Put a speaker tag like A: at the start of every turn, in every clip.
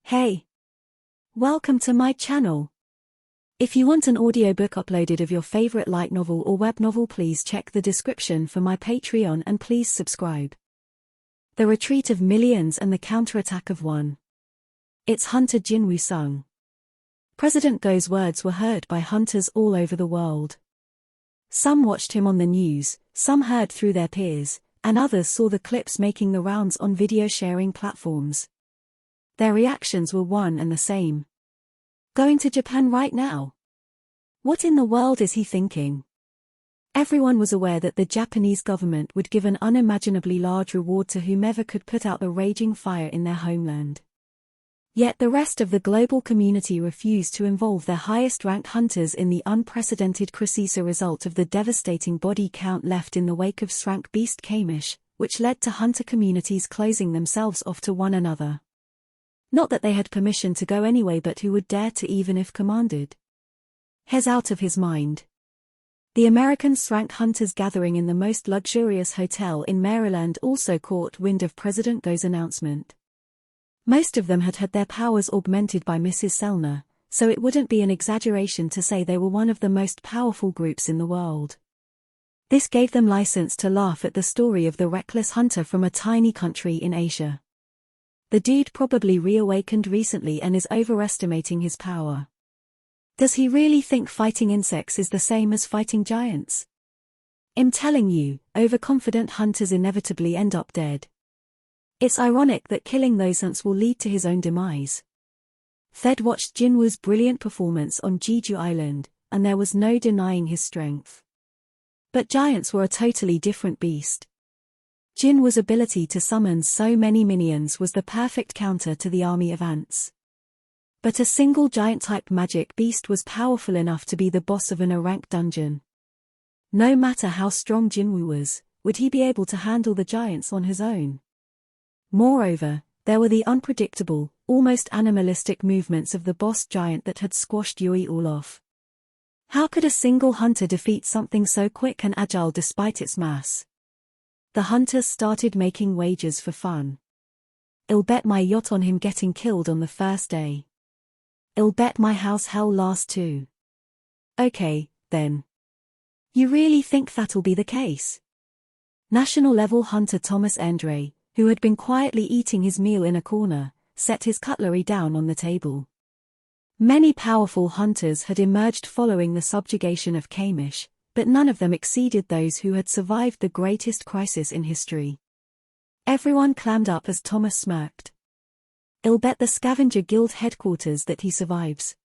A: Hey! Welcome to my channel. If you want an audiobook uploaded of your favorite light novel or web novel, please check the description for my Patreon and please subscribe. The Retreat of Millions and the Counterattack of One. It's Hunter Jin Woo-sung. President Go's words were heard by hunters all over the world. Some watched him on the news, some heard through their peers, and others saw the clips making the rounds on video sharing platforms. Their reactions were one and the same. Going to Japan right now? What in the world is he thinking? Everyone was aware that the Japanese government would give an unimaginably large reward to whomever could put out the raging fire in their homeland. Yet the rest of the global community refused to involve their highest-ranked hunters in the unprecedented crisis, a result of the devastating body count left in the wake of Srank beast Kamish, which led to hunter communities closing themselves off to one another. Not that they had permission to go anyway, but who would dare to even if commanded? Hes out of his mind. The American Srank hunters gathering in the most luxurious hotel in Maryland also caught wind of President Go's announcement. Most of them had had their powers augmented by Mrs. Selner, so it wouldn't be an exaggeration to say they were one of the most powerful groups in the world. This gave them license to laugh at the story of the reckless hunter from a tiny country in Asia. The dude probably reawakened recently and is overestimating his power. Does he really think fighting insects is the same as fighting giants? I'm telling you, overconfident hunters inevitably end up dead. It's ironic that killing those hunts will lead to his own demise. Thed watched Jinwoo's brilliant performance on Jeju Island, and there was no denying his strength. But giants were a totally different beast. Jinwoo's ability to summon so many minions was the perfect counter to the army of ants. But a single giant-type magic beast was powerful enough to be the boss of an A-rank dungeon. No matter how strong Jinwoo was, would he be able to handle the giants on his own? Moreover, there were the unpredictable, almost animalistic movements of the boss giant that had squashed Yui all off. How could a single hunter defeat something so quick and agile despite its mass? The hunters started making wagers for fun. I'll bet my yacht on him getting killed on the first day. I'll bet my house hell lasts too. Okay, then. You really think that'll be the case? National-level hunter Thomas Andre, who had been quietly eating his meal in a corner, set his cutlery down on the table. Many powerful hunters had emerged following the subjugation of Kamish, but none of them exceeded those who had survived the greatest crisis in history. Everyone clammed up as Thomas smirked. I'll bet the Scavenger Guild headquarters that he survives.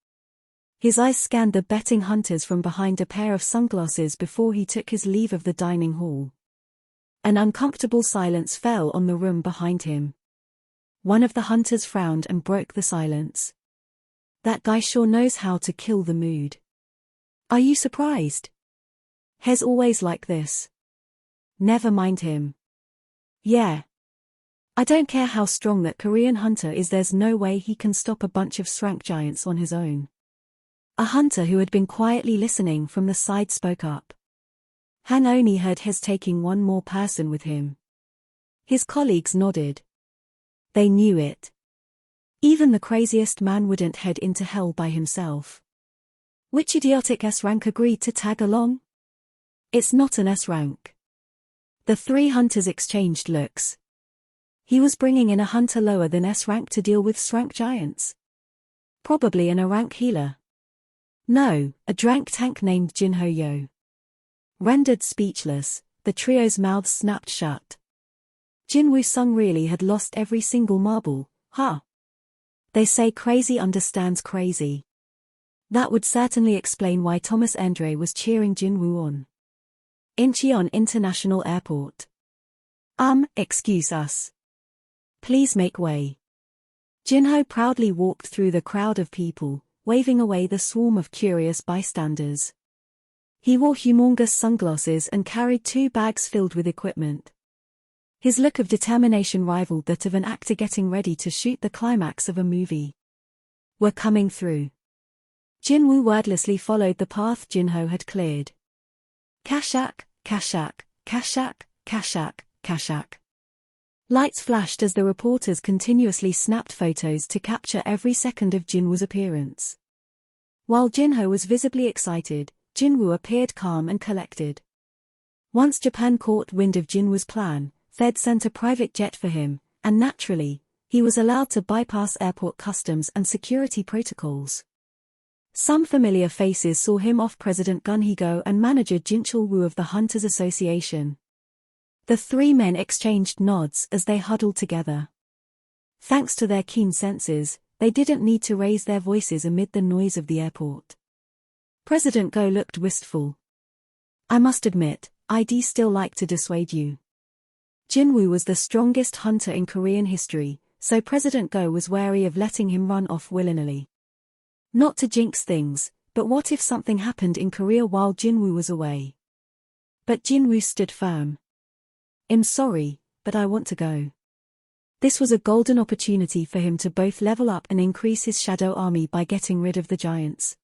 A: His eyes scanned the betting hunters from behind a pair of sunglasses before he took his leave of the dining hall. An uncomfortable silence fell on the room behind him. One of the hunters frowned and broke the silence. That guy sure knows how to kill the mood. Are you surprised? Hes always like this. Never mind him. Yeah. I don't care how strong that Korean hunter is, there's no way he can stop a bunch of Srank giants on his own. A hunter who had been quietly listening from the side spoke up. Han only heard Hes taking one more person with him. His colleagues nodded. They knew it. Even the craziest man wouldn't head into hell by himself. Which idiotic S-rank agreed to tag along? It's not an S-rank. The three hunters exchanged looks. He was bringing in a hunter lower than S-rank to deal with Srank giants. Probably an A-rank healer. No, a drank tank named Jinho Yo. Rendered speechless, the trio's mouths snapped shut. Jin Woo-sung really had lost every single marble, huh? They say crazy understands crazy. That would certainly explain why Thomas Andre was cheering Jin Woo on. Incheon International Airport. Excuse us. Please make way. Jinho proudly walked through the crowd of people, waving away the swarm of curious bystanders. He wore humongous sunglasses and carried 2 bags filled with equipment. His look of determination rivaled that of an actor getting ready to shoot the climax of a movie. We're coming through. Jinwoo wordlessly followed the path Jinho had cleared. Kashak, Kashak, Kashak, Kashak, Kashak. Lights flashed as the reporters continuously snapped photos to capture every second of Jinwoo's appearance. While Jinho was visibly excited, Jinwoo appeared calm and collected. Once Japan caught wind of Jinwoo's plan, Fed sent a private jet for him, and naturally, he was allowed to bypass airport customs and security protocols. Some familiar faces saw him off President Gun Hee-go and manager Jin Chul-woo of the Hunters Association. The three men exchanged nods as they huddled together. Thanks to their keen senses, they didn't need to raise their voices amid the noise of the airport. President Go looked wistful. I must admit, I'd still like to dissuade you. Jinwoo was the strongest hunter in Korean history, so President Go was wary of letting him run off willy-nilly. Not to jinx things, but what if something happened in Korea while Jinwoo was away? But Jinwoo stood firm. I'm sorry, but I want to go. This was a golden opportunity for him to both level up and increase his shadow army by getting rid of the giants.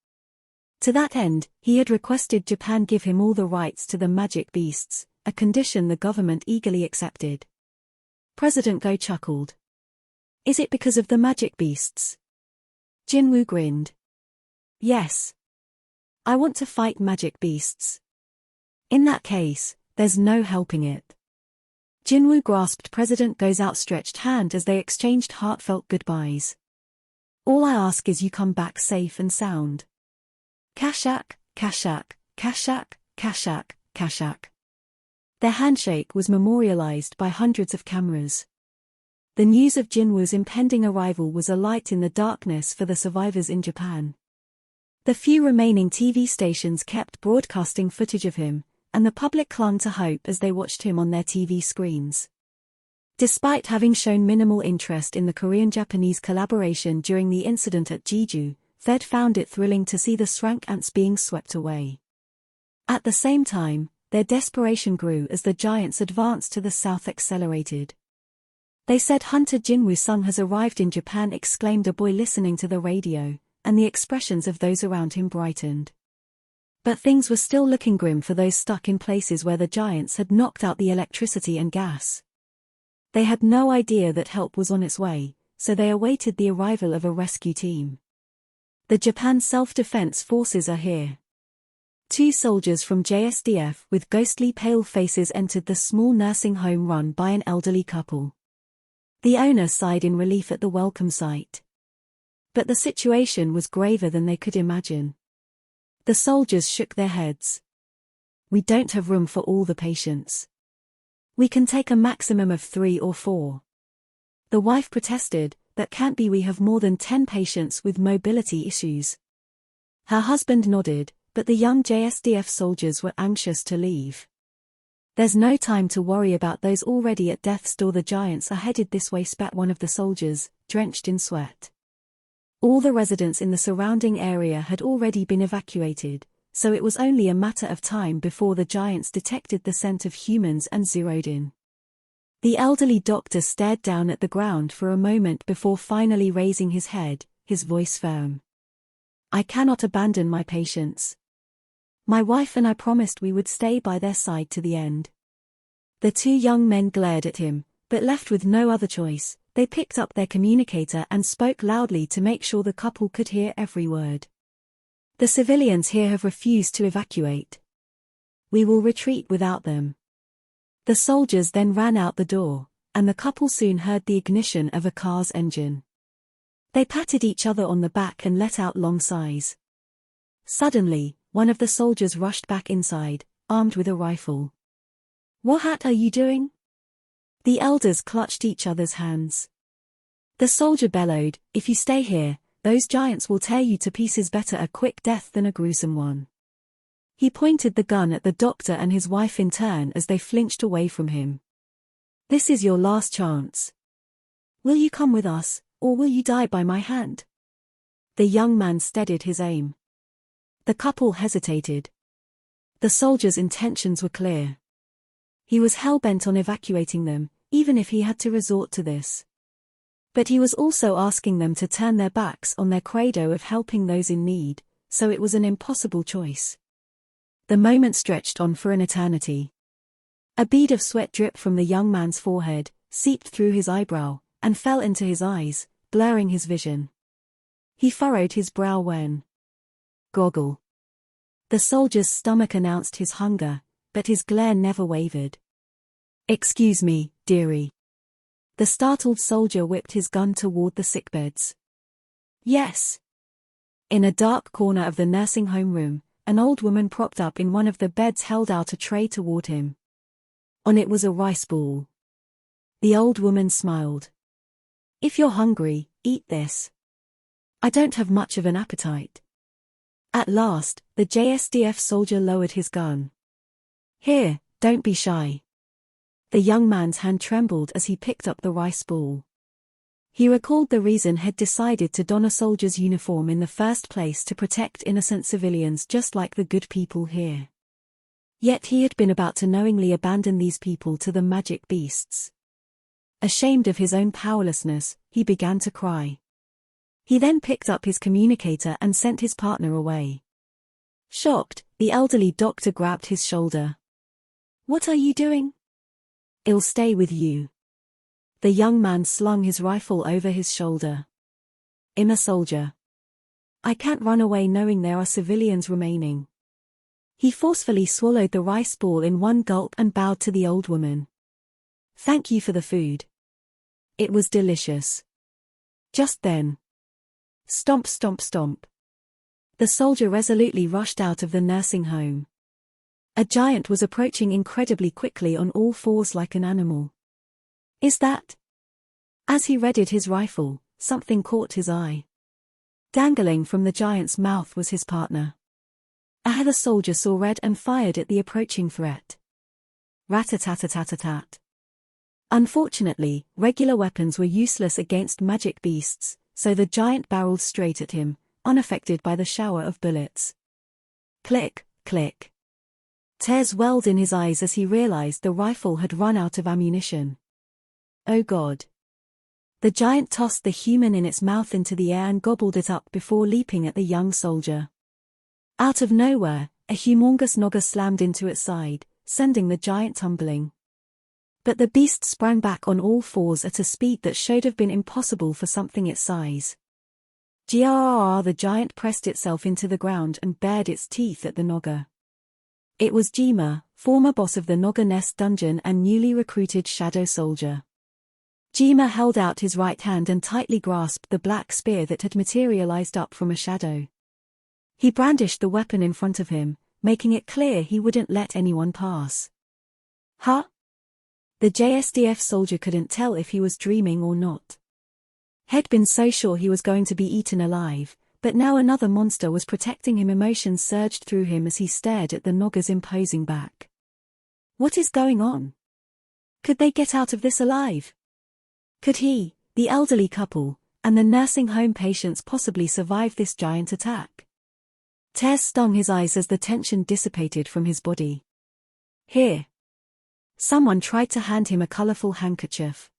A: To that end, he had requested Japan give him all the rights to the magic beasts, a condition the government eagerly accepted. President Go chuckled. Is it because of the magic beasts? Jinwoo grinned. Yes. I want to fight magic beasts. In that case, there's no helping it. Jinwoo grasped President Go's outstretched hand as they exchanged heartfelt goodbyes. All I ask is you come back safe and sound. Kashak, Kashak, Kashak, Kashak, Kashak. Their handshake was memorialized by hundreds of cameras. The news of Jinwoo's impending arrival was a light in the darkness for the survivors in Japan. The few remaining TV stations kept broadcasting footage of him, and the public clung to hope as they watched him on their TV screens. Despite having shown minimal interest in the Korean-Japanese collaboration during the incident at Jeju, Fed found it thrilling to see the Srank ants being swept away. At the same time, their desperation grew as the giants advanced to the south accelerated. They said Hunter Jinwoo-sung has arrived in Japan, exclaimed a boy listening to the radio, and the expressions of those around him brightened. But things were still looking grim for those stuck in places where the giants had knocked out the electricity and gas. They had no idea that help was on its way, so they awaited the arrival of a rescue team. The Japan Self-Defense Forces are here. 2 soldiers from JSDF with ghostly pale faces entered the small nursing home run by an elderly couple. The owner sighed in relief at the welcome sight. But the situation was graver than they could imagine. The soldiers shook their heads. We don't have room for all the patients. We can take a maximum of 3 or 4. The wife protested, that can't be, we have more than 10 patients with mobility issues. Her husband nodded, but the young JSDF soldiers were anxious to leave. There's no time to worry about those already at death's door. The giants are headed this way, spat one of the soldiers, drenched in sweat. All the residents in the surrounding area had already been evacuated, so it was only a matter of time before the giants detected the scent of humans and zeroed in. The elderly doctor stared down at the ground for a moment before finally raising his head, his voice firm. I cannot abandon my patients. My wife and I promised we would stay by their side to the end. The 2 young men glared at him, but left with no other choice, they picked up their communicator and spoke loudly to make sure the couple could hear every word. The civilians here have refused to evacuate. We will retreat without them. The soldiers then ran out the door, and the couple soon heard the ignition of a car's engine. They patted each other on the back and let out long sighs. Suddenly, one of the soldiers rushed back inside, armed with a rifle. What are you doing? The elders clutched each other's hands. The soldier bellowed, if you stay here, those giants will tear you to pieces. Better a quick death than a gruesome one. He pointed the gun at the doctor and his wife in turn as they flinched away from him. This is your last chance. Will you come with us, or will you die by my hand? The young man steadied his aim. The couple hesitated. The soldier's intentions were clear. He was hell-bent on evacuating them, even if he had to resort to this. But he was also asking them to turn their backs on their credo of helping those in need, so it was an impossible choice. The moment stretched on for an eternity. A bead of sweat dripped from the young man's forehead, seeped through his eyebrow, and fell into his eyes, blurring his vision. He furrowed his brow when goggle. The soldier's stomach announced his hunger, but his glare never wavered. "Excuse me, dearie." The startled soldier whipped his gun toward the sickbeds. "Yes." In a dark corner of the nursing home room, an old woman propped up in one of the beds held out a tray toward him. On it was a rice ball. The old woman smiled. "If you're hungry, eat this. I don't have much of an appetite." At last, the JSDF soldier lowered his gun. "Here, don't be shy." The young man's hand trembled as he picked up the rice ball. He recalled the reason he'd decided to don a soldier's uniform in the first place, to protect innocent civilians just like the good people here. Yet he had been about to knowingly abandon these people to the magic beasts. Ashamed of his own powerlessness, he began to cry. He then picked up his communicator and sent his partner away. Shocked, the elderly doctor grabbed his shoulder. "What are you doing?" "I'll stay with you." The young man slung his rifle over his shoulder. "I'm a soldier. I can't run away knowing there are civilians remaining." He forcefully swallowed the rice ball in one gulp and bowed to the old woman. "Thank you for the food. It was delicious." Just then, stomp stomp stomp. The soldier resolutely rushed out of the nursing home. A giant was approaching incredibly quickly on all fours like an animal. "Is that?" As he readied his rifle, something caught his eye. Dangling from the giant's mouth was his partner. The soldier saw red and fired at the approaching threat. Rat-a-tat-a-tat-a-tat. Unfortunately, regular weapons were useless against magic beasts, so the giant barreled straight at him, unaffected by the shower of bullets. Click, click. Tears welled in his eyes as he realized the rifle had run out of ammunition. Oh God. The giant tossed the human in its mouth into the air and gobbled it up before leaping at the young soldier. Out of nowhere, a humongous nogger slammed into its side, sending the giant tumbling. But the beast sprang back on all fours at a speed that should have been impossible for something its size. Grrr, the giant pressed itself into the ground and bared its teeth at the nogger. It was Jima, former boss of the Nogger Nest dungeon and newly recruited shadow soldier. Jima held out his right hand and tightly grasped the black spear that had materialized up from a shadow. He brandished the weapon in front of him, making it clear he wouldn't let anyone pass. Huh? The JSDF soldier couldn't tell if he was dreaming or not. He'd been so sure he was going to be eaten alive, but now another monster was protecting him. Emotions surged through him as he stared at the nogger's imposing back. What is going on? Could they get out of this alive? Could he, the elderly couple, and the nursing home patients possibly survive this giant attack? Tears stung his eyes as the tension dissipated from his body. Here. Someone tried to hand him a colorful handkerchief.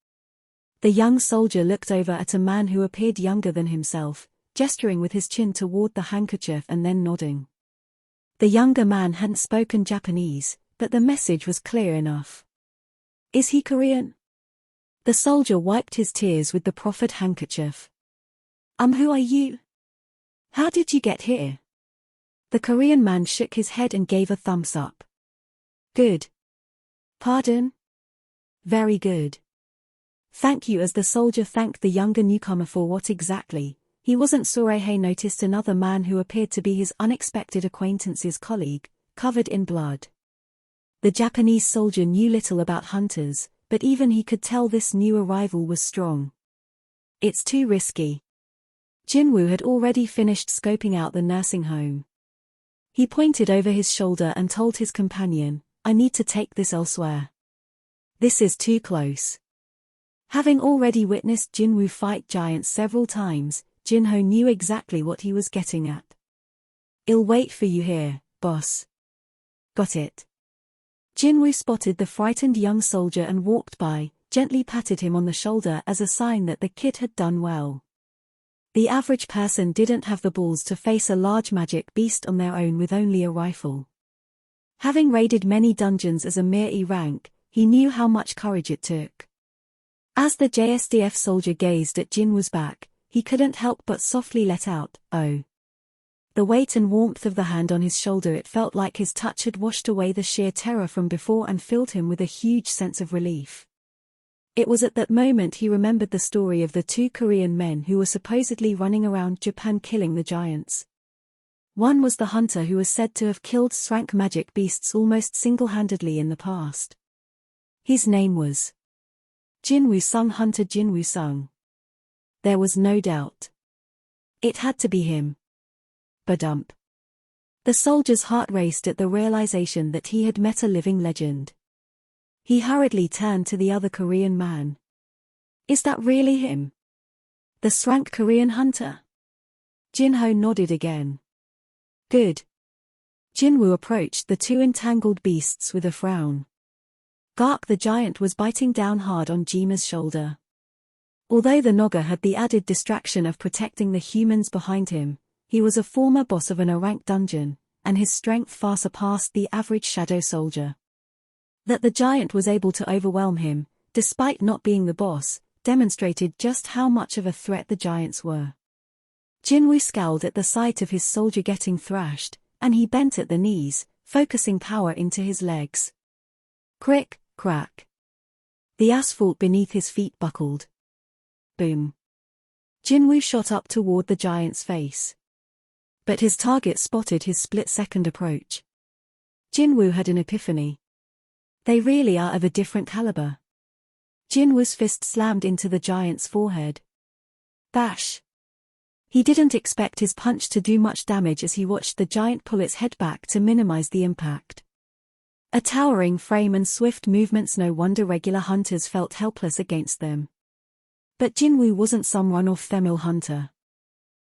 A: The young soldier looked over at a man who appeared younger than himself, gesturing with his chin toward the handkerchief and then nodding. The younger man hadn't spoken Japanese, but the message was clear enough. Is he Korean? The soldier wiped his tears with the proffered handkerchief. Who are you? How did you get here? The Korean man shook his head and gave a thumbs up. Good. Pardon? Very good. Thank you. As the soldier thanked the younger newcomer for what exactly, he wasn't sure. He noticed another man who appeared to be his unexpected acquaintance's colleague, covered in blood. The Japanese soldier knew little about hunters, but even he could tell this new arrival was strong. It's too risky. Jinwoo had already finished scoping out the nursing home. He pointed over his shoulder and told his companion, I need to take this elsewhere. This is too close. Having already witnessed Jinwoo fight giants several times, Jinho knew exactly what he was getting at. I'll wait for you here, boss. Got it. Jinwoo spotted the frightened young soldier and walked by, gently patted him on the shoulder as a sign that the kid had done well. The average person didn't have the balls to face a large magic beast on their own with only a rifle. Having raided many dungeons as a mere E rank, he knew how much courage it took. As the JSDF soldier gazed at Jinwoo's back, he couldn't help but softly let out, "Oh." The weight and warmth of the hand on his shoulder, it felt like his touch had washed away the sheer terror from before and filled him with a huge sense of relief. It was at that moment he remembered the story of the two Korean men who were supposedly running around Japan killing the giants. One was the hunter who was said to have killed Srank magic beasts almost single-handedly in the past. His name was Jinwoo-sung, Hunter Jinwoo-sung. There was no doubt. It had to be him. Badump. The soldier's heart raced at the realization that he had met a living legend. He hurriedly turned to the other Korean man. "Is that really him? The Srank Korean hunter?" Jinho nodded again. "Good." Jinwoo approached the two entangled beasts with a frown. Gark the giant was biting down hard on Jima's shoulder. Although the Noga had the added distraction of protecting the humans behind him, he was a former boss of an A-rank dungeon, and his strength far surpassed the average shadow soldier. That the giant was able to overwhelm him, despite not being the boss, demonstrated just how much of a threat the giants were. Jinwoo scowled at the sight of his soldier getting thrashed, and he bent at the knees, focusing power into his legs. Crick, crack. The asphalt beneath his feet buckled. Boom. Jinwoo shot up toward the giant's face. But his target spotted his split-second approach. Jinwoo had an epiphany. They really are of a different caliber. Jinwoo's fist slammed into the giant's forehead. Bash! He didn't expect his punch to do much damage as he watched the giant pull its head back to minimize the impact. A towering frame and swift movements, no wonder regular hunters felt helpless against them. But Jinwoo wasn't some run-off-the-mill hunter.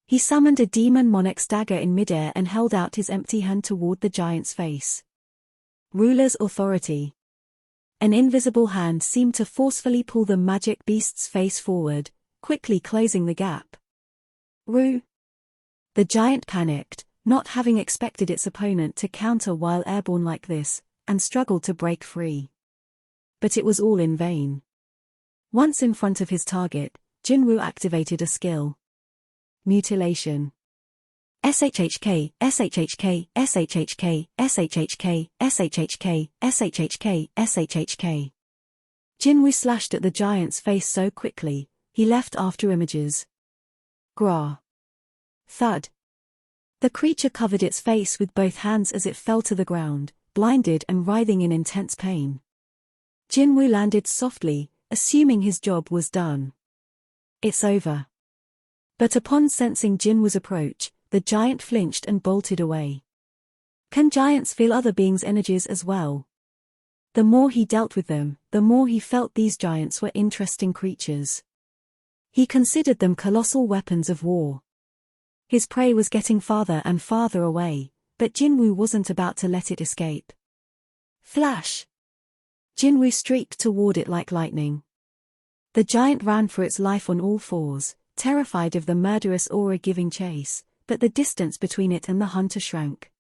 A: He summoned a demon monarch's dagger in midair and held out his empty hand toward the giant's face. Ruler's authority. An invisible hand seemed to forcefully pull the magic beast's face forward, quickly closing the gap. Ru. The giant panicked, not having expected its opponent to counter while airborne like this, and struggled to break free. But it was all in vain. Once in front of his target, Jinwoo activated a skill. Mutilation. SHHK, SHHK, SHHK, SHHK, SHHK, SHHK, SHHK. Jinwoo slashed at the giant's face so quickly, he left after images. Gra. Thud. The creature covered its face with both hands as it fell to the ground, blinded and writhing in intense pain. Jinwoo landed softly, assuming his job was done. It's over. But upon sensing Jinwoo's approach, the giant flinched and bolted away. Can giants feel other beings' energies as well? The more he dealt with them, the more he felt these giants were interesting creatures. He considered them colossal weapons of war. His prey was getting farther and farther away, but Jinwoo wasn't about to let it escape. Flash! Jinwoo streaked toward it like lightning. The giant ran for its life on all fours, terrified of the murderous aura giving chase, but the distance between it and the hunter shrank.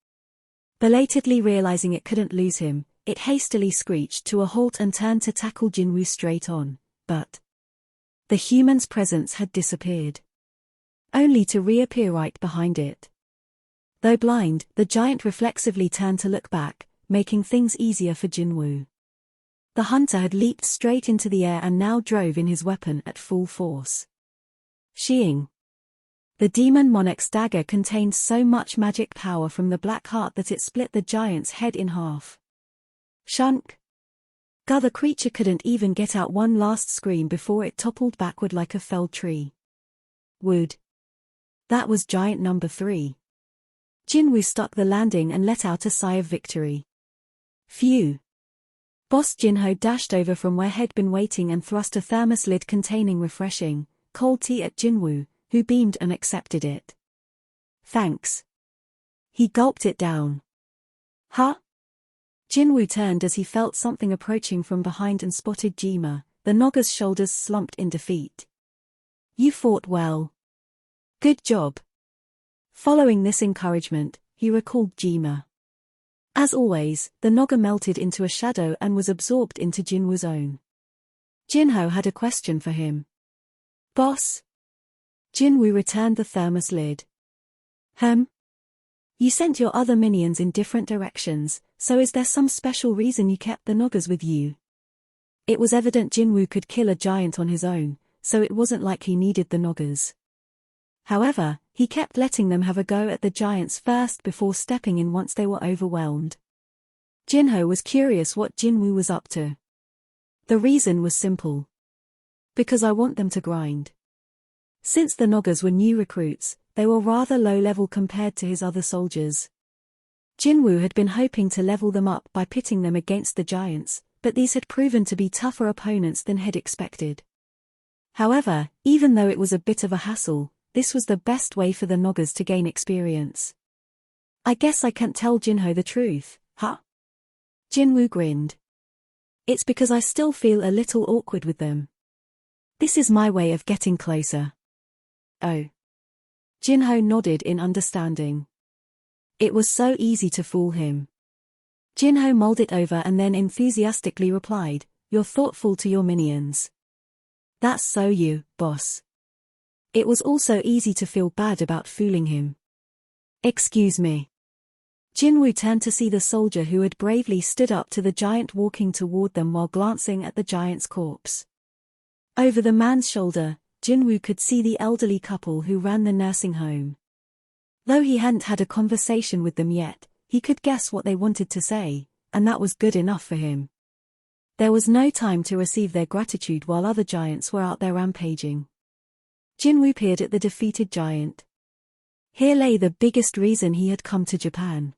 A: Belatedly realizing it couldn't lose him, it hastily screeched to a halt and turned to tackle Jinwoo straight on, but the human's presence had disappeared, only to reappear right behind it. Though blind, the giant reflexively turned to look back, making things easier for Jinwoo. The hunter had leaped straight into the air and now drove in his weapon at full force. Sheeing. The demon monarch's dagger contained so much magic power from the black heart that it split the giant's head in half. Shunk. The creature couldn't even get out one last scream before it toppled backward like a felled tree. Wood. That was giant number 3. Jinwoo stuck the landing and let out a sigh of victory. Phew. Boss Jinho dashed over from where he'd been waiting and thrust a thermos lid containing refreshing, cold tea at Jinwoo, who beamed and accepted it. Thanks. He gulped it down. Huh? Jinwoo turned as he felt something approaching from behind and spotted Jima. The Noga's shoulders slumped in defeat. You fought well. Good job. Following this encouragement, he recalled Jima. As always, the Noga melted into a shadow and was absorbed into Jinwoo's own. Jinho had a question for him. Boss? Jinwoo returned the thermos lid. You sent your other minions in different directions, so is there some special reason you kept the Noggers with you? It was evident Jinwoo could kill a giant on his own, so it wasn't like he needed the Noggers. However, he kept letting them have a go at the giants first before stepping in once they were overwhelmed. Jinho was curious what Jinwoo was up to. The reason was simple. Because I want them to grind. Since the Noggers were new recruits, they were rather low level compared to his other soldiers. Jinwoo had been hoping to level them up by pitting them against the giants, but these had proven to be tougher opponents than he'd expected. However, even though it was a bit of a hassle, this was the best way for the Noggers to gain experience. I guess I can't tell Jinho the truth, huh? Jinwoo grinned. It's because I still feel a little awkward with them. This is my way of getting closer. Oh. Jinho nodded in understanding. It was so easy to fool him. Jinho mulled it over and then enthusiastically replied, "You're thoughtful to your minions." That's so you, boss. It was also easy to feel bad about fooling him. Excuse me. Jinwoo turned to see the soldier who had bravely stood up to the giant walking toward them while glancing at the giant's corpse. Over the man's shoulder, Jinwoo could see the elderly couple who ran the nursing home. Though he hadn't had a conversation with them yet, he could guess what they wanted to say, and that was good enough for him. There was no time to receive their gratitude while other giants were out there rampaging. Jinwoo peered at the defeated giant. Here lay the biggest reason he had come to Japan.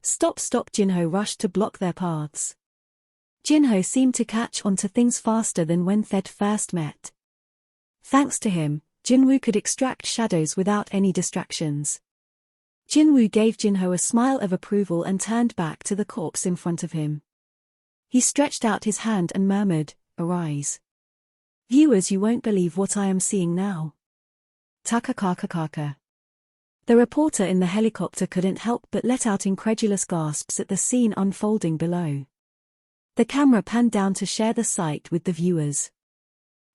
A: Stop! Jinho rushed to block their paths. Jinho seemed to catch on to things faster than when they'd first met. Thanks to him, Jinwoo could extract shadows without any distractions. Jinwoo gave Jinho a smile of approval and turned back to the corpse in front of him. He stretched out his hand and murmured, "Arise. Viewers, you won't believe what I am seeing now." Takakakakaka. The reporter in the helicopter couldn't help but let out incredulous gasps at the scene unfolding below. The camera panned down to share the sight with the viewers.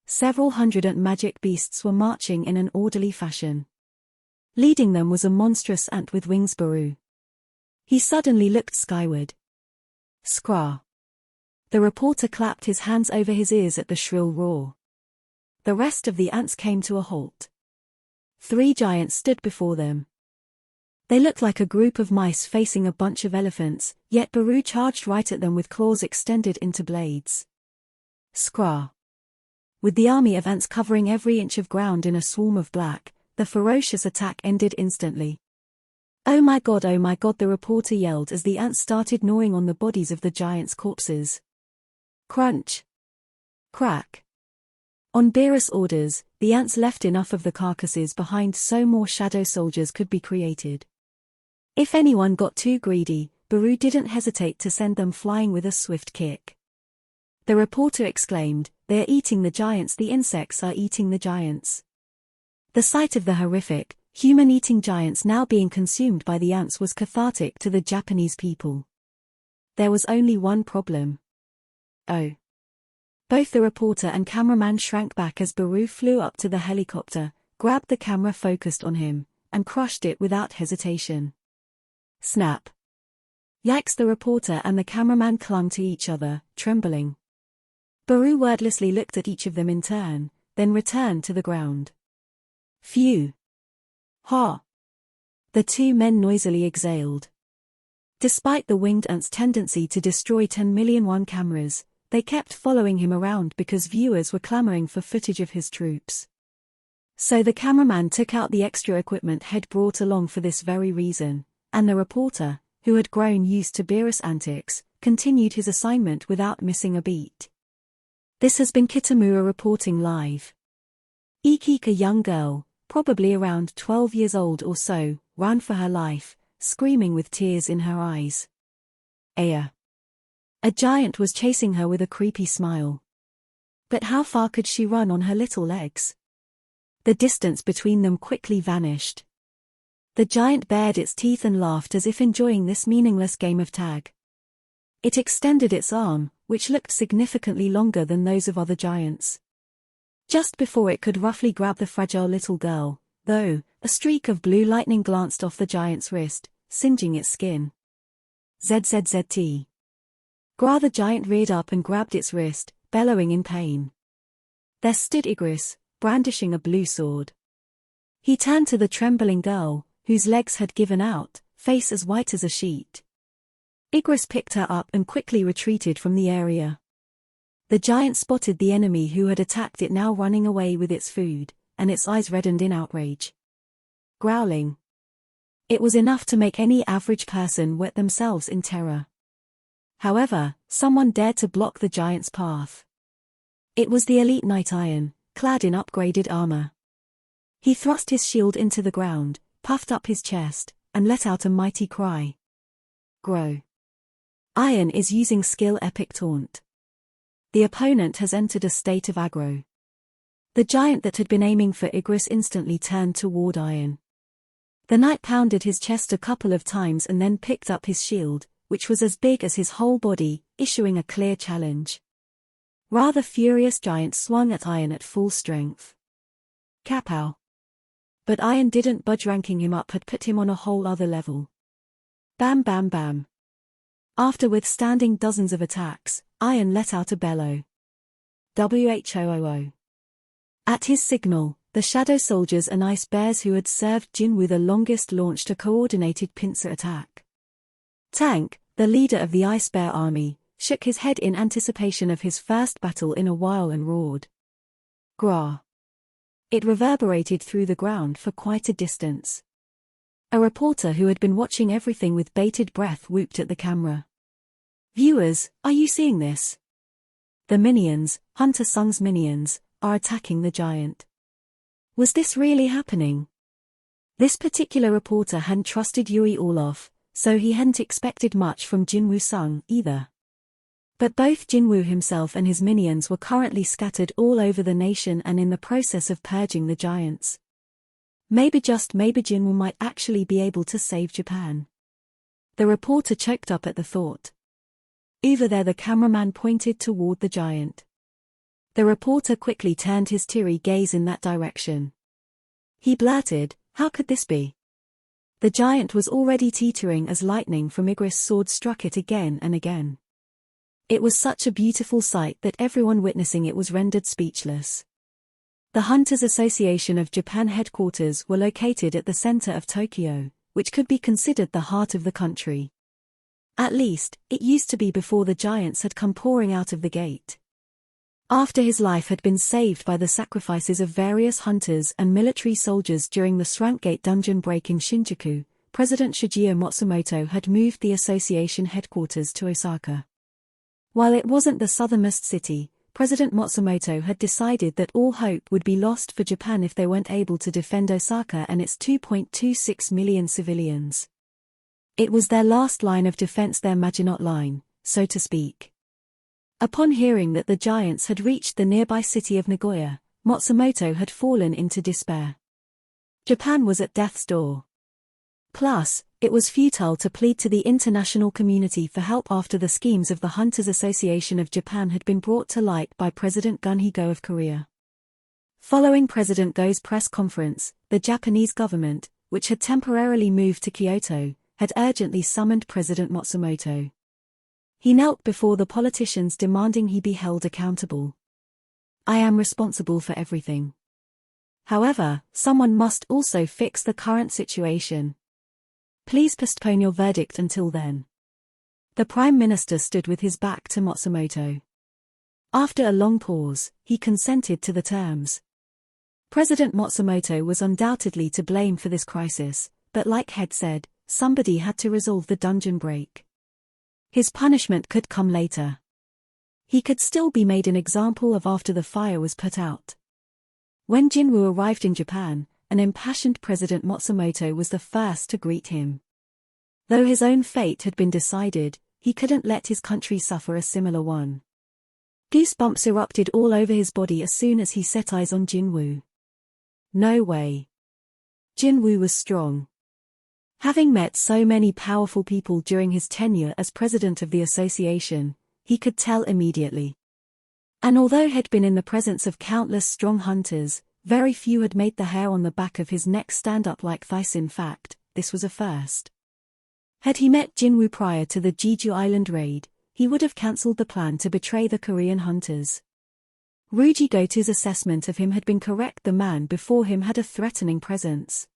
A: Several hundred ant magic beasts were marching in an orderly fashion. Leading them was a monstrous ant with wings. Baru. He suddenly looked skyward. Scraw. The reporter clapped his hands over his ears at the shrill roar. The rest of the ants came to a halt. 3 giants stood before them. They looked like a group of mice facing a bunch of elephants, yet Baru charged right at them with claws extended into blades. Scraw. With the army of ants covering every inch of ground in a swarm of black, the ferocious attack ended instantly. Oh my god, the reporter yelled as the ants started gnawing on the bodies of the giants' corpses. Crunch. Crack. On Beerus' orders, the ants left enough of the carcasses behind so more shadow soldiers could be created. If anyone got too greedy, Baru didn't hesitate to send them flying with a swift kick. The reporter exclaimed, "They are eating the giants, the insects are eating the giants." The sight of the horrific, human-eating giants now being consumed by the ants was cathartic to the Japanese people. There was only one problem. Oh. Both the reporter and cameraman shrank back as Baru flew up to the helicopter, grabbed the camera focused on him, and crushed it without hesitation. Snap. Yikes! The reporter and the cameraman clung to each other, trembling. Baru wordlessly looked at each of them in turn, then returned to the ground. Phew. Ha. The 2 men noisily exhaled. Despite the winged ant's tendency to destroy 10 million won cameras, they kept following him around because viewers were clamoring for footage of his troops. So the cameraman took out the extra equipment he'd brought along for this very reason, and the reporter, who had grown used to Beerus' antics, continued his assignment without missing a beat. This has been Kitamura reporting live. Ikika, a young girl, probably around 12 years old or so, ran for her life, screaming with tears in her eyes. Aya. A giant was chasing her with a creepy smile. But how far could she run on her little legs? The distance between them quickly vanished. The giant bared its teeth and laughed as if enjoying this meaningless game of tag. It extended its arm, which looked significantly longer than those of other giants. Just before it could roughly grab the fragile little girl, though, a streak of blue lightning glanced off the giant's wrist, singeing its skin. ZZZT. Gra the giant reared up and grabbed its wrist, bellowing in pain. There stood Igris, brandishing a blue sword. He turned to the trembling girl, whose legs had given out, face as white as a sheet. Igris picked her up and quickly retreated from the area. The giant spotted the enemy who had attacked it now running away with its food, and its eyes reddened in outrage. Growling. It was enough to make any average person wet themselves in terror. However, someone dared to block the giant's path. It was the elite knight Iron, clad in upgraded armor. He thrust his shield into the ground, puffed up his chest, and let out a mighty cry. Grow. Iron is using skill Epic Taunt. The opponent has entered a state of aggro. The giant that had been aiming for Igris instantly turned toward Iron. The knight pounded his chest a couple of times and then picked up his shield, which was as big as his whole body, issuing a clear challenge. Rather furious giant swung at Iron at full strength. Kapow. But Iron didn't budge. Ranking him up had put him on a whole other level. Bam bam bam. After withstanding dozens of attacks, Iron let out a bellow. Whoo! At his signal, the shadow soldiers and ice bears who had served Jinwoo the longest launched a coordinated pincer attack. Tank, the leader of the ice bear army, shook his head in anticipation of his first battle in a while and roared. Grah. It reverberated through the ground for quite a distance. A reporter who had been watching everything with bated breath whooped at the camera. Viewers, are you seeing this? The minions, Hunter Sung's minions, are attacking the giant. Was this really happening? This particular reporter hadn't trusted Yuri Orlov, so he hadn't expected much from Jinwoo Sung either. But both Jinwoo himself and his minions were currently scattered all over the nation and in the process of purging the giants. Maybe just maybe Jinwoo might actually be able to save Japan. The reporter choked up at the thought. Over there the cameraman pointed toward the giant. The reporter quickly turned his teary gaze in that direction. He blurted, "How could this be?" The giant was already teetering as lightning from Igris' sword struck it again and again. It was such a beautiful sight that everyone witnessing it was rendered speechless. The Hunters Association of Japan headquarters were located at the center of Tokyo, which could be considered the heart of the country. At least, it used to be before the giants had come pouring out of the gate. After his life had been saved by the sacrifices of various hunters and military soldiers during the Shrankgate dungeon break in Shinjuku, President Shigeo Matsumoto had moved the association headquarters to Osaka. While it wasn't the southernmost city, President Matsumoto had decided that all hope would be lost for Japan if they weren't able to defend Osaka and its 2.26 million civilians. It was their last line of defense, their Maginot Line, so to speak. Upon hearing that the giants had reached the nearby city of Nagoya, Matsumoto had fallen into despair. Japan was at death's door. Plus, it was futile to plead to the international community for help after the schemes of the Hunters Association of Japan had been brought to light by President Gun-Hee-Go of Korea. Following President Go's press conference, the Japanese government, which had temporarily moved to Kyoto, had urgently summoned President Matsumoto. He knelt before the politicians demanding he be held accountable. "I am responsible for everything. However, someone must also fix the current situation. Please postpone your verdict until then." The Prime Minister stood with his back to Matsumoto. After a long pause, he consented to the terms. President Matsumoto was undoubtedly to blame for this crisis, but like Head said, somebody had to resolve the dungeon break. His punishment could come later. He could still be made an example of after the fire was put out. When Jinwoo arrived in Japan, an impassioned President Matsumoto was the first to greet him. Though his own fate had been decided, he couldn't let his country suffer a similar one. Goosebumps erupted all over his body as soon as he set eyes on Jinwoo. No way. Jinwoo was strong. Having met so many powerful people during his tenure as president of the association, he could tell immediately. And although he'd been in the presence of countless strong hunters, very few had made the hair on the back of his neck stand up like this. In fact, this was a first. Had he met Jinwoo prior to the Jeju Island raid, he would have cancelled the plan to betray the Korean hunters. Ryuji Goto's assessment of him had been correct. The man before him had a threatening presence.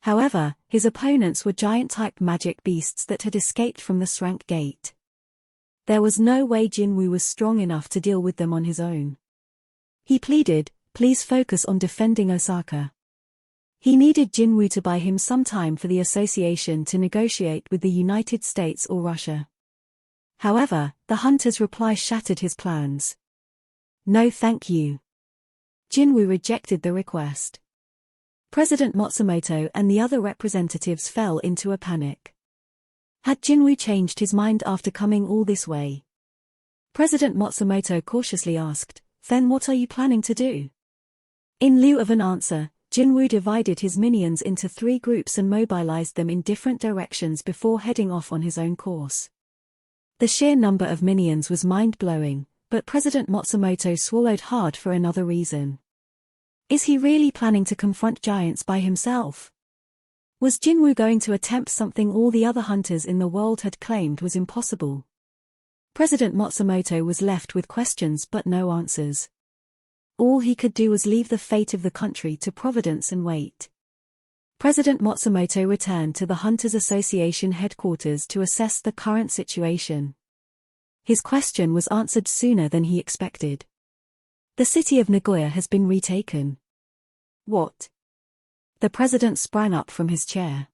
A: However, his opponents were giant-type magic beasts that had escaped from the Srank Gate. There was no way Jinwoo was strong enough to deal with them on his own. He pleaded, "Please focus on defending Osaka." He needed Jinwoo to buy him some time for the association to negotiate with the United States or Russia. However, the hunter's reply shattered his plans. "No thank you." Jinwoo rejected the request. President Matsumoto and the other representatives fell into a panic. Had Jinwoo changed his mind after coming all this way? President Matsumoto cautiously asked, "Then what are you planning to do?" In lieu of an answer, Jinwoo divided his minions into 3 groups and mobilized them in different directions before heading off on his own course. The sheer number of minions was mind-blowing, but President Matsumoto swallowed hard for another reason. Is he really planning to confront giants by himself? Was Jinwoo going to attempt something all the other hunters in the world had claimed was impossible? President Matsumoto was left with questions but no answers. All he could do was leave the fate of the country to Providence and wait. President Matsumoto returned to the Hunters Association headquarters to assess the current situation. His question was answered sooner than he expected. The city of Nagoya has been retaken. What? The president sprang up from his chair.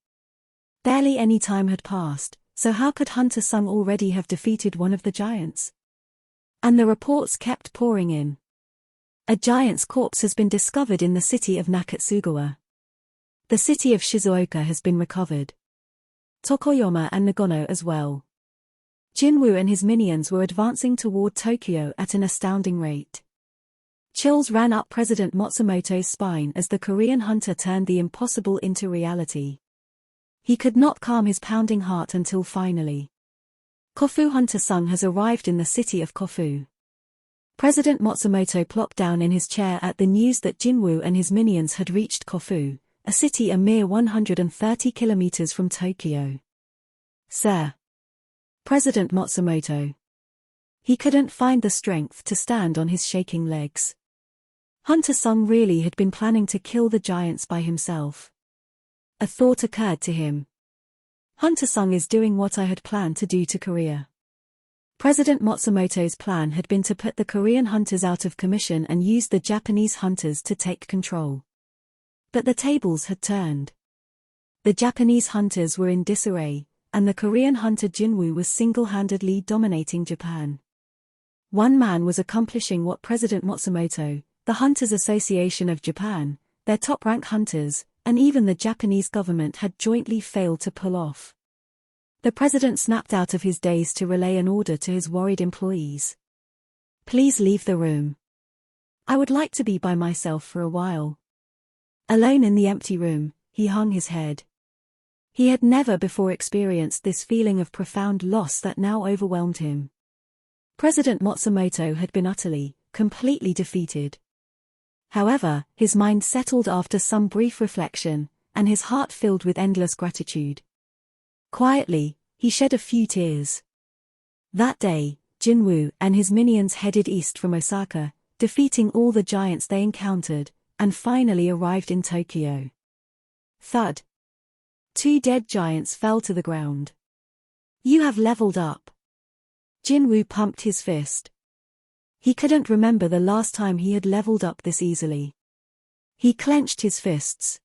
A: Barely any time had passed, so how could Hunter Sung already have defeated one of the giants? And the reports kept pouring in. A giant's corpse has been discovered in the city of Nakatsugawa. The city of Shizuoka has been recovered. Tokoyama and Nagano as well. Jinwoo and his minions were advancing toward Tokyo at an astounding rate. Chills ran up President Matsumoto's spine as the Korean hunter turned the impossible into reality. He could not calm his pounding heart until finally. Kofu Hunter Sung has arrived in the city of Kofu. President Matsumoto plopped down in his chair at the news that Jinwoo and his minions had reached Kofu, a city a mere 130 kilometers from Tokyo. Sir. President Matsumoto. He couldn't find the strength to stand on his shaking legs. Hunter Sung really had been planning to kill the giants by himself. A thought occurred to him. Hunter Sung is doing what I had planned to do to Korea. President Matsumoto's plan had been to put the Korean hunters out of commission and use the Japanese hunters to take control. But the tables had turned. The Japanese hunters were in disarray, and the Korean hunter Jinwoo was single-handedly dominating Japan. One man was accomplishing what President Matsumoto, the Hunters Association of Japan, their top-rank hunters, and even the Japanese government had jointly failed to pull off. The president snapped out of his daze to relay an order to his worried employees. "Please leave the room. I would like to be by myself for a while." Alone in the empty room, he hung his head. He had never before experienced this feeling of profound loss that now overwhelmed him. President Matsumoto had been utterly, completely defeated. However, his mind settled after some brief reflection, and his heart filled with endless gratitude. Quietly, he shed a few tears. That day, Jinwoo and his minions headed east from Osaka, defeating all the giants they encountered, and finally arrived in Tokyo. Thud. 2 dead giants fell to the ground. "You have leveled up." Jinwoo pumped his fist. He couldn't remember the last time he had leveled up this easily. He clenched his fists.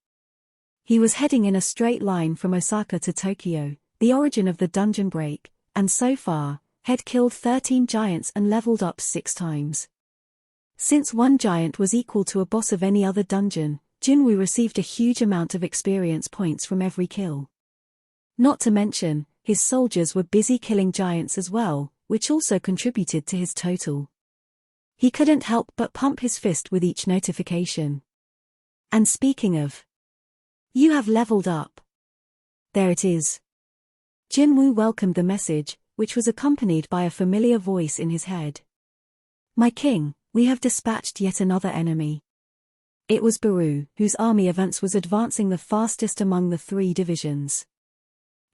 A: He was heading in a straight line from Osaka to Tokyo, the origin of the dungeon break, and so far, had killed 13 giants and leveled up 6 times. Since one giant was equal to a boss of any other dungeon, Jinwoo received a huge amount of experience points from every kill. Not to mention, his soldiers were busy killing giants as well, which also contributed to his total. He couldn't help but pump his fist with each notification. And speaking of, "You have leveled up." There it is. Jinwoo welcomed the message, which was accompanied by a familiar voice in his head. "My king, we have dispatched yet another enemy." It was Baru, whose army advance was advancing the fastest among the 3 divisions.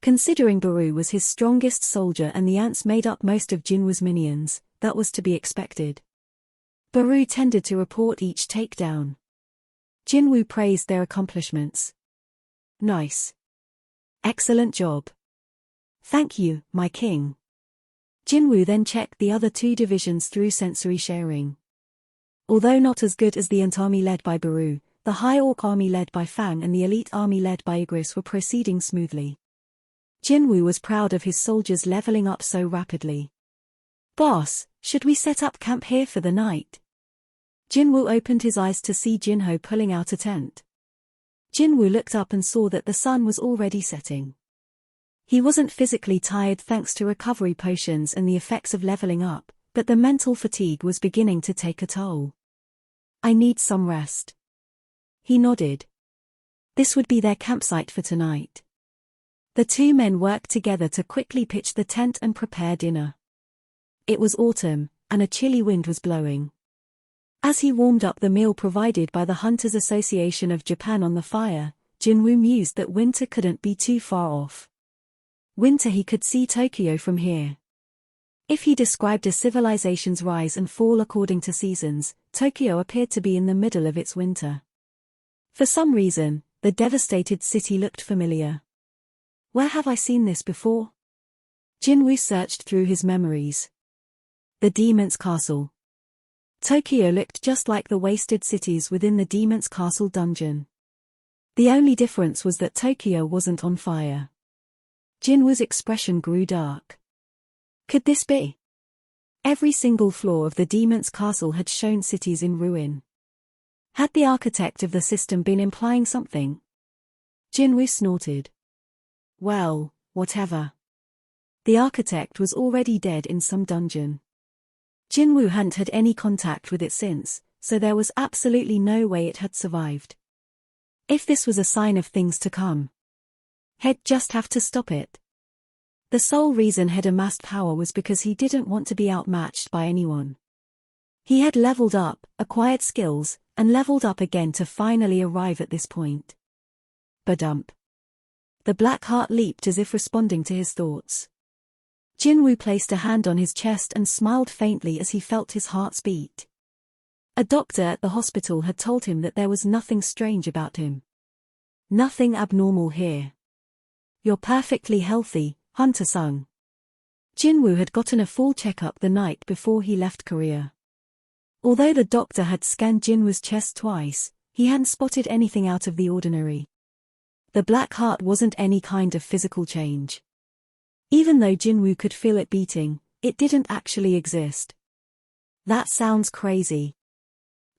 A: Considering Baru was his strongest soldier and the ants made up most of Jinwu's minions, that was to be expected. Baru tended to report each takedown. Jinwu praised their accomplishments. "Nice. Excellent job. Thank you, my king." Jinwu then checked the other 2 divisions through sensory sharing. Although not as good as the Ant army led by Baru, the High Orc army led by Fang and the Elite army led by Igris were proceeding smoothly. Jinwu was proud of his soldiers leveling up so rapidly. "Boss, should we set up camp here for the night?" Jinwu opened his eyes to see Jinho pulling out a tent. Jinwu looked up and saw that the sun was already setting. He wasn't physically tired thanks to recovery potions and the effects of leveling up, but the mental fatigue was beginning to take a toll. "I need some rest." He nodded. This would be their campsite for tonight. The 2 men worked together to quickly pitch the tent and prepare dinner. It was autumn, and a chilly wind was blowing. As he warmed up the meal provided by the Hunters Association of Japan on the fire, Jinwu mused that winter couldn't be too far off. Winter, he could see Tokyo from here. If he described a civilization's rise and fall according to seasons, Tokyo appeared to be in the middle of its winter. For some reason, the devastated city looked familiar. Where have I seen this before? Jinwu searched through his memories. The Demon's Castle. Tokyo looked just like the wasted cities within the Demon's Castle dungeon. The only difference was that Tokyo wasn't on fire. Jinwu's expression grew dark. Could this be? Every single floor of the Demon's Castle had shown cities in ruin. Had the architect of the system been implying something? Jinwu snorted. Well, whatever. The architect was already dead in some dungeon. Jinwu hadn't had any contact with it since, so there was absolutely no way it had survived. If this was a sign of things to come, he'd just have to stop it. The sole reason he'd amassed power was because he didn't want to be outmatched by anyone. He had leveled up, acquired skills, and leveled up again to finally arrive at this point. Badump. The black heart leaped as if responding to his thoughts. Jinwu placed a hand on his chest and smiled faintly as he felt his heart's beat. A doctor at the hospital had told him that there was nothing strange about him. Nothing abnormal here. You're perfectly healthy, Hunter-sung. Jinwu had gotten a full checkup the night before he left Korea. Although the doctor had scanned Jinwu's chest twice, he hadn't spotted anything out of the ordinary. The black heart wasn't any kind of physical change. Even though Jinwu could feel it beating, it didn't actually exist. That sounds crazy.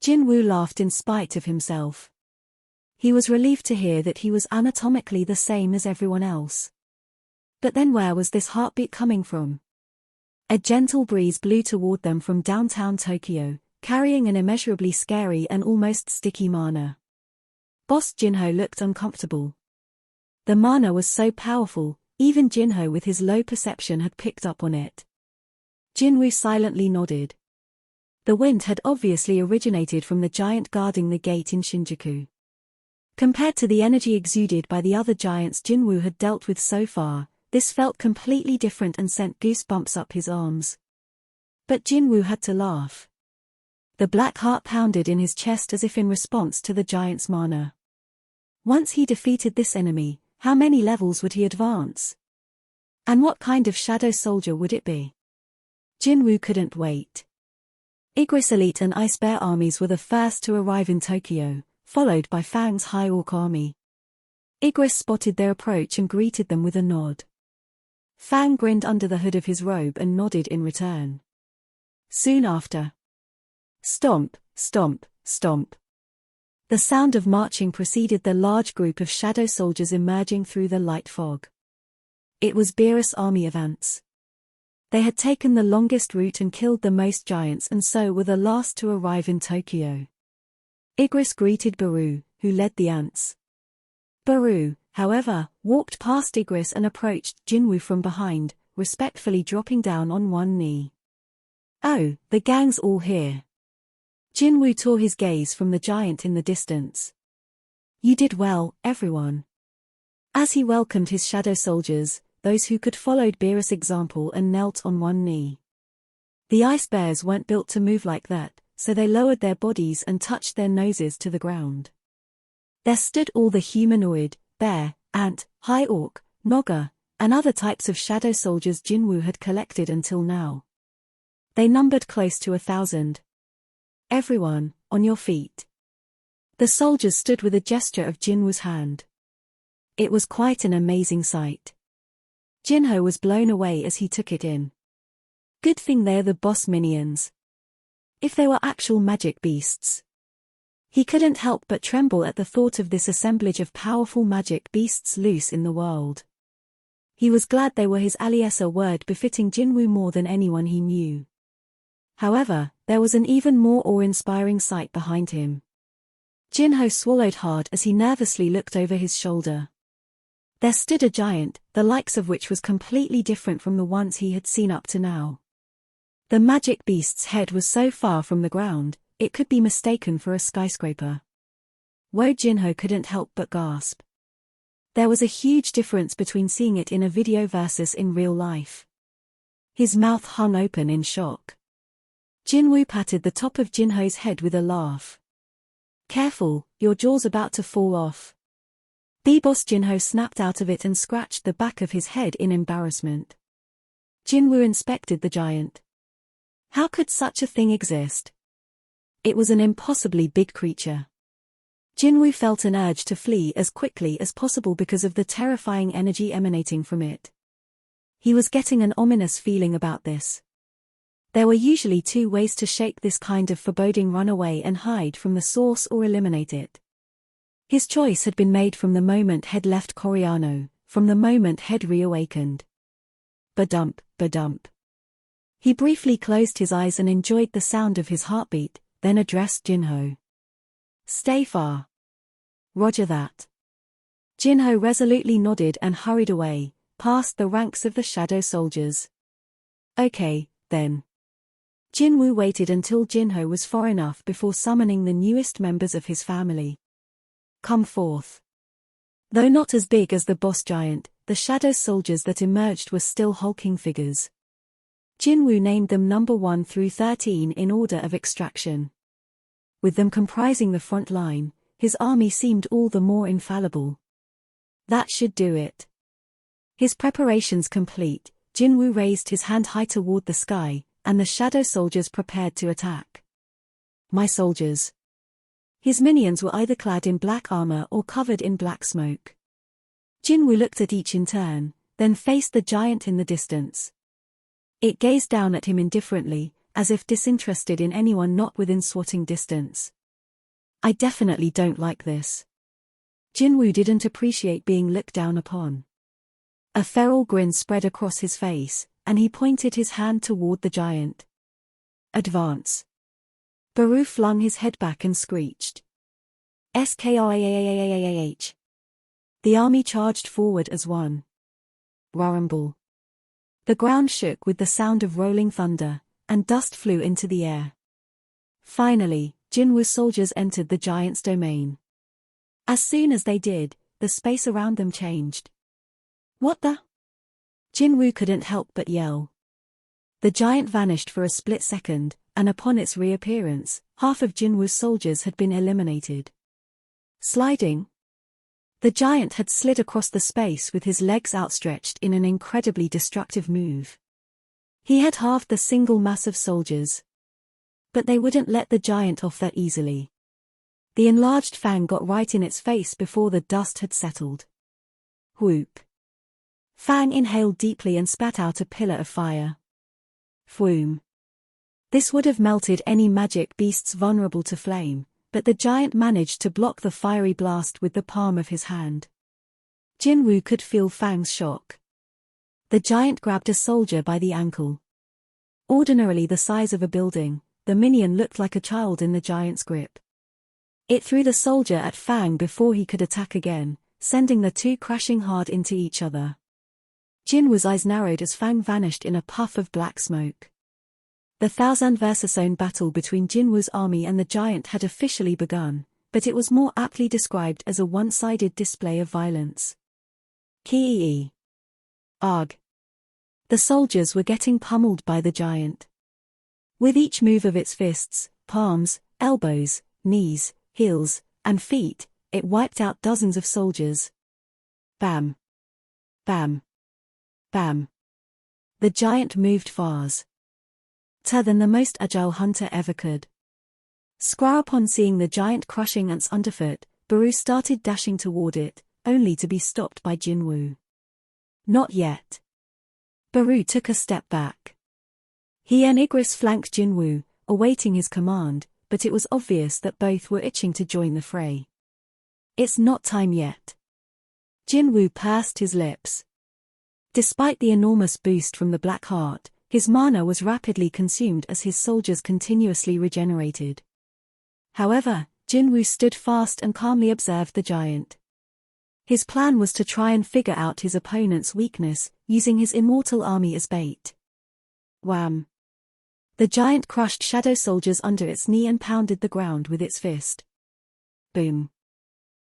A: Jinwu laughed in spite of himself. He was relieved to hear that he was anatomically the same as everyone else. But then where was this heartbeat coming from? A gentle breeze blew toward them from downtown Tokyo, carrying an immeasurably scary and almost sticky mana. Boss Jinho looked uncomfortable. The mana was so powerful, even Jinho with his low perception had picked up on it. Jinwu silently nodded. The wind had obviously originated from the giant guarding the gate in Shinjuku. Compared to the energy exuded by the other giants Jinwu had dealt with so far, this felt completely different and sent goosebumps up his arms. But Jinwu had to laugh. The black heart pounded in his chest as if in response to the giant's mana. Once he defeated this enemy, how many levels would he advance? And what kind of shadow soldier would it be? Jinwu couldn't wait. Igris Elite and Ice Bear armies were the first to arrive in Tokyo, followed by Fang's High Orc army. Igris spotted their approach and greeted them with a nod. Fang grinned under the hood of his robe and nodded in return. Soon after. Stomp, stomp, stomp. The sound of marching preceded the large group of shadow soldiers emerging through the light fog. It was Beerus' army of ants. They had taken the longest route and killed the most giants and so were the last to arrive in Tokyo. Igris greeted Baru, who led the ants. Baru, however, walked past Igris and approached Jinwu from behind, respectfully dropping down on one knee. "Oh, the gang's all here." Jinwoo tore his gaze from the giant in the distance. "You did well, everyone." As he welcomed his shadow soldiers, those who could followed Beerus' example and knelt on one knee. The ice bears weren't built to move like that, so they lowered their bodies and touched their noses to the ground. There stood all the humanoid, bear, ant, high orc, Nogger, and other types of shadow soldiers Jinwoo had collected until now. They numbered close to 1,000. "Everyone, on your feet." The soldiers stood with a gesture of Jinwoo's hand. It was quite an amazing sight. Jinho was blown away as he took it in. Good thing they're the boss minions. If they were actual magic beasts. He couldn't help but tremble at the thought of this assemblage of powerful magic beasts loose in the world. He was glad they were his allies, a word befitting Jinwoo more than anyone he knew. However, there was an even more awe-inspiring sight behind him. Jinho swallowed hard as he nervously looked over his shoulder. There stood a giant, the likes of which was completely different from the ones he had seen up to now. The magic beast's head was so far from the ground, it could be mistaken for a skyscraper. Wo Jinho couldn't help but gasp. There was a huge difference between seeing it in a video versus in real life. His mouth hung open in shock. Jinwoo patted the top of Jinho's head with a laugh. "Careful, your jaw's about to fall off." B-Boss Jinho snapped out of it and scratched the back of his head in embarrassment. Jinwoo inspected the giant. How could such a thing exist? It was an impossibly big creature. Jinwoo felt an urge to flee as quickly as possible because of the terrifying energy emanating from it. He was getting an ominous feeling about this. There were usually two ways to shake this kind of foreboding: run away and hide from the source or eliminate it. His choice had been made from the moment Head left Coriano, from the moment Head reawakened. Ba-dump, ba-dump. He briefly closed his eyes and enjoyed the sound of his heartbeat, then addressed Jinho. "Stay far." "Roger that." Jinho resolutely nodded and hurried away, past the ranks of the shadow soldiers. "Okay, then." Jinwoo waited until Jinho was far enough before summoning the newest members of his family. "Come forth." Though not as big as the boss giant, the shadow soldiers that emerged were still hulking figures. Jinwoo named them number 1 through 13 in order of extraction. With them comprising the front line, his army seemed all the more infallible. That should do it. His preparations complete, Jinwoo raised his hand high toward the sky, and the shadow soldiers prepared to attack. "My soldiers." His minions were either clad in black armor or covered in black smoke. Jinwoo looked at each in turn, then faced the giant in the distance. It gazed down at him indifferently, as if disinterested in anyone not within swatting distance. "I definitely don't like this." Jinwoo didn't appreciate being looked down upon. A feral grin spread across his face, and he pointed his hand toward the giant. "Advance." Baru flung his head back and screeched. "Skaaaaah." The army charged forward as one. Rumble. The ground shook with the sound of rolling thunder, and dust flew into the air. Finally, Jinwoo's soldiers entered the giant's domain. As soon as they did, the space around them changed. "What the?" Jinwoo couldn't help but yell. The giant vanished for a split second, and upon its reappearance, half of Jinwoo's soldiers had been eliminated. Sliding. The giant had slid across the space with his legs outstretched in an incredibly destructive move. He had halved the single mass of soldiers. But they wouldn't let the giant off that easily. The enlarged fang got right in its face before the dust had settled. Whoop. Fang inhaled deeply and spat out a pillar of fire. Fwoom. This would have melted any magic beasts vulnerable to flame, but the giant managed to block the fiery blast with the palm of his hand. Jinwoo could feel Fang's shock. The giant grabbed a soldier by the ankle. Ordinarily the size of a building, the minion looked like a child in the giant's grip. It threw the soldier at Fang before he could attack again, sending the two crashing hard into each other. Jinwoo's eyes narrowed as Fang vanished in a puff of black smoke. The Thousand versus Own battle between Jinwoo's army and the giant had officially begun, but it was more aptly described as a one-sided display of violence. Ki. Arg. The soldiers were getting pummeled by the giant. With each move of its fists, palms, elbows, knees, heels, and feet, it wiped out dozens of soldiers. Bam. Bam. Bam. The giant moved faster than the most agile hunter ever could. Upon seeing the giant crushing ants underfoot, Baru started dashing toward it, only to be stopped by Jinwoo. Not yet. Baru took a step back. He and Igris flanked Jinwoo, awaiting his command, but it was obvious that both were itching to join the fray. It's not time yet. Jinwoo pursed his lips. Despite the enormous boost from the Black Heart, his mana was rapidly consumed as his soldiers continuously regenerated. However, Jinwoo stood fast and calmly observed the giant. His plan was to try and figure out his opponent's weakness, using his immortal army as bait. Wham! The giant crushed shadow soldiers under its knee and pounded the ground with its fist. Boom!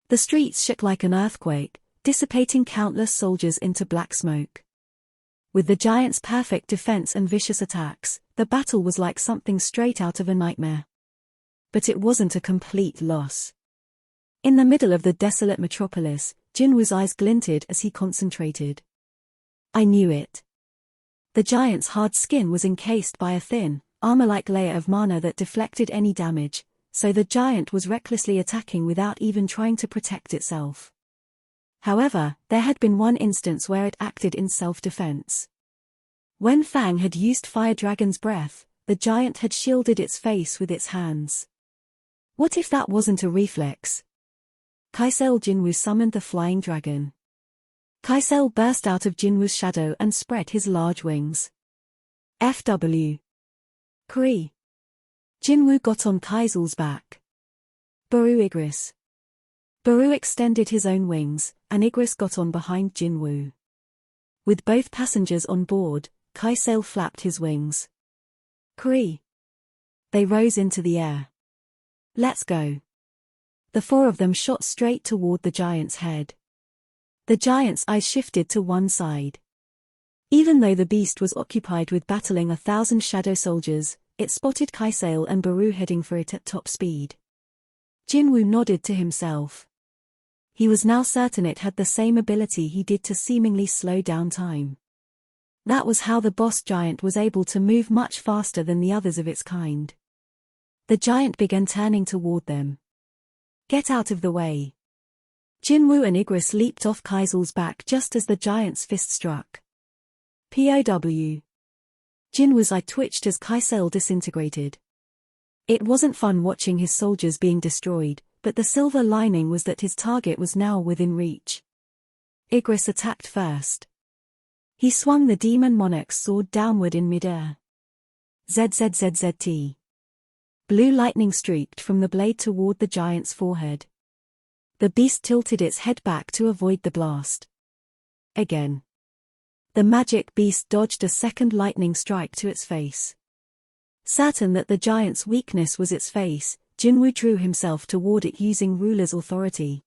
A: The streets shook like an earthquake, dissipating countless soldiers into black smoke. With the giant's perfect defense and vicious attacks, the battle was like something straight out of a nightmare. But it wasn't a complete loss. In the middle of the desolate metropolis, Jinwoo's eyes glinted as he concentrated. I knew it. The giant's hard skin was encased by a thin, armor-like layer of mana that deflected any damage, so the giant was recklessly attacking without even trying to protect itself. However, there had been one instance where it acted in self-defense. When Fang had used Fire Dragon's breath, the giant had shielded its face with its hands. What if that wasn't a reflex? Kaisel Jinwoo summoned the flying dragon. Kaisel burst out of Jinwoo's shadow and spread his large wings. FW. Kree. Jinwoo got on Kaisel's back. Baru Igris. Baru extended his own wings, and Igris got on behind Jinwoo. With both passengers on board, Kaisel flapped his wings. Kree. They rose into the air. Let's go. The four of them shot straight toward the giant's head. The giant's eyes shifted to one side. Even though the beast was occupied with battling 1,000 shadow soldiers, it spotted Kaisel and Baru heading for it at top speed. Jinwoo nodded to himself. He was now certain it had the same ability he did to seemingly slow down time. That was how the boss giant was able to move much faster than the others of its kind. The giant began turning toward them. Get out of the way. Jinwoo and Igris leaped off Kaisel's back just as the giant's fist struck. POW. Jinwoo's eye twitched as Kaisel disintegrated. It wasn't fun watching his soldiers being destroyed, but the silver lining was that his target was now within reach. Igris attacked first. He swung the demon monarch's sword downward in midair. ZZZZT. Blue lightning streaked from the blade toward the giant's forehead. The beast tilted its head back to avoid the blast. Again. The magic beast dodged a second lightning strike to its face. Certain that the giant's weakness was its face, Jinwoo drew himself toward it using ruler's authority.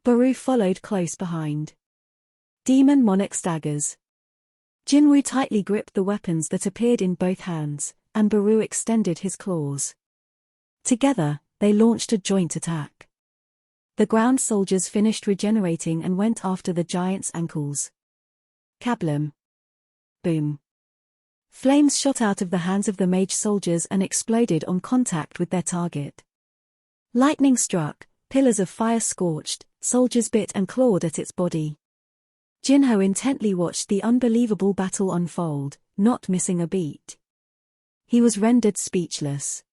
A: Baru followed close behind. Demon monarch daggers. Jinwoo tightly gripped the weapons that appeared in both hands, and Baru extended his claws. Together, they launched a joint attack. The ground soldiers finished regenerating and went after the giant's ankles. Kablum. Boom. Flames shot out of the hands of the mage soldiers and exploded on contact with their target. Lightning struck, pillars of fire scorched, soldiers bit and clawed at its body. Jinho intently watched the unbelievable battle unfold, not missing a beat. He was rendered speechless.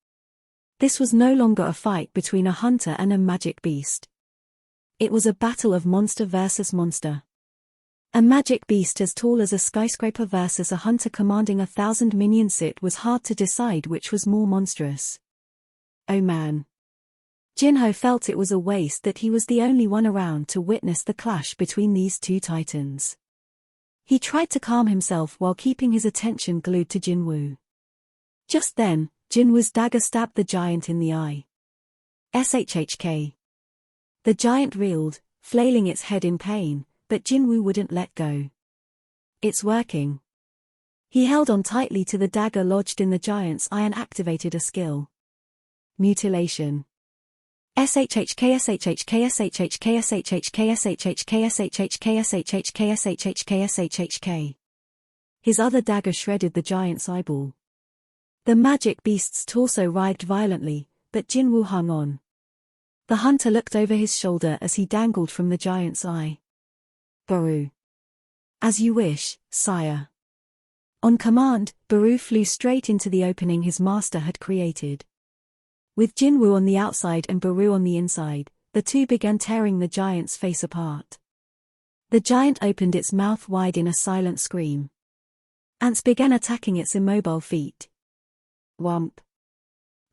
A: This was no longer a fight between a hunter and a magic beast. It was a battle of monster versus monster. A magic beast as tall as a skyscraper versus a hunter commanding 1,000 minions. It was hard to decide which was more monstrous. Oh man. Jinho felt it was a waste that he was the only one around to witness the clash between these two titans. He tried to calm himself while keeping his attention glued to Jinwoo. Just then, Jinwoo's dagger stabbed the giant in the eye. SHHK. The giant reeled, flailing its head in pain, but Jinwoo wouldn't let go. It's working. He held on tightly to the dagger lodged in the giant's eye and activated a skill. Mutilation. SHHK SHHK SHHK SHHK SHHK SHHK SHHK SHHK SHHK. His other dagger shredded the giant's eyeball. The magic beast's torso writhed violently, but Jinwoo hung on. The hunter looked over his shoulder as he dangled from the giant's eye. Baru. As you wish, sire. On command, Baru flew straight into the opening his master had created. With Jinwoo on the outside and Baru on the inside, the two began tearing the giant's face apart. The giant opened its mouth wide in a silent scream. Ants began attacking its immobile feet. Whump.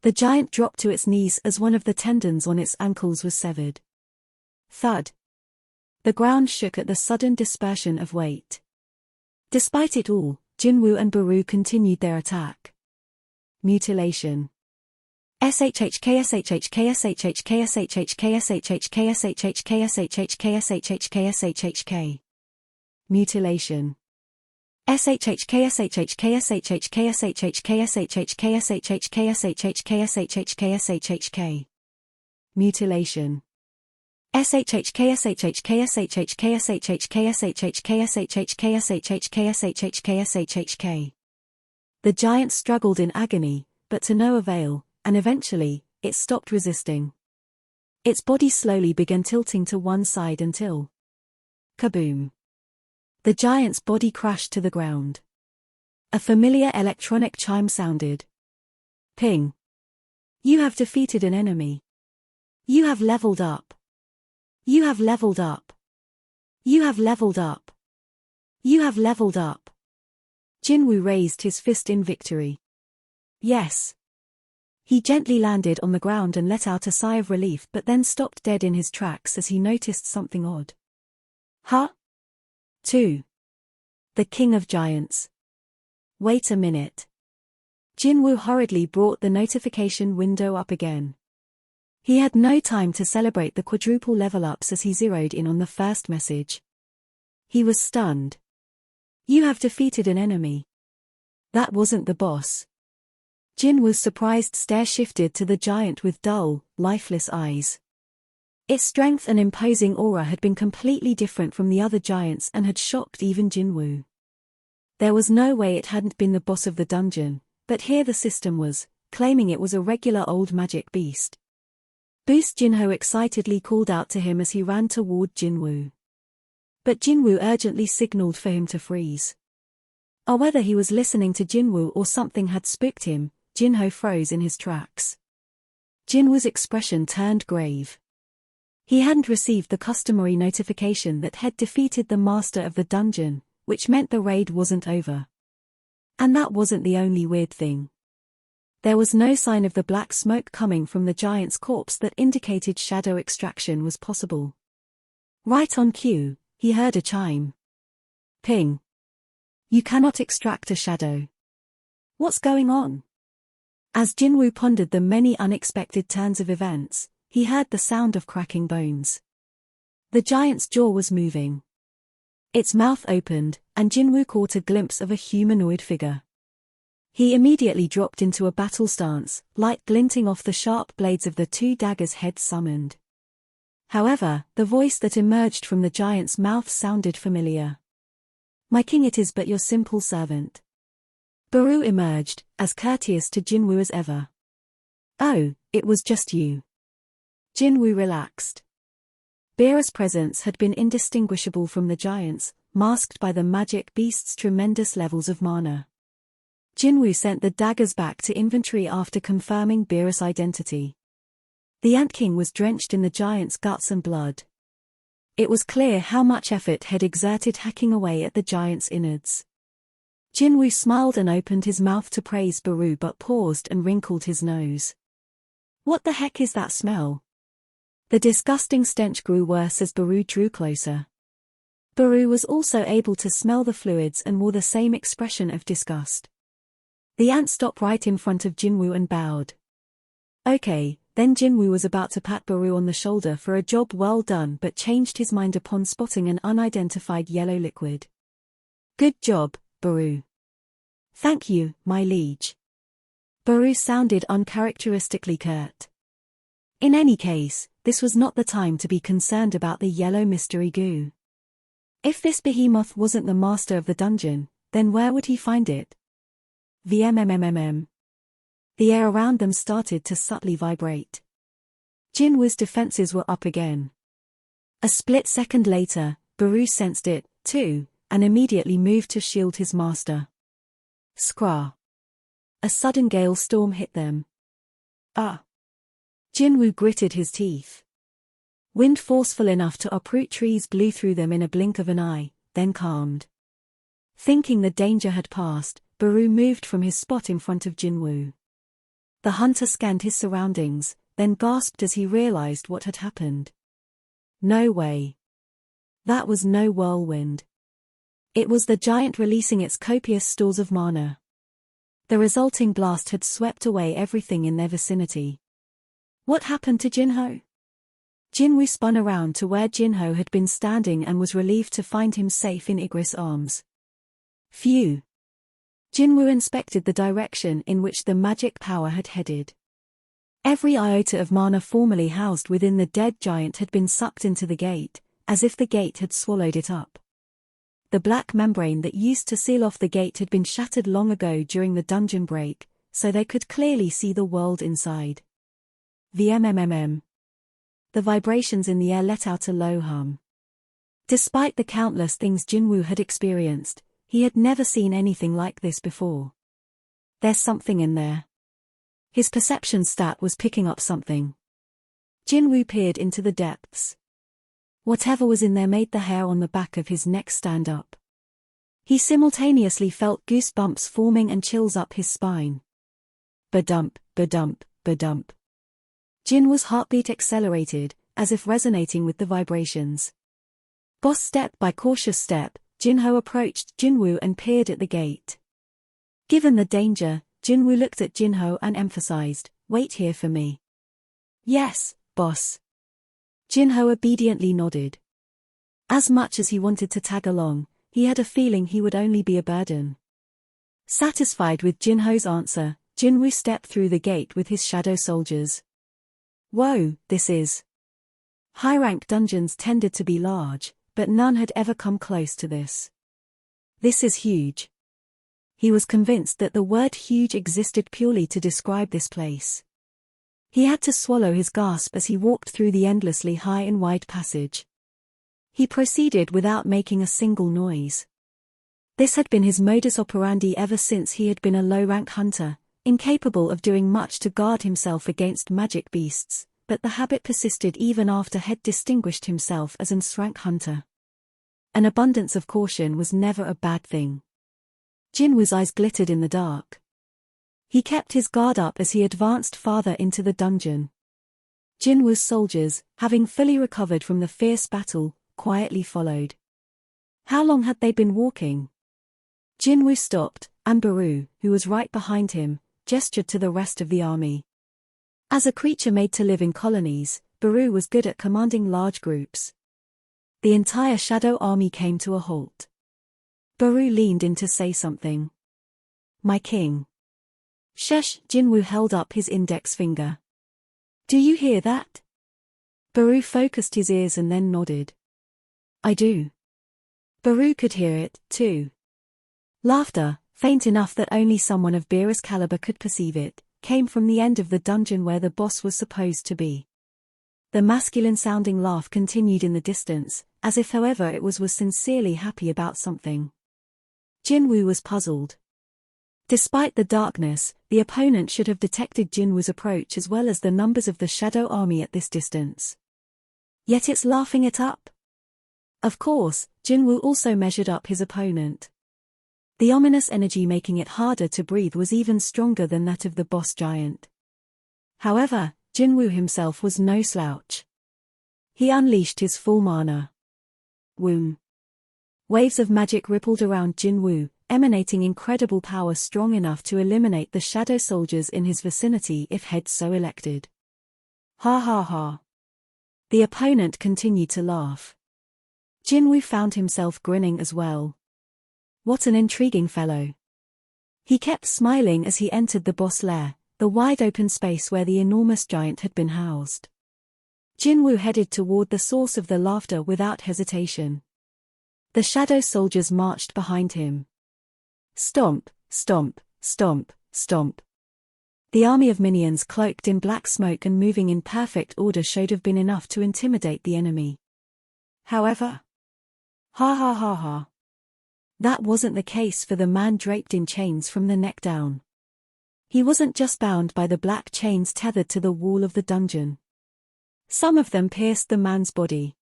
A: The giant dropped to its knees as one of the tendons on its ankles was severed. Thud. The ground shook at the sudden dispersion of weight. Despite it all, Jinwoo and Baru continued their attack. Mutilation. SHHK SHHK SHHK SHHK SHHK SHHK SHHK SHHK SHHK. Mutilation. SHHK SHHK SHHK SHHK SHHK SHHK SHHK SHHK SHHK. Mutilation. SHHK SHHK SHHK SHHK SHHK SHHK SHHK SHHK SHHK. The giant struggled in agony, but to no avail, and eventually, it stopped resisting. Its body slowly began tilting to one side until... kaboom! The giant's body crashed to the ground. A familiar electronic chime sounded. Ping! You have defeated an enemy. You have leveled up. You have leveled up. You have leveled up. You have leveled up. Jinwoo raised his fist in victory. Yes. He gently landed on the ground and let out a sigh of relief, but then stopped dead in his tracks as he noticed something odd. Huh? 2. The King of Giants. Wait a minute. Jinwoo hurriedly brought the notification window up again. He had no time to celebrate the quadruple level-ups as he zeroed in on the first message. He was stunned. You have defeated an enemy. That wasn't the boss. Jinwoo's surprised stare shifted to the giant with dull, lifeless eyes. Its strength and imposing aura had been completely different from the other giants and had shocked even Jinwoo. There was no way it hadn't been the boss of the dungeon, but here the system was, claiming it was a regular old magic beast. Boost Jinho excitedly called out to him as he ran toward Jinwoo. But Jinwoo urgently signaled for him to freeze. Or whether he was listening to Jinwoo or something had spooked him, Jinho froze in his tracks. Jinwoo's expression turned grave. He hadn't received the customary notification that had defeated the master of the dungeon, which meant the raid wasn't over. And that wasn't the only weird thing. There was no sign of the black smoke coming from the giant's corpse that indicated shadow extraction was possible. Right on cue, he heard a chime. Ping. You cannot extract a shadow. What's going on? As Jinwoo pondered the many unexpected turns of events, he heard the sound of cracking bones. The giant's jaw was moving. Its mouth opened, and Jinwoo caught a glimpse of a humanoid figure. He immediately dropped into a battle stance, light glinting off the sharp blades of the two daggers heads summoned. However, the voice that emerged from the giant's mouth sounded familiar. My king, it is but your simple servant. Baru emerged, as courteous to Jinwoo as ever. Oh, it was just you. Jinwoo relaxed. Beerah's presence had been indistinguishable from the giant's, masked by the magic beast's tremendous levels of mana. Jinwoo sent the daggers back to inventory after confirming Beerah's identity. The Ant King was drenched in the giant's guts and blood. It was clear how much effort had exerted hacking away at the giant's innards. Jinwoo smiled and opened his mouth to praise Baru but paused and wrinkled his nose. What the heck is that smell? The disgusting stench grew worse as Baru drew closer. Baru was also able to smell the fluids and wore the same expression of disgust. The ant stopped right in front of Jinwoo and bowed. Okay, then Jinwoo was about to pat Baru on the shoulder for a job well done but changed his mind upon spotting an unidentified yellow liquid. Good job, Baru. Thank you, my liege. Baru sounded uncharacteristically curt. In any case, this was not the time to be concerned about the yellow mystery goo. If this behemoth wasn't the master of the dungeon, then where would he find it? VMMMMM. The air around them started to subtly vibrate. Jinwoo's defenses were up again. A split second later, Baru sensed it, too, and immediately moved to shield his master. Scrah. A sudden gale storm hit them. Ah! Jinwoo gritted his teeth. Wind forceful enough to uproot trees blew through them in a blink of an eye, then calmed. Thinking the danger had passed, Baru moved from his spot in front of Jinwoo. The hunter scanned his surroundings, then gasped as he realized what had happened. No way. That was no whirlwind. It was the giant releasing its copious stores of mana. The resulting blast had swept away everything in their vicinity. What happened to Jinho? Jinwoo spun around to where Jinho had been standing and was relieved to find him safe in Igris' arms. Phew. Jinwoo inspected the direction in which the magic power had headed. Every iota of mana formerly housed within the dead giant had been sucked into the gate, as if the gate had swallowed it up. The black membrane that used to seal off the gate had been shattered long ago during the dungeon break, so they could clearly see the world inside. VMMMM. The vibrations in the air let out a low hum. Despite the countless things Jinwoo had experienced, he had never seen anything like this before. There's something in there. His perception stat was picking up something. Jinwoo peered into the depths. Whatever was in there made the hair on the back of his neck stand up. He simultaneously felt goosebumps forming and chills up his spine. Ba-dump, ba-dump, ba-dump. Jinwoo's heartbeat accelerated, as if resonating with the vibrations. Boss step by cautious step, Jinho approached Jinwoo and peered at the gate. Given the danger, Jinwoo looked at Jinho and emphasized, "Wait here for me." "Yes, boss." Jinho obediently nodded. As much as he wanted to tag along, he had a feeling he would only be a burden. Satisfied with Jinho's answer, Jinwoo stepped through the gate with his shadow soldiers. Whoa, this is... High-rank dungeons tended to be large, but none had ever come close to this. This is huge. He was convinced that the word huge existed purely to describe this place. He had to swallow his gasp as he walked through the endlessly high and wide passage. He proceeded without making a single noise. This had been his modus operandi ever since he had been a low-rank hunter, incapable of doing much to guard himself against magic beasts, but the habit persisted even after had distinguished himself as an S-rank hunter. An abundance of caution was never a bad thing. Jinwoo's eyes glittered in the dark. He kept his guard up as he advanced farther into the dungeon. Jinwoo's soldiers, having fully recovered from the fierce battle, quietly followed. How long had they been walking? Jinwoo stopped, and Baru, who was right behind him, gestured to the rest of the army. As a creature made to live in colonies, Baru was good at commanding large groups. The entire shadow army came to a halt. Baru leaned in to say something. "My king." "Shush," Jinwoo held up his index finger. "Do you hear that?" Baru focused his ears and then nodded. "I do." Baru could hear it, too. Laughter, faint enough that only someone of Beerus' caliber could perceive it, came from the end of the dungeon where the boss was supposed to be. The masculine-sounding laugh continued in the distance, as if whoever it was sincerely happy about something. Jinwoo was puzzled. Despite the darkness, the opponent should have detected Jinwoo's approach as well as the numbers of the shadow army at this distance. Yet it's laughing it up. Of course, Jinwoo also measured up his opponent. The ominous energy making it harder to breathe was even stronger than that of the boss giant. However, Jinwoo himself was no slouch. He unleashed his full mana. Woom. Waves of magic rippled around Jinwoo, emanating incredible power strong enough to eliminate the shadow soldiers in his vicinity if head so elected. Ha ha ha. The opponent continued to laugh. Jinwoo found himself grinning as well. What an intriguing fellow. He kept smiling as he entered the boss lair, the wide open space where the enormous giant had been housed. Jinwoo headed toward the source of the laughter without hesitation. The shadow soldiers marched behind him. Stomp, stomp, stomp, stomp. The army of minions cloaked in black smoke and moving in perfect order should have been enough to intimidate the enemy. However, ha ha ha ha. That wasn't the case for the man draped in chains from the neck down. He wasn't just bound by the black chains tethered to the wall of the dungeon. Some of them pierced the man's body.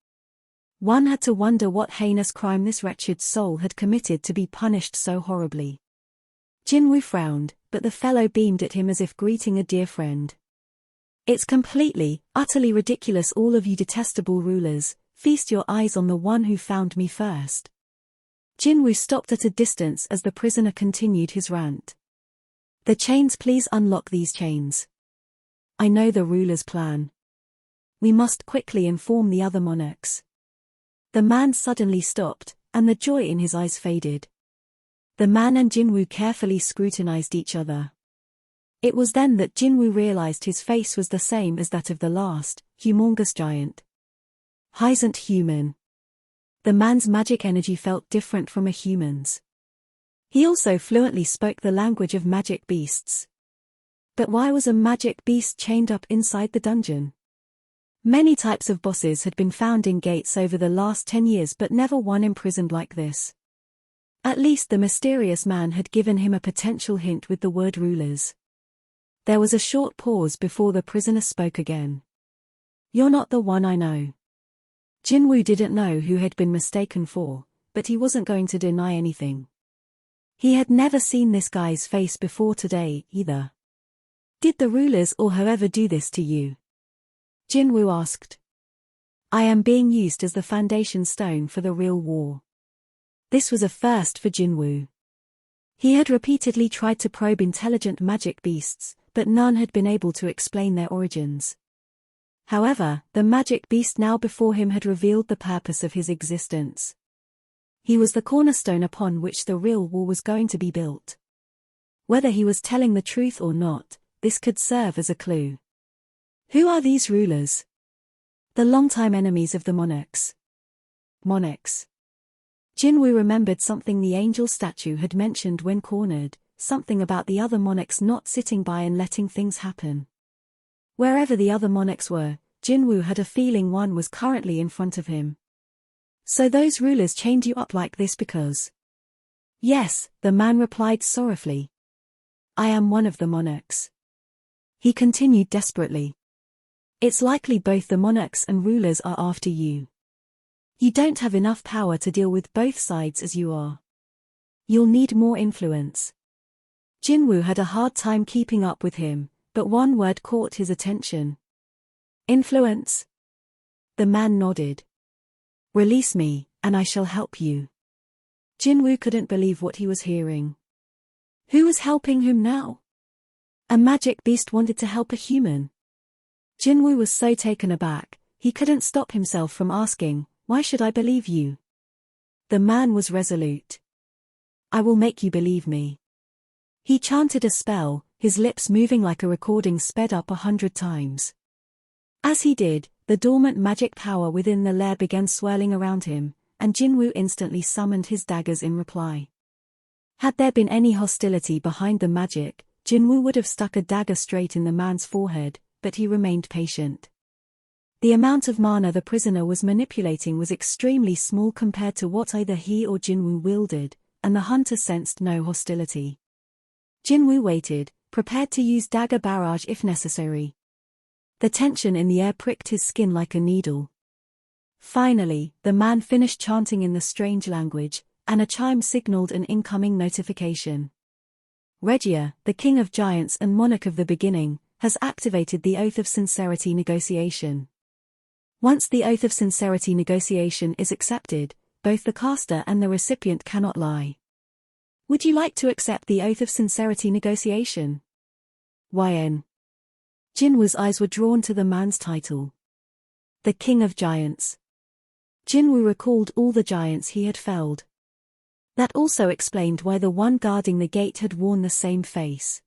A: One had to wonder what heinous crime this wretched soul had committed to be punished so horribly. Jinwoo frowned, but the fellow beamed at him as if greeting a dear friend. It's completely, utterly ridiculous, all of you detestable rulers. Feast your eyes on the one who found me first. Jinwoo stopped at a distance as the prisoner continued his rant. The chains, please unlock these chains. I know the ruler's plan. We must quickly inform the other monarchs. The man suddenly stopped, and the joy in his eyes faded. The man and Jinwoo carefully scrutinized each other. It was then that Jinwoo realized his face was the same as that of the last, humongous giant. Hisn't human. The man's magic energy felt different from a human's. He also fluently spoke the language of magic beasts. But why was a magic beast chained up inside the dungeon? Many types of bosses had been found in gates over the last 10 years, but never one imprisoned like this. At least the mysterious man had given him a potential hint with the word rulers. There was a short pause before the prisoner spoke again. You're not the one I know. Jinwoo didn't know who had been mistaken for, but he wasn't going to deny anything. He had never seen this guy's face before today, either. Did the rulers or whoever do this to you? Jinwoo asked. I am being used as the foundation stone for the real war. This was a first for Jinwoo. He had repeatedly tried to probe intelligent magic beasts, but none had been able to explain their origins. However, the magic beast now before him had revealed the purpose of his existence. He was the cornerstone upon which the real war was going to be built. Whether he was telling the truth or not, this could serve as a clue. Who are these rulers? The longtime enemies of the monarchs. Monarchs. Jinwoo remembered something the angel statue had mentioned when cornered, something about the other monarchs not sitting by and letting things happen. Wherever the other monarchs were, Jinwoo had a feeling one was currently in front of him. So those rulers chained you up like this because? Yes, the man replied sorrowfully. I am one of the monarchs. He continued desperately. It's likely both the monarchs and rulers are after you. You don't have enough power to deal with both sides as you are. You'll need more influence. Jinwoo had a hard time keeping up with him, but one word caught his attention. Influence? The man nodded. Release me, and I shall help you. Jinwoo couldn't believe what he was hearing. Who was helping him now? A magic beast wanted to help a human. Jinwoo was so taken aback, he couldn't stop himself from asking, why should I believe you? The man was resolute. I will make you believe me. He chanted a spell, his lips moving like a recording sped up 100 times. As he did, the dormant magic power within the lair began swirling around him, and Jinwoo instantly summoned his daggers in reply. Had there been any hostility behind the magic, Jinwoo would have stuck a dagger straight in the man's forehead, but he remained patient. The amount of mana the prisoner was manipulating was extremely small compared to what either he or Jinwoo wielded, and the hunter sensed no hostility. Jinwoo waited, prepared to use dagger barrage if necessary. The tension in the air pricked his skin like a needle. Finally, the man finished chanting in the strange language, and a chime signaled an incoming notification. Regia, the king of giants and monarch of the beginning, has activated the Oath of Sincerity negotiation. Once the Oath of Sincerity negotiation is accepted, both the caster and the recipient cannot lie. Would you like to accept the oath of sincerity negotiation? YN. Jinwoo's eyes were drawn to the man's title. The King of Giants. Jinwoo recalled all the giants he had felled. That also explained why the one guarding the gate had worn the same face.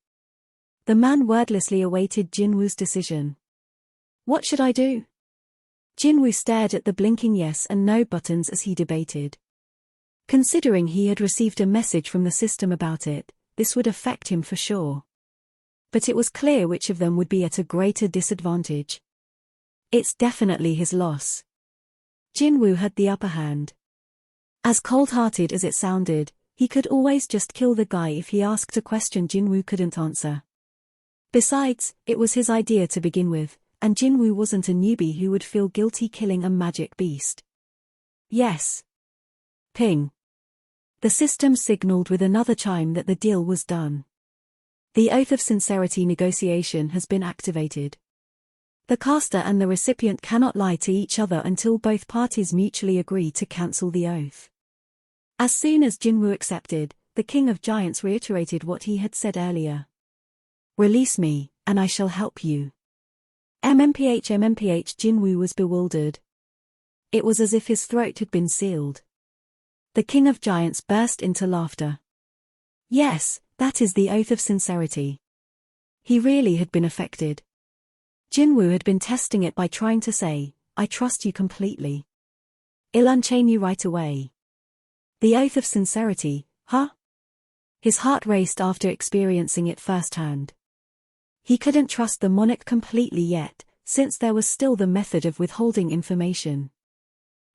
A: The man wordlessly awaited Jinwoo's decision. What should I do? Jinwoo stared at the blinking yes and no buttons as he debated. Considering he had received a message from the system about it, this would affect him for sure. But it was clear which of them would be at a greater disadvantage. It's definitely his loss. Jinwoo had the upper hand. As cold-hearted as it sounded, he could always just kill the guy if he asked a question Jinwoo couldn't answer. Besides, it was his idea to begin with, and Jinwoo wasn't a newbie who would feel guilty killing a magic beast. Yes. Ping. The system signaled with another chime that the deal was done. The Oath of Sincerity negotiation has been activated. The caster and the recipient cannot lie to each other until both parties mutually agree to cancel the oath. As soon as Jinwoo accepted, the King of Giants reiterated what he had said earlier. Release me, and I shall help you. MMPH Jinwoo was bewildered. It was as if his throat had been sealed. The King of Giants burst into laughter. Yes, that is the Oath of Sincerity. He really had been affected. Jinwoo had been testing it by trying to say, I trust you completely. I'll unchain you right away. The Oath of Sincerity, huh? His heart raced after experiencing it firsthand. He couldn't trust the monarch completely yet, since there was still the method of withholding information.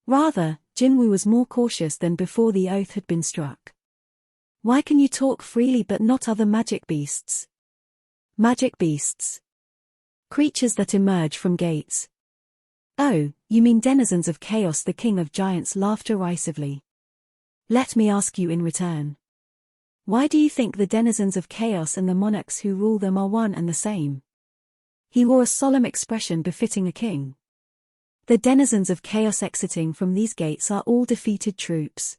A: Rather, Jinwoo was more cautious than before the oath had been struck. Why can you talk freely but not other magic beasts? Magic beasts. Creatures that emerge from gates. Oh, you mean denizens of chaos? The King of Giants laughed derisively. Let me ask you in return. Why do you think the denizens of chaos and the monarchs who rule them are one and the same? He wore a solemn expression befitting a king. The denizens of chaos exiting from these gates are all defeated troops.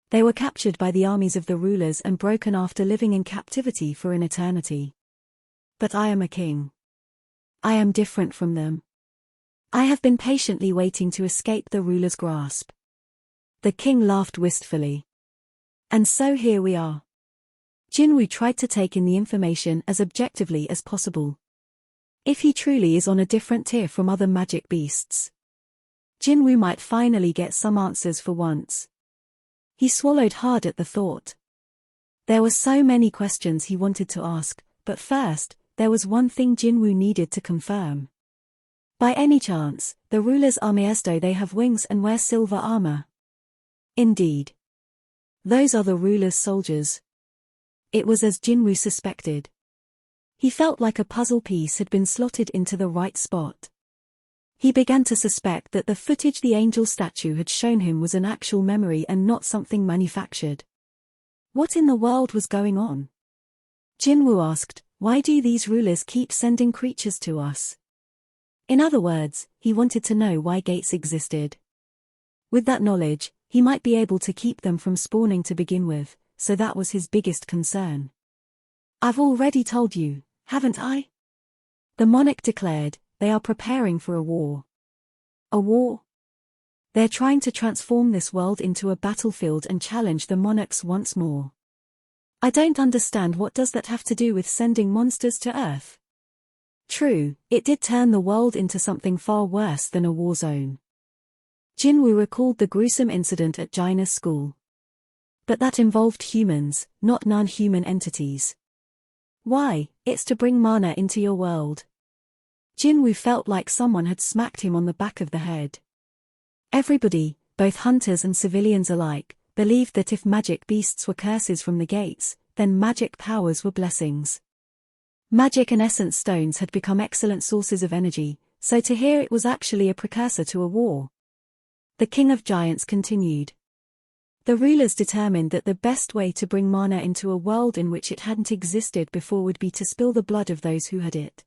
A: They were captured by the armies of the rulers and broken after living in captivity for an eternity. But I am a king. I am different from them. I have been patiently waiting to escape the ruler's grasp. The king laughed wistfully. And so here we are. Jinwoo tried to take in the information as objectively as possible. If he truly is on a different tier from other magic beasts, Jinwoo might finally get some answers for once. He swallowed hard at the thought. There were so many questions he wanted to ask, but first, there was one thing Jinwoo needed to confirm. By any chance, the rulers are Maesdo? They have wings and wear silver armor. Indeed. Those are the ruler's soldiers. It was as Jinwoo suspected. He felt like a puzzle piece had been slotted into the right spot. He began to suspect that the footage the angel statue had shown him was an actual memory and not something manufactured. What in the world was going on? Jinwoo asked, why do these rulers keep sending creatures to us? In other words, he wanted to know why gates existed. With that knowledge, he might be able to keep them from spawning to begin with, so that was his biggest concern. I've already told you, haven't I? The monarch declared, they are preparing for a war. A war? They're trying to transform this world into a battlefield and challenge the monarchs once more. I don't understand, what does that have to do with sending monsters to Earth? True, it did turn the world into something far worse than a war zone. Jinwoo recalled the gruesome incident at Jaina's school. But that involved humans, not non-human entities. Why, it's to bring mana into your world. Jinwoo felt like someone had smacked him on the back of the head. Everybody, both hunters and civilians alike, believed that if magic beasts were curses from the gates, then magic powers were blessings. Magic and essence stones had become excellent sources of energy, so to hear it was actually a precursor to a war. The King of Giants continued. The rulers determined that the best way to bring mana into a world in which it hadn't existed before would be to spill the blood of those who had it.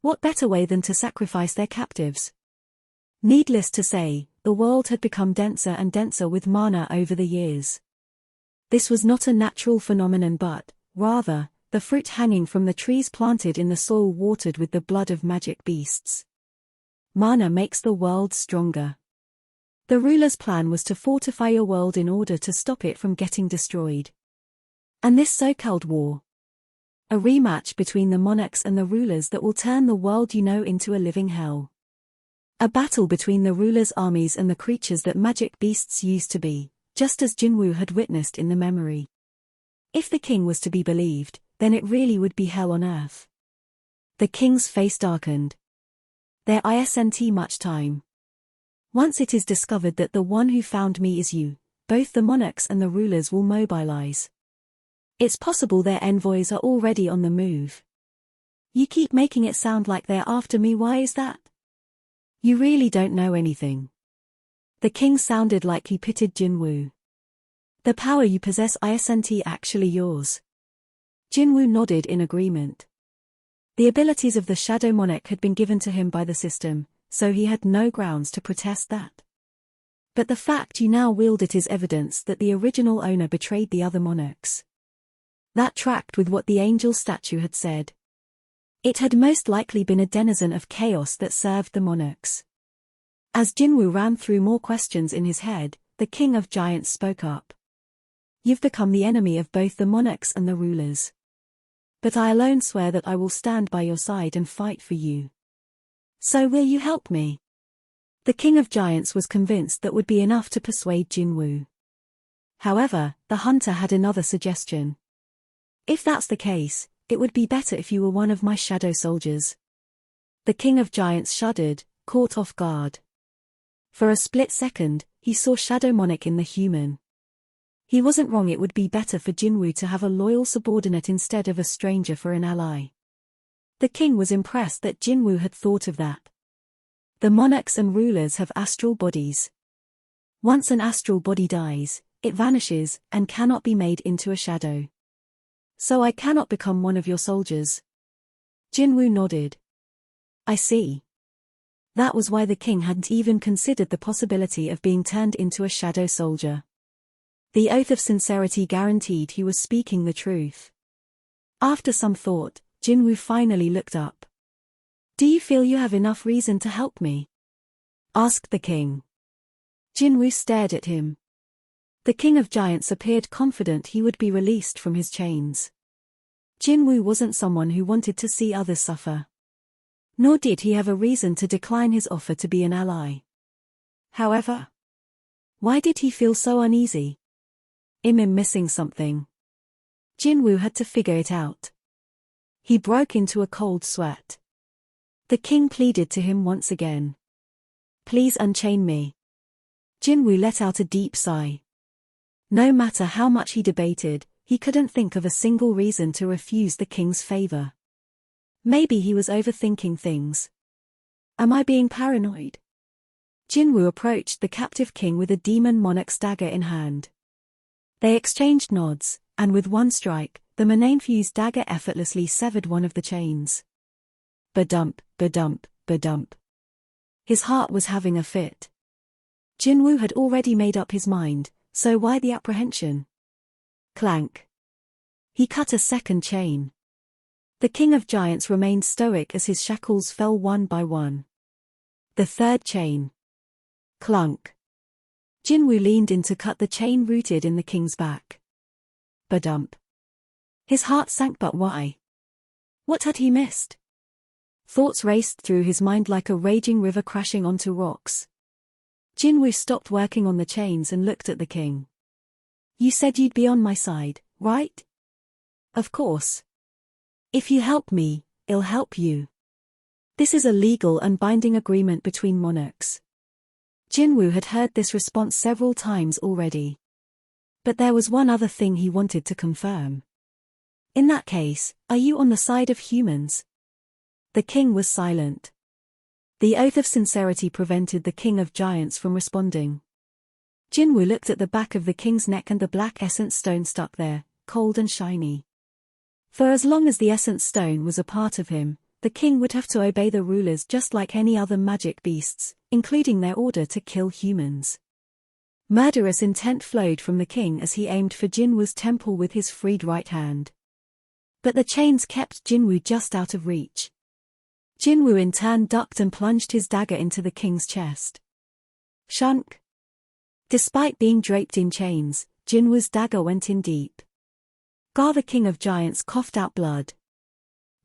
A: What better way than to sacrifice their captives? Needless to say, the world had become denser and denser with mana over the years. This was not a natural phenomenon but, rather, the fruit hanging from the trees planted in the soil watered with the blood of magic beasts. Mana makes the world stronger. The ruler's plan was to fortify your world in order to stop it from getting destroyed. And this so-called war, a rematch between the monarchs and the rulers that will turn the world you know into a living hell. A battle between the ruler's armies and the creatures that magic beasts used to be, just as Jinwoo had witnessed in the memory. If the king was to be believed, then it really would be hell on earth. The king's face darkened. There isn't much time. Once it is discovered that the one who found me is you, both the monarchs and the rulers will mobilize. It's possible their envoys are already on the move. You keep making it sound like they're after me. Why is that? You really don't know anything. The king sounded like he pitied Jinwoo. The power you possess isn't actually yours. Jinwoo nodded in agreement. The abilities of the Shadow Monarch had been given to him by the system, so he had no grounds to protest that. But the fact you now wield it is evidence that the original owner betrayed the other monarchs. That tracked with what the angel statue had said. It had most likely been a denizen of chaos that served the monarchs. As Jinwoo ran through more questions in his head, the king of giants spoke up. You've become the enemy of both the monarchs and the rulers. But I alone swear that I will stand by your side and fight for you. So will you help me? The king of giants was convinced that would be enough to persuade Jinwoo. However, the hunter had another suggestion. If that's the case, it would be better if you were one of my shadow soldiers. The king of giants shuddered, caught off guard. For a split second, he saw Shadow Monarch in the human. He wasn't wrong. It would be better for Jinwoo to have a loyal subordinate instead of a stranger for an ally. The king was impressed that Jinwoo had thought of that. The monarchs and rulers have astral bodies. Once an astral body dies, it vanishes and cannot be made into a shadow. So I cannot become one of your soldiers. Jinwoo nodded. I see. That was why the king hadn't even considered the possibility of being turned into a shadow soldier. The oath of sincerity guaranteed he was speaking the truth. After some thought, Jinwoo finally looked up. Do you feel you have enough reason to help me? Asked the king. Jinwoo stared at him. The king of giants appeared confident he would be released from his chains. Jinwoo wasn't someone who wanted to see others suffer. Nor did he have a reason to decline his offer to be an ally. However, why did he feel so uneasy? I'm missing something. Jinwoo had to figure it out. He broke into a cold sweat. The king pleaded to him once again. Please unchain me. Jinwoo let out a deep sigh. No matter how much he debated, he couldn't think of a single reason to refuse the king's favor. Maybe he was overthinking things. Am I being paranoid? Jinwoo approached the captive king with a demon monarch's dagger in hand. They exchanged nods, and with one strike, the Manane-fused dagger effortlessly severed one of the chains. Ba-dump, ba-dump, ba-dump. His heart was having a fit. Jinwoo had already made up his mind, so why the apprehension? Clank. He cut a second chain. The king of giants remained stoic as his shackles fell one by one. The third chain. Clunk. Jinwoo leaned in to cut the chain rooted in the king's back. Ba-dump. His heart sank, but why? What had he missed? Thoughts raced through his mind like a raging river crashing onto rocks. Jinwoo stopped working on the chains and looked at the king. You said you'd be on my side, right? Of course. If you help me, I'll help you. This is a legal and binding agreement between monarchs. Jinwoo had heard this response several times already. But there was one other thing he wanted to confirm. In that case, are you on the side of humans? The king was silent. The oath of sincerity prevented the king of giants from responding. Jinwoo looked at the back of the king's neck and the black essence stone stuck there, cold and shiny. For as long as the essence stone was a part of him, the king would have to obey the rulers just like any other magic beasts, including their order to kill humans. Murderous intent flowed from the king as he aimed for Jinwoo's temple with his freed right hand. But the chains kept Jinwoo just out of reach. Jinwoo in turn ducked and plunged his dagger into the king's chest. Shunk! Despite being draped in chains, Jinwoo's dagger went in deep. Gar, the king of giants, coughed out blood.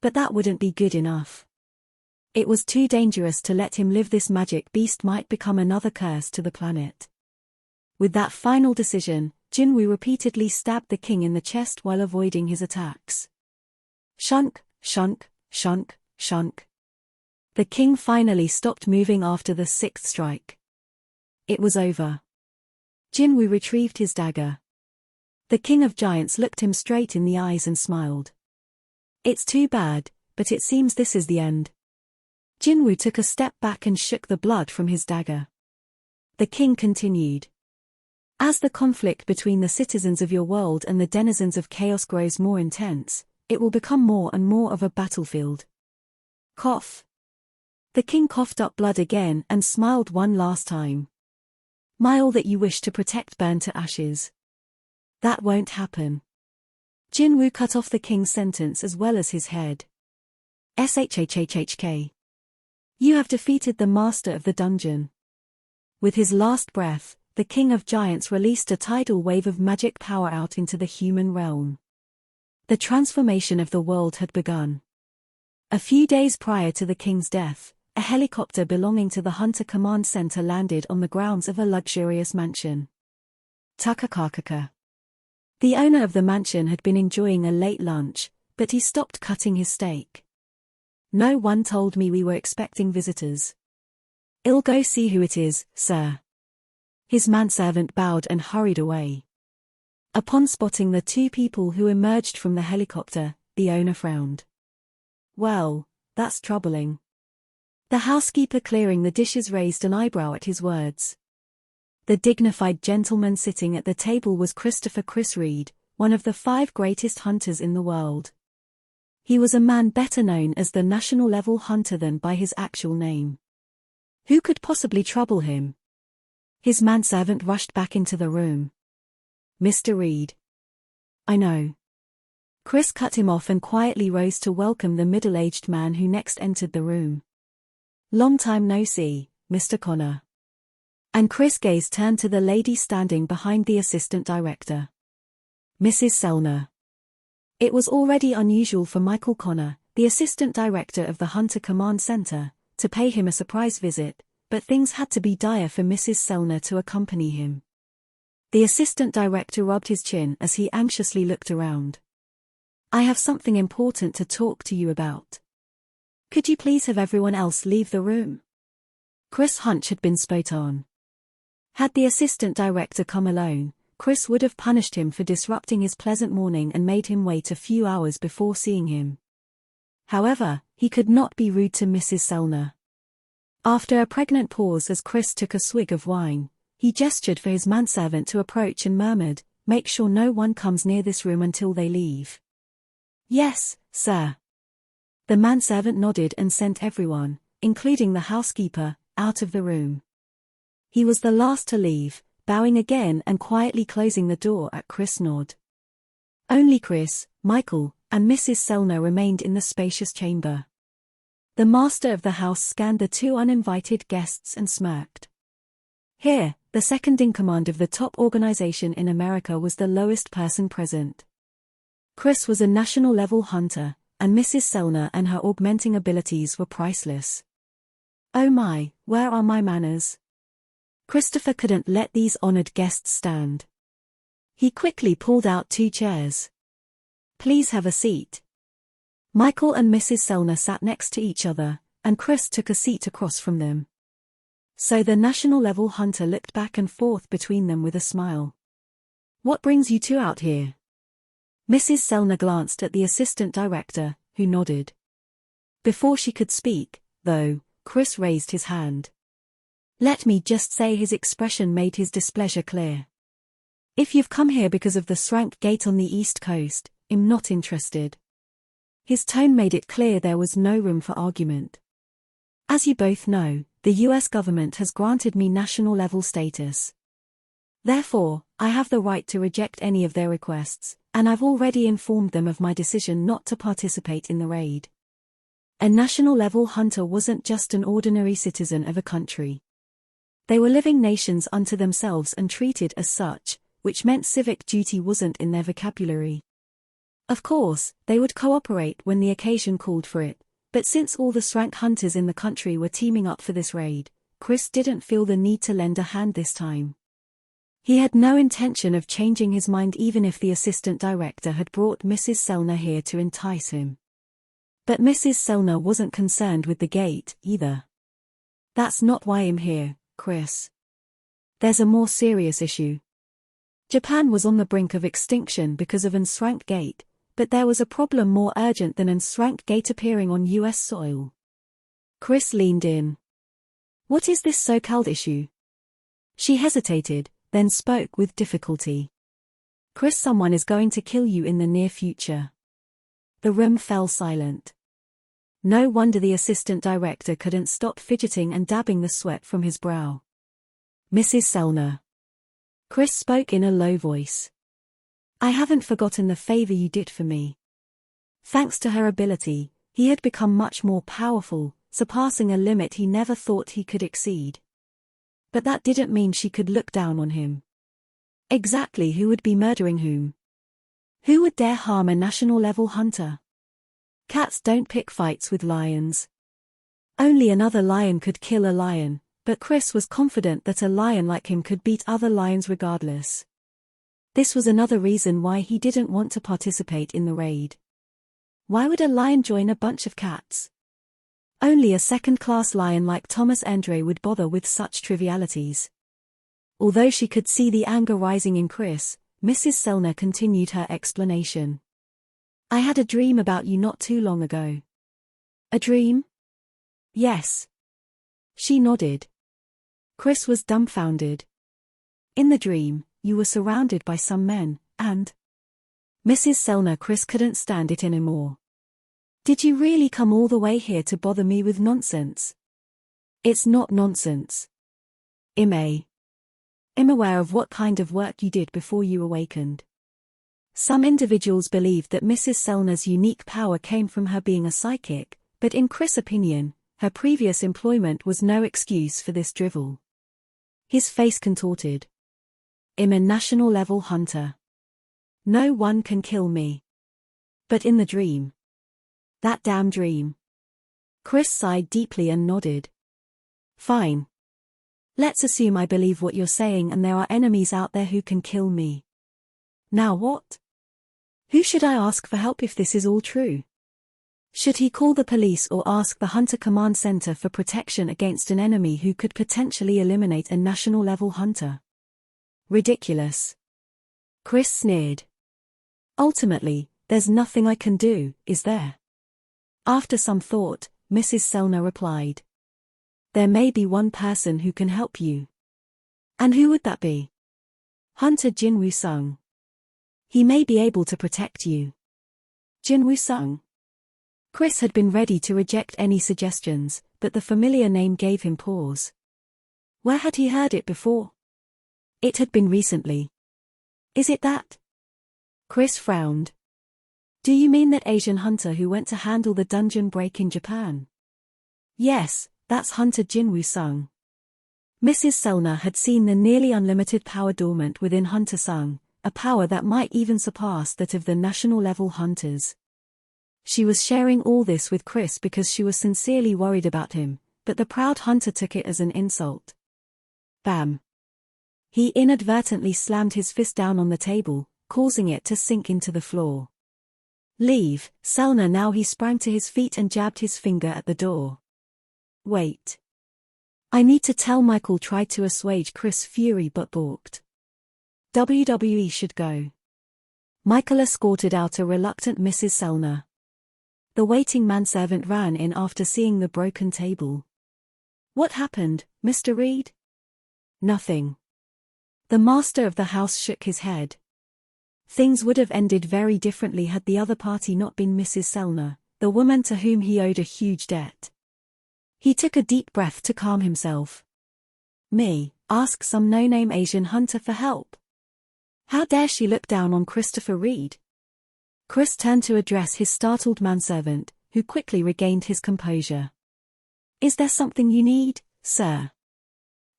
A: But that wouldn't be good enough. It was too dangerous to let him live. This magic beast might become another curse to the planet. With that final decision, Jinwoo repeatedly stabbed the king in the chest while avoiding his attacks. Shunk, shunk, shunk, shunk. The king finally stopped moving after the sixth strike. It was over. Jinwoo retrieved his dagger. The king of giants looked him straight in the eyes and smiled. It's too bad, but it seems this is the end. Jinwoo took a step back and shook the blood from his dagger. The king continued. As the conflict between the citizens of your world and the denizens of chaos grows more intense, it will become more and more of a battlefield. Cough. The king coughed up blood again and smiled one last time. May all that you wish to protect burn to ashes. That won't happen. Jinwoo cut off the king's sentence as well as his head. Shhhhk. You have defeated the master of the dungeon. With his last breath, the king of giants released a tidal wave of magic power out into the human realm. The transformation of the world had begun. A few days prior to the king's death, a helicopter belonging to the Hunter Command Center landed on the grounds of a luxurious mansion. Takakakaka. The owner of the mansion had been enjoying a late lunch, but he stopped cutting his steak. No one told me we were expecting visitors. I'll go see who it is, sir. His manservant bowed and hurried away. Upon spotting the two people who emerged from the helicopter, the owner frowned. Well, that's troubling. The housekeeper clearing the dishes raised an eyebrow at his words. The dignified gentleman sitting at the table was Christopher Chris Reed, one of the 5 greatest hunters in the world. He was a man better known as the national-level hunter than by his actual name. Who could possibly trouble him? His manservant rushed back into the room. Mr. Reed. I know. Chris cut him off and quietly rose to welcome the middle-aged man who next entered the room. Long time no see, Mr. Connor. And Chris' gaze turned to the lady standing behind the assistant director. Mrs. Selner. It was already unusual for Michael Connor, the assistant director of the Hunter Command Center, to pay him a surprise visit, but things had to be dire for Mrs. Selner to accompany him. The assistant director rubbed his chin as he anxiously looked around. I have something important to talk to you about. Could you please have everyone else leave the room? Chris' hunch had been spot on. Had the assistant director come alone, Chris would have punished him for disrupting his pleasant morning and made him wait a few hours before seeing him. However, he could not be rude to Mrs. Selner. After a pregnant pause as Chris took a swig of wine, he gestured for his manservant to approach and murmured, "Make sure no one comes near this room until they leave." "Yes, sir." The manservant nodded and sent everyone, including the housekeeper, out of the room. He was the last to leave, bowing again and quietly closing the door at Chris' nod. Only Chris, Michael, and Mrs. Selner remained in the spacious chamber. The master of the house scanned the 2 uninvited guests and smirked. Here, the second-in-command of the top organization in America was the lowest person present. Chris was a national-level hunter, and Mrs. Selner and her augmenting abilities were priceless. Oh my, where are my manners? Christopher couldn't let these honored guests stand. He quickly pulled out 2 chairs. Please have a seat. Michael and Mrs. Selner sat next to each other, and Chris took a seat across from them. So the national-level hunter looked back and forth between them with a smile. What brings you 2 out here? Mrs. Selner glanced at the assistant director, who nodded. Before she could speak, though, Chris raised his hand. Let me just say his expression made his displeasure clear. If you've come here because of the Srank Gate on the East Coast, I'm not interested. His tone made it clear there was no room for argument. As you both know, the US government has granted me national-level status. Therefore, I have the right to reject any of their requests, and I've already informed them of my decision not to participate in the raid. A national-level hunter wasn't just an ordinary citizen of a country. They were living nations unto themselves and treated as such, which meant civic duty wasn't in their vocabulary. Of course, they would cooperate when the occasion called for it, but since all the Srank hunters in the country were teaming up for this raid, Chris didn't feel the need to lend a hand this time. He had no intention of changing his mind even if the assistant director had brought Mrs. Selner here to entice him. But Mrs. Selner wasn't concerned with the gate, either. "That's not why I'm here, Chris. There's a more serious issue. Japan was on the brink of extinction because of an Srank Gate, but there was a problem more urgent than an Srank Gate appearing on US soil." Chris leaned in. "What is this so-called issue?" She hesitated, then spoke with difficulty. "Chris, someone is going to kill you in the near future." The room fell silent. No wonder the assistant director couldn't stop fidgeting and dabbing the sweat from his brow. "Mrs. Selner." Chris spoke in a low voice. "I haven't forgotten the favor you did for me." Thanks to her ability, he had become much more powerful, surpassing a limit he never thought he could exceed. But that didn't mean she could look down on him. Exactly who would be murdering whom? Who would dare harm a national-level hunter? Cats don't pick fights with lions. Only another lion could kill a lion, but Chris was confident that a lion like him could beat other lions regardless. This was another reason why he didn't want to participate in the raid. Why would a lion join a bunch of cats? Only a second-class lion like Thomas Andre would bother with such trivialities. Although she could see the anger rising in Chris, Mrs. Selner continued her explanation. "I had a dream about you not too long ago." "A dream?" "Yes." She nodded. Chris was dumbfounded. "In the dream, you were surrounded by some men, and—" Mrs. Selner, Chris couldn't stand it anymore. "Did you really come all the way here to bother me with nonsense?" "It's not nonsense. I'm aware of what kind of work you did before you awakened." Some individuals believed that Mrs. Selner's unique power came from her being a psychic, but in Chris' opinion, her previous employment was no excuse for this drivel. His face contorted. "I'm a national-level hunter. No one can kill me." "But in the dream." "That damn dream." Chris sighed deeply and nodded. "Fine. Let's assume I believe what you're saying and there are enemies out there who can kill me. Now what? Who should I ask for help if this is all true? Should he call the police or ask the Hunter Command Center for protection against an enemy who could potentially eliminate a national-level hunter? Ridiculous." Chris sneered. "Ultimately, there's nothing I can do, is there?" After some thought, Mrs. Selner replied. "There may be one person who can help you." "And who would that be?" "Hunter Jin Woo-sung. He may be able to protect you." Jin Woo-sung? Chris had been ready to reject any suggestions, but the familiar name gave him pause. Where had he heard it before? It had been recently. "Is it that?" Chris frowned. "Do you mean that Asian hunter who went to handle the dungeon break in Japan?" "Yes, that's Hunter Jin Woo-sung." Mrs. Selner had seen the nearly unlimited power dormant within Hunter Sung, a power that might even surpass that of the national-level hunters. She was sharing all this with Chris because she was sincerely worried about him, but the proud hunter took it as an insult. Bam! He inadvertently slammed his fist down on the table, causing it to sink into the floor. "Leave, Selner." Now he sprang to his feet and jabbed his finger at the door. "Wait. I need to tell Michael." Tried to assuage Chris' fury but balked. "WWE should go." Michael escorted out a reluctant Mrs. Selner. The waiting manservant ran in after seeing the broken table. "What happened, Mr. Reed?" "Nothing." The master of the house shook his head. Things would have ended very differently had the other party not been Mrs. Selner, the woman to whom he owed a huge debt. He took a deep breath to calm himself. Me, ask some no-name Asian hunter for help. How dare she look down on Christopher Reed? Chris turned to address his startled manservant, who quickly regained his composure. Is there something you need, sir?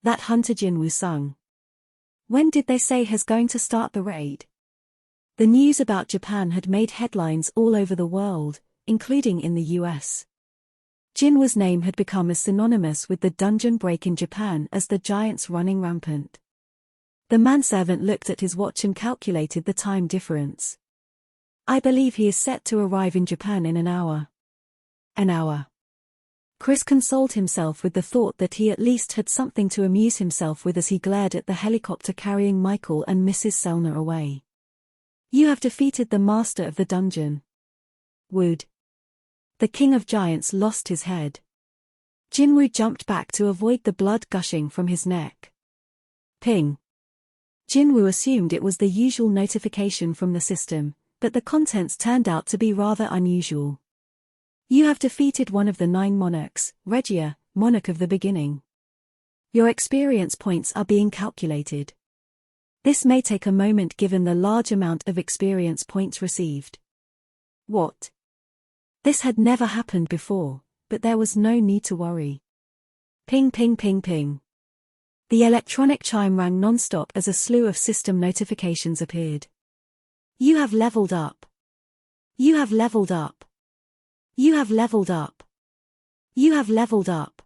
A: That hunter Jinwoo sung. When did they say he's going to start the raid? The news about Japan had made headlines all over the world, including in the US. Jinwoo's name had become as synonymous with the dungeon break in Japan as the giants running rampant. The manservant looked at his watch and calculated the time difference. I believe he is set to arrive in Japan in an hour. An hour. Chris consoled himself with the thought that he at least had something to amuse himself with as he glared at the helicopter carrying Michael and Mrs. Selner away. You have defeated the master of the dungeon. Wood. The king of giants lost his head. Jinwoo jumped back to avoid the blood gushing from his neck. Ping. Jinwoo assumed it was the usual notification from the system, but the contents turned out to be rather unusual. You have defeated one of the 9 monarchs, Regia, monarch of the beginning. Your experience points are being calculated. This may take a moment given the large amount of experience points received. What? This had never happened before, but there was no need to worry. Ping ping ping ping. The electronic chime rang non-stop as a slew of system notifications appeared. You have leveled up. You have leveled up. You have leveled up. You have leveled up.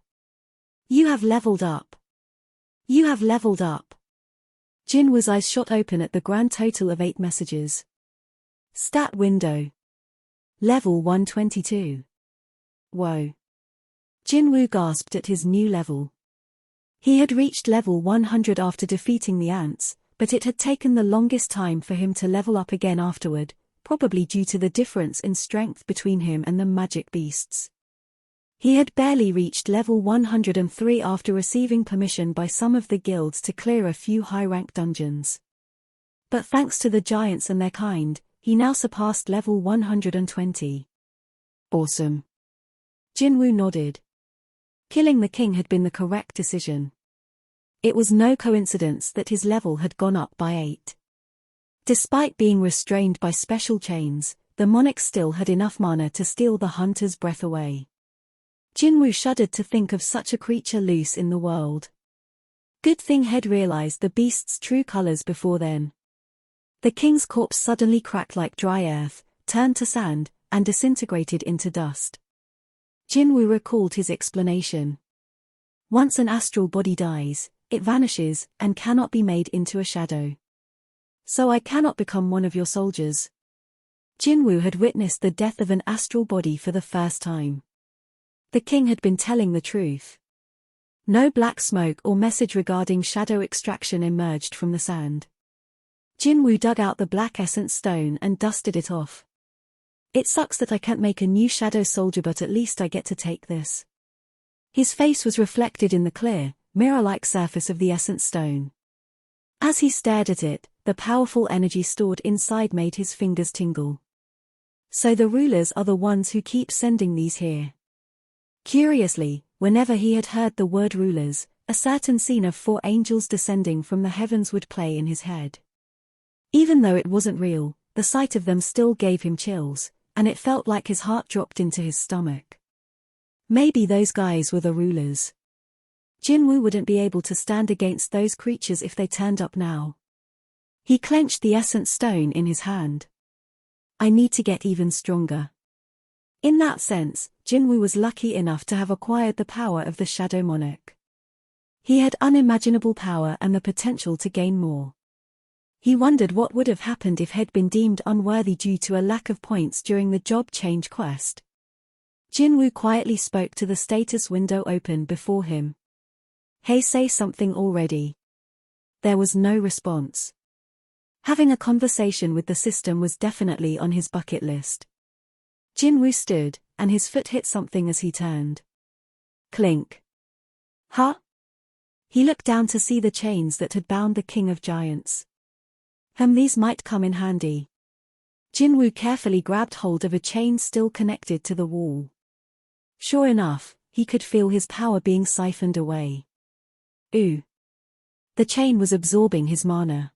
A: You have leveled up. You have leveled up. Jinwoo's eyes shot open at the grand total of 8 messages. Stat window. Level 122. Whoa. Jinwoo gasped at his new level. He had reached level 100 after defeating the ants, but it had taken the longest time for him to level up again afterward, probably due to the difference in strength between him and the magic beasts. He had barely reached level 103 after receiving permission by some of the guilds to clear a few high-rank dungeons. But thanks to the giants and their kind, he now surpassed level 120. Awesome. Jinwoo nodded. Killing the king had been the correct decision. It was no coincidence that his level had gone up by 8. Despite being restrained by special chains, the monarch still had enough mana to steal the hunter's breath away. Jinwoo shuddered to think of such a creature loose in the world. Good thing he'd realized the beast's true colors before then. The king's corpse suddenly cracked like dry earth, turned to sand, and disintegrated into dust. Jinwoo recalled his explanation. Once an astral body dies, it vanishes and cannot be made into a shadow. So I cannot become one of your soldiers. Jinwoo had witnessed the death of an astral body for the first time. The king had been telling the truth. No black smoke or message regarding shadow extraction emerged from the sand. Jinwoo dug out the black essence stone and dusted it off. It sucks that I can't make a new shadow soldier, but at least I get to take this. His face was reflected in the clear, mirror-like surface of the essence stone. As he stared at it, the powerful energy stored inside made his fingers tingle. So the rulers are the ones who keep sending these here. Curiously, whenever he had heard the word rulers, a certain scene of 4 angels descending from the heavens would play in his head. Even though it wasn't real, the sight of them still gave him chills, and it felt like his heart dropped into his stomach. Maybe those guys were the rulers. Jinwoo wouldn't be able to stand against those creatures if they turned up now. He clenched the essence stone in his hand. I need to get even stronger. In that sense, Jinwoo was lucky enough to have acquired the power of the Shadow Monarch. He had unimaginable power and the potential to gain more. He wondered what would have happened if he'd been deemed unworthy due to a lack of points during the job change quest. Jinwoo quietly spoke to the status window open before him. Hey, say something already. There was no response. Having a conversation with the system was definitely on his bucket list. Jinwoo stood, and his foot hit something as he turned. Clink. Huh? He looked down to see the chains that had bound the King of Giants. These might come in handy. Jinwoo carefully grabbed hold of a chain still connected to the wall. Sure enough, he could feel his power being siphoned away. Ooh! The chain was absorbing his mana.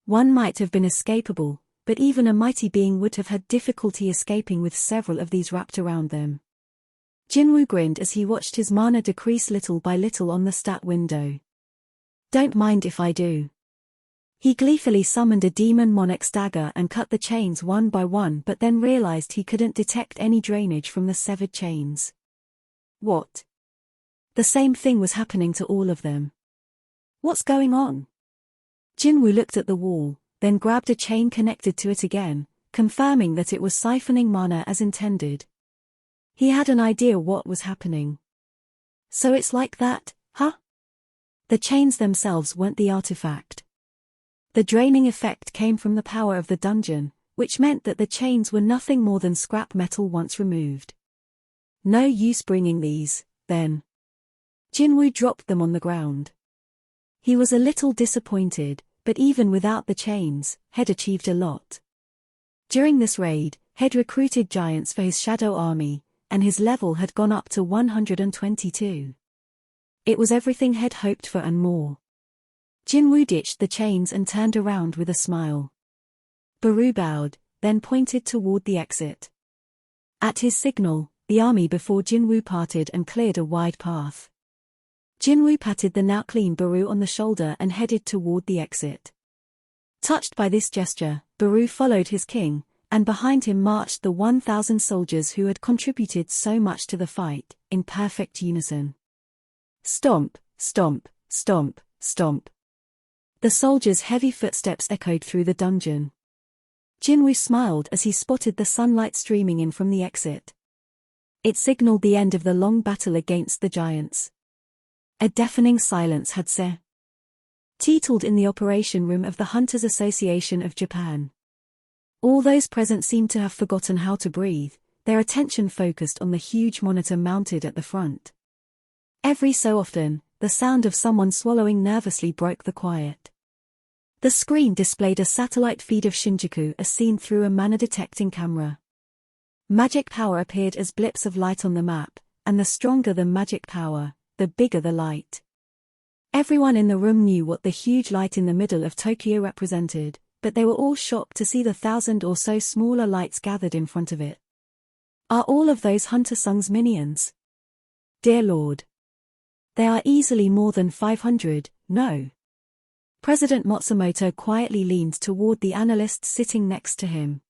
A: One might have been escapable, but even a mighty being would have had difficulty escaping with several of these wrapped around them. Jinwoo grinned as he watched his mana decrease little by little on the stat window. Don't mind if I do. He gleefully summoned a demon monarch's dagger and cut the chains one by one, but then realized he couldn't detect any drainage from the severed chains. What? The same thing was happening to all of them. What's going on? Jinwoo looked at the wall, then grabbed a chain connected to it again, confirming that it was siphoning mana as intended. He had an idea what was happening. So it's like that, huh? The chains themselves weren't the artifact. The draining effect came from the power of the dungeon, which meant that the chains were nothing more than scrap metal once removed. No use bringing these, then. Jinwoo dropped them on the ground. He was a little disappointed, but even without the chains, Head achieved a lot. During this raid, Head recruited giants for his shadow army, and his level had gone up to 122. It was everything Head hoped for and more. Jinwoo ditched the chains and turned around with a smile. Baru bowed, then pointed toward the exit. At his signal, the army before Jinwoo parted and cleared a wide path. Jinwoo patted the now clean Baru on the shoulder and headed toward the exit. Touched by this gesture, Baru followed his king, and behind him marched the 1,000 soldiers who had contributed so much to the fight, in perfect unison. Stomp, stomp, stomp, stomp. The soldiers' heavy footsteps echoed through the dungeon. Jinwoo smiled as he spotted the sunlight streaming in from the exit. It signaled the end of the long battle against the giants. A deafening silence had settled in the operation room of the Hunters Association of Japan. All those present seemed to have forgotten how to breathe, their attention focused on the huge monitor mounted at the front. Every so often, the sound of someone swallowing nervously broke the quiet. The screen displayed a satellite feed of Shinjuku as seen through a mana-detecting camera. Magic power appeared as blips of light on the map, and the stronger the magic power, the bigger the light. Everyone in the room knew what the huge light in the middle of Tokyo represented, but they were all shocked to see the 1,000 or so smaller lights gathered in front of it. Are all of those Hunter Sung's minions? Dear Lord. They are easily more than 500, no. President Matsumoto quietly leaned toward the analysts sitting next to him.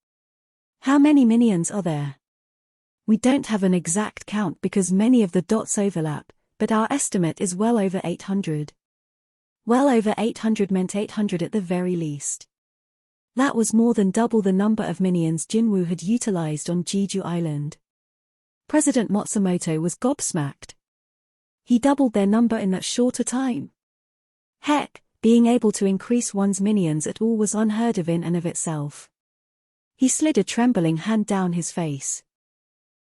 A: How many minions are there? We don't have an exact count because many of the dots overlap, but our estimate is well over 800. Well over 800 meant 800 at the very least. That was more than double the number of minions Jinwoo had utilized on Jeju Island. President Matsumoto was gobsmacked. He doubled their number in that shorter time. Heck, being able to increase one's minions at all was unheard of in and of itself. He slid a trembling hand down his face.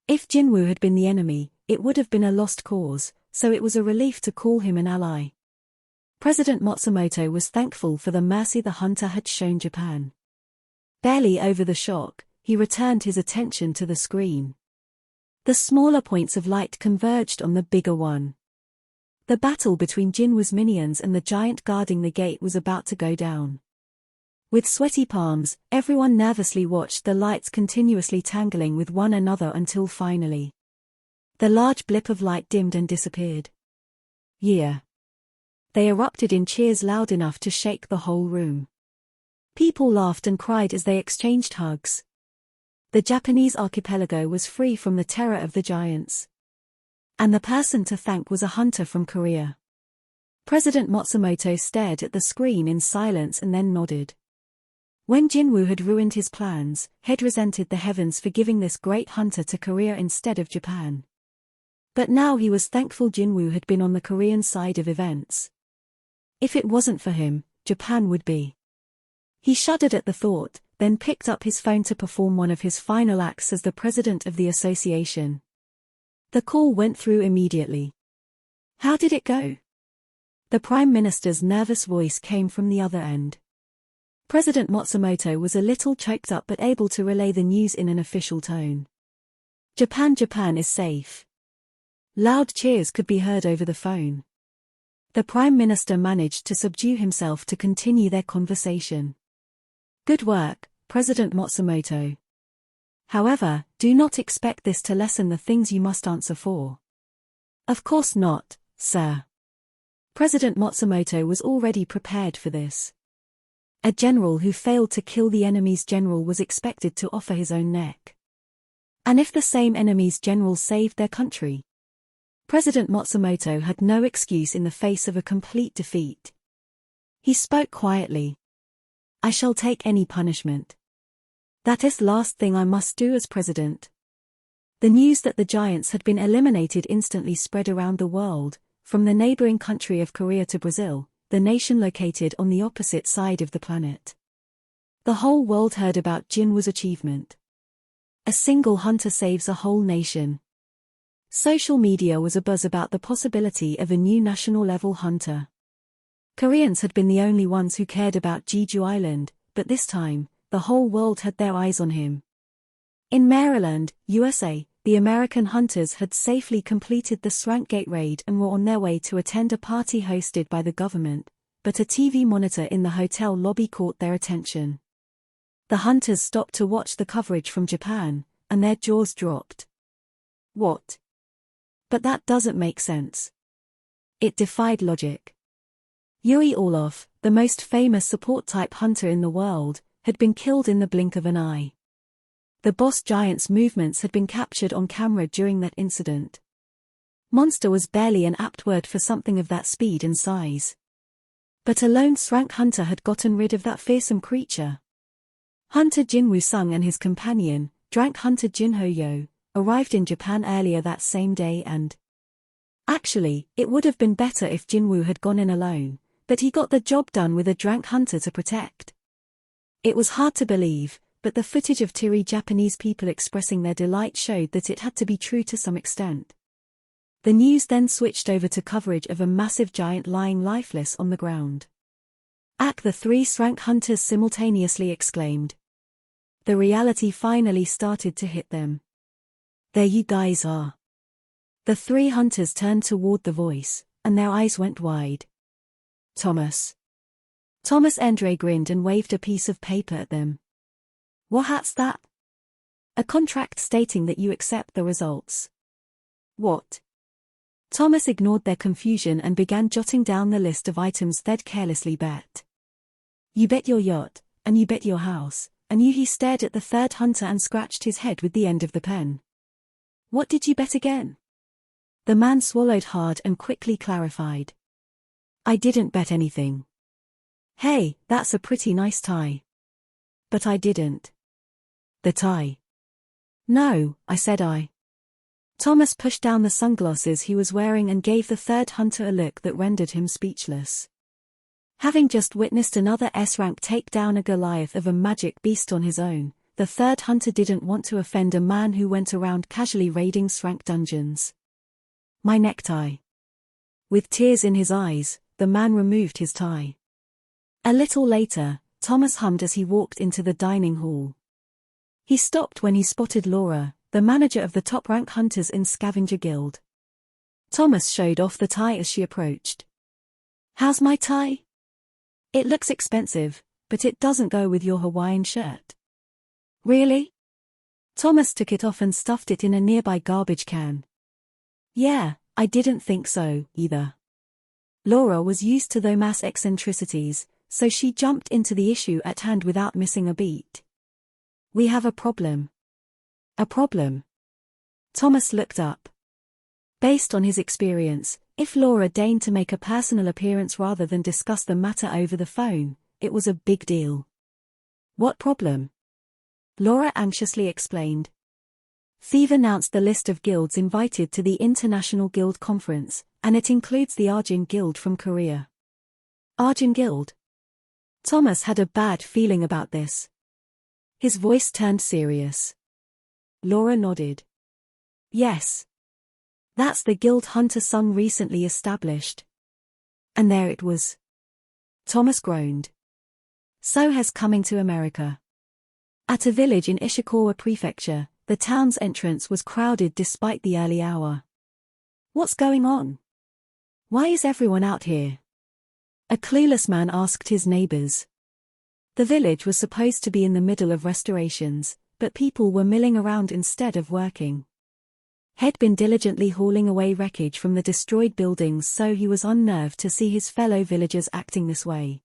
A: If Jinwoo had been the enemy, it would have been a lost cause, so it was a relief to call him an ally. President Matsumoto was thankful for the mercy the hunter had shown Japan. Barely over the shock, he returned his attention to the screen. The smaller points of light converged on the bigger one. The battle between Jinwoo's minions and the giant guarding the gate was about to go down. With sweaty palms, everyone nervously watched the lights continuously tangling with one another until finally, the large blip of light dimmed and disappeared. Yeah. They erupted in cheers loud enough to shake the whole room. People laughed and cried as they exchanged hugs. The Japanese archipelago was free from the terror of the giants. And the person to thank was a hunter from Korea. President Matsumoto stared at the screen in silence and then nodded. When Jinwoo had ruined his plans, Head resented the heavens for giving this great hunter to Korea instead of Japan. But now he was thankful Jinwoo had been on the Korean side of events. If it wasn't for him, Japan would be. He shuddered at the thought, then picked up his phone to perform one of his final acts as the president of the association. The call went through immediately. How did it go? The Prime Minister's nervous voice came from the other end. President Matsumoto was a little choked up but able to relay the news in an official tone. Japan is safe. Loud cheers could be heard over the phone. The Prime Minister managed to subdue himself to continue their conversation. Good work, President Matsumoto. However, do not expect this to lessen the things you must answer for. Of course not, sir. President Matsumoto was already prepared for this. A general who failed to kill the enemy's general was expected to offer his own neck. And if the same enemy's general saved their country? President Matsumoto had no excuse in the face of a complete defeat. He spoke quietly. I shall take any punishment. That is the last thing I must do as president. The news that the giants had been eliminated instantly spread around the world, from the neighboring country of Korea to Brazil, the nation located on the opposite side of the planet. The whole world heard about Jinwoo's achievement. A single hunter saves a whole nation. Social media was abuzz about the possibility of a new national-level hunter. Koreans had been the only ones who cared about Jeju Island, but this time, the whole world had their eyes on him. In Maryland, USA, the American hunters had safely completed the Srankgate raid and were on their way to attend a party hosted by the government, but a TV monitor in the hotel lobby caught their attention. The hunters stopped to watch the coverage from Japan, and their jaws dropped. What? But that doesn't make sense. It defied logic. Yuri Orlov, the most famous support-type hunter in the world, had been killed in the blink of an eye. The boss giant's movements had been captured on camera during that incident. Monster was barely an apt word for something of that speed and size. But a lone Srank hunter had gotten rid of that fearsome creature. Hunter Jinwoo Sung and his companion, Drank Hunter Jinho Yo, arrived in Japan earlier that same day and... Actually, it would have been better if Jinwoo had gone in alone, but he got the job done with a Drank hunter to protect. It was hard to believe, but the footage of teary Japanese people expressing their delight showed that it had to be true to some extent. The news then switched over to coverage of a massive giant lying lifeless on the ground. "Ack!" the three Srank hunters simultaneously exclaimed. The reality finally started to hit them. There you guys are. The three hunters turned toward the voice, and their eyes went wide. Thomas Andre grinned and waved a piece of paper at them. What's that? A contract stating that you accept the results. What? Thomas ignored their confusion and began jotting down the list of items they'd carelessly bet. You bet your yacht, and you bet your house, and he stared at the third hunter and scratched his head with the end of the pen. What did you bet again? The man swallowed hard and quickly clarified. I didn't bet anything. Hey, that's a pretty nice tie. But I didn't. The tie. No, I said I. Thomas pushed down the sunglasses he was wearing and gave the third hunter a look that rendered him speechless. Having just witnessed another S-rank take down a Goliath of a magic beast on his own, the third hunter didn't want to offend a man who went around casually raiding S-rank dungeons. My necktie. With tears in his eyes, the man removed his tie. A little later, Thomas hummed as he walked into the dining hall. He stopped when he spotted Laura, the manager of the top-rank hunters in Scavenger Guild. Thomas showed off the tie as she approached. How's my tie? It looks expensive, but it doesn't go with your Hawaiian shirt. Really? Thomas took it off and stuffed it in a nearby garbage can. Yeah, I didn't think so, either. Laura was used to Thomas' eccentricities, so she jumped into the issue at hand without missing a beat. We have a problem. A problem? Thomas looked up. Based on his experience, if Laura deigned to make a personal appearance rather than discuss the matter over the phone, it was a big deal. What problem? Laura anxiously explained. Thieve announced the list of guilds invited to the International Guild Conference, and it includes the Arjun Guild from Korea. Arjun Guild? Thomas had a bad feeling about this. His voice turned serious. Laura nodded. Yes. That's the guild Hunter Sung recently established. And there it was. Thomas groaned. So has coming to America. At a village in Ishikawa Prefecture, the town's entrance was crowded despite the early hour. What's going on? Why is everyone out here? A clueless man asked his neighbors. The village was supposed to be in the middle of restorations, but people were milling around instead of working. He'd been diligently hauling away wreckage from the destroyed buildings, so he was unnerved to see his fellow villagers acting this way.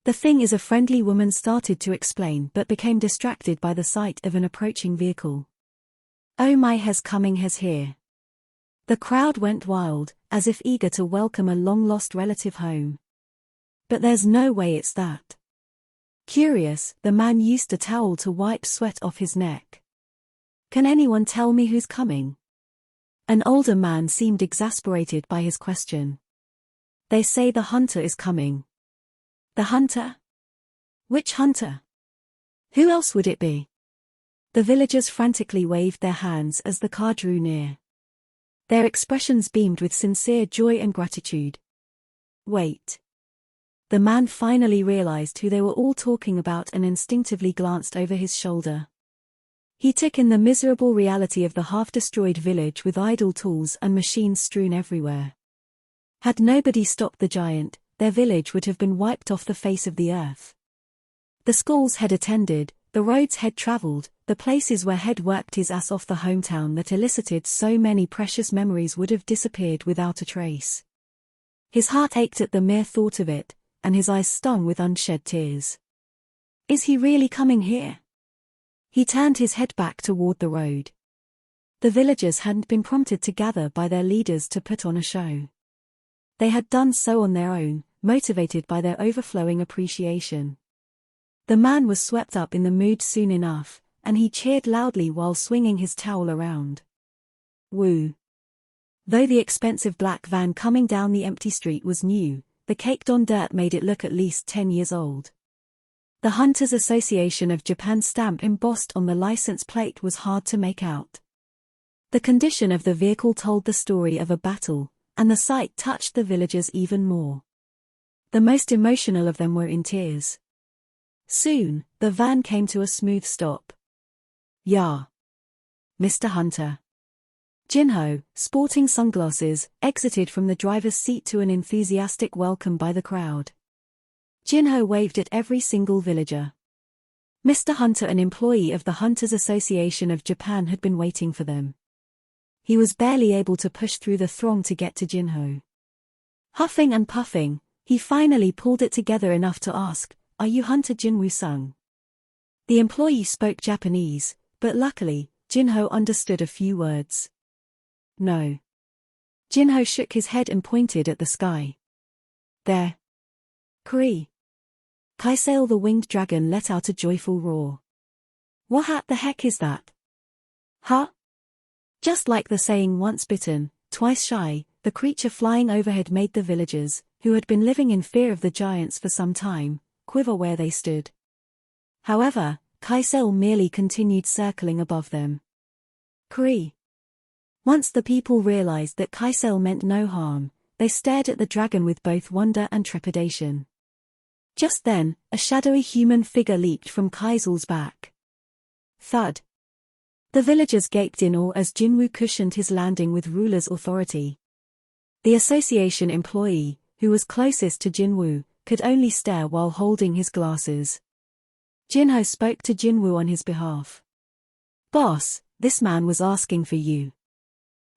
A: The thing is, a friendly woman started to explain but became distracted by the sight of an approaching vehicle. Oh my, has coming, has here. The crowd went wild, as if eager to welcome a long-lost relative home. But there's no way it's that. Curious, the man used a towel to wipe sweat off his neck. Can anyone tell me who's coming? An older man seemed exasperated by his question. They say the hunter is coming. The hunter? Which hunter? Who else would it be? The villagers frantically waved their hands as the car drew near. Their expressions beamed with sincere joy and gratitude. Wait. The man finally realized who they were all talking about and instinctively glanced over his shoulder. He took in the miserable reality of the half-destroyed village with idle tools and machines strewn everywhere. Had nobody stopped the giant, their village would have been wiped off the face of the earth. The schools Head attended, the roads Head traveled, the places where Head worked his ass off, the hometown that elicited so many precious memories would have disappeared without a trace. His heart ached at the mere thought of it, and his eyes stung with unshed tears. Is he really coming here? He turned his head back toward the road. The villagers hadn't been prompted to gather by their leaders to put on a show. They had done so on their own, motivated by their overflowing appreciation. The man was swept up in the mood soon enough, and he cheered loudly while swinging his towel around. Woo! Though the expensive black van coming down the empty street was new, the caked-on dirt made it look at least 10 years old. The Hunters Association of Japan stamp embossed on the license plate was hard to make out. The condition of the vehicle told the story of a battle, and the sight touched the villagers even more. The most emotional of them were in tears. Soon, the van came to a smooth stop. "Yeah. Mr. Hunter." Jinho, sporting sunglasses, exited from the driver's seat to an enthusiastic welcome by the crowd. Jinho waved at every single villager. Mr. Hunter, an employee of the Hunters Association of Japan, had been waiting for them. He was barely able to push through the throng to get to Jinho. Huffing and puffing, he finally pulled it together enough to ask, "Are you Hunter Jinwoo-sung?" The employee spoke Japanese, but luckily, Jinho understood a few words. "No." Jinho shook his head and pointed at the sky. "There. Kree." Kaisail the winged dragon let out a joyful roar. What the heck is that? Huh? Just like the saying once bitten, twice shy, the creature flying overhead made the villagers, who had been living in fear of the giants for some time, quiver where they stood. However, Kaisail merely continued circling above them. Kree. Once the people realized that Kaisail meant no harm, they stared at the dragon with both wonder and trepidation. Just then, a shadowy human figure leaped from Kaisail's back. Thud. The villagers gaped in awe as Jinwoo cushioned his landing with ruler's authority. The association employee, who was closest to Jinwoo, could only stare while holding his glasses. Jinho spoke to Jinwoo on his behalf. "Boss, this man was asking for you."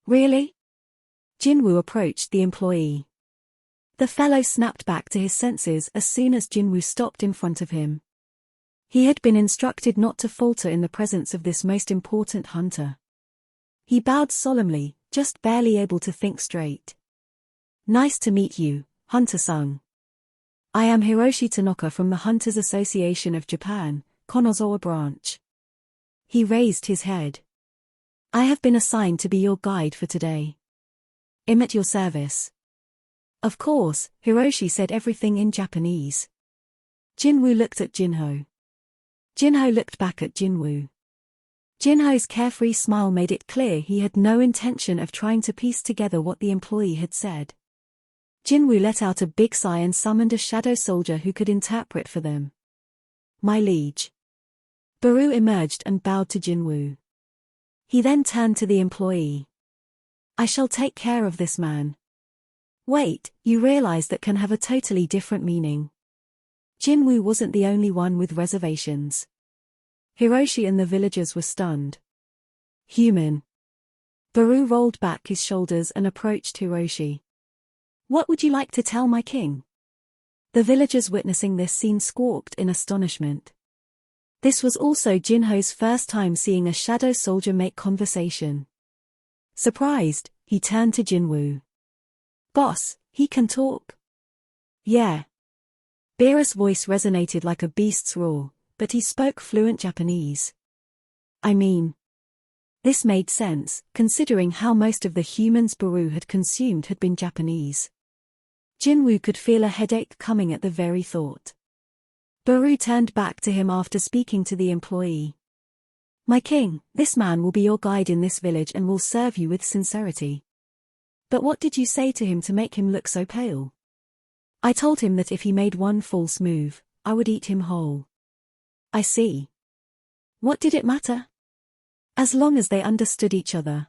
A: "Really?" Jinwoo approached the employee. The fellow snapped back to his senses as soon as Jinwoo stopped in front of him. He had been instructed not to falter in the presence of this most important hunter. He bowed solemnly, just barely able to think straight. "Nice to meet you, Hunter-sung. I am Hiroshi Tanaka from the Hunters Association of Japan, Konozawa branch." He raised his head. "I have been assigned to be your guide for today. I'm at your service." Of course, Hiroshi said everything in Japanese. Jinwoo looked at Jinho. Jinho looked back at Jinwoo. Jinho's carefree smile made it clear he had no intention of trying to piece together what the employee had said. Jinwoo let out a big sigh and summoned a shadow soldier who could interpret for them. "My liege." Baru emerged and bowed to Jinwoo. He then turned to the employee. I shall take care of this man. Wait, you realize that can have a totally different meaning. Jinwoo wasn't the only one with reservations. Hiroshi and the villagers were stunned. Human. Baru rolled back his shoulders and approached Hiroshi. What would you like to tell my king? The villagers witnessing this scene squawked in astonishment. This was also Jinho's first time seeing a shadow soldier make conversation. Surprised, he turned to Jinwoo. Boss, he can talk? Yeah. Beerus' voice resonated like a beast's roar, but he spoke fluent Japanese. I mean, this made sense, considering how most of the humans Baru had consumed had been Japanese. Jinwoo could feel a headache coming at the very thought. Baru turned back to him after speaking to the employee. My king, this man will be your guide in this village and will serve you with sincerity. But what did you say to him to make him look so pale? I told him that if he made one false move, I would eat him whole. I see. What did it matter? As long as they understood each other.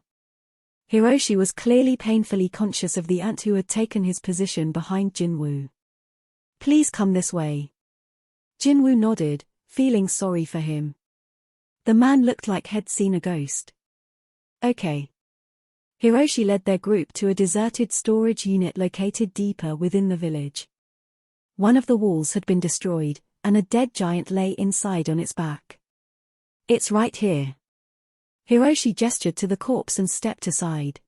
A: Hiroshi was clearly painfully conscious of the ant who had taken his position behind Jinwoo. Please come this way. Jinwoo nodded, feeling sorry for him. The man looked like he'd seen a ghost. Okay. Hiroshi led their group to a deserted storage unit located deeper within the village. One of the walls had been destroyed, and a dead giant lay inside on its back. It's right here. Hiroshi gestured to the corpse and stepped aside.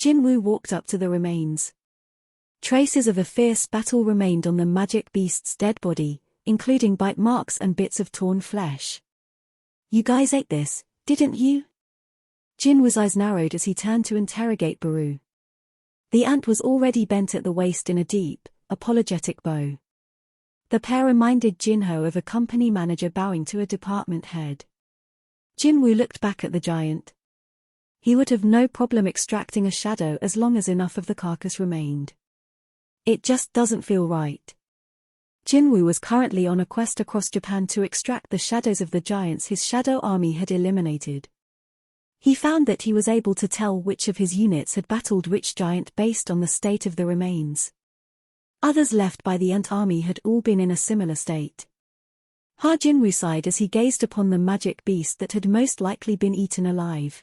A: Jinwoo walked up to the remains. Traces of a fierce battle remained on the magic beast's dead body, including bite marks and bits of torn flesh. You guys ate this, didn't you? Jinwoo's eyes narrowed as he turned to interrogate Baru. The ant was already bent at the waist in a deep, apologetic bow. The pair reminded Jinho of a company manager bowing to a department head. Jinwoo looked back at the giant. He would have no problem extracting a shadow as long as enough of the carcass remained. It just doesn't feel right. Jinwoo was currently on a quest across Japan to extract the shadows of the giants his shadow army had eliminated. He found that he was able to tell which of his units had battled which giant based on the state of the remains. Others left by the ant army had all been in a similar state. Jinwoo sighed as he gazed upon the magic beast that had most likely been eaten alive.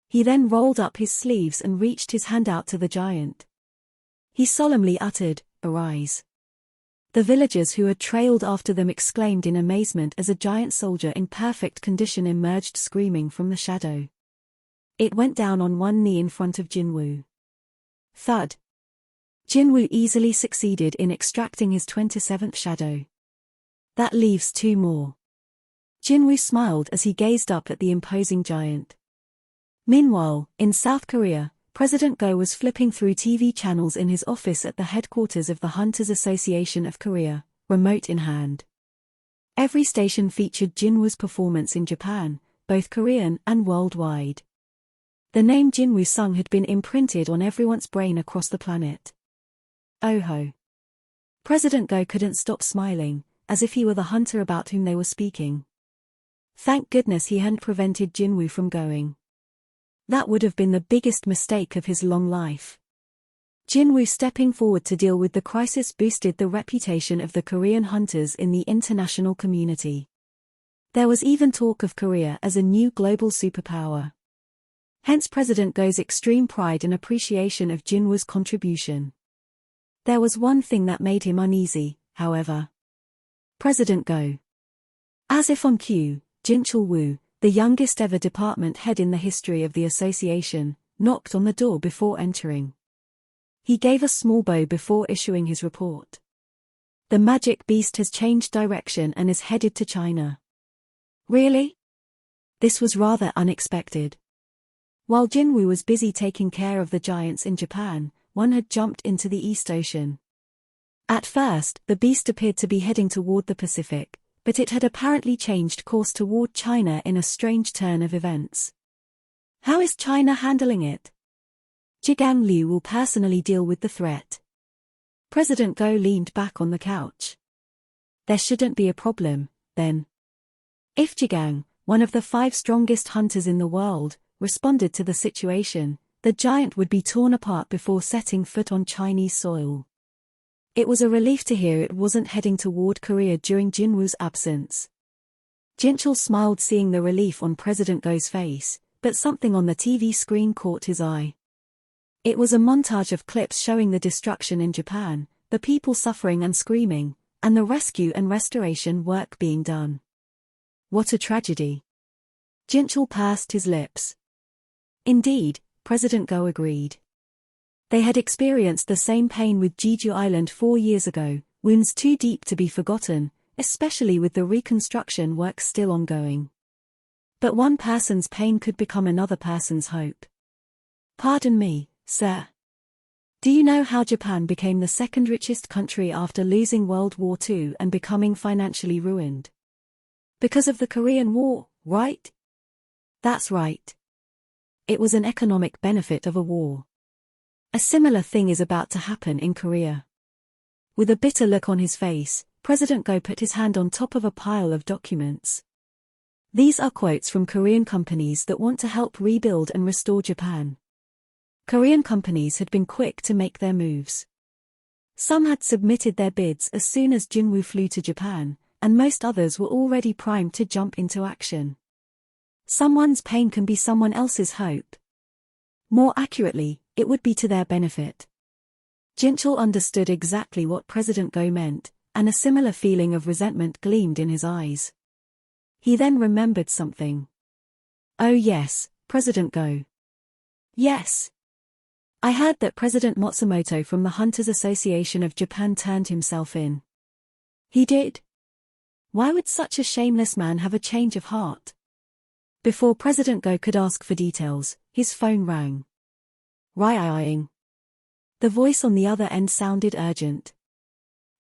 A: He then rolled up his sleeves and reached his hand out to the giant. He solemnly uttered, "Arise." The villagers who had trailed after them exclaimed in amazement as a giant soldier in perfect condition emerged screaming from the shadow. It went down on one knee in front of Jinwoo. Thud. Jinwoo easily succeeded in extracting his 27th shadow. That leaves 2 more. Jinwoo smiled as he gazed up at the imposing giant. Meanwhile, in South Korea, President Go was flipping through TV channels in his office at the headquarters of the Hunters Association of Korea, remote in hand. Every station featured Jinwoo's performance in Japan, both Korean and worldwide. The name Jinwoo Sung had been imprinted on everyone's brain across the planet. Oh ho. President Go couldn't stop smiling, as if he were the hunter about whom they were speaking. Thank goodness he hadn't prevented Jinwoo from going. That would have been the biggest mistake of his long life. Jinwoo stepping forward to deal with the crisis boosted the reputation of the Korean hunters in the international community. There was even talk of Korea as a new global superpower. Hence President Go's extreme pride and appreciation of Jinwoo's contribution. There was one thing that made him uneasy, however. President Go. As if on cue, Jin Chul-woo, the youngest ever department head in the history of the association, knocked on the door before entering. He gave a small bow before issuing his report. The magic beast has changed direction and is headed to China. Really? This was rather unexpected. While Jinwoo was busy taking care of the giants in Japan, one had jumped into the East Ocean. At first, the beast appeared to be heading toward the Pacific, but it had apparently changed course toward China in a strange turn of events. How is China handling it? Jigang Liu will personally deal with the threat. President Go leaned back on the couch. There shouldn't be a problem, then. If Jigang, one of the 5 strongest hunters in the world, responded to the situation, the giant would be torn apart before setting foot on Chinese soil. It was a relief to hear it wasn't heading toward Korea during Jinwoo's absence. Jinchul smiled seeing the relief on President Go's face, but something on the TV screen caught his eye. It was a montage of clips showing the destruction in Japan, the people suffering and screaming, and the rescue and restoration work being done. What a tragedy. Jinchul pursed his lips. Indeed, President Go agreed. They had experienced the same pain with Jeju Island 4 years ago, wounds too deep to be forgotten, especially with the reconstruction work still ongoing. But one person's pain could become another person's hope. Pardon me, sir. Do you know how Japan became the second richest country after losing World War II and becoming financially ruined? Because of the Korean War, right? That's right. It was an economic benefit of a war. A similar thing is about to happen in Korea. With a bitter look on his face, President Go put his hand on top of a pile of documents. These are quotes from Korean companies that want to help rebuild and restore Japan. Korean companies had been quick to make their moves. Some had submitted their bids as soon as Jinwoo flew to Japan, and most others were already primed to jump into action. Someone's pain can be someone else's hope. More accurately, it would be to their benefit. Jinchul understood exactly what President Go meant, and a similar feeling of resentment gleamed in his eyes. He then remembered something. Oh yes, President Go. Yes. I heard that President Matsumoto from the Hunters Association of Japan turned himself in. He did? Why would such a shameless man have a change of heart? Before President Go could ask for details, his phone rang. Ring. The voice on the other end sounded urgent.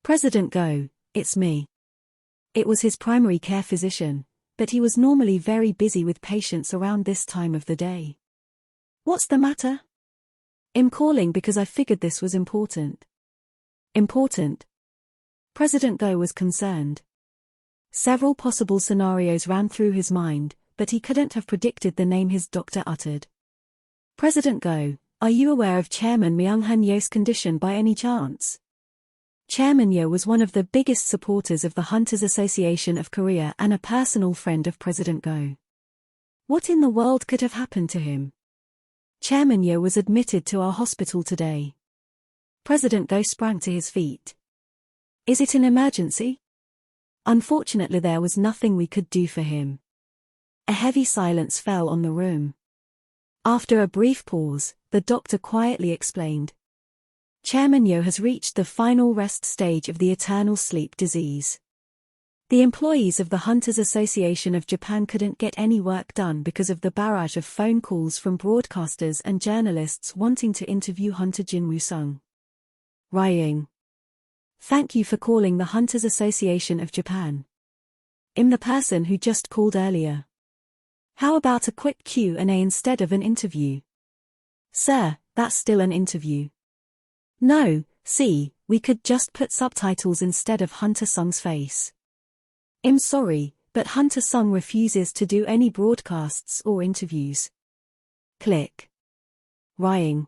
A: President Go, it's me. It was his primary care physician, but he was normally very busy with patients around this time of the day. What's the matter? I'm calling because I figured this was important. Important? President Go was concerned. Several possible scenarios ran through his mind, but he couldn't have predicted the name his doctor uttered. President Go, are you aware of Chairman Myung-hun Yo's condition by any chance? Chairman Yo was one of the biggest supporters of the Hunters Association of Korea and a personal friend of President Go. What in the world could have happened to him? Chairman Yo was admitted to our hospital today. President Go sprang to his feet. Is it an emergency? Unfortunately, there was nothing we could do for him. A heavy silence fell on the room. After a brief pause, the doctor quietly explained. Chairman Yo has reached the final rest stage of the eternal sleep disease. The employees of the Hunters Association of Japan couldn't get any work done because of the barrage of phone calls from broadcasters and journalists wanting to interview Hunter Jinwoo-sung. Rying. Thank you for calling the Hunters Association of Japan. I'm the person who just called earlier. How about a quick Q&A instead of an interview? Sir, that's still an interview. No, see, we could just put subtitles instead of Hunter Sung's face. I'm sorry, but Hunter Sung refuses to do any broadcasts or interviews. Click. Rying.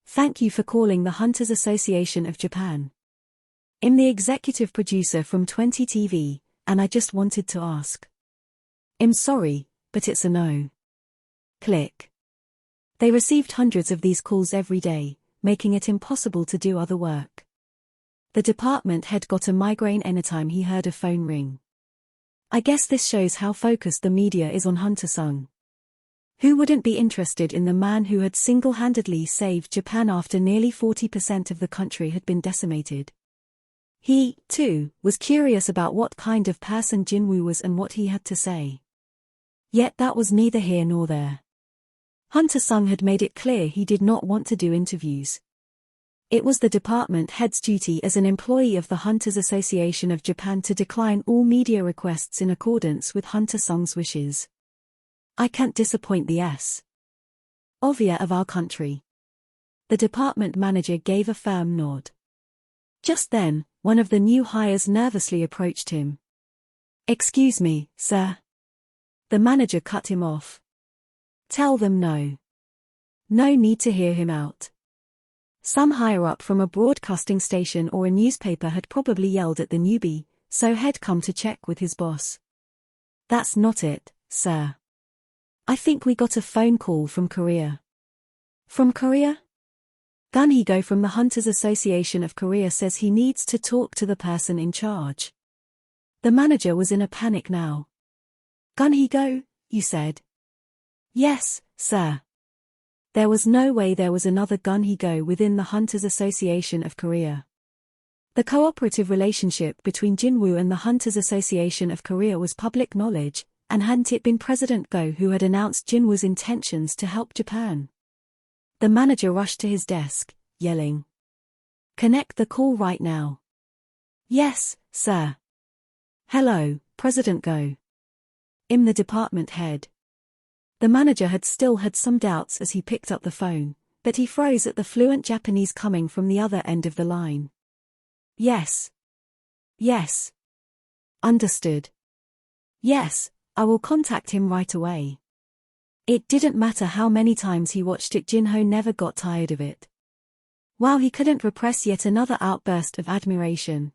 A: Thank you for calling the Hunters Association of Japan. I'm the executive producer from 20 TV, and I just wanted to ask. I'm sorry, but it's a no. Click. They received hundreds of these calls every day, making it impossible to do other work. The department head got a migraine anytime he heard a phone ring. I guess this shows how focused the media is on Hunter Sung. Who wouldn't be interested in the man who had single-handedly saved Japan after nearly 40% of the country had been decimated? He, too, was curious about what kind of person Jinwoo was and what he had to say. Yet that was neither here nor there. Hunter Sung had made it clear he did not want to do interviews. It was the department head's duty as an employee of the Hunters Association of Japan to decline all media requests in accordance with Hunter Sung's wishes. I can't disappoint the Ovia of our country. The department manager gave a firm nod. Just then, one of the new hires nervously approached him. Excuse me, sir. The manager cut him off. Tell them no. No need to hear him out. Some higher-up from a broadcasting station or a newspaper had probably yelled at the newbie, so he'd come to check with his boss. That's not it, sir. I think we got a phone call from Korea. From Korea? Gun Hee-go from the Hunters Association of Korea says he needs to talk to the person in charge. The manager was in a panic now. Gun Hee-go, you said? Yes, sir. There was no way there was another Gun Hee-go within the Hunters Association of Korea. The cooperative relationship between Jinwoo and the Hunters Association of Korea was public knowledge, and hadn't it been President Go who had announced Jinwoo's intentions to help Japan? The manager rushed to his desk, yelling, "Connect the call right now." Yes, sir. Hello, President Go. I'm the department head. The manager had still had some doubts as he picked up the phone, but he froze at the fluent Japanese coming from the other end of the line. Yes. Yes. Understood. Yes, I will contact him right away. It didn't matter how many times he watched it, Jinho never got tired of it. Wow, he couldn't repress yet another outburst of admiration.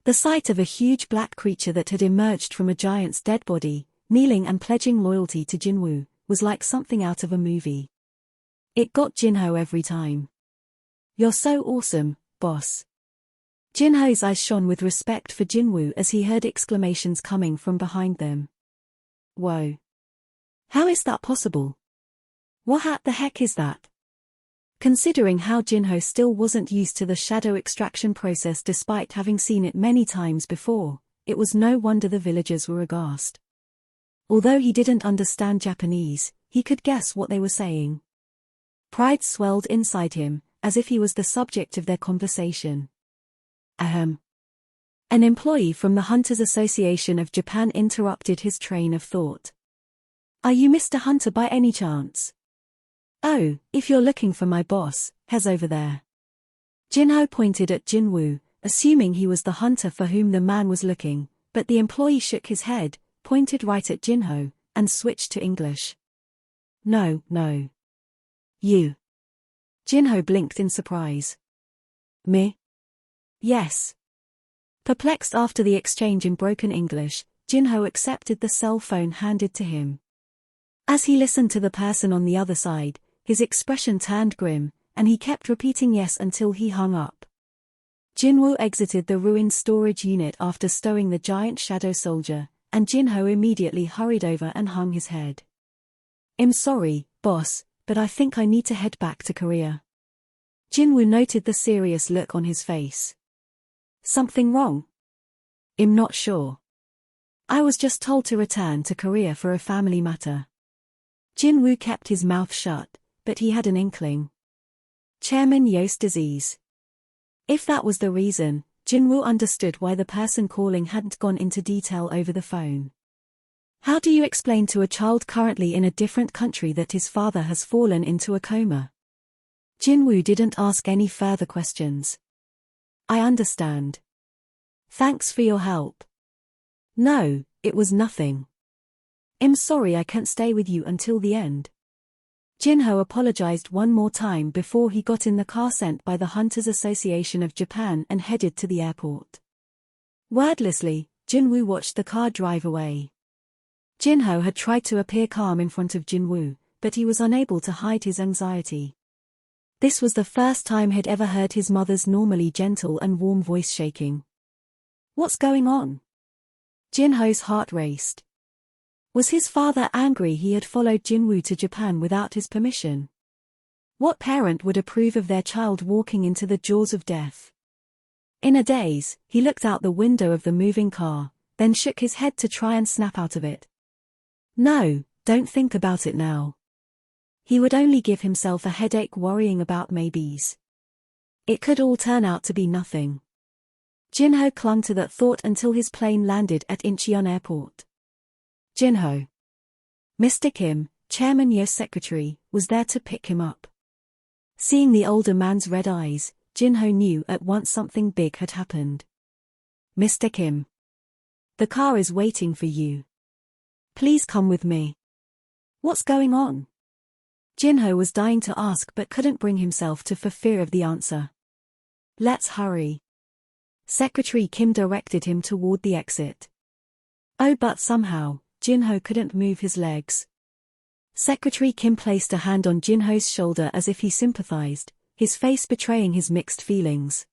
A: The sight of a huge black creature that had emerged from a giant's dead body, kneeling and pledging loyalty to Jinwoo, was like something out of a movie. It got Jinho every time. You're so awesome, boss. Jinho's eyes shone with respect for Jinwoo as he heard exclamations coming from behind them. Whoa. How is that possible? What the heck is that? Considering how Jinho still wasn't used to the shadow extraction process despite having seen it many times before, it was no wonder the villagers were aghast. Although he didn't understand Japanese, he could guess what they were saying. Pride swelled inside him, as if he was the subject of their conversation. An employee from the Hunters Association of Japan interrupted his train of thought. Are you Mr. Hunter by any chance? Oh, if you're looking for my boss, he's over there. Jinho pointed at Jinwoo, assuming he was the hunter for whom the man was looking, but the employee shook his head, pointed right at Jinho, and switched to English. No. You. Jinho blinked in surprise. Me? Yes. Perplexed after the exchange in broken English, Jinho accepted the cell phone handed to him. As he listened to the person on the other side, his expression turned grim, and he kept repeating yes until he hung up. Jinwoo exited the ruined storage unit after stowing the giant shadow soldier, and Jinho immediately hurried over and hung his head. I'm sorry, boss, but I think I need to head back to Korea. Jinwoo noted the serious look on his face. Something wrong? I'm not sure. I was just told to return to Korea for a family matter. Jinwoo kept his mouth shut, but he had an inkling. Chairman Yo's disease. If that was the reason, Jinwoo understood why the person calling hadn't gone into detail over the phone. How do you explain to a child currently in a different country that his father has fallen into a coma? Jinwoo didn't ask any further questions. I understand. Thanks for your help. No, it was nothing. I'm sorry I can't stay with you until the end. Jinho apologized one more time before he got in the car sent by the Hunters Association of Japan and headed to the airport. Wordlessly, Jinwoo watched the car drive away. Jinho had tried to appear calm in front of Jinwoo, but he was unable to hide his anxiety. This was the first time he'd ever heard his mother's normally gentle and warm voice shaking. What's going on? Jinho's heart raced. Was his father angry he had followed Jinwoo to Japan without his permission? What parent would approve of their child walking into the jaws of death? In a daze, he looked out the window of the moving car, then shook his head to try and snap out of it. No, don't think about it now. He would only give himself a headache worrying about maybes. It could all turn out to be nothing. Jinho clung to that thought until his plane landed at Incheon Airport. Jinho. Mr. Kim, Chairman Yo's secretary, was there to pick him up. Seeing the older man's red eyes, Jinho knew at once something big had happened. Mr. Kim. The car is waiting for you. Please come with me. What's going on? Jinho was dying to ask but couldn't bring himself to for fear of the answer. Let's hurry. Secretary Kim directed him toward the exit. Oh, but somehow, Jinho couldn't move his legs. Secretary Kim placed a hand on Jinho's shoulder as if he sympathized, his face betraying his mixed feelings.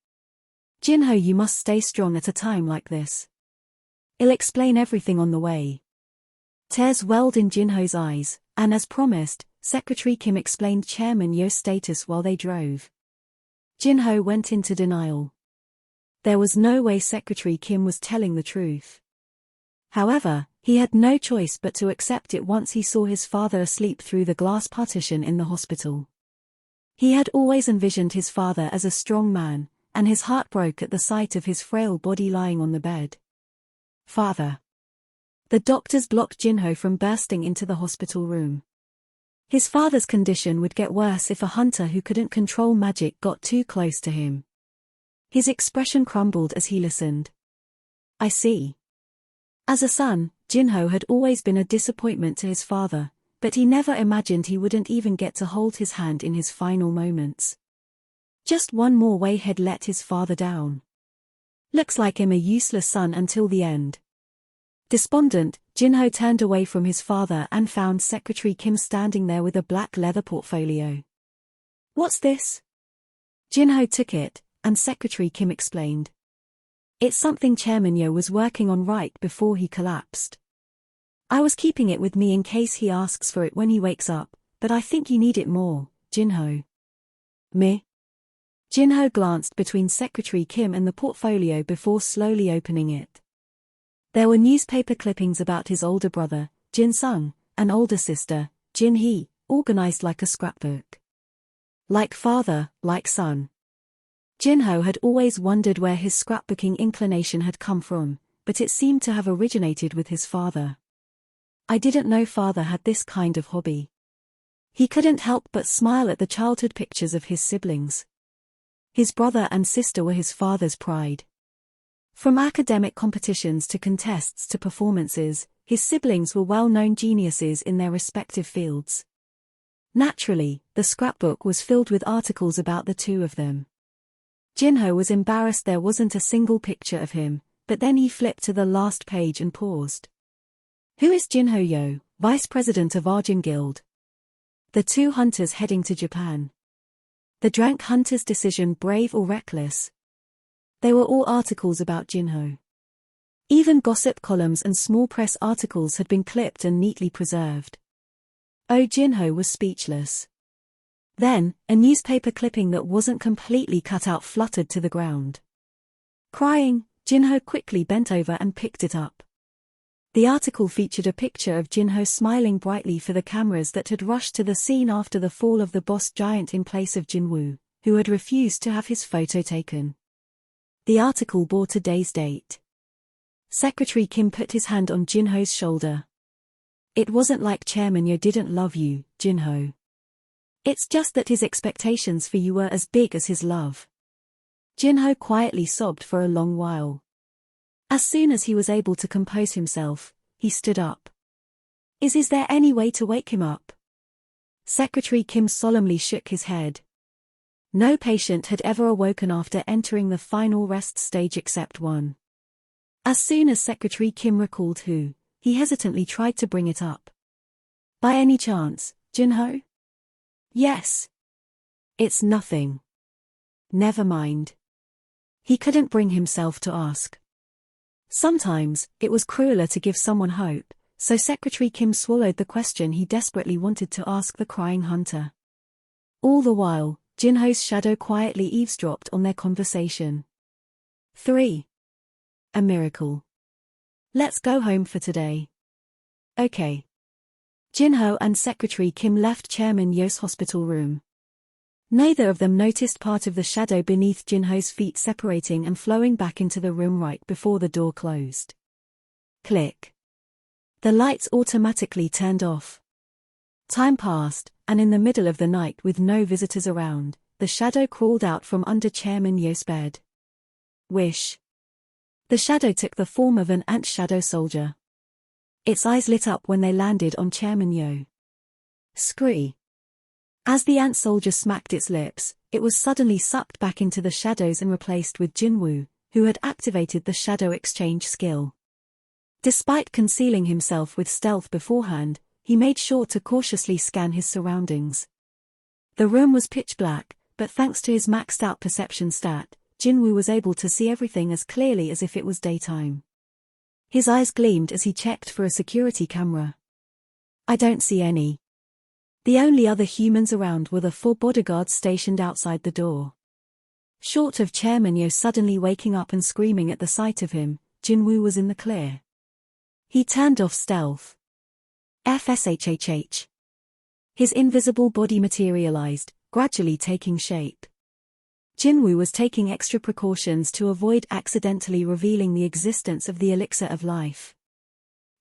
A: Jinho, you must stay strong at a time like this. I'll explain everything on the way. Tears welled in Jinho's eyes, and as promised, Secretary Kim explained Chairman Yo's status while they drove. Jinho went into denial. There was no way Secretary Kim was telling the truth. However, he had no choice but to accept it once he saw his father asleep through the glass partition in the hospital. He had always envisioned his father as a strong man, and his heart broke at the sight of his frail body lying on the bed. Father. The doctors blocked Jinho from bursting into the hospital room. His father's condition would get worse if a hunter who couldn't control magic got too close to him. His expression crumbled as he listened. I see. As a son, Jinho had always been a disappointment to his father, but he never imagined he wouldn't even get to hold his hand in his final moments. Just one more way had let his father down. Looks like I'm a useless son until the end. Despondent, Jinho turned away from his father and found Secretary Kim standing there with a black leather portfolio. What's this? Jinho took it, and Secretary Kim explained. It's something Chairman Yo was working on right before he collapsed. I was keeping it with me in case he asks for it when he wakes up, but I think you need it more, Jinho. Me? Jinho glanced between Secretary Kim and the portfolio before slowly opening it. There were newspaper clippings about his older brother, Jin Sung, and older sister, Jin Hee, organized like a scrapbook. Like father, like son. Jinho had always wondered where his scrapbooking inclination had come from, but it seemed to have originated with his father. I didn't know father had this kind of hobby. He couldn't help but smile at the childhood pictures of his siblings. His brother and sister were his father's pride. From academic competitions to contests to performances, his siblings were well-known geniuses in their respective fields. Naturally, the scrapbook was filled with articles about the two of them. Jinho was embarrassed there wasn't a single picture of him, but then he flipped to the last page and paused. Who is Jinho Yo, vice president of Arjun Guild? The two hunters heading to Japan. The Drank Hunter's decision brave or reckless? They were all articles about Jinho. Even gossip columns and small press articles had been clipped and neatly preserved. Oh, Jinho was speechless. Then, a newspaper clipping that wasn't completely cut out fluttered to the ground. Crying, Jinho quickly bent over and picked it up. The article featured a picture of Jinho smiling brightly for the cameras that had rushed to the scene after the fall of the boss giant in place of Jinwoo, who had refused to have his photo taken. The article bore today's date. Secretary Kim put his hand on Jinho's shoulder. It wasn't like Chairman Yo didn't love you, Jinho. It's just that his expectations for you were as big as his love. Jinho quietly sobbed for a long while. As soon as he was able to compose himself, he stood up. Is there any way to wake him up? Secretary Kim solemnly shook his head. No patient had ever awoken after entering the final rest stage except one. As soon as Secretary Kim recalled who, he hesitantly tried to bring it up. By any chance, Jinho? Yes. It's nothing. Never mind. He couldn't bring himself to ask. Sometimes, it was crueler to give someone hope, so Secretary Kim swallowed the question he desperately wanted to ask the crying hunter. All the while, Jinho's shadow quietly eavesdropped on their conversation. 3. A miracle. Let's go home for today. Okay. Jinho and Secretary Kim left Chairman Yo's hospital room. Neither of them noticed part of the shadow beneath Jinho's feet separating and flowing back into the room right before the door closed. Click. The lights automatically turned off. Time passed, and in the middle of the night with no visitors around, the shadow crawled out from under Chairman Yo's bed. Wish. The shadow took the form of an ant shadow soldier. Its eyes lit up when they landed on Chairman Yo. Scree. As the ant soldier smacked its lips, it was suddenly sucked back into the shadows and replaced with Jinwoo, who had activated the shadow exchange skill. Despite concealing himself with stealth beforehand, he made sure to cautiously scan his surroundings. The room was pitch black, but thanks to his maxed out perception stat, Jinwoo was able to see everything as clearly as if it was daytime. His eyes gleamed as he checked for a security camera. I don't see any. The only other humans around were the 4 bodyguards stationed outside the door. Short of Chairman Yo suddenly waking up and screaming at the sight of him, Jinwoo was in the clear. He turned off stealth. FSHHH. His invisible body materialized, gradually taking shape. Jinwoo was taking extra precautions to avoid accidentally revealing the existence of the elixir of life.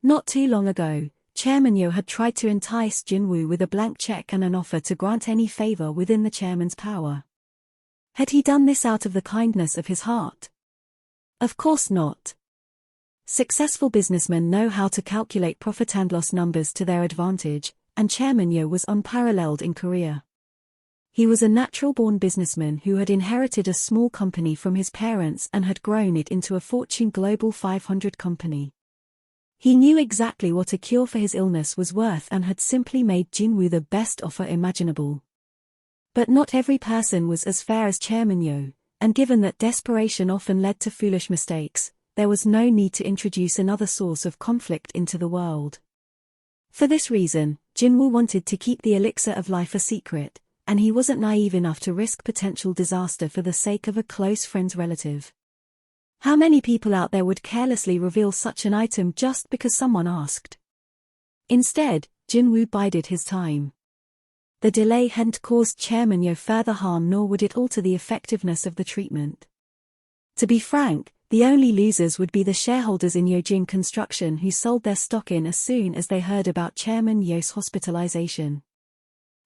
A: Not too long ago, Chairman Yo had tried to entice Jinwoo with a blank check and an offer to grant any favor within the chairman's power. Had he done this out of the kindness of his heart? Of course not. Successful businessmen know how to calculate profit and loss numbers to their advantage, and Chairman Yo was unparalleled in Korea. He was a natural-born businessman who had inherited a small company from his parents and had grown it into a Fortune Global 500 company. He knew exactly what a cure for his illness was worth and had simply made Jinwoo the best offer imaginable. But not every person was as fair as Chairman Yo, and given that desperation often led to foolish mistakes, there was no need to introduce another source of conflict into the world. For this reason, Jinwoo wanted to keep the elixir of life a secret, and he wasn't naive enough to risk potential disaster for the sake of a close friend's relative. How many people out there would carelessly reveal such an item just because someone asked? Instead, Jinwoo bided his time. The delay hadn't caused Chairman Yo further harm, nor would it alter the effectiveness of the treatment. To be frank, the only losers would be the shareholders in Yojin Construction who sold their stock in as soon as they heard about Chairman Yo's hospitalization.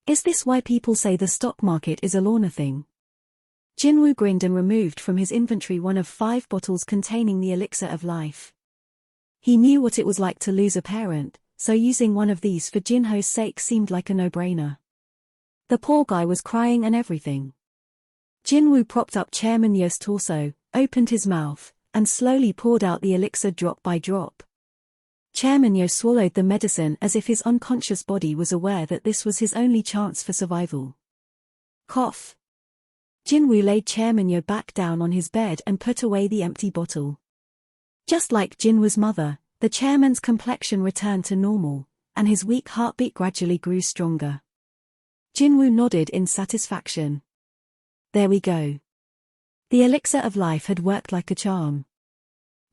A: Is this why people say the stock market is a Lorna thing? Jinwoo grinned and removed from his inventory one of 5 bottles containing the elixir of life. He knew what it was like to lose a parent, so using one of these for Jinho's sake seemed like a no-brainer. The poor guy was crying and everything. Jinwoo propped up Chairman Yo's torso, opened his mouth, and slowly poured out the elixir drop by drop. Chairman Yo swallowed the medicine as if his unconscious body was aware that this was his only chance for survival. Cough. Jinwoo laid Chairman Yo back down on his bed and put away the empty bottle. Just like Jinwoo's mother, the chairman's complexion returned to normal, and his weak heartbeat gradually grew stronger. Jinwoo nodded in satisfaction. There we go. The elixir of life had worked like a charm.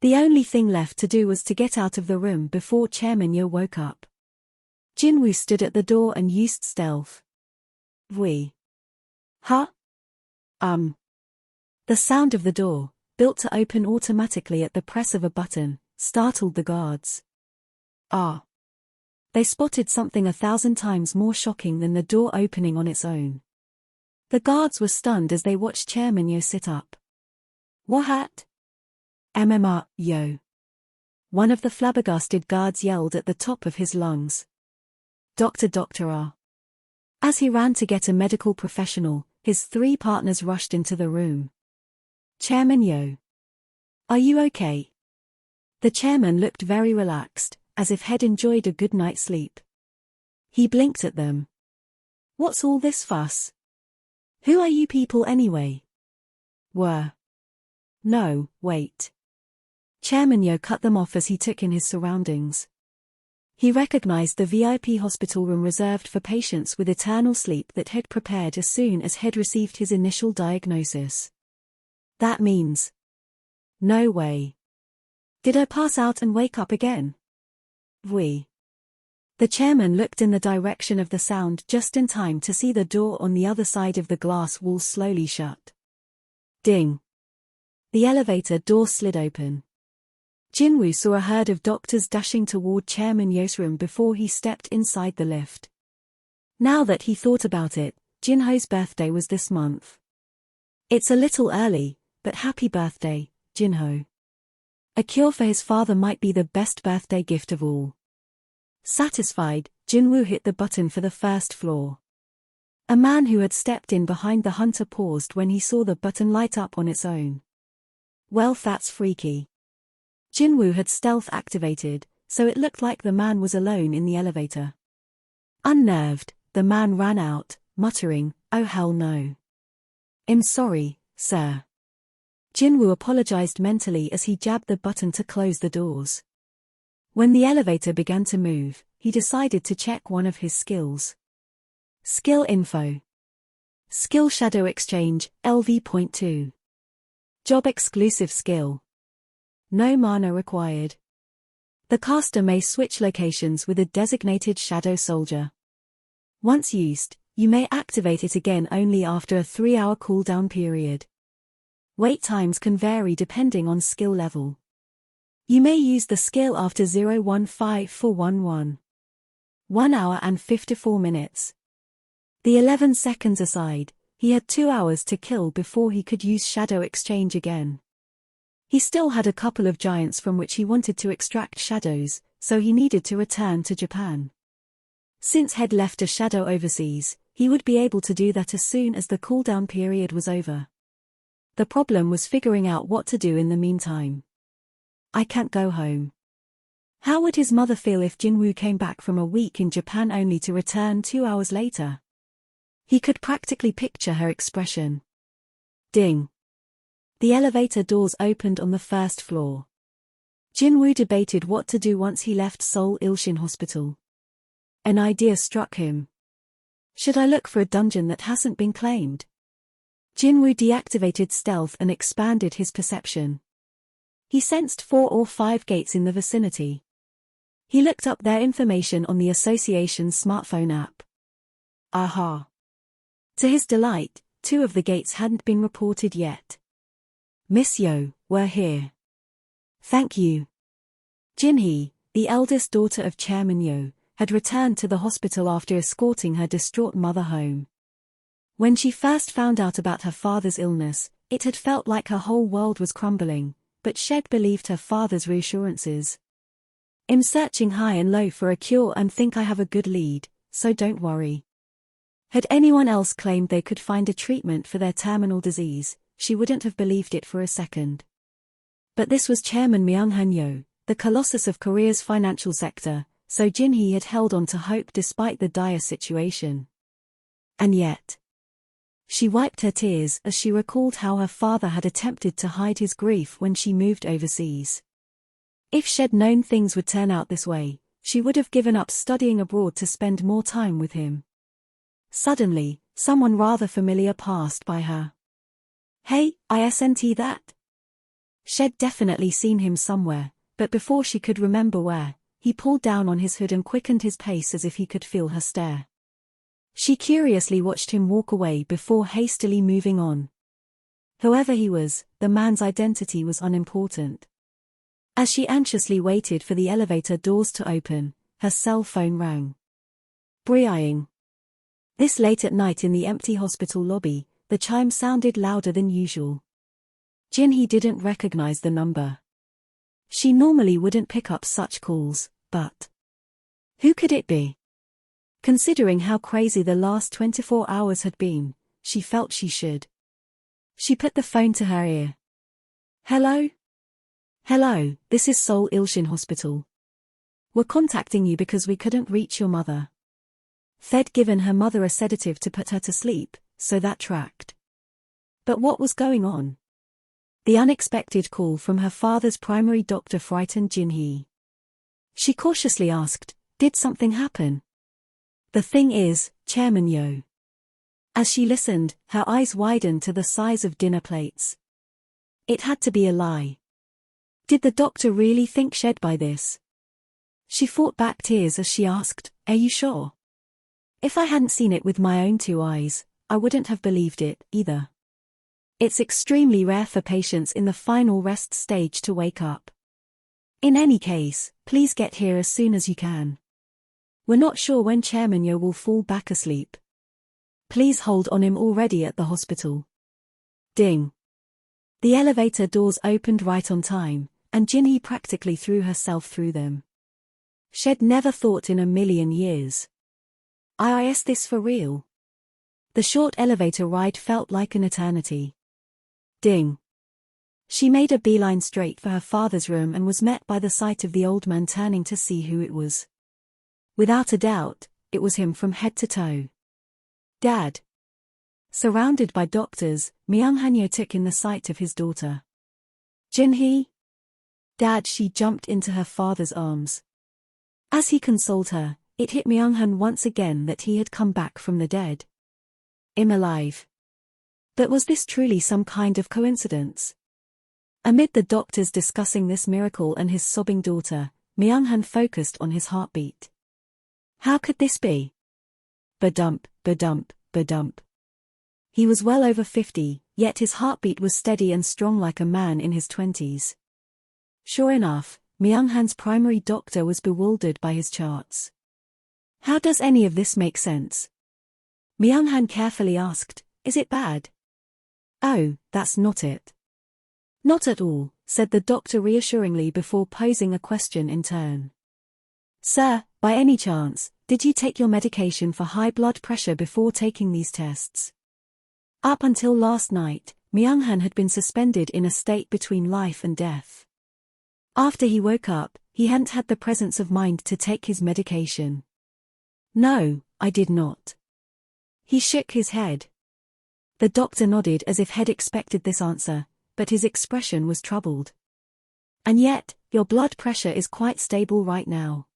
A: The only thing left to do was to get out of the room before Chairman Yo woke up. Jinwoo stood at the door and used stealth. Vui. Huh? The sound of the door, built to open automatically at the press of a button, startled the guards. They spotted something 1,000 times more shocking than the door opening on its own. The guards were stunned as they watched Chairman Yo sit up. What? Yo. One of the flabbergasted guards yelled at the top of his lungs. Doctor R. As he ran to get a medical professional, his 3 partners rushed into the room. Chairman Yo. Are you okay? The chairman looked very relaxed, as if he'd enjoyed a good night's sleep. He blinked at them. What's all this fuss? Who are you people anyway? No, wait. Chairman Yo cut them off as he took in his surroundings. He recognized the VIP hospital room reserved for patients with eternal sleep that he'd prepared as soon as he'd received his initial diagnosis. That means... No way. Did I pass out and wake up again? The chairman looked in the direction of the sound just in time to see the door on the other side of the glass wall slowly shut. Ding. The elevator door slid open. Jinwoo saw a herd of doctors dashing toward Chairman Yo's room before he stepped inside the lift. Now that he thought about it, Jinho's birthday was this month. It's a little early, but happy birthday, Jinho. A cure for his father might be the best birthday gift of all. Satisfied, Jinwoo hit the button for the first floor. A man who had stepped in behind the hunter paused when he saw the button light up on its own. Well, that's freaky. Jinwoo had stealth activated, so it looked like the man was alone in the elevator. Unnerved, the man ran out, muttering, "Oh hell no. I'm sorry, sir." Jinwoo apologized mentally as he jabbed the button to close the doors. When the elevator began to move, he decided to check one of his skills. Skill info. Skill Shadow Exchange, LV.2. Job exclusive skill. No mana required. The caster may switch locations with a designated shadow soldier. Once used, you may activate it again only after a 3-hour cooldown period. Wait times can vary depending on skill level. You may use the skill after 0:15:411. 1 hour and 54 minutes. The 11 seconds aside, he had 2 hours to kill before he could use Shadow Exchange again. He still had a couple of giants from which he wanted to extract shadows, so he needed to return to Japan. Since he'd left a shadow overseas, he would be able to do that as soon as the cooldown period was over. The problem was figuring out what to do in the meantime. I can't go home. How would his mother feel if Jinwoo came back from a week in Japan only to return 2 hours later? He could practically picture her expression. Ding. The elevator doors opened on the first floor. Jinwoo debated what to do once he left Seoul Ilshin Hospital. An idea struck him. Should I look for a dungeon that hasn't been claimed? Jinwoo deactivated stealth and expanded his perception. He sensed 4 or 5 gates in the vicinity. He looked up their information on the association's smartphone app. Aha! To his delight, 2 of the gates hadn't been reported yet. Miss Yo, we're here. Thank you. Jinhee, the eldest daughter of Chairman Yo, had returned to the hospital after escorting her distraught mother home. When she first found out about her father's illness, it had felt like her whole world was crumbling, but Shed believed her father's reassurances. I'm searching high and low for a cure and think I have a good lead, so don't worry. Had anyone else claimed they could find a treatment for their terminal disease, she wouldn't have believed it for a second. But this was Chairman Myung-hun Yo, the colossus of Korea's financial sector, so Jinhee had held on to hope despite the dire situation. And yet, she wiped her tears as she recalled how her father had attempted to hide his grief when she moved overseas. If she'd known things would turn out this way, she would have given up studying abroad to spend more time with him. Suddenly, someone rather familiar passed by her. Hey, isn't that? She'd definitely seen him somewhere, but before she could remember where, he pulled down on his hood and quickened his pace as if he could feel her stare. She curiously watched him walk away before hastily moving on. Whoever he was, the man's identity was unimportant. As she anxiously waited for the elevator doors to open, her cell phone rang. Brying. This late at night in the empty hospital lobby, the chime sounded louder than usual. Jinhee didn't recognize the number. She normally wouldn't pick up such calls, but who could it be? Considering how crazy the last 24 hours had been, she felt she should. She put the phone to her ear. Hello? Hello, this is Seoul Ilshin Hospital. We're contacting you because we couldn't reach your mother. They'd given her mother a sedative to put her to sleep, so that tracked. But what was going on? The unexpected call from her father's primary doctor frightened Jinhee. She cautiously asked, did something happen? The thing is, Chairman Yo. As she listened, her eyes widened to the size of dinner plates. It had to be a lie. Did the doctor really think Shed by this? She fought back tears as she asked, are you sure? If I hadn't seen it with my own 2 eyes, I wouldn't have believed it, either. It's extremely rare for patients in the final rest stage to wake up. In any case, please get here as soon as you can. We're not sure when Chairman Yo will fall back asleep. Please hold on him already at the hospital. Ding. The elevator doors opened right on time, and Jinhee practically threw herself through them. She'd never thought in a million years. Is this for real? The short elevator ride felt like an eternity. Ding. She made a beeline straight for her father's room and was met by the sight of the old man turning to see who it was. Without a doubt, it was him from head to toe. Dad. Surrounded by doctors, Myung-han took in the sight of his daughter. Jin-hee? Dad, she jumped into her father's arms. As he consoled her, it hit Myung-han once again that he had come back from the dead. I'm alive. But was this truly some kind of coincidence? Amid the doctors discussing this miracle and his sobbing daughter, Myung-han focused on his heartbeat. How could this be? Ba-dump, ba-dump, ba-dump. He was well over 50, yet his heartbeat was steady and strong like a man in his 20s. Sure enough, Myung-han's primary doctor was bewildered by his charts. How does any of this make sense? Myung-han carefully asked, is it bad? Oh, that's not it. Not at all, said the doctor reassuringly before posing a question in turn. Sir, by any chance, did you take your medication for high blood pressure before taking these tests? Up until last night, Myung-han had been suspended in a state between life and death. After he woke up, he hadn't had the presence of mind to take his medication. No, I did not. He shook his head. The doctor nodded as if he'd expected this answer, but his expression was troubled. And yet, your blood pressure is quite stable right now.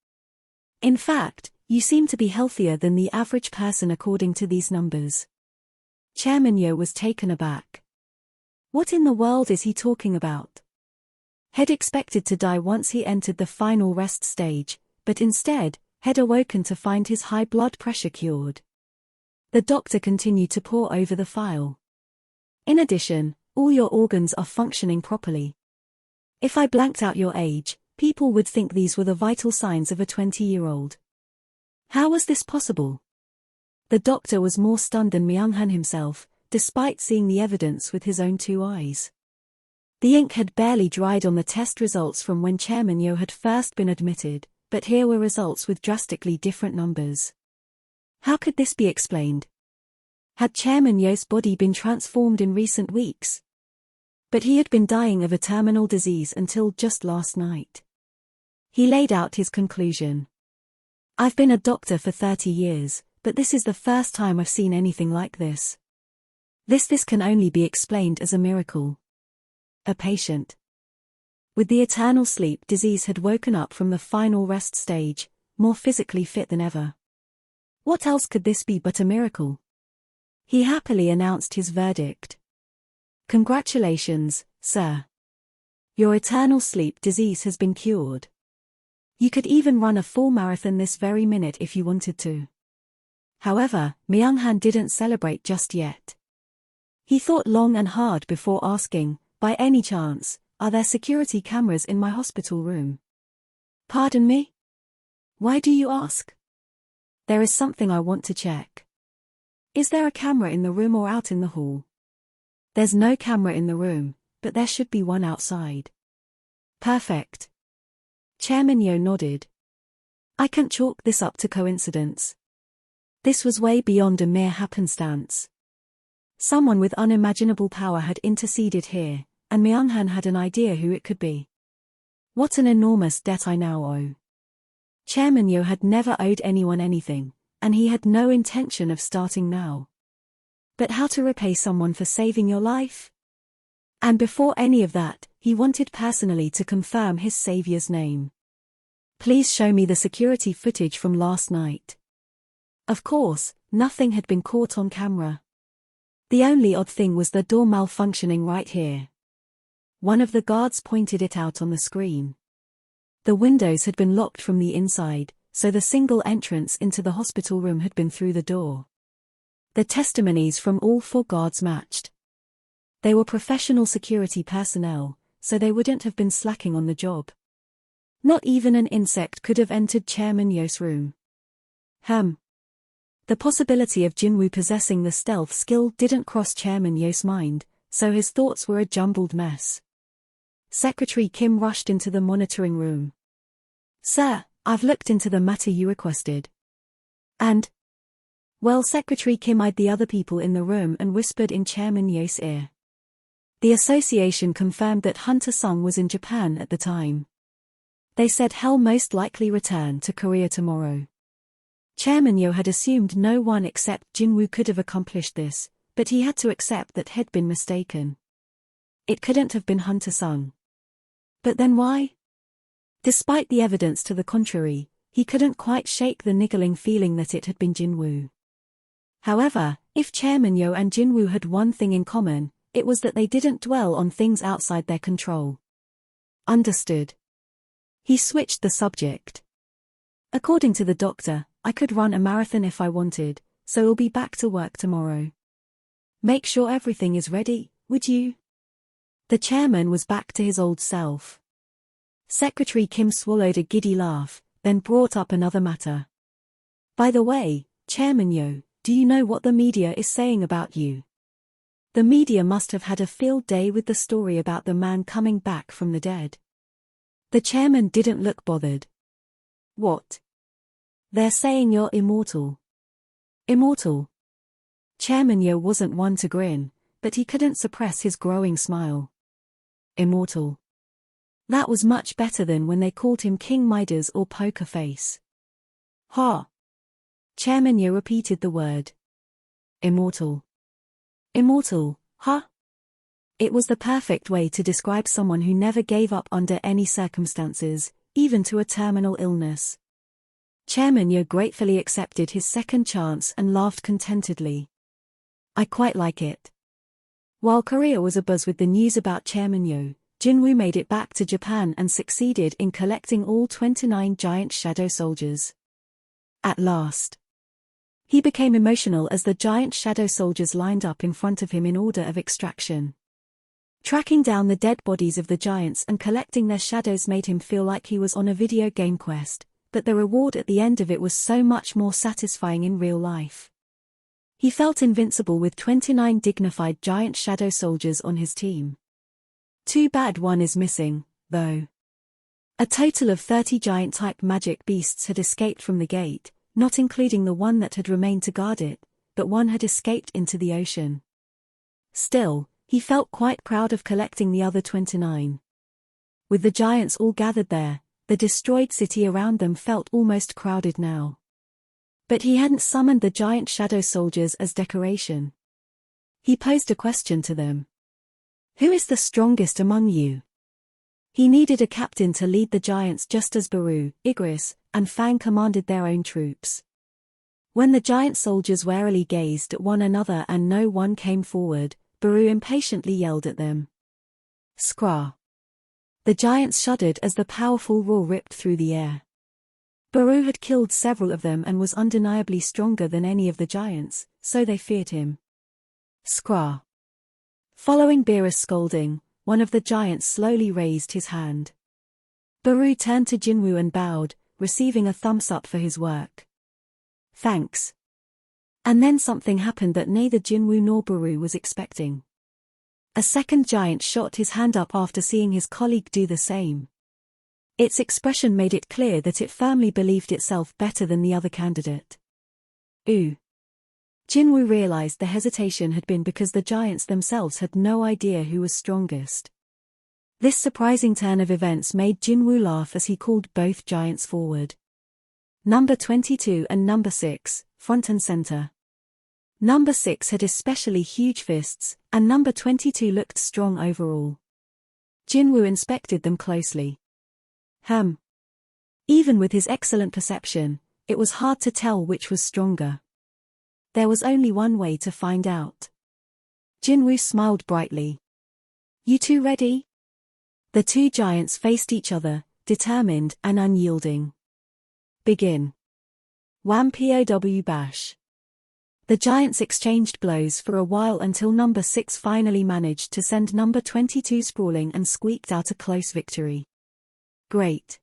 A: In fact, you seem to be healthier than the average person according to these numbers. Chairman Yo was taken aback. What in the world is he talking about? He'd expected to die once he entered the final rest stage, but instead, he'd awoken to find his high blood pressure cured. The doctor continued to pore over the file. In addition, all your organs are functioning properly. If I blanked out your age, people would think these were the vital signs of a 20-year-old. How was this possible? The doctor was more stunned than Myung-han himself, despite seeing the evidence with his own 2 eyes. The ink had barely dried on the test results from when Chairman Yo had first been admitted, but here were results with drastically different numbers. How could this be explained? Had Chairman Yo's body been transformed in recent weeks? But he had been dying of a terminal disease until just last night. He laid out his conclusion. I've been a doctor for 30 years, but this is the first time I've seen anything like this. This can only be explained as a miracle. A patient with the eternal sleep disease had woken up from the final rest stage, more physically fit than ever. What else could this be but a miracle? He happily announced his verdict. Congratulations, sir. Your eternal sleep disease has been cured. You could even run a full marathon this very minute if you wanted to. However, Myung-han didn't celebrate just yet. He thought long and hard before asking, by any chance, are there security cameras in my hospital room? Pardon me? Why do you ask? There is something I want to check. Is there a camera in the room or out in the hall? There's no camera in the room, but there should be one outside. Perfect. Chairman Yo nodded. I can't chalk this up to coincidence. This was way beyond a mere happenstance. Someone with unimaginable power had interceded here, and Myung-han had an idea who it could be. What an enormous debt I now owe. Chairman Yo had never owed anyone anything, and he had no intention of starting now. But how to repay someone for saving your life? And before any of that, he wanted personally to confirm his savior's name. Please show me the security footage from last night. Of course, nothing had been caught on camera. The only odd thing was the door malfunctioning right here. One of the guards pointed it out on the screen. The windows had been locked from the inside, so the single entrance into the hospital room had been through the door. The testimonies from all 4 guards matched. They were professional security personnel, so they wouldn't have been slacking on the job. Not even an insect could have entered Chairman Yo's room. The possibility of Jinwoo possessing the stealth skill didn't cross Chairman Yo's mind, so his thoughts were a jumbled mess. Secretary Kim rushed into the monitoring room. Sir, I've looked into the matter you requested. And? Well, Secretary Kim eyed the other people in the room and whispered in Chairman Yo's ear. The association confirmed that Hunter Sung was in Japan at the time. They said he'll most likely return to Korea tomorrow. Chairman Yo had assumed no one except Jinwoo could have accomplished this, but he had to accept that he'd been mistaken. It couldn't have been Hunter Sung. But then why? Despite the evidence to the contrary, he couldn't quite shake the niggling feeling that it had been Jinwoo. However, if Chairman Yo and Jinwoo had one thing in common, it was that they didn't dwell on things outside their control. Understood. He switched the subject. According to the doctor, I could run a marathon if I wanted, so I'll be back to work tomorrow. Make sure everything is ready, would you? The chairman was back to his old self. Secretary Kim swallowed a giddy laugh, then brought up another matter. By the way, Chairman Yo, do you know what the media is saying about you? The media must have had a field day with the story about the man coming back from the dead. The chairman didn't look bothered. What? They're saying you're immortal. Immortal? Chairman Yo wasn't one to grin, but he couldn't suppress his growing smile. Immortal. That was much better than when they called him King Midas or Poker Face. Ha! Chairman Yo repeated the word. Immortal. Immortal, huh? It was the perfect way to describe someone who never gave up under any circumstances, even to a terminal illness. Chairman Yo gratefully accepted his second chance and laughed contentedly. I quite like it. While Korea was abuzz with the news about Chairman Yo, Jinwoo made it back to Japan and succeeded in collecting all 29 giant shadow soldiers. At last. He became emotional as the giant shadow soldiers lined up in front of him in order of extraction. Tracking down the dead bodies of the giants and collecting their shadows made him feel like he was on a video game quest, but the reward at the end of it was so much more satisfying in real life. He felt invincible with 29 dignified giant shadow soldiers on his team. Too bad one is missing, though. A total of 30 giant-type magic beasts had escaped from the gate, not including the one that had remained to guard it, but one had escaped into the ocean. Still, he felt quite proud of collecting the other 29. With the giants all gathered there, the destroyed city around them felt almost crowded now. But he hadn't summoned the giant shadow soldiers as decoration. He posed a question to them. Who is the strongest among you? He needed a captain to lead the giants just as Baru, Igris, and Fang commanded their own troops. When the giant soldiers warily gazed at one another and no one came forward, Baru impatiently yelled at them. Skra! The giants shuddered as the powerful roar ripped through the air. Baru had killed several of them and was undeniably stronger than any of the giants, so they feared him. Skra! Following Beerus' scolding, one of the giants slowly raised his hand. Baru turned to Jinwoo and bowed, receiving a thumbs up for his work. Thanks. And then something happened that neither Jinwoo nor Baru was expecting. A second giant shot his hand up after seeing his colleague do the same. Its expression made it clear that it firmly believed itself better than the other candidate. Ooh. Jinwoo realized the hesitation had been because the giants themselves had no idea who was strongest. This surprising turn of events made Jinwoo laugh as he called both giants forward. Number 22 and number 6, front and center. Number 6 had especially huge fists, and number 22 looked strong overall. Jinwoo inspected them closely. Even with his excellent perception, it was hard to tell which was stronger. There was only one way to find out. Jinwoo smiled brightly. You two ready? The two giants faced each other, determined and unyielding. Begin. Wham pow bash. The giants exchanged blows for a while until number 6 finally managed to send number 22 sprawling and squeaked out a close victory. Great.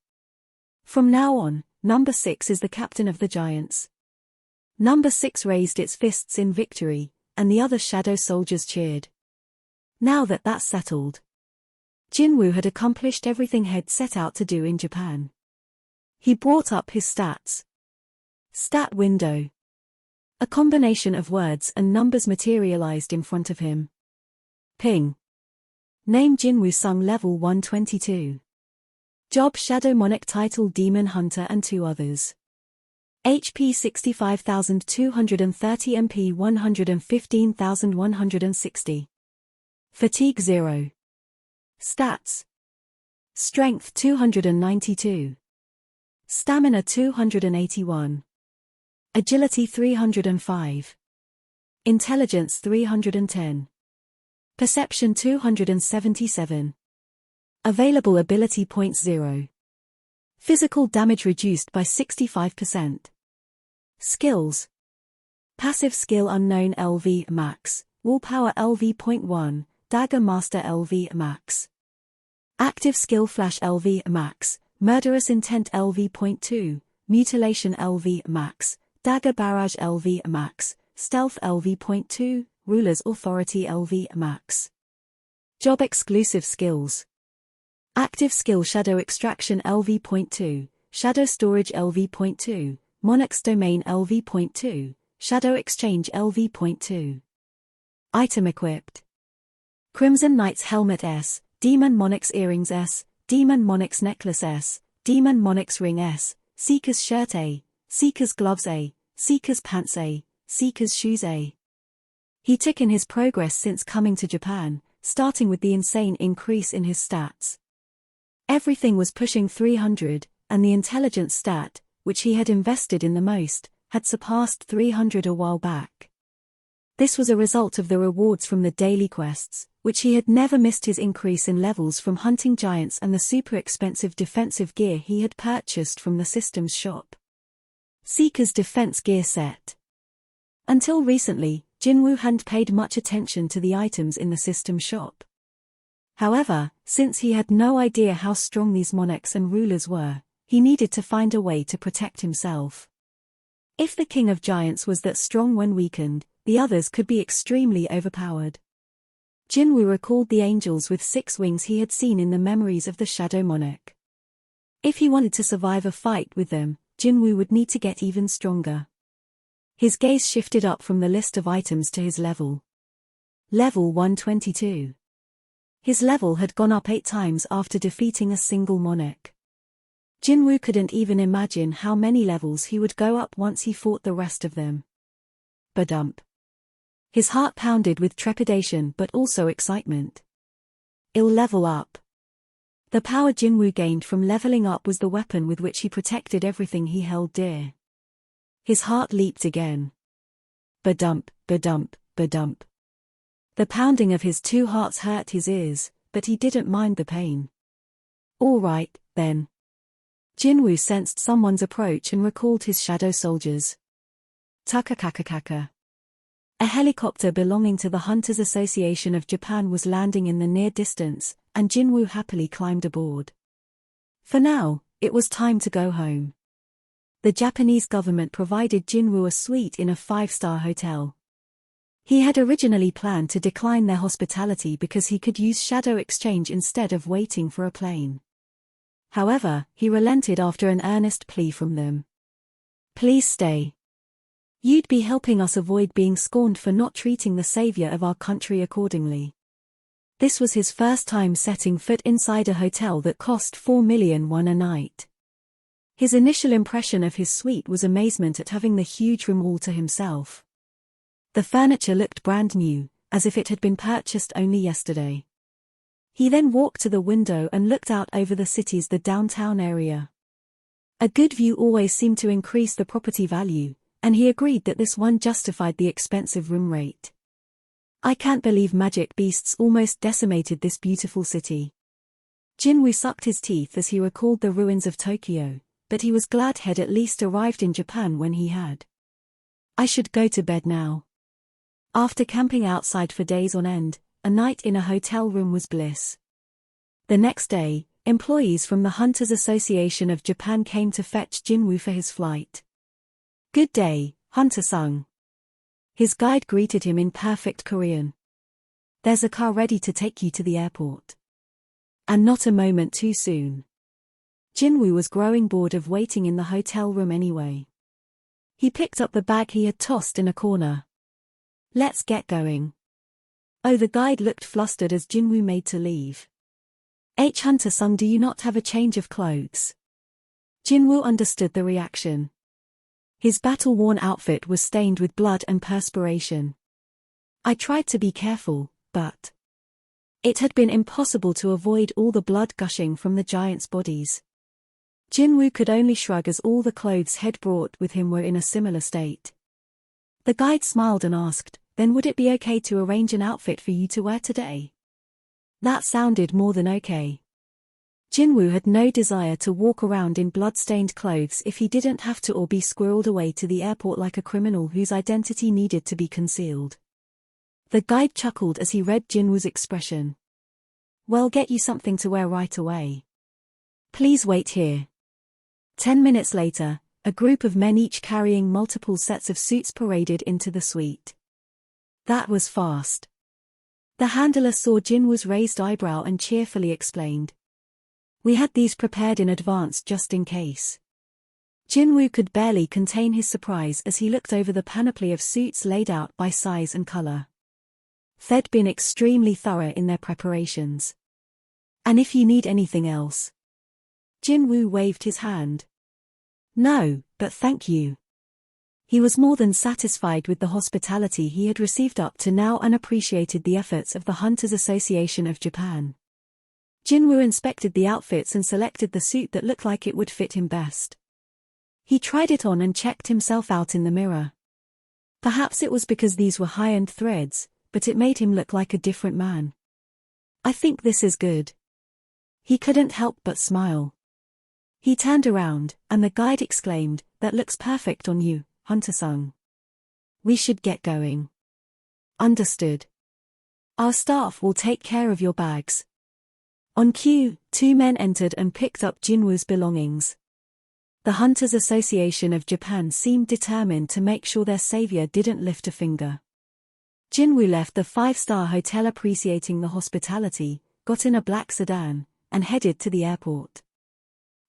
A: From now on, number 6 is the captain of the giants. Number 6 raised its fists in victory, and the other shadow soldiers cheered. Now that that's settled, Jinwoo had accomplished everything he'd set out to do in Japan. He brought up his stats. Stat window. A combination of words and numbers materialized in front of him. Ping. Name Jinwoo Sung level 122. Job Shadow Monarch title Demon Hunter and 2 others. HP 65,230 MP 115,160. Fatigue 0. Stats. Strength 292. Stamina 281. Agility 305. Intelligence 310. Perception 277. Available ability points 0. Physical damage reduced by 65%. Skills. Passive skill unknown LV max, willpower LV.1, dagger master LV max. Active skill flash LV max, murderous intent LV.2, mutilation LV max, dagger barrage LV max, stealth LV.2, ruler's authority LV max. Job exclusive skills. Active skill shadow extraction LV.2, shadow storage LV.2, monarch's domain LV.2, shadow exchange LV.2. Item equipped. Crimson Knight's helmet S, Demon Monarch's earrings S, Demon Monarch's necklace S, Demon Monarch's ring S, Seeker's shirt A, Seeker's gloves A, Seeker's pants A, Seeker's shoes A. He took in his progress since coming to Japan, starting with the insane increase in his stats. Everything was pushing 300, and the intelligence stat, which he had invested in the most, had surpassed 300 a while back. This was a result of the rewards from the daily quests, which he had never missed his increase in levels from hunting giants and the super expensive defensive gear he had purchased from the systems shop. Seeker's defense gear set. Until recently, Jinwoo hadn't paid much attention to the items in the system shop. However, since he had no idea how strong these monarchs and rulers were, he needed to find a way to protect himself. If the king of giants was that strong when weakened, the others could be extremely overpowered. Jinwoo recalled the angels with 6 wings he had seen in the memories of the Shadow Monarch. If he wanted to survive a fight with them, Jinwoo would need to get even stronger. His gaze shifted up from the list of items to his level. Level 122. His level had gone up 8 times after defeating a single monarch. Jinwoo couldn't even imagine how many levels he would go up once he fought the rest of them. Badump. His heart pounded with trepidation but also excitement. He'll level up. The power Jinwoo gained from leveling up was the weapon with which he protected everything he held dear. His heart leaped again. Badump, badump, badump. The pounding of his 2 hearts hurt his ears, but he didn't mind the pain. All right, then. Jinwoo sensed someone's approach and recalled his shadow soldiers. Takakakakaka. A helicopter belonging to the Hunters Association of Japan was landing in the near distance, and Jinwoo happily climbed aboard. For now, it was time to go home. The Japanese government provided Jinwoo a suite in a 5-star hotel. He had originally planned to decline their hospitality because he could use shadow exchange instead of waiting for a plane. However, he relented after an earnest plea from them. Please stay. You'd be helping us avoid being scorned for not treating the savior of our country accordingly. This was his first time setting foot inside a hotel that cost 4 million won a night. His initial impression of his suite was amazement at having the huge room all to himself. The furniture looked brand new, as if it had been purchased only yesterday. He then walked to the window and looked out over the city's downtown area. A good view always seemed to increase the property value, and he agreed that this one justified the expensive room rate. I can't believe magic beasts almost decimated this beautiful city. Jinwoo sucked his teeth as he recalled the ruins of Tokyo, but he was glad he'd at least arrived in Japan when he had. I should go to bed now. After camping outside for days on end, a night in a hotel room was bliss. The next day, employees from the Hunters Association of Japan came to fetch Jinwoo for his flight. Good day, Hunter-sung. His guide greeted him in perfect Korean. There's a car ready to take you to the airport. And not a moment too soon. Jinwoo was growing bored of waiting in the hotel room anyway. He picked up the bag he had tossed in a corner. Let's get going. Oh, the guide looked flustered as Jinwoo made to leave. Hunter-sung, do you not have a change of clothes? Jinwoo understood the reaction. His battle-worn outfit was stained with blood and perspiration. I tried to be careful, but it had been impossible to avoid all the blood gushing from the giants' bodies. Jinwoo could only shrug as all the clothes he'd brought with him were in a similar state. The guide smiled and asked, then would it be okay to arrange an outfit for you to wear today? That sounded more than okay. Jinwoo had no desire to walk around in blood-stained clothes if he didn't have to or be squirreled away to the airport like a criminal whose identity needed to be concealed. The guide chuckled as he read Jinwoo's expression. We'll get you something to wear right away. Please wait here. 10 minutes later, a group of men each carrying multiple sets of suits paraded into the suite. That was fast. The handler saw Jinwoo's raised eyebrow and cheerfully explained. We had these prepared in advance just in case. Jinwoo could barely contain his surprise as he looked over the panoply of suits laid out by size and color. They'd been extremely thorough in their preparations. And if you need anything else. Jinwoo waved his hand. No, but thank you. He was more than satisfied with the hospitality he had received up to now and appreciated the efforts of the Hunters Association of Japan. Jinwoo inspected the outfits and selected the suit that looked like it would fit him best. He tried it on and checked himself out in the mirror. Perhaps it was because these were high-end threads, but it made him look like a different man. I think this is good. He couldn't help but smile. He turned around, and the guide exclaimed, that looks perfect on you, Hunter-sung. We should get going. Understood. Our staff will take care of your bags. On cue, 2 men entered and picked up Jinwoo's belongings. The Hunters Association of Japan seemed determined to make sure their savior didn't lift a finger. Jinwoo left the 5-star hotel appreciating the hospitality, got in a black sedan, and headed to the airport.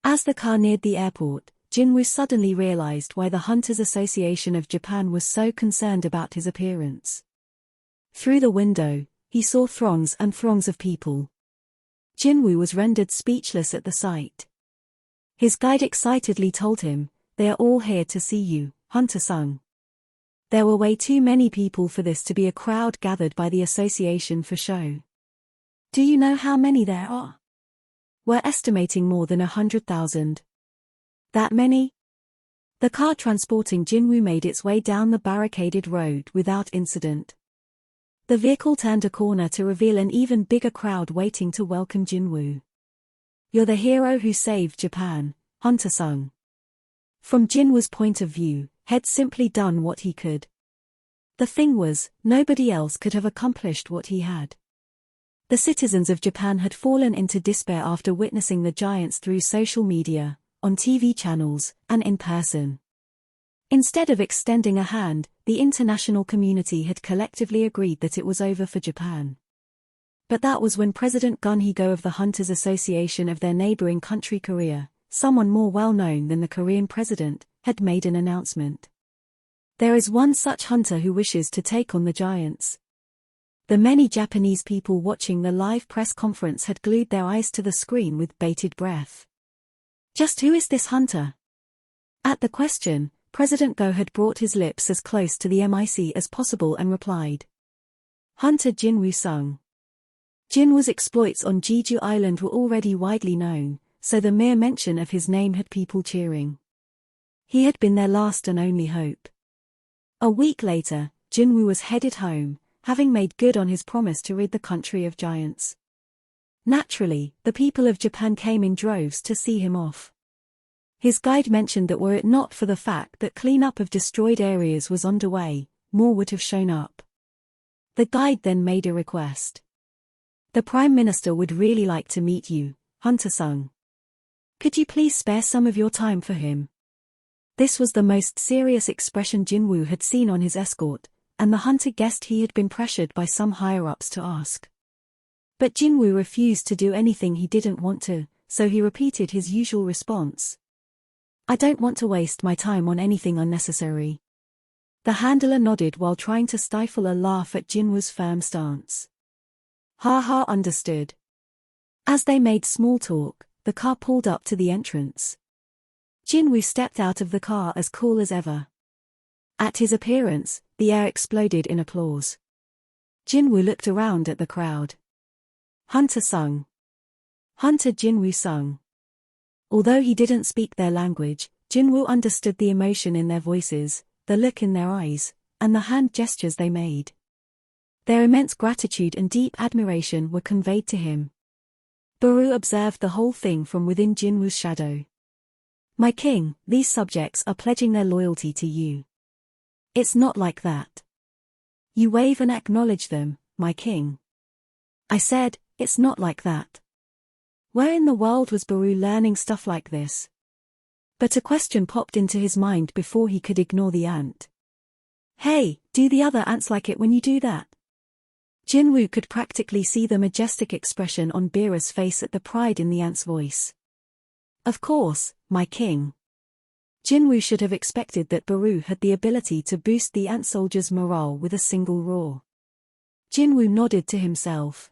A: As the car neared the airport, Jinwoo suddenly realized why the Hunters Association of Japan was so concerned about his appearance. Through the window, he saw throngs and throngs of people. Jinwoo was rendered speechless at the sight. His guide excitedly told him, they are all here to see you, Hunter-sung. There were way too many people for this to be a crowd gathered by the association for show. Do you know how many there are? We're estimating more than 100,000. That many? The car transporting Jinwoo made its way down the barricaded road without incident. The vehicle turned a corner to reveal an even bigger crowd waiting to welcome Jinwoo. You're the hero who saved Japan, Hunter-sung. From Jinwoo's point of view, he'd simply done what he could. The thing was, nobody else could have accomplished what he had. The citizens of Japan had fallen into despair after witnessing the giants through social media, on TV channels, and in person. Instead of extending a hand, the international community had collectively agreed that it was over for Japan. But that was when President Gun Hee-go of the Hunters Association of their neighboring country Korea, someone more well-known than the Korean president, had made an announcement. There is one such hunter who wishes to take on the giants. The many Japanese people watching the live press conference had glued their eyes to the screen with bated breath. Just who is this hunter? At the question, President Go had brought his lips as close to the mic as possible and replied. Hunter Jinwoo-sung. Jinwoo's exploits on Jeju Island were already widely known, so the mere mention of his name had people cheering. He had been their last and only hope. A week later, Jinwoo was headed home, having made good on his promise to rid the country of giants. Naturally, the people of Japan came in droves to see him off. His guide mentioned that were it not for the fact that cleanup of destroyed areas was underway, more would have shown up. The guide then made a request. The Prime Minister would really like to meet you, Hunter-sung. Could you please spare some of your time for him? This was the most serious expression Jinwoo had seen on his escort, and the hunter guessed he had been pressured by some higher-ups to ask. But Jinwoo refused to do anything he didn't want to, so he repeated his usual response. I don't want to waste my time on anything unnecessary. The handler nodded while trying to stifle a laugh at Jinwoo's firm stance. Ha ha, understood. As they made small talk, the car pulled up to the entrance. Jinwoo stepped out of the car as cool as ever. At his appearance, the air exploded in applause. Jinwoo looked around at the crowd. Hunter sung. Hunter Jinwoo sung. Although he didn't speak their language, Jinwoo understood the emotion in their voices, the look in their eyes, and the hand gestures they made. Their immense gratitude and deep admiration were conveyed to him. Baru observed the whole thing from within Jinwoo's shadow. My king, these subjects are pledging their loyalty to you. It's not like that. You wave and acknowledge them, my king. I said, it's not like that. Where in the world was Baru learning stuff like this? But a question popped into his mind before he could ignore the ant. Hey, do the other ants like it when you do that? Jinwoo could practically see the majestic expression on Bira's face at the pride in the ant's voice. Of course, my king. Jinwoo should have expected that Baru had the ability to boost the ant soldiers' morale with a single roar. Jinwoo nodded to himself.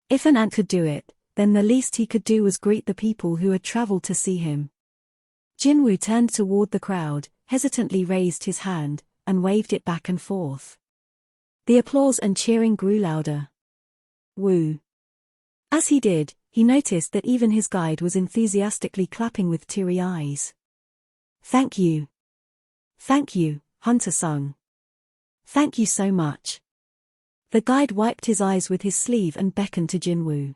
A: If an ant could do it, then the least he could do was greet the people who had traveled to see him. Jinwoo turned toward the crowd, hesitantly raised his hand, and waved it back and forth. The applause and cheering grew louder. Woo. As he did, he noticed that even his guide was enthusiastically clapping with teary eyes. Thank you. Thank you, Hunter sung. Thank you so much. The guide wiped his eyes with his sleeve and beckoned to Jinwoo.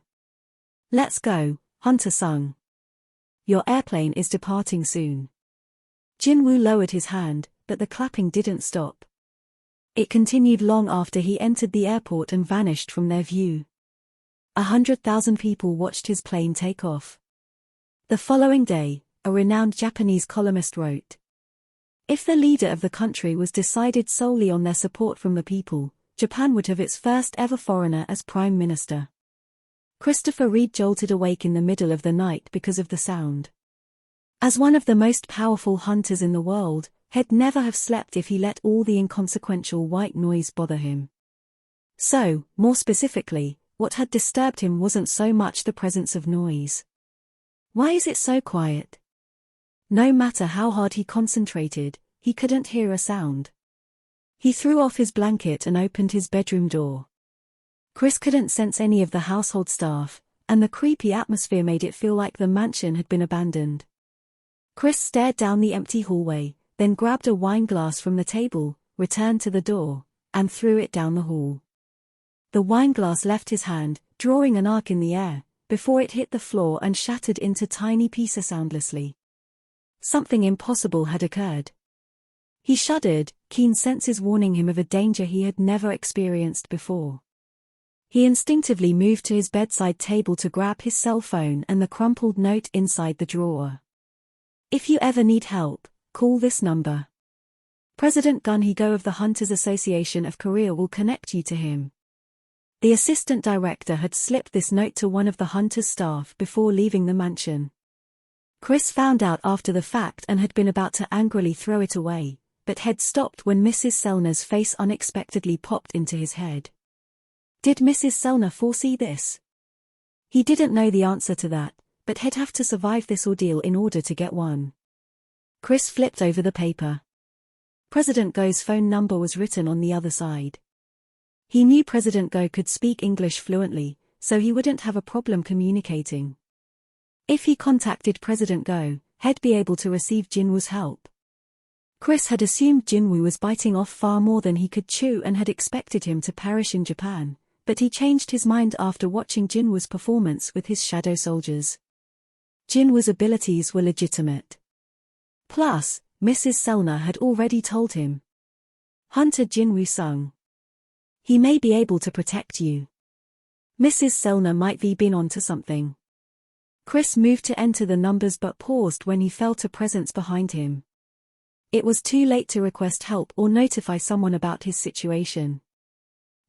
A: Let's go, Hunter sung. Your airplane is departing soon. Jinwoo lowered his hand, but the clapping didn't stop. It continued long after he entered the airport and vanished from their view. 100,000 people watched his plane take off. The following day, a renowned Japanese columnist wrote, if the leader of the country was decided solely on their support from the people, Japan would have its first ever foreigner as prime minister. Christopher Reed jolted awake in the middle of the night because of the sound. As one of the most powerful hunters in the world, he'd never have slept if he let all the inconsequential white noise bother him. So, more specifically, what had disturbed him wasn't so much the presence of noise. Why is it so quiet? No matter how hard he concentrated, he couldn't hear a sound. He threw off his blanket and opened his bedroom door. Chris couldn't sense any of the household staff, and the creepy atmosphere made it feel like the mansion had been abandoned. Chris stared down the empty hallway, then grabbed a wine glass from the table, returned to the door, and threw it down the hall. The wine glass left his hand, drawing an arc in the air, before it hit the floor and shattered into tiny pieces soundlessly. Something impossible had occurred. He shuddered, keen senses warning him of a danger he had never experienced before. He instinctively moved to his bedside table to grab his cell phone and the crumpled note inside the drawer. If you ever need help, call this number. President Gun Hee-go of the Hunters Association of Korea will connect you to him. The assistant director had slipped this note to one of the Hunters' staff before leaving the mansion. Chris found out after the fact and had been about to angrily throw it away, but had stopped when Mrs. Selner's face unexpectedly popped into his head. Did Mrs. Selner foresee this? He didn't know the answer to that, but he'd have to survive this ordeal in order to get one. Chris flipped over the paper. President Go's phone number was written on the other side. He knew President Go could speak English fluently, so he wouldn't have a problem communicating. If he contacted President Go, he'd be able to receive Jinwoo's help. Chris had assumed Jinwoo was biting off far more than he could chew and had expected him to perish in Japan, but he changed his mind after watching Jinwoo's performance with his shadow soldiers. Jinwoo's abilities were legitimate. Plus, Mrs. Selner had already told him. Hunter Jinwoo sung. He may be able to protect you. Mrs. Selner might be been onto something. Chris moved to enter the numbers but paused when he felt a presence behind him. It was too late to request help or notify someone about his situation.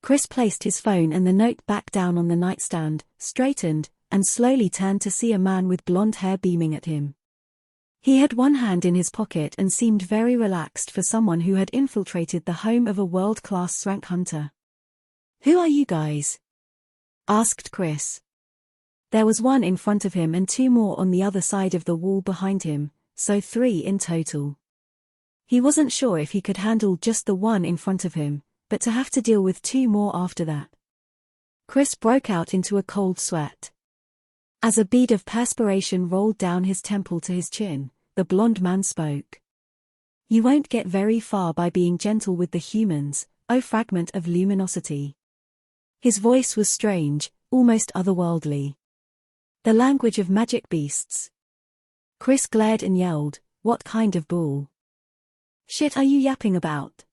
A: Chris placed his phone and the note back down on the nightstand, straightened, and slowly turned to see a man with blonde hair beaming at him. He had one hand in his pocket and seemed very relaxed for someone who had infiltrated the home of a world-class Srank hunter. "Who are you guys?" asked Chris. There was one in front of him and two more on the other side of the wall behind him, so 3 in total. He wasn't sure if he could handle just the one in front of him, but to have to deal with 2 more after that. Chris broke out into a cold sweat. As a bead of perspiration rolled down his temple to his chin, the blond man spoke. "You won't get very far by being gentle with the humans, oh fragment of luminosity." His voice was strange, almost otherworldly. "The language of magic beasts." Chris glared and yelled, "What kind of bull shit are you yapping about?"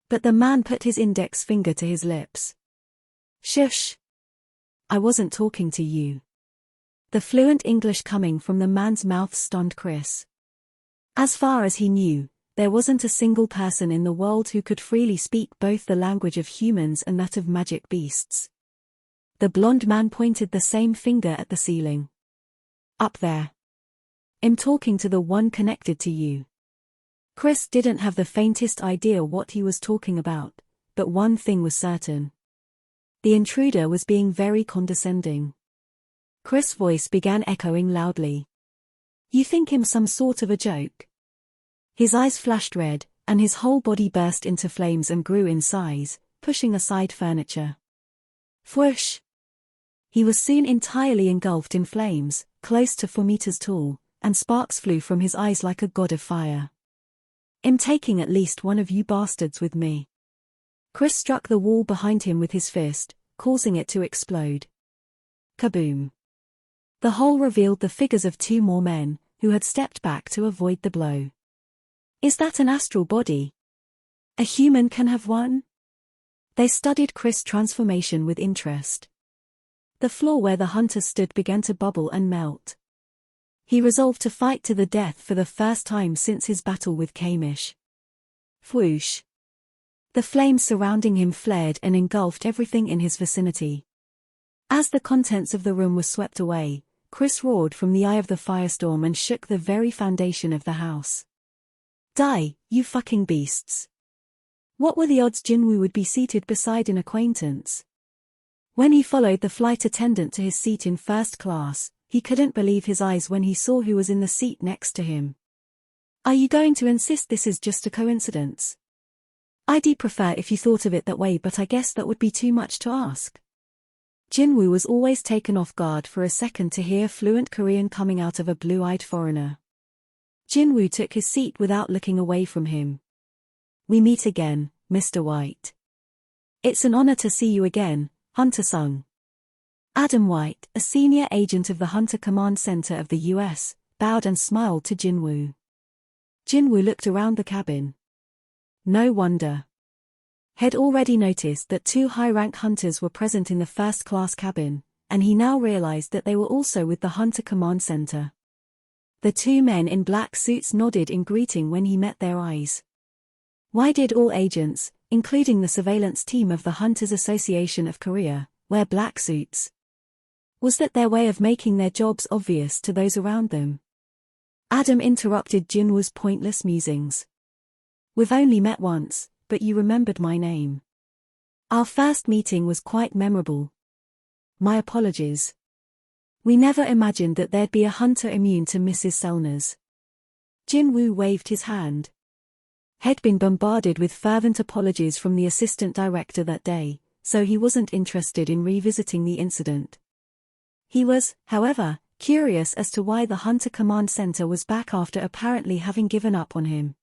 A: But the man put his index finger to his lips. "Shush. I wasn't talking to you." The fluent English coming from the man's mouth stunned Chris. As far as he knew, there wasn't a single person in the world who could freely speak both the language of humans and that of magic beasts. The blond man pointed the same finger at the ceiling. "Up there. I'm talking to the one connected to you." Chris didn't have the faintest idea what he was talking about, but one thing was certain. The intruder was being very condescending. Chris' voice began echoing loudly. "You think him some sort of a joke?" His eyes flashed red, and his whole body burst into flames and grew in size, pushing aside furniture. Whoosh! He was soon entirely engulfed in flames, close to 4 meters tall, and sparks flew from his eyes like a god of fire. "I'm taking at least one of you bastards with me." Chris struck the wall behind him with his fist, causing it to explode. Kaboom! The hole revealed the figures of 2 more men, who had stepped back to avoid the blow. "Is that an astral body? A human can have one?" They studied Chris' transformation with interest. The floor where the hunter stood began to bubble and melt. He resolved to fight to the death for the first time since his battle with Kamish. Whoosh! The flames surrounding him flared and engulfed everything in his vicinity. As the contents of the room were swept away, Chris roared from the eye of the firestorm and shook the very foundation of the house. "Die, you fucking beasts." What were the odds Jinwoo would be seated beside an acquaintance? When he followed the flight attendant to his seat in first class, he couldn't believe his eyes when he saw who was in the seat next to him. "Are you going to insist this is just a coincidence?" "I'd prefer if you thought of it that way, but I guess that would be too much to ask." Jinwoo was always taken off guard for a second to hear fluent Korean coming out of a blue-eyed foreigner. Jinwoo took his seat without looking away from him. "We meet again, Mr. White." "It's an honor to see you again, Hunter Sung." Adam White, a senior agent of the Hunter Command Center of the U.S., bowed and smiled to Jinwoo. Jinwoo looked around the cabin. No wonder. He'd already noticed that 2 high-rank hunters were present in the first-class cabin, and he now realized that they were also with the Hunter Command Center. The 2 men in black suits nodded in greeting when he met their eyes. Why did all agents, including the surveillance team of the Hunters Association of Korea, wear black suits? Was that their way of making their jobs obvious to those around them? Adam interrupted Jinwoo's pointless musings. "We've only met once, but you remembered my name. Our first meeting was quite memorable. My apologies. We never imagined that there'd be a hunter immune to Mrs. Selner's." Jinwoo waved his hand. He'd been bombarded with fervent apologies from the assistant director that day, so he wasn't interested in revisiting the incident. He was, however, curious as to why the Hunter Command Center was back after apparently having given up on him.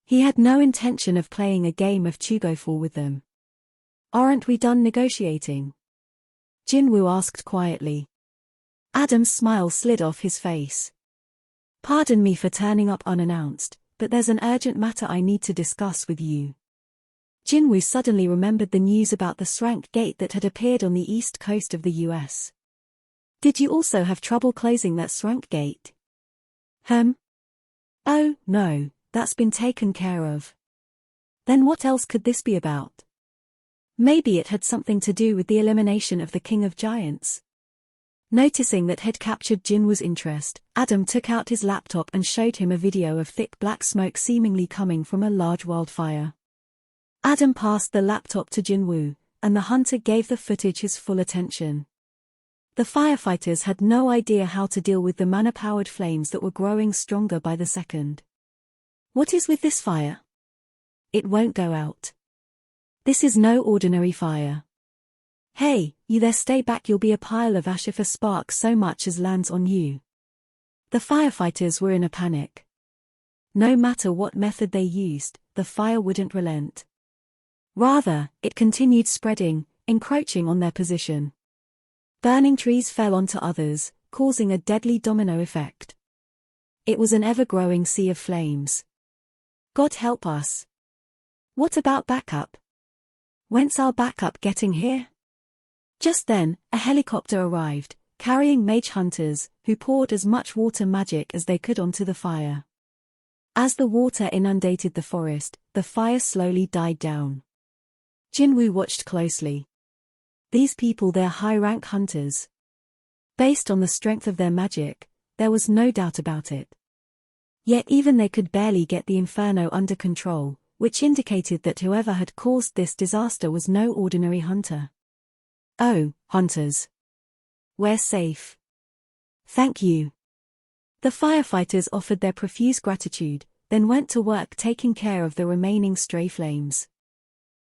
A: He had no intention of playing a game of Chugoful with them. "Aren't we done negotiating?" Jinwoo asked quietly. Adam's smile slid off his face. "Pardon me for turning up unannounced, but there's an urgent matter I need to discuss with you." Jinwoo suddenly remembered the news about the Srank Gate that had appeared on the east coast of the U.S. "Did you also have trouble closing that Srank Gate?" "Oh, no. That's been taken care of." "Then what else could this be about?" "Maybe it had something to do with the elimination of the King of Giants." Noticing that had captured Jinwoo's interest, Adam took out his laptop and showed him a video of thick black smoke seemingly coming from a large wildfire. Adam passed the laptop to Jinwoo, and the hunter gave the footage his full attention. The firefighters had no idea how to deal with the mana-powered flames that were growing stronger by the second. "What is with this fire? It won't go out. This is no ordinary fire. Hey, you there, stay back, you'll be a pile of ash if a spark so much as lands on you." The firefighters were in a panic. No matter what method they used, the fire wouldn't relent. Rather, it continued spreading, encroaching on their position. Burning trees fell onto others, causing a deadly domino effect. It was an ever-growing sea of flames. God help us. What about backup? When's our backup getting here? Just then, a helicopter arrived, carrying mage hunters, who poured as much water magic as they could onto the fire. As the water inundated the forest, the fire slowly died down. Jinwoo watched closely. These people, they're high-rank hunters. Based on the strength of their magic, there was no doubt about it. Yet even they could barely get the inferno under control, which indicated that whoever had caused this disaster was no ordinary hunter. "Oh, hunters. We're safe. Thank you." The firefighters offered their profuse gratitude, then went to work taking care of the remaining stray flames.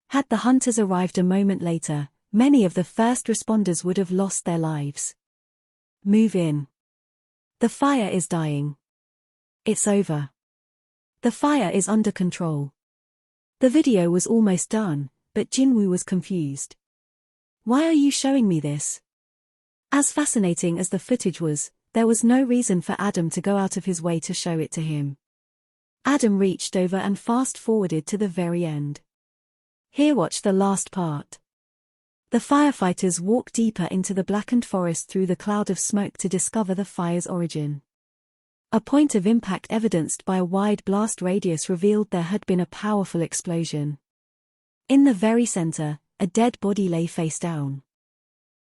A: Had the hunters arrived a moment later, many of the first responders would have lost their lives. "Move in. The fire is dying. It's over. The fire is under control." The video was almost done, but Jinwoo was confused. "Why are you showing me this?" As fascinating as the footage was, there was no reason for Adam to go out of his way to show it to him. Adam reached over and fast-forwarded to the very end. "Here, watch the last part." The firefighters walked deeper into the blackened forest through the cloud of smoke to discover the fire's origin. A point of impact evidenced by a wide blast radius revealed there had been a powerful explosion. In the very center, a dead body lay face down.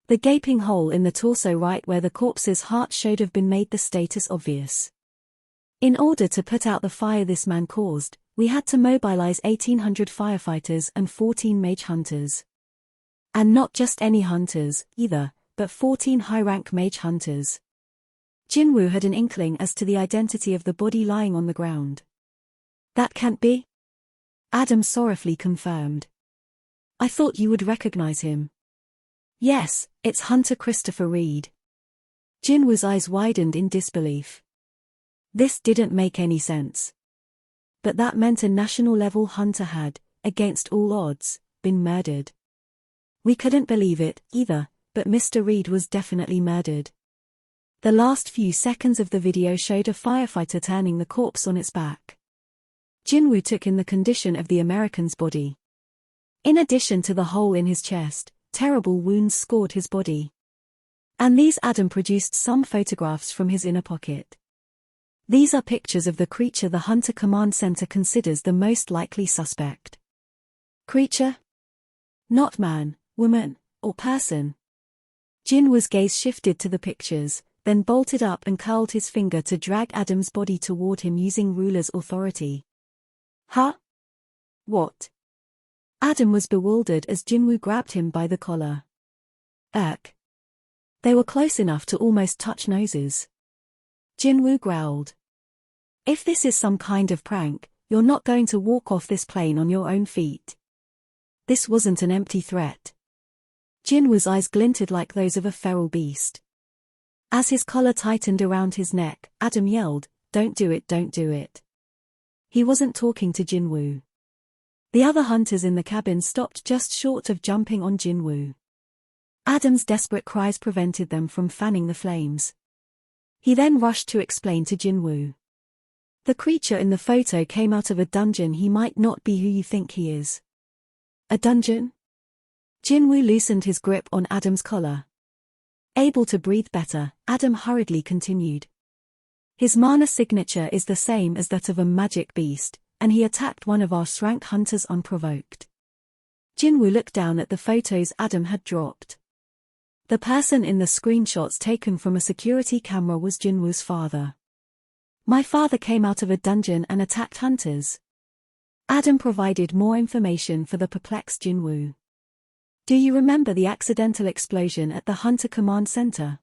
A: The gaping hole in the torso right where the corpse's heart should have been made the status obvious. In order to put out the fire this man caused, we had to mobilize 1,800 firefighters and 14 mage hunters. And not just any hunters, either, but 14 high-rank mage hunters. Jinwoo had an inkling as to the identity of the body lying on the ground. "That can't be?" Adam sorrowfully confirmed. "I thought you would recognize him." "Yes, it's Hunter Christopher Reed." Jinwoo's eyes widened in disbelief. This didn't make any sense. But that meant a national-level hunter had, against all odds, been murdered. We couldn't believe it, either, but Mr. Reed was definitely murdered. The last few seconds of the video showed a firefighter turning the corpse on its back. Jinwoo took in the condition of the American's body. In addition to the hole in his chest, terrible wounds scored his body. And these Adam produced some photographs from his inner pocket. These are pictures of the creature the Hunter Command Center considers the most likely suspect. Creature? Not man, woman, or person. Jinwoo's gaze shifted to the pictures, then bolted up and curled his finger to drag Adam's body toward him using ruler's authority. Huh? What? Adam was bewildered as Jinwoo grabbed him by the collar. They were close enough to almost touch noses. Jinwoo growled. "If this is some kind of prank, you're not going to walk off this plane on your own feet." This wasn't an empty threat. Jinwoo's eyes glinted like those of a feral beast. As his collar tightened around his neck, Adam yelled, "Don't do it, don't do it." He wasn't talking to Jinwoo. The other hunters in the cabin stopped just short of jumping on Jinwoo. Adam's desperate cries prevented them from fanning the flames. He then rushed to explain to Jinwoo. The creature in the photo came out of a dungeon. He might not be who you think he is. A dungeon? Jinwoo loosened his grip on Adam's collar. Able to breathe better, Adam hurriedly continued. His mana signature is the same as that of a magic beast, and he attacked one of our rank hunters unprovoked. Jinwoo looked down at the photos Adam had dropped. The person in the screenshots taken from a security camera was Jinwoo's father. My father came out of a dungeon and attacked hunters. Adam provided more information for the perplexed Jinwoo. Do you remember the accidental explosion at the Hunter Command Center?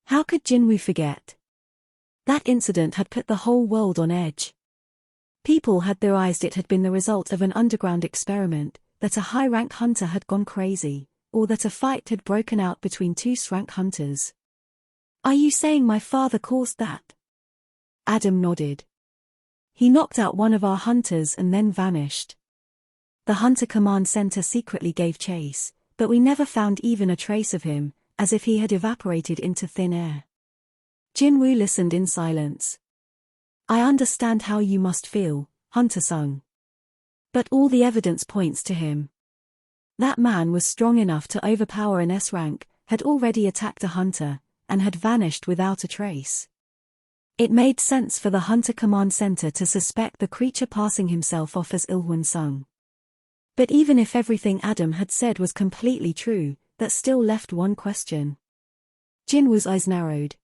A: How could Jinwoo forget? That incident had put the whole world on edge. People had theorized it had been the result of an underground experiment, that a high-rank hunter had gone crazy, or that a fight had broken out between two rank hunters. Are you saying my father caused that? Adam nodded. He knocked out one of our hunters and then vanished. The Hunter Command Center secretly gave chase, but we never found even a trace of him, as if he had evaporated into thin air. Jinwoo listened in silence. I understand how you must feel, Hunter-sung. But all the evidence points to him. That man was strong enough to overpower an S-rank, had already attacked a hunter, and had vanished without a trace. It made sense for the Hunter Command Center to suspect the creature passing himself off as Ilhwan-sung. But even if everything Adam had said was completely true, that still left one question. Jinwoo's eyes narrowed.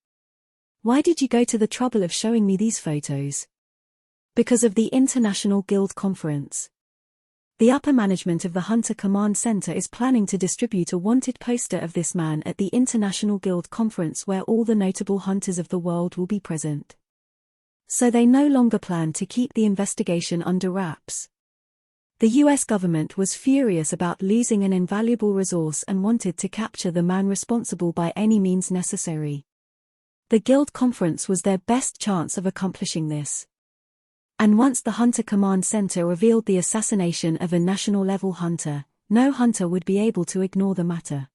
A: Why did you go to the trouble of showing me these photos? Because of the International Guild Conference. The upper management of the Hunter Command Center is planning to distribute a wanted poster of this man at the International Guild Conference where all the notable hunters of the world will be present. So they no longer plan to keep the investigation under wraps. The US government was furious about losing an invaluable resource and wanted to capture the man responsible by any means necessary. The Guild Conference was their best chance of accomplishing this. And once the Hunter Command Center revealed the assassination of a national-level hunter, no hunter would be able to ignore the matter.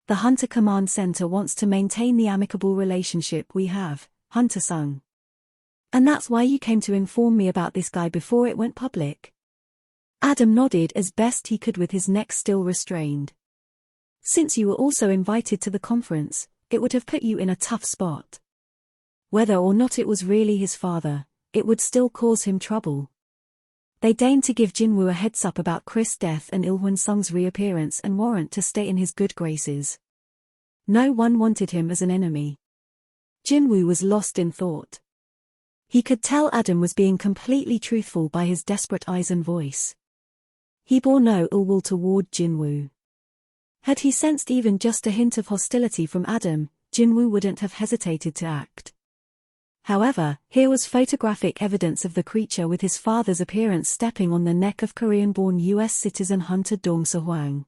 A: The Hunter Command Center wants to maintain the amicable relationship we have, Hunter-sung. And that's why you came to inform me about this guy before it went public? Adam nodded as best he could with his neck still restrained. Since you were also invited to the conference, it would have put you in a tough spot. Whether or not it was really his father, it would still cause him trouble. They deigned to give Jinwoo a heads up about Chris' death and Ilhwan-sung's reappearance and warrant to stay in his good graces. No one wanted him as an enemy. Jinwoo was lost in thought. He could tell Adam was being completely truthful by his desperate eyes and voice. He bore no ill will toward Jinwoo. Had he sensed even just a hint of hostility from Adam, Jinwoo wouldn't have hesitated to act. However, here was photographic evidence of the creature with his father's appearance stepping on the neck of Korean-born US citizen hunter Dong Se-hwang.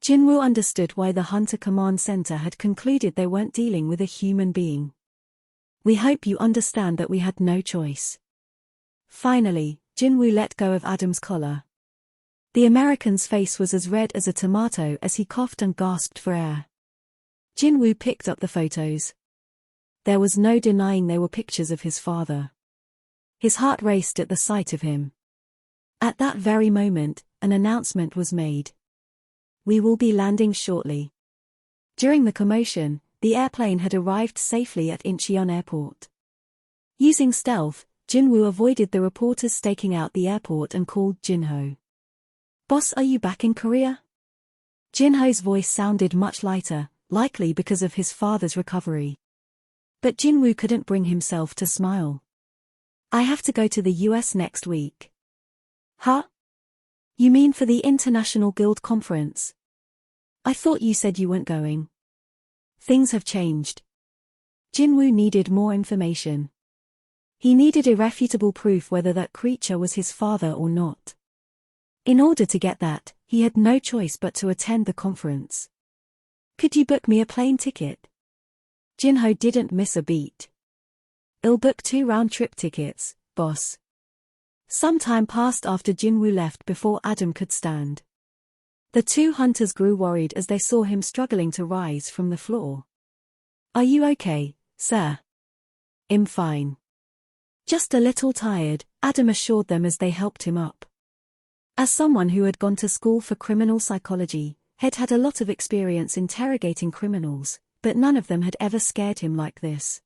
A: Jinwoo understood why the Hunter Command Center had concluded they weren't dealing with a human being. We hope you understand that we had no choice. Finally, Jinwoo let go of Adam's collar. The American's face was as red as a tomato as he coughed and gasped for air. Jinwoo picked up the photos. There was no denying they were pictures of his father. His heart raced at the sight of him. At that very moment, an announcement was made. We will be landing shortly. During the commotion, the airplane had arrived safely at Incheon Airport. Using stealth, Jinwoo avoided the reporters staking out the airport and called Jinho. Boss, are you back in Korea? Jinho's voice sounded much lighter, likely because of his father's recovery. But Jinwoo couldn't bring himself to smile. I have to go to the US next week. Huh? You mean for the International Guild Conference? I thought you said you weren't going. Things have changed. Jinwoo needed more information. He needed irrefutable proof whether that creature was his father or not. In order to get that, he had no choice but to attend the conference. Could you book me a plane ticket? Jinho didn't miss a beat. I'll book 2 round-trip tickets, boss. Some time passed after Jinwoo left before Adam could stand. The two hunters grew worried as they saw him struggling to rise from the floor. Are you okay, sir? I'm fine. Just a little tired, Adam assured them as they helped him up. As someone who had gone to school for criminal psychology, had had a lot of experience interrogating criminals, but none of them had ever scared him like this.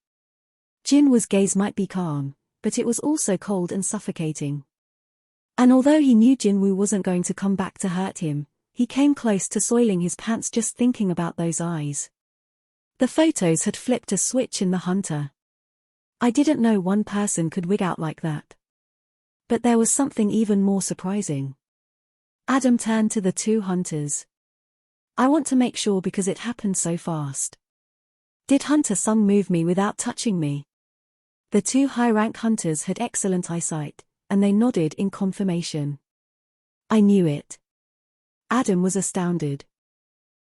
A: Jinwoo's gaze might be calm, but it was also cold and suffocating. And although he knew Jinwoo wasn't going to come back to hurt him, He came close to soiling his pants just thinking about those eyes. The photos had flipped a switch in the hunter. I didn't know one person could wig out like that. But there was something even more surprising. Adam turned to the two hunters. I want to make sure because it happened so fast. Did Hunter Sung move me without touching me? The two high-rank hunters had excellent eyesight, and they nodded in confirmation. I knew it. Adam was astounded.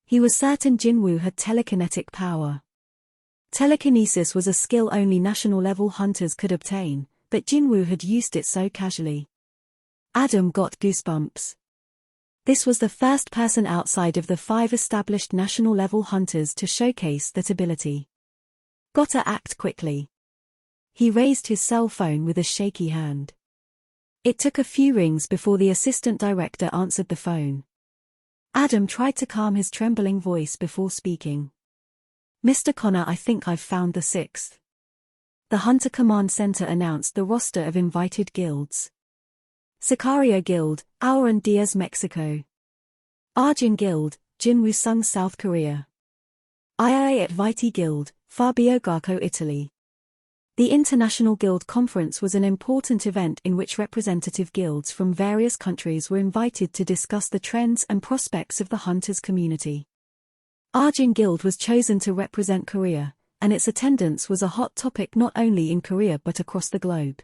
A: He was certain Jinwoo had telekinetic power. Telekinesis was a skill only national-level hunters could obtain, but Jinwoo had used it so casually. Adam got goosebumps. This was the first person outside of the 5 established national-level hunters to showcase that ability. Gotta act quickly. He raised his cell phone with a shaky hand. It took a few rings before the assistant director answered the phone. Adam tried to calm his trembling voice before speaking. Mr. Connor, I think I've found the 6th. The Hunter Command Center announced the roster of invited guilds. Sicario Guild, Auron Diaz, Mexico. Arjun Guild, Jinwoo Sung, South Korea. IIA at Viti Guild, Fabio Garco, Italy. The International Guild Conference was an important event in which representative guilds from various countries were invited to discuss the trends and prospects of the hunters community. Arjun Guild was chosen to represent Korea, and its attendance was a hot topic not only in Korea but across the globe.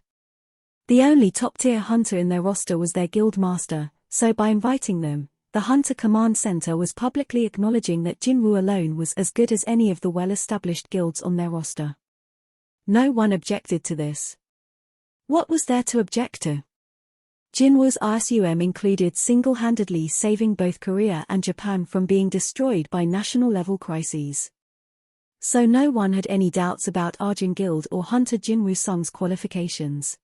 A: The only top-tier hunter in their roster was their guild master, so by inviting them, the Hunter Command Center was publicly acknowledging that Jinwoo alone was as good as any of the well-established guilds on their roster. No one objected to this. What was there to object to? Jinwoo's RSUM included single-handedly saving both Korea and Japan from being destroyed by national-level crises. So no one had any doubts about Arjun Guild or Hunter Jinwoo Sung's qualifications.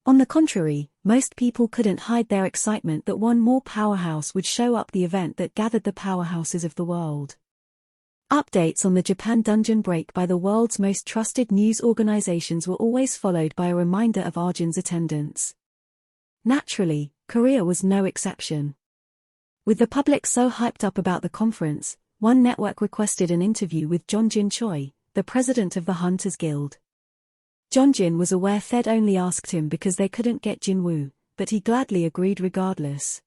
A: On the contrary, most people couldn't hide their excitement that one more powerhouse would show up, the event that gathered the powerhouses of the world. Updates on the Japan dungeon break by the world's most trusted news organizations were always followed by a reminder of Arjun's attendance. Naturally, Korea was no exception. With the public so hyped up about the conference, one network requested an interview with Jeonjin Choi, the president of the Hunters Guild. Jeonjin was aware Fed only asked him because they couldn't get Jinwoo, but he gladly agreed regardless.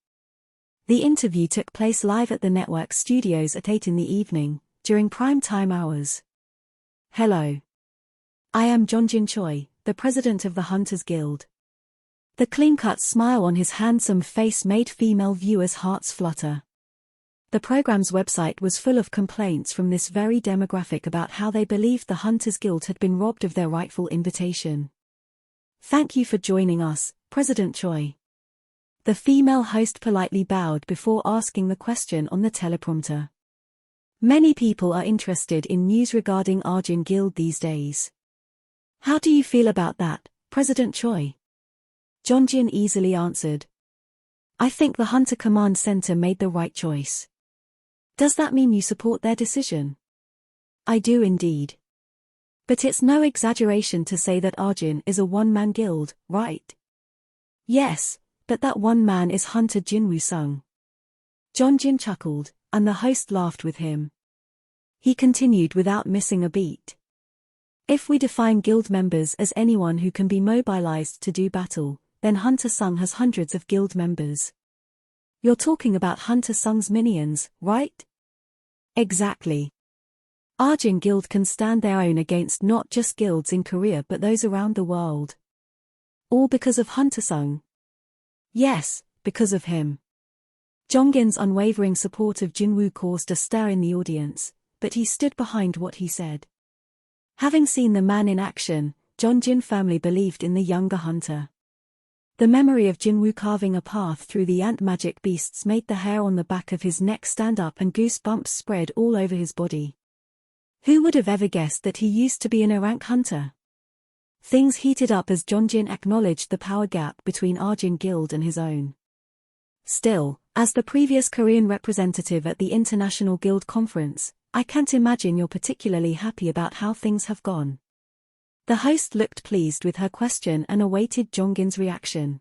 A: The interview took place live at the network studios at 8 in the evening, during prime time hours. Hello. I am Jeonjin Choi, the president of the Hunters Guild. The clean-cut smile on his handsome face made female viewers' hearts flutter. The program's website was full of complaints from this very demographic about how they believed the Hunters Guild had been robbed of their rightful invitation. Thank you for joining us, President Choi. The female host politely bowed before asking the question on the teleprompter. Many people are interested in news regarding Arjun Guild these days. How do you feel about that, President Choi? Jeonjin easily answered. I think the Hunter Command Center made the right choice. Does that mean you support their decision? I do indeed. But it's no exaggeration to say that Arjun is a one-man guild, right? Yes, but that one man is Hunter Jinwoo Sung. Jeonjin chuckled, and the host laughed with him. He continued without missing a beat. If we define guild members as anyone who can be mobilized to do battle, then Hunter Sung has hundreds of guild members. You're talking about Hunter Sung's minions, right? Exactly. Arjun Guild can stand their own against not just guilds in Korea but those around the world. All because of Hunter Sung? Yes, because of him. Jeongin's unwavering support of Jinwoo caused a stir in the audience, but he stood behind what he said. Having seen the man in action, Jeonjin firmly believed in the younger hunter. The memory of Jinwoo carving a path through the ant magic beasts made the hair on the back of his neck stand up and goosebumps spread all over his body. Who would have ever guessed that he used to be an rank hunter? Things heated up as Jeonjin acknowledged the power gap between Arjun Guild and his own. Still, as the previous Korean representative at the International Guild Conference, I can't imagine you're particularly happy about how things have gone. The host looked pleased with her question and awaited Jeongin's reaction.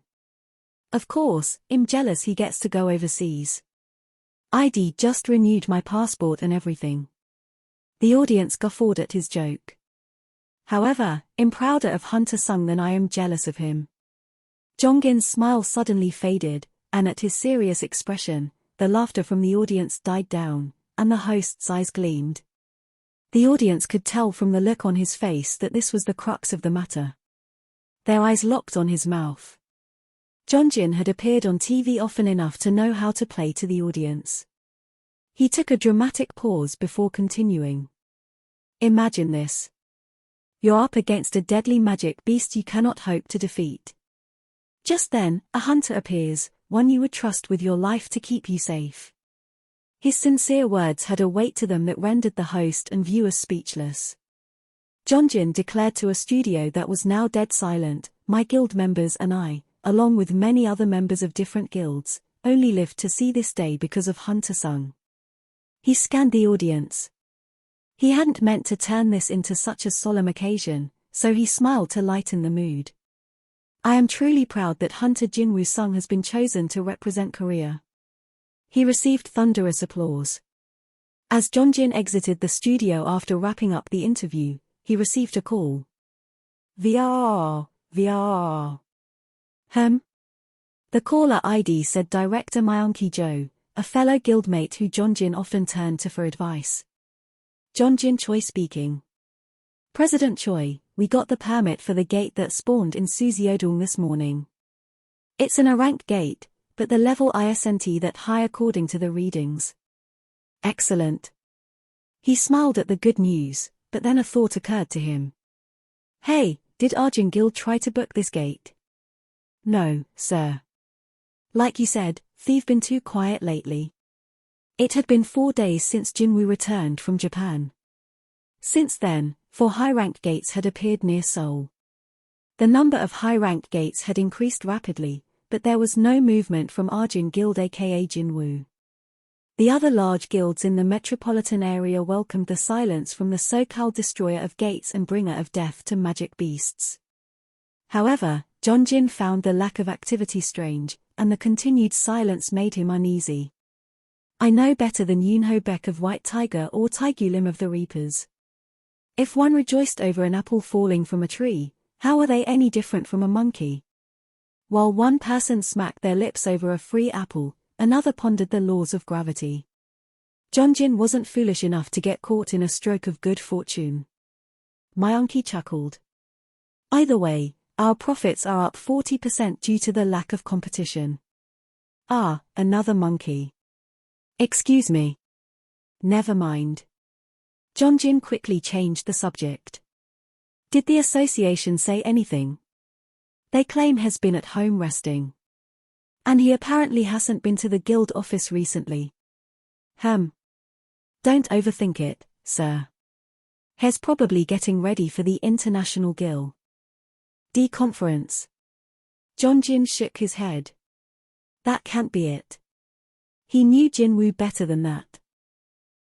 A: Of course, I'm jealous he gets to go overseas. ID just renewed my passport and everything. The audience guffawed at his joke. However, I'm prouder of Hunter Sung than I am jealous of him. Jonggin's smile suddenly faded, and at his serious expression, the laughter from the audience died down, and the host's eyes gleamed. The audience could tell from the look on his face that this was the crux of the matter. Their eyes locked on his mouth. Jongjin had appeared on TV often enough to know how to play to the audience. He took a dramatic pause before continuing. Imagine this. You're up against a deadly magic beast you cannot hope to defeat. Just then, a hunter appears, one you would trust with your life to keep you safe. His sincere words had a weight to them that rendered the host and viewers speechless. Jongjin declared to a studio that was now dead silent, "My guild members and I, along with many other members of different guilds, only lived to see this day because of Hunter Sung." He scanned the audience. He hadn't meant to turn this into such a solemn occasion, so he smiled to lighten the mood. "I am truly proud that Hunter Jinwoo Sung has been chosen to represent Korea." He received thunderous applause. As Jongjin exited the studio after wrapping up the interview, he received a call. VR. The caller ID said Director Myung-ki Jo, a fellow guildmate who Jongjin often turned to for advice. Jongjin Choi speaking. "President Choi, we got the permit for the gate that spawned in Suzeodong this morning. It's an A-rank gate, but the level isn't that high according to the readings." Excellent. He smiled at the good news, but then a thought occurred to him. "Hey, did Arjun Guild try to book this gate?" "No, sir. Like you said, they've been too quiet lately." It had been 4 days since Jinwoo returned from Japan. Since then, 4 high-rank gates had appeared near Seoul. The number of high-rank gates had increased rapidly, but there was no movement from Arjun Guild aka Jinwoo. The other large guilds in the metropolitan area welcomed the silence from the so-called destroyer of gates and bringer of death to magic beasts. However, Jongjin found the lack of activity strange, and the continued silence made him uneasy. "I know better than Yunho Beck of White Tiger or Taegu Lim of the Reapers. If one rejoiced over an apple falling from a tree, how are they any different from a monkey? While one person smacked their lips over a free apple, another pondered the laws of gravity." Jongjin wasn't foolish enough to get caught in a stroke of good fortune. Myung-ki chuckled. "Either way, our profits are up 40% due to the lack of competition." "Ah, another monkey. Excuse me." "Never mind." Jongjin quickly changed the subject. "Did the association say anything?" "They claim he's been at home resting. And he apparently hasn't been to the guild office recently." Don't overthink it, sir. He's probably getting ready for the International Guild D conference." Jongjin shook his head. That can't be it. He knew Jinwoo better than that.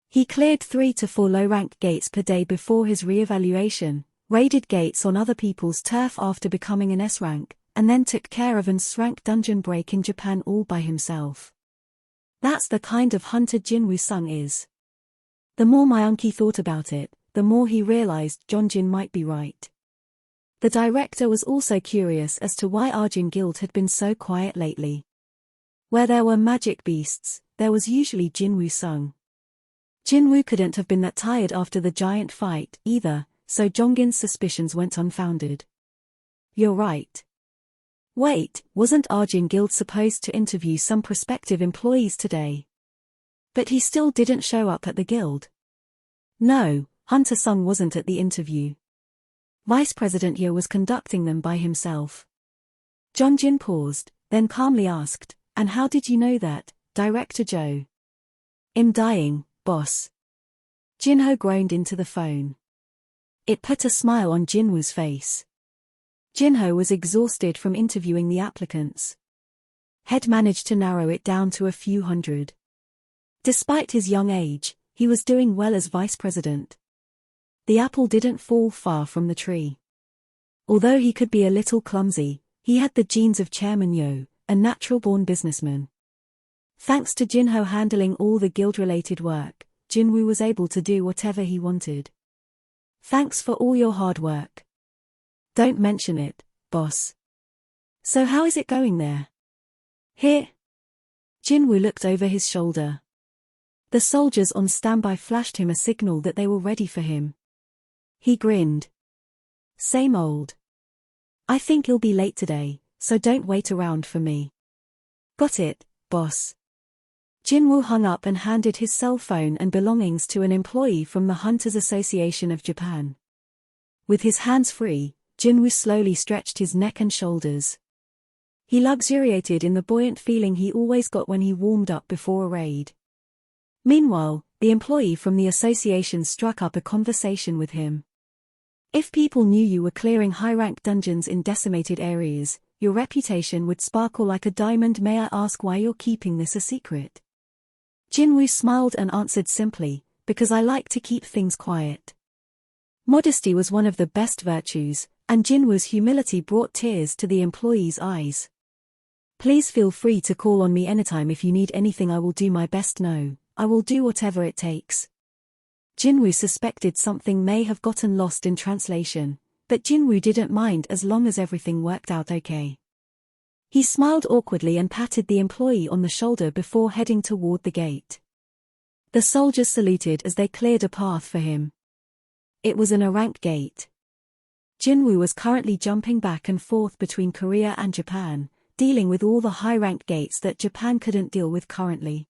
A: He cleared 3 to 4 low-rank gates per day before his re-evaluation, raided gates on other people's turf after becoming an S-rank, and then took care of an S-rank dungeon break in Japan all by himself. That's the kind of hunter Jinwoo Sung is. The more Myung-ki thought about it, the more he realized Jongjin might be right. The director was also curious as to why Arjun Guild had been so quiet lately. Where there were magic beasts, there was usually Jinwoo Sung. Jinwoo couldn't have been that tired after the giant fight, either, so Jonggin's suspicions went unfounded. "You're right. Wait, wasn't Arjun Guild supposed to interview some prospective employees today? But he still didn't show up at the guild." "No, Hunter Sung wasn't at the interview. Vice President Yo was conducting them by himself." Jongjin paused, then calmly asked, "And how did you know that, Director Joe?" "I'm dying, boss." Jinho groaned into the phone. It put a smile on Jinwoo's face. Jinho was exhausted from interviewing the applicants. Had managed to narrow it down to a few hundred. Despite his young age, he was doing well as vice president. The apple didn't fall far from the tree. Although he could be a little clumsy, he had the genes of Chairman Yo, a natural-born businessman. Thanks to Jinho handling all the guild-related work, Jinwoo was able to do whatever he wanted. Thanks for all your hard work. Don't mention it, boss. So how is it going there? Here. Jinwoo looked over his shoulder. The soldiers on standby flashed him a signal that they were ready for him. He grinned. Same old. I think you'll be late today, so don't wait around for me. Got it, boss. Jinwoo hung up and handed his cell phone and belongings to an employee from the Hunters Association of Japan. With his hands free, Jinwoo slowly stretched his neck and shoulders. He luxuriated in the buoyant feeling he always got when he warmed up before a raid. Meanwhile, the employee from the association struck up a conversation with him. If people knew you were clearing high-rank dungeons in decimated areas, your reputation would sparkle like a diamond. May I ask why you're keeping this a secret? Jinwoo smiled and answered simply, because I like to keep things quiet. Modesty was one of the best virtues, and Jinwoo's humility brought tears to the employee's eyes. Please feel free to call on me anytime if you need anything. I will do my best. No, I will do whatever it takes. Jinwoo suspected something may have gotten lost in translation, but Jinwoo didn't mind as long as everything worked out okay. He smiled awkwardly and patted the employee on the shoulder before heading toward the gate. The soldiers saluted as they cleared a path for him. It was an A-rank gate. Jinwoo was currently jumping back and forth between Korea and Japan, dealing with all the high-rank gates that Japan couldn't deal with currently.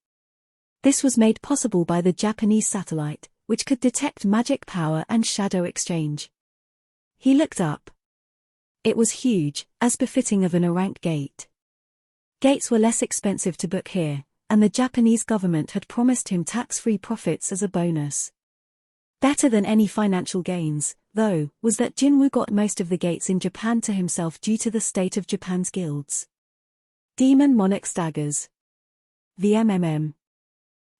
A: This was made possible by the Japanese satellite, which could detect magic power and shadow exchange. He looked up. It was huge, as befitting of an A-rank gate. Gates were less expensive to book here, and the Japanese government had promised him tax-free profits as a bonus. Better than any financial gains, though, was that Jinwoo got most of the gates in Japan to himself due to the state of Japan's guilds. Demon Monarch's daggers. VMMM.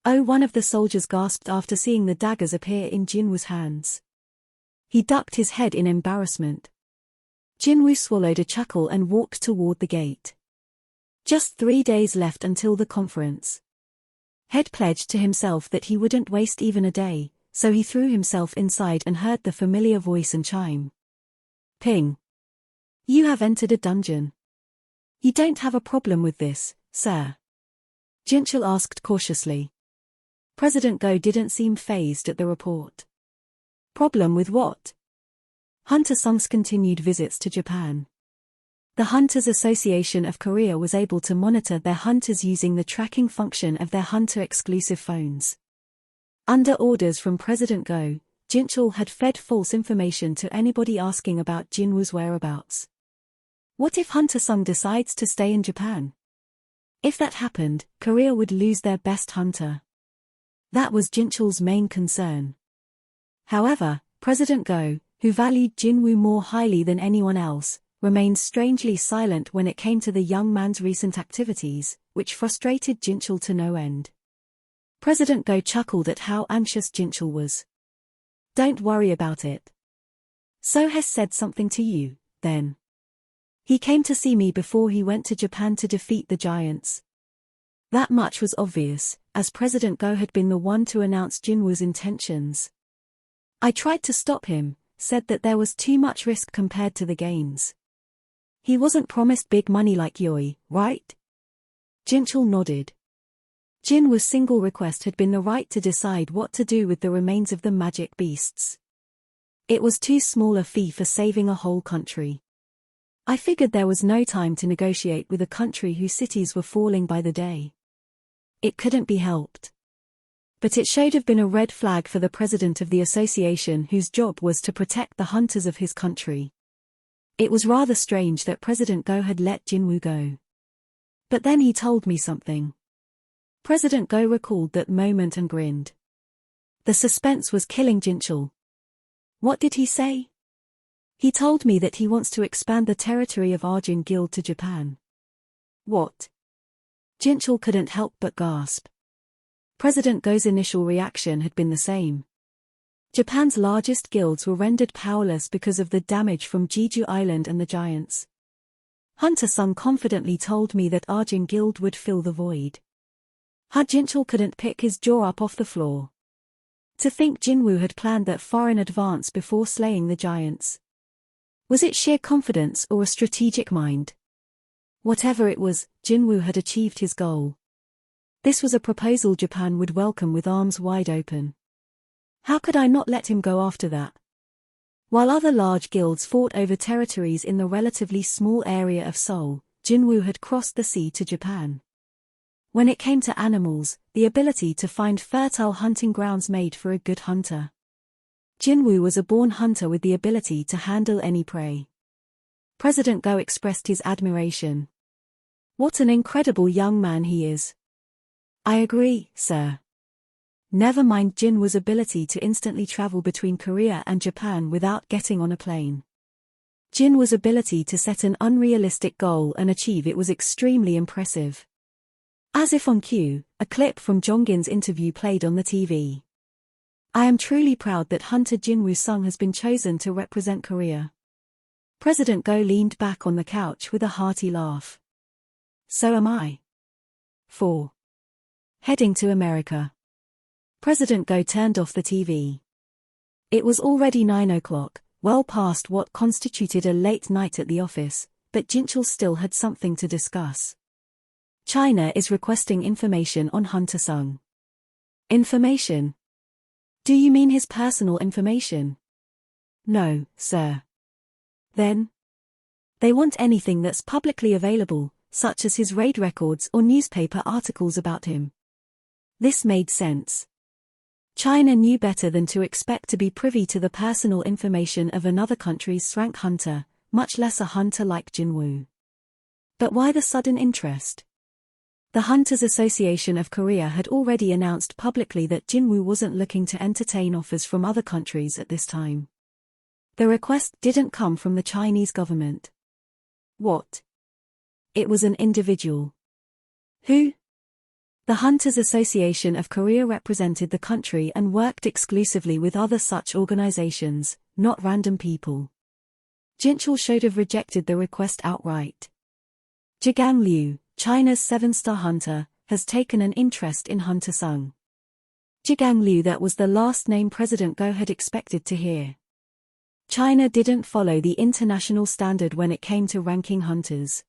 A: Oh, one of the soldiers gasped after seeing the daggers appear in Jinwoo's hands. He ducked his head in embarrassment. Jinwoo swallowed a chuckle and walked toward the gate. Just 3 days left until the conference. Had pledged to himself that he wouldn't waste even a day, so he threw himself inside and heard the familiar voice and chime. Ping. You have entered a dungeon. You don't have a problem with this, sir? Jinchul asked cautiously. President Go didn't seem fazed at the report. Problem with what? Hunter Sung's continued visits to Japan. The Hunters Association of Korea was able to monitor their hunters using the tracking function of their hunter-exclusive phones. Under orders from President Go, Jinchul had fed false information to anybody asking about Jinwoo's whereabouts. What if Hunter Sung decides to stay in Japan? If that happened, Korea would lose their best hunter. That was Jinchul's main concern. However, President Go, who valued Jinwoo more highly than anyone else, remained strangely silent when it came to the young man's recent activities, which frustrated Jinchul to no end. President Go chuckled at how anxious Jinchul was. Don't worry about it. So has said something to you, then. He came to see me before he went to Japan to defeat the giants. That much was obvious, as President Go had been the one to announce Jinwoo's intentions. I tried to stop him, said that there was too much risk compared to the gains. He wasn't promised big money like Yoi, right? Jinchul nodded. Jinwoo's single request had been the right to decide what to do with the remains of the magic beasts. It was too small a fee for saving a whole country. I figured there was no time to negotiate with a country whose cities were falling by the day. It couldn't be helped. But it should have been a red flag for the president of the association whose job was to protect the hunters of his country. It was rather strange that President Go had let Jinwoo go. But then he told me something. President Go recalled that moment and grinned. The suspense was killing Jinchul. What did he say? He told me that he wants to expand the territory of Arjun Guild to Japan. What? Jinchul couldn't help but gasp. President Go's initial reaction had been the same. Japan's largest guilds were rendered powerless because of the damage from Jeju Island and the giants. Hunter Sung confidently told me that Arjun Guild would fill the void. Jinchul couldn't pick his jaw up off the floor. To think Jinwoo had planned that far in advance before slaying the giants. Was it sheer confidence or a strategic mind? Whatever it was, Jinwoo had achieved his goal. This was a proposal Japan would welcome with arms wide open. How could I not let him go after that? While other large guilds fought over territories in the relatively small area of Seoul, Jinwoo had crossed the sea to Japan. When it came to animals, the ability to find fertile hunting grounds made for a good hunter. Jinwoo was a born hunter with the ability to handle any prey. President Go expressed his admiration. What an incredible young man he is. I agree, sir. Never mind Jinwoo's ability to instantly travel between Korea and Japan without getting on a plane. Jinwoo's ability to set an unrealistic goal and achieve it was extremely impressive. As if on cue, a clip from Jonggin's interview played on the TV. I am truly proud that hunter Jinwoo Sung has been chosen to represent Korea. President Go leaned back on the couch with a hearty laugh. So am I. 4. Heading to America. President Go turned off the TV. It was already 9 o'clock, well past what constituted a late night at the office, but Jinchul still had something to discuss. China is requesting information on Hunter Sung. Information? Do you mean his personal information? No, sir. Then? They want anything that's publicly available, such as his raid records or newspaper articles about him. This made sense. China knew better than to expect to be privy to the personal information of another country's rank hunter, much less a hunter like Jinwoo. But why the sudden interest? The Hunters Association of Korea had already announced publicly that Jinwoo wasn't looking to entertain offers from other countries at this time. The request didn't come from the Chinese government. What? It was an individual. Who? The Hunters Association of Korea represented the country and worked exclusively with other such organizations, not random people. Jinchul should have rejected the request outright. Jigang Liu, China's 7-star hunter, has taken an interest in Hunter Sung. Jigang Liu, that was the last name President Go had expected to hear. China didn't follow the international standard when it came to ranking hunters.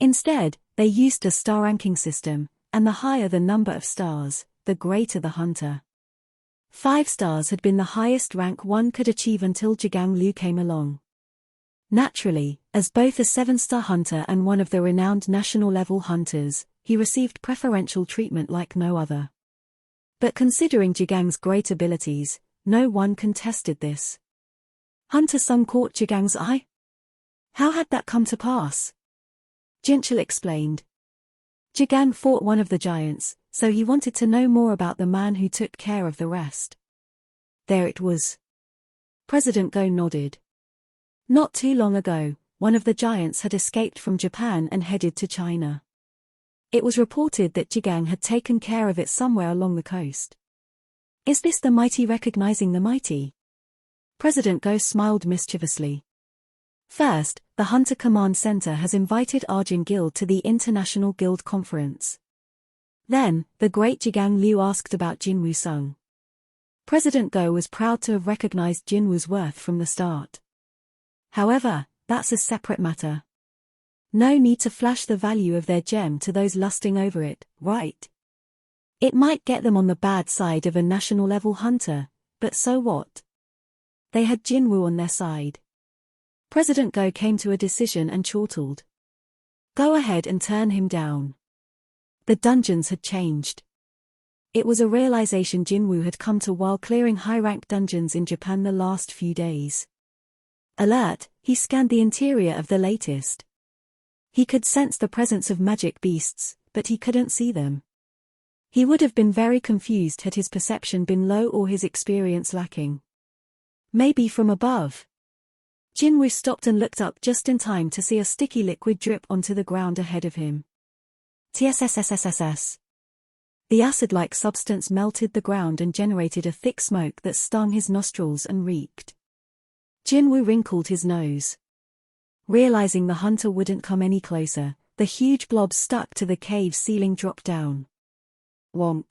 A: Instead, they used a star ranking system, and the higher the number of stars, the greater the hunter. 5 stars had been the highest rank one could achieve until Jigang Liu came along. Naturally, as both a 7-star hunter and one of the renowned national-level hunters, he received preferential treatment like no other. But considering Jigang's great abilities, no one contested this. Hunter Sung caught Jigang's eye? How had that come to pass? Jinchul explained. Jigang fought one of the giants, so he wanted to know more about the man who took care of the rest. There it was. President Go nodded. Not too long ago, one of the giants had escaped from Japan and headed to China. It was reported that Jigang had taken care of it somewhere along the coast. Is this the mighty recognizing the mighty? President Go smiled mischievously. First, the Hunter Command Center has invited Arjun Guild to the International Guild Conference. Then, the great Jigang Liu asked about Jinwoo Sung. President Go was proud to have recognized Jinwoo's worth from the start. However, that's a separate matter. No need to flash the value of their gem to those lusting over it, right? It might get them on the bad side of a national-level hunter, but so what? They had Jinwoo on their side. President Go came to a decision and chortled. Go ahead and turn him down. The dungeons had changed. It was a realization Jinwoo had come to while clearing high-ranked dungeons in Japan the last few days. Alert, he scanned the interior of the latest. He could sense the presence of magic beasts, but he couldn't see them. He would have been very confused had his perception been low or his experience lacking. Maybe from above. Jinwoo stopped and looked up just in time to see a sticky liquid drip onto the ground ahead of him. TSSSSSS. The acid-like substance melted the ground and generated a thick smoke that stung his nostrils and reeked. Jinwoo wrinkled his nose. Realizing the hunter wouldn't come any closer, the huge blob stuck to the cave ceiling dropped down. Womp.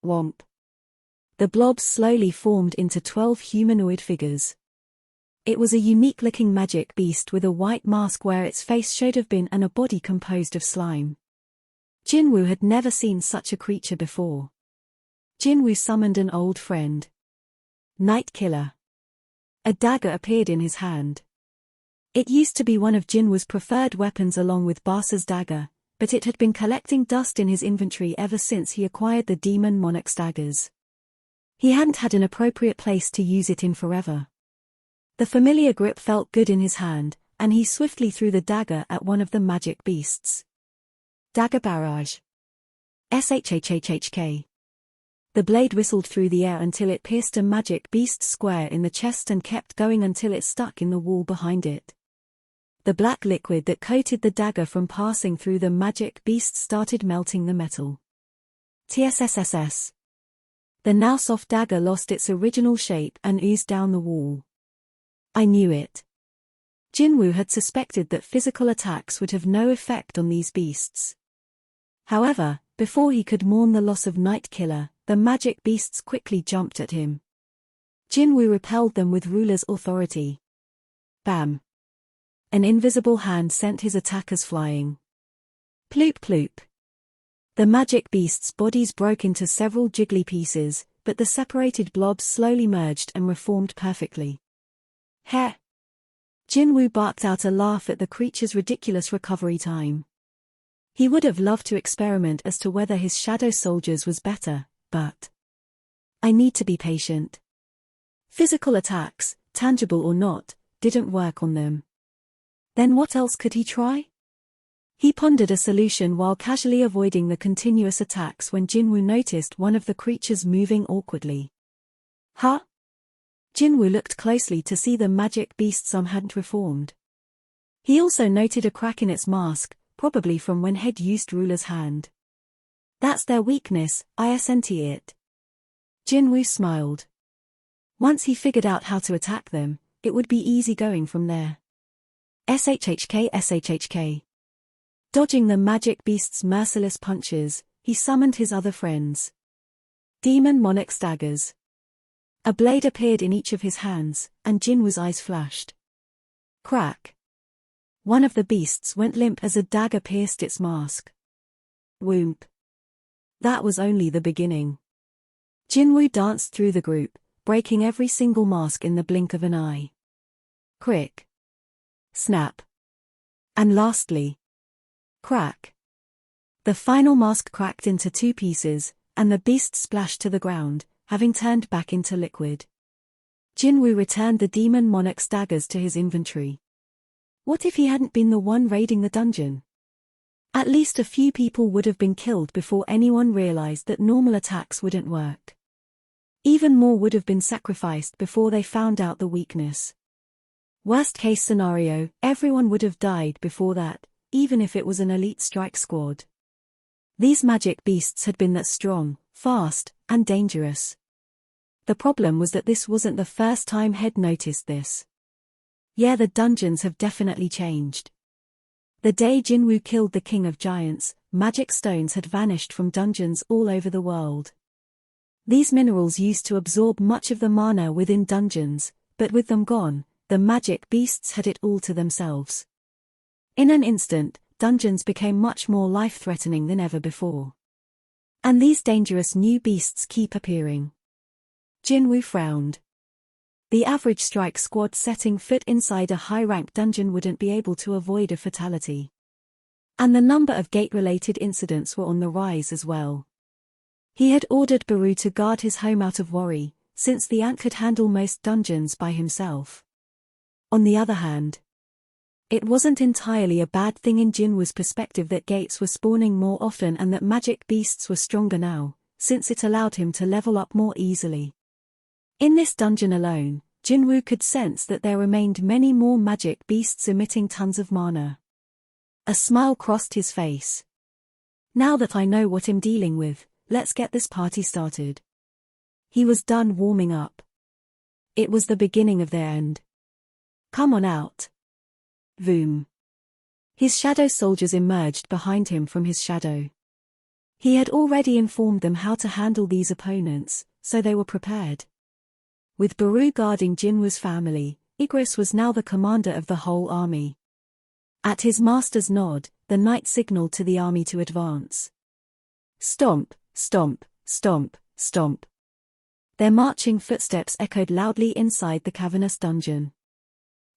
A: Womp. The blobs slowly formed into 12 humanoid figures. It was a unique-looking magic beast with a white mask where its face should have been and a body composed of slime. Jinwoo had never seen such a creature before. Jinwoo summoned an old friend. Night Killer. A dagger appeared in his hand. It used to be one of Jinwoo's preferred weapons along with Basa's dagger, but it had been collecting dust in his inventory ever since he acquired the demon monarch's daggers. He hadn't had an appropriate place to use it in forever. The familiar grip felt good in his hand, and he swiftly threw the dagger at one of the magic beasts. Dagger barrage. SHHHHK. The blade whistled through the air until it pierced a magic beast square in the chest and kept going until it stuck in the wall behind it. The black liquid that coated the dagger from passing through the magic beast started melting the metal. TSSSS. The now soft dagger lost its original shape and oozed down the wall. I knew it. Jinwoo had suspected that physical attacks would have no effect on these beasts. However, before he could mourn the loss of Night Killer, the magic beasts quickly jumped at him. Jinwoo repelled them with ruler's authority. Bam! An invisible hand sent his attackers flying. Ploop ploop. The magic beasts' bodies broke into several jiggly pieces, but the separated blobs slowly merged and reformed perfectly. Heh! Jinwoo barked out a laugh at the creature's ridiculous recovery time. He would have loved to experiment as to whether his shadow soldiers was better, but I need to be patient. Physical attacks, tangible or not, didn't work on them. Then what else could he try? He pondered a solution while casually avoiding the continuous attacks when Jinwoo noticed one of the creatures moving awkwardly. Huh? Jinwoo looked closely to see the magic beast's arm hadn't reformed. He also noted a crack in its mask, probably from when Head used ruler's hand. That's their weakness, isn't it? Jinwoo smiled. Once he figured out how to attack them, it would be easy going from there. SHHK. Dodging the magic beast's merciless punches, he summoned his other friends. Demon monarch's daggers. A blade appeared in each of his hands, and Jinwoo's eyes flashed. Crack. One of the beasts went limp as a dagger pierced its mask. Whoomp. That was only the beginning. Jinwoo danced through the group, breaking every single mask in the blink of an eye. Crick. Snap. And lastly, crack. The final mask cracked into 2 pieces, and the beast splashed to the ground, having turned back into liquid. Jinwoo returned the demon monarch's daggers to his inventory. What if he hadn't been the one raiding the dungeon? At least a few people would have been killed before anyone realized that normal attacks wouldn't work. Even more would have been sacrificed before they found out the weakness. Worst case scenario, everyone would have died before that, even if it was an elite strike squad. These magic beasts had been that strong, fast, and dangerous. The problem was that this wasn't the first time Head noticed this. Yeah, the dungeons have definitely changed. The day Jinwoo killed the King of Giants, magic stones had vanished from dungeons all over the world. These minerals used to absorb much of the mana within dungeons, but with them gone, the magic beasts had it all to themselves. In an instant, dungeons became much more life-threatening than ever before. And these dangerous new beasts keep appearing. Jinwoo frowned. The average strike squad setting foot inside a high-rank dungeon wouldn't be able to avoid a fatality. And the number of gate-related incidents were on the rise as well. He had ordered Baru to guard his home out of worry, since the ant could handle most dungeons by himself. On the other hand, it wasn't entirely a bad thing in Jinwoo's perspective that gates were spawning more often and that magic beasts were stronger now, since it allowed him to level up more easily. In this dungeon alone, Jinwoo could sense that there remained many more magic beasts emitting tons of mana. A smile crossed his face. Now that I know what I'm dealing with, let's get this party started. He was done warming up. It was the beginning of their end. Come on out. Voom. His shadow soldiers emerged behind him from his shadow. He had already informed them how to handle these opponents, so they were prepared. With Baru guarding Jinwu's family, Igris was now the commander of the whole army. At his master's nod, the knight signaled to the army to advance. Stomp, stomp, stomp, stomp. Their marching footsteps echoed loudly inside the cavernous dungeon.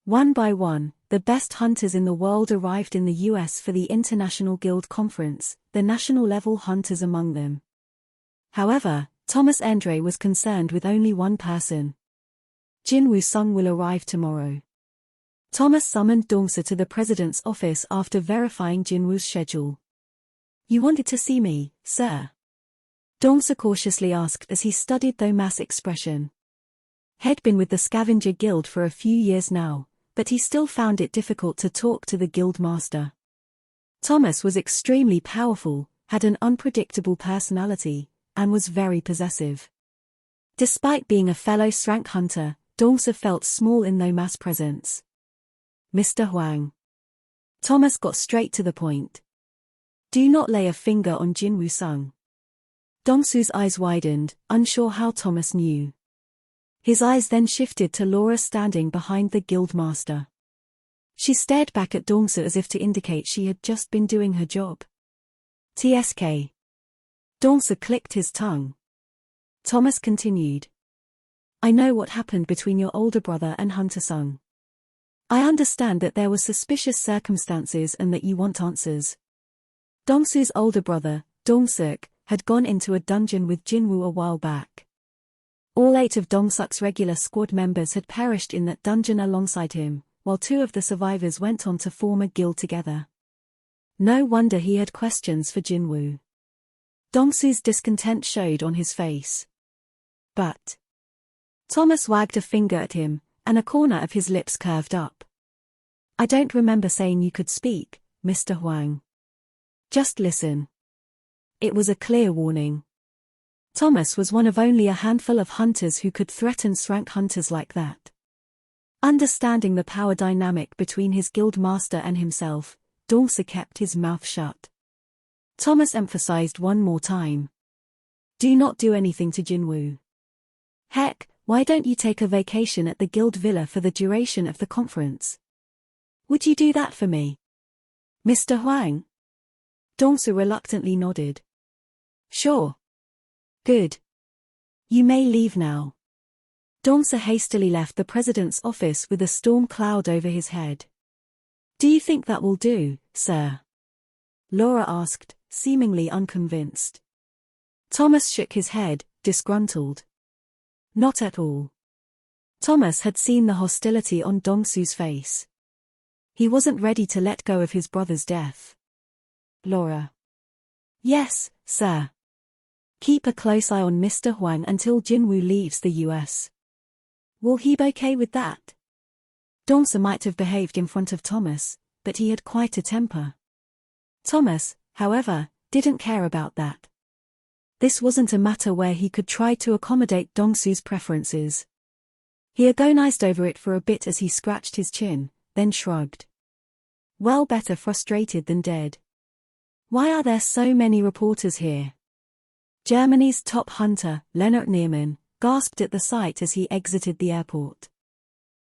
A: One by one, the best hunters in the world arrived in the US for the International Guild Conference, the national-level hunters among them. However, Thomas Endre was concerned with only one person. Jinwoo Sung will arrive tomorrow. Thomas summoned Dongsa to the president's office after verifying Jinwoo's schedule. You wanted to see me, sir? Dongsa cautiously asked as he studied Thomas' expression. He'd been with the Scavenger Guild for a few years now, but he still found it difficult to talk to the guild master. Thomas was extremely powerful, had an unpredictable personality, and was very possessive. Despite being a fellow Srank hunter, Dongsa felt small in Thomas' presence. Mr. Huang. Thomas got straight to the point. Do not lay a finger on Jinwoo Sung. Dongsu's eyes widened, unsure how Thomas knew. His eyes then shifted to Laura standing behind the guild master. She stared back at Dongsa as if to indicate she had just been doing her job. TSK. Dongsa clicked his tongue. Thomas continued. I know what happened between your older brother and Hunter Sung. I understand that there were suspicious circumstances and that you want answers. Dongsu's older brother, Dongsuk, had gone into a dungeon with Jinwoo a while back. All 8 of Dongsuk's regular squad members had perished in that dungeon alongside him, while 2 of the survivors went on to form a guild together. No wonder he had questions for Jinwoo. Dongsu's discontent showed on his face. But Thomas wagged a finger at him, and a corner of his lips curved up. I don't remember saying you could speak, Mr. Huang. Just listen. It was a clear warning. Thomas was one of only a handful of hunters who could threaten Srank hunters like that. Understanding the power dynamic between his guild master and himself, Dongsa kept his mouth shut. Thomas emphasized one more time. Do not do anything to Jinwoo. Heck, why don't you take a vacation at the guild villa for the duration of the conference? Would you do that for me? Mr. Huang? Dongsa reluctantly nodded. Sure. Good. You may leave now. Dongsa hastily left the president's office with a storm cloud over his head. Do you think that will do, sir? Laura asked, seemingly unconvinced. Thomas shook his head, disgruntled. Not at all. Thomas had seen the hostility on Dongsu's face. He wasn't ready to let go of his brother's death. Laura. Yes, sir. Keep a close eye on Mr. Huang until Jinwoo leaves the US. Will he be okay with that? Dongsa might have behaved in front of Thomas, but he had quite a temper. Thomas, however, didn't care about that. This wasn't a matter where he could try to accommodate Dongsu's preferences. He agonized over it for a bit as he scratched his chin, then shrugged. Well, better frustrated than dead. Why are there so many reporters here? Germany's top hunter, Leonard Neerman, gasped at the sight as he exited the airport.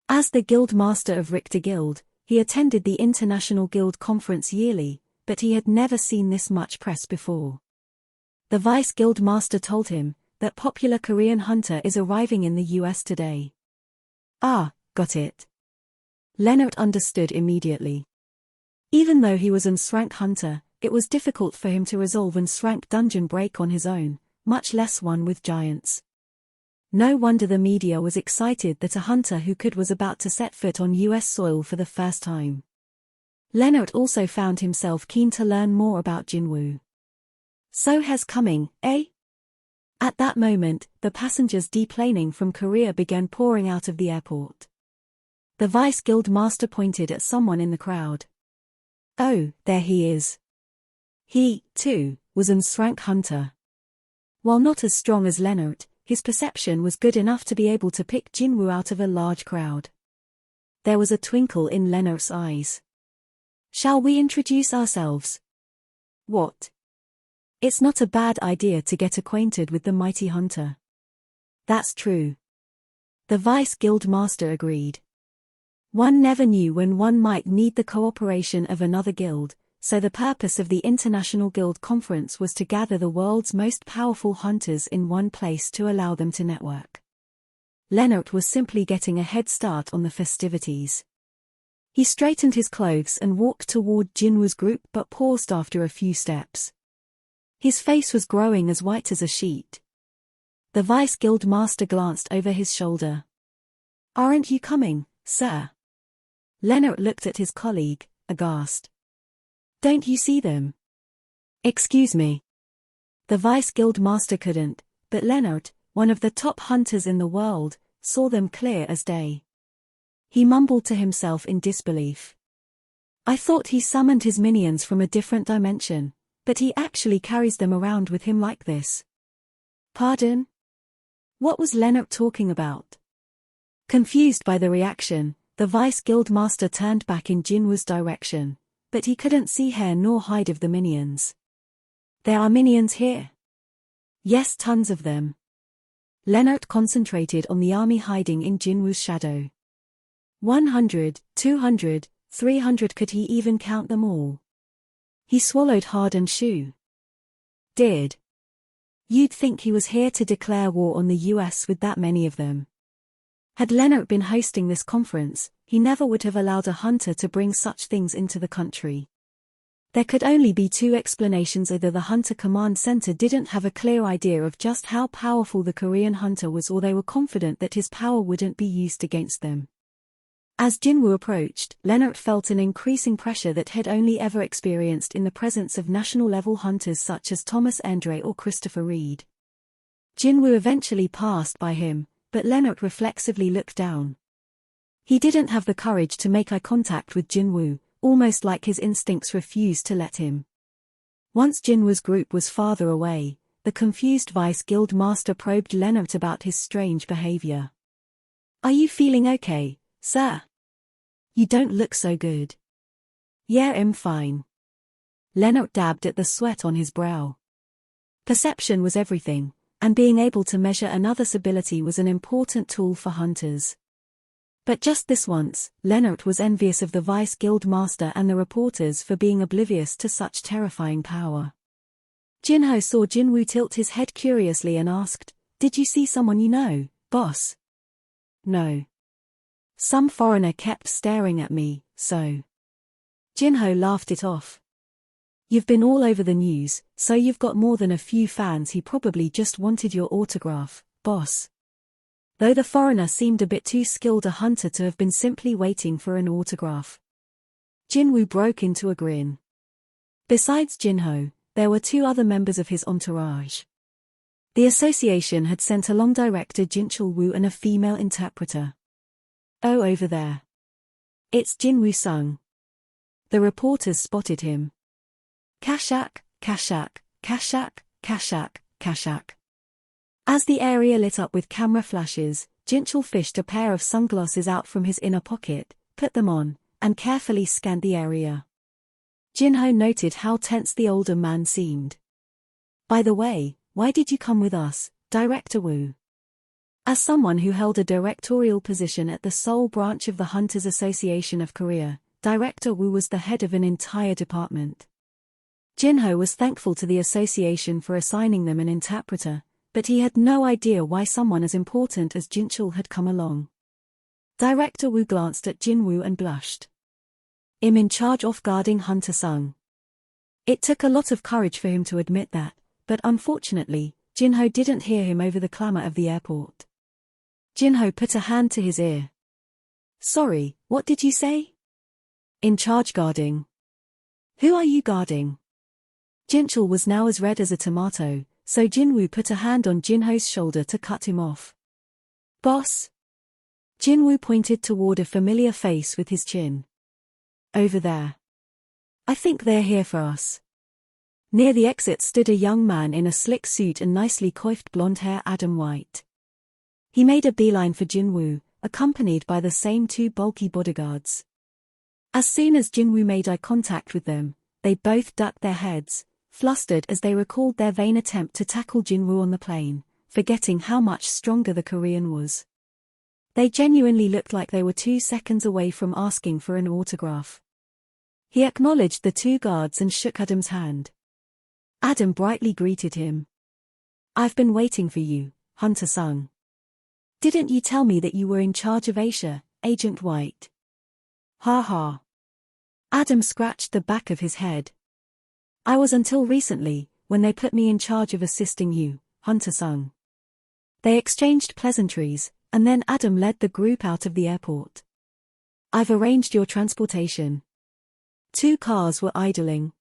A: As the guild master of Richter Guild, he attended the International Guild Conference yearly, but he had never seen this much press before. The vice guild master told him that popular Korean hunter is arriving in the US today. Ah, got it. Leonard understood immediately. Even though he was an Srank hunter, it was difficult for him to resolve an Srank dungeon break on his own, much less one with giants. No wonder the media was excited that a hunter who could was about to set foot on US soil for the first time. Leonard also found himself keen to learn more about Jinwoo. So he's coming, eh? At that moment, the passengers deplaning from Korea began pouring out of the airport. The vice guild master pointed at someone in the crowd. Oh, there he is. He, too, was an Srank hunter. While not as strong as Leonard, his perception was good enough to be able to pick Jinwoo out of a large crowd. There was a twinkle in Leonard's eyes. Shall we introduce ourselves? What? It's not a bad idea to get acquainted with the mighty hunter. That's true. The Vice Guild Master agreed. One never knew when one might need the cooperation of another guild, so the purpose of the International Guild Conference was to gather the world's most powerful hunters in one place to allow them to network. Lennart was simply getting a head start on the festivities. He straightened his clothes and walked toward Jinwoo's group but paused after a few steps. His face was growing as white as a sheet. The Vice Guild Master glanced over his shoulder. "Aren't you coming, sir?" Lennart looked at his colleague, aghast. "Don't you see them?" "Excuse me." The Vice Guild Master couldn't, but Lennart, one of the top hunters in the world, saw them clear as day. He mumbled to himself in disbelief. "I thought he summoned his minions from a different dimension, but he actually carries them around with him like this." "Pardon?" What was Lennart talking about? Confused by the reaction, the Vice Guild Master turned back in Jinwoo's direction, but he couldn't see hair nor hide of the minions. "There are minions here?" "Yes, tons of them." Lennart concentrated on the army hiding in Jinwoo's shadow. 100, 200, 300, could he even count them all? He swallowed hard and shoo. "Did. You'd think he was here to declare war on the US with that many of them." Had Lennart been hosting this conference, he never would have allowed a hunter to bring such things into the country. There could only be two explanations: either the Hunter Command Center didn't have a clear idea of just how powerful the Korean hunter was, or they were confident that his power wouldn't be used against them. As Jinwoo approached, Lennart felt an increasing pressure that he'd only ever experienced in the presence of national-level hunters such as Thomas Andre or Christopher Reed. Jinwoo eventually passed by him, but Lennart reflexively looked down. He didn't have the courage to make eye contact with Jinwoo, almost like his instincts refused to let him. Once Jinwoo's group was farther away, the confused Vice Guild Master probed Lennart about his strange behavior. "Are you feeling okay, sir? You don't look so good." "Yeah, I'm fine." Lennart dabbed at the sweat on his brow. Perception was everything, and being able to measure another's ability was an important tool for hunters. But just this once, Lennart was envious of the Vice Guild Master and the reporters for being oblivious to such terrifying power. Jinho saw Jinwoo tilt his head curiously and asked, "Did you see someone you know, boss?" "No. Some foreigner kept staring at me, so." Jinho laughed it off. "You've been all over the news, so you've got more than a few fans. He probably just wanted your autograph, boss." Though the foreigner seemed a bit too skilled a hunter to have been simply waiting for an autograph. Jinwoo broke into a grin. Besides Jinho, there were two other members of his entourage. The association had sent along director Jinchul Woo and a female interpreter. "Oh, over there. It's Jinwoo-sung." The reporters spotted him. Kashak, Kashak, Kashak, Kashak, Kashak. As the area lit up with camera flashes, Jinchul fished a pair of sunglasses out from his inner pocket, put them on, and carefully scanned the area. Jinho noted how tense the older man seemed. "By the way, why did you come with us, Director Woo?" As someone who held a directorial position at the Seoul branch of the Hunters Association of Korea, Director Woo was the head of an entire department. Jinho was thankful to the association for assigning them an interpreter, but he had no idea why someone as important as Jinchul had come along. Director Woo glanced at Jinwoo and blushed. "I'm in charge of guarding Hunter Sung." It took a lot of courage for him to admit that, but unfortunately, Jinho didn't hear him over the clamor of the airport. Jinho put a hand to his ear. "Sorry, what did you say?" "In charge guarding." "Who are you guarding?" Jinchul was now as red as a tomato, so Jinwoo put a hand on Jinho's shoulder to cut him off. "Boss?" Jinwoo pointed toward a familiar face with his chin. "Over there. I think they're here for us." Near the exit stood a young man in a slick suit and nicely coiffed blonde hair, Adam White. He made a beeline for Jinwoo, accompanied by the same two bulky bodyguards. As soon as Jinwoo made eye contact with them, they both ducked their heads, flustered as they recalled their vain attempt to tackle Jinwoo on the plane, forgetting how much stronger the Korean was. They genuinely looked like they were 2 seconds away from asking for an autograph. He acknowledged the 2 guards and shook Adam's hand. Adam brightly greeted him. "I've been waiting for you, Hunter Sung. Didn't you tell me that you were in charge of Asia, Agent White?" "Ha ha." Adam scratched the back of his head. "I was until recently, when they put me in charge of assisting you, Hunter Sung." They exchanged pleasantries, and then Adam led the group out of the airport. "I've arranged your transportation." 2 cars were idling.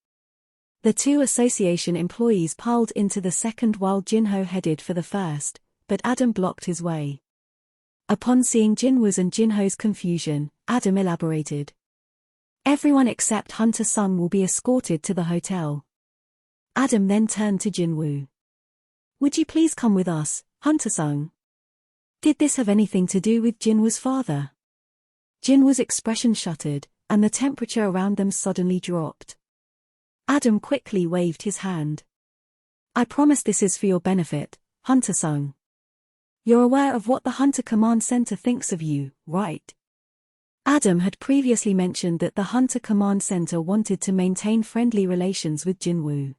A: The 2 association employees piled into the second while Jinho headed for the first, but Adam blocked his way. Upon seeing Jinwoo's and Jinho's confusion, Adam elaborated. "Everyone except Hunter Sung will be escorted to the hotel." Adam then turned to Jinwoo. "Would you please come with us, Hunter Sung?" Did this have anything to do with Jinwoo's father? Jinwoo's expression shuttered, and the temperature around them suddenly dropped. Adam quickly waved his hand. "I promise this is for your benefit, Hunter Sung. You're aware of what the Hunter Command Center thinks of you, right?" Adam had previously mentioned that the Hunter Command Center wanted to maintain friendly relations with Jinwoo.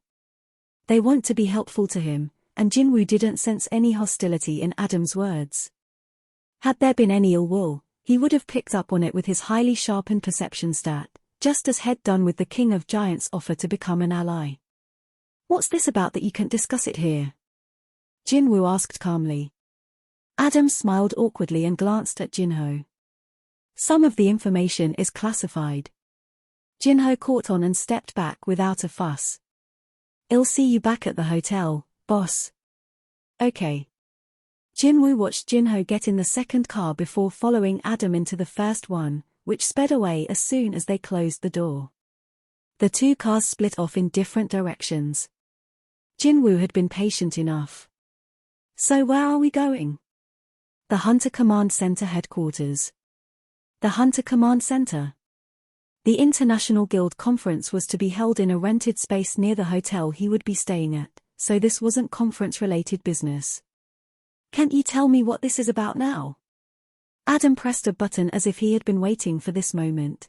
A: They want to be helpful to him, and Jinwoo didn't sense any hostility in Adam's words. Had there been any ill will, he would have picked up on it with his highly sharpened perception stat, just as had done with the King of Giants' offer to become an ally. "What's this about that you can't discuss it here?" Jinwoo asked calmly. Adam smiled awkwardly and glanced at Jinho. "Some of the information is classified." Jinho caught on and stepped back without a fuss. "I'll see you back at the hotel, boss." "Okay." Jinwoo watched Jinho get in the second car before following Adam into the first one, which sped away as soon as they closed the door. The 2 cars split off in different directions. Jinwoo had been patient enough. "So where are we going?" "The Hunter Command Center headquarters." The Hunter Command Center. The International Guild Conference was to be held in a rented space near the hotel he would be staying at, so this wasn't conference-related business. "Can't you tell me what this is about now?" Adam pressed a button as if he had been waiting for this moment.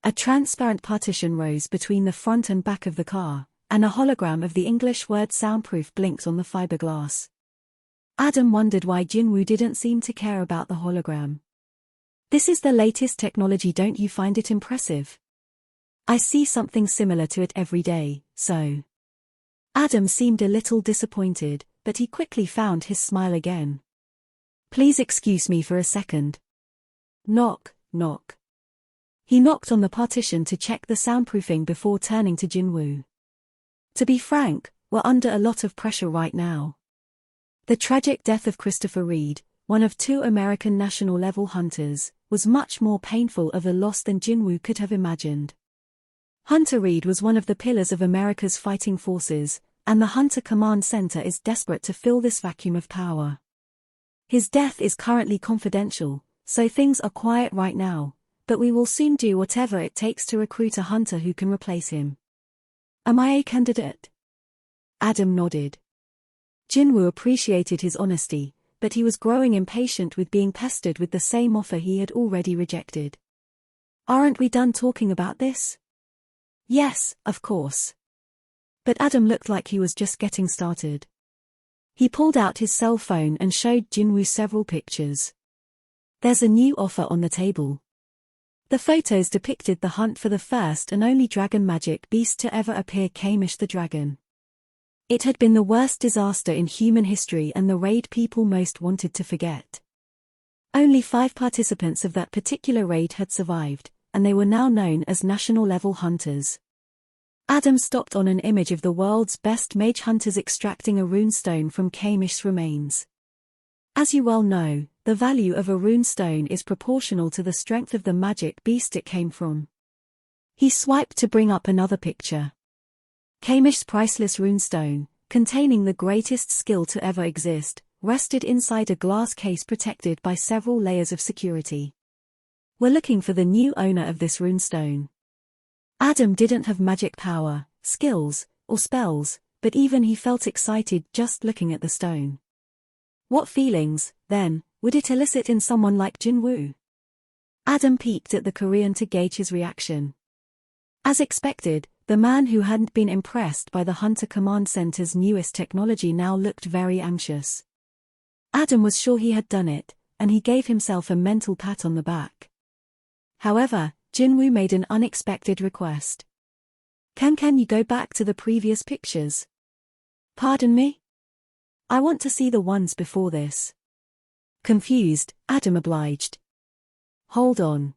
A: A transparent partition rose between the front and back of the car, and a hologram of the English word soundproof blinked on the fiberglass. Adam wondered why Jinwoo didn't seem to care about the hologram. "This is the latest technology, don't you find it impressive?" "I see something similar to it every day, so." Adam seemed a little disappointed, but he quickly found his smile again. "Please excuse me for a second." Knock, knock. He knocked on the partition to check the soundproofing before turning to Jinwoo. "To be frank, we're under a lot of pressure right now. The tragic death of Christopher Reed, one of 2 American national-level hunters, was much more painful of a loss than Jinwoo could have imagined. Hunter Reed was one of the pillars of America's fighting forces, and the Hunter Command Center is desperate to fill this vacuum of power. His death is currently confidential, so things are quiet right now, but we will soon do whatever it takes to recruit a hunter who can replace him. Am I a candidate?" Adam nodded. Jinwoo appreciated his honesty, but he was growing impatient with being pestered with the same offer he had already rejected. "Aren't we done talking about this?" "Yes, of course." But Adam looked like he was just getting started. He pulled out his cell phone and showed Jinwoo several pictures. "There's a new offer on the table." The photos depicted the hunt for the first and only dragon magic beast to ever appear, Kamish the dragon. It had been the worst disaster in human history and the raid people most wanted to forget. Only 5 participants of that particular raid had survived, and they were now known as national-level hunters. Adam stopped on an image of the world's best mage hunters extracting a runestone from Kamish's remains. As you well know, the value of a runestone is proportional to the strength of the magic beast it came from. He swiped to bring up another picture. Kamish's priceless runestone, containing the greatest skill to ever exist, rested inside a glass case protected by several layers of security. "We're looking for the new owner of this runestone." Adam didn't have magic power, skills, or spells, but even he felt excited just looking at the stone. What feelings, then, would it elicit in someone like Jinwoo? Adam peeked at the Korean to gauge his reaction. As expected, the man who hadn't been impressed by the Hunter Command Center's newest technology now looked very anxious. Adam was sure he had done it, and he gave himself a mental pat on the back. However, Jinwoo made an unexpected request. Can you go back to the previous pictures? Pardon me? I want to see the ones before this. Confused, Adam obliged. Hold on.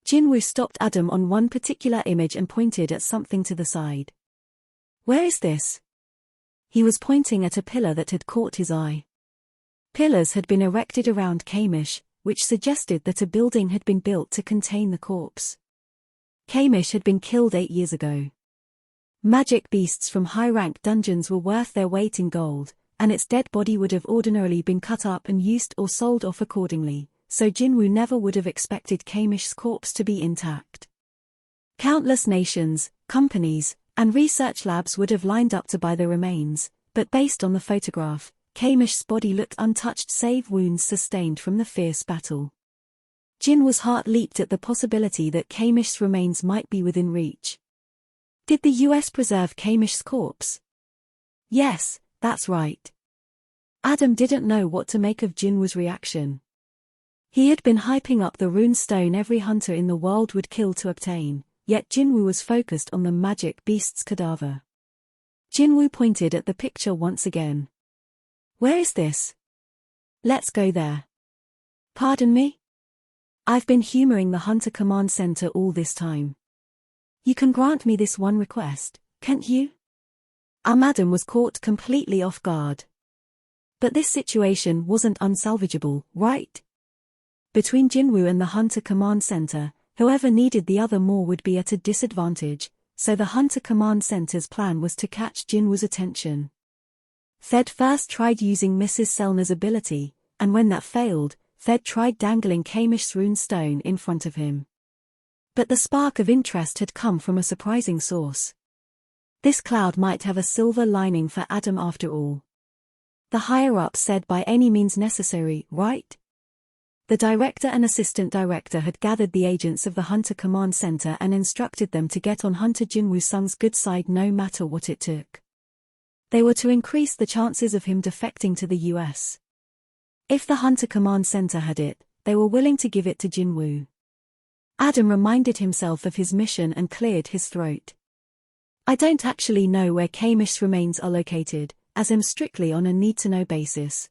A: Jinwoo stopped Adam on one particular image and pointed at something to the side. Where is this? He was pointing at a pillar that had caught his eye. Pillars had been erected around Kamish, which suggested that a building had been built to contain the corpse. Kamish had been killed 8 years ago. Magic beasts from high-rank dungeons were worth their weight in gold, and its dead body would have ordinarily been cut up and used or sold off accordingly, so Jinwoo never would have expected Kamish's corpse to be intact. Countless nations, companies, and research labs would have lined up to buy the remains, but based on the photograph, Kamish's body looked untouched save wounds sustained from the fierce battle. Jinwoo's heart leaped at the possibility that Kamish's remains might be within reach. Did the US preserve Kamish's corpse? Yes, that's right. Adam didn't know what to make of Jinwoo's reaction. He had been hyping up the rune stone every hunter in the world would kill to obtain, yet Jinwoo was focused on the magic beast's cadaver. Jinwoo pointed at the picture once again. Where is this? Let's go there. Pardon me? I've been humoring the Hunter Command Center all this time. You can grant me this one request, can't you? Adam was caught completely off guard. But this situation wasn't unsalvageable, right? Between Jinwoo and the Hunter Command Center, whoever needed the other more would be at a disadvantage, so the Hunter Command Center's plan was to catch Jinwoo's attention. Thed first tried using Mrs. Selna's ability, and when that failed, Thed tried dangling Kamish's rune stone in front of him. But the spark of interest had come from a surprising source. This cloud might have a silver lining for Adam after all. The higher-ups said by any means necessary, right? The director and assistant director had gathered the agents of the Hunter Command Center and instructed them to get on Hunter Jinwoo Sung's good side no matter what it took. They were to increase the chances of him defecting to the US. If the Hunter Command Center had it, they were willing to give it to Jinwoo. Adam reminded himself of his mission and cleared his throat. I don't actually know where Kamish's remains are located, as I'm strictly on a need-to-know basis.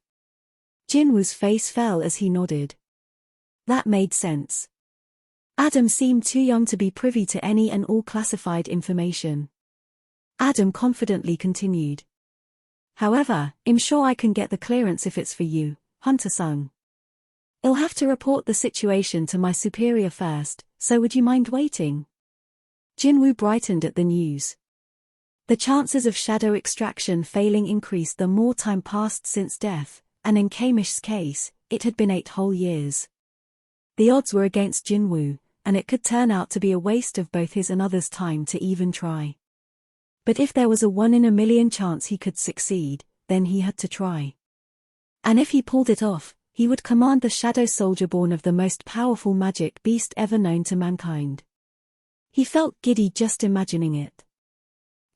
A: Jinwoo's face fell as he nodded. That made sense. Adam seemed too young to be privy to any and all classified information. Adam confidently continued. However, I'm sure I can get the clearance if it's for you, Hunter Sung. I'll have to report the situation to my superior first, so would you mind waiting? Jinwoo brightened at the news. The chances of shadow extraction failing increased the more time passed since death, and in Kamish's case, it had been 8 whole years. The odds were against Jinwoo, and it could turn out to be a waste of both his and others' time to even try. But if there was a 1 in a million chance he could succeed, then he had to try. And if he pulled it off, he would command the shadow soldier born of the most powerful magic beast ever known to mankind. He felt giddy just imagining it.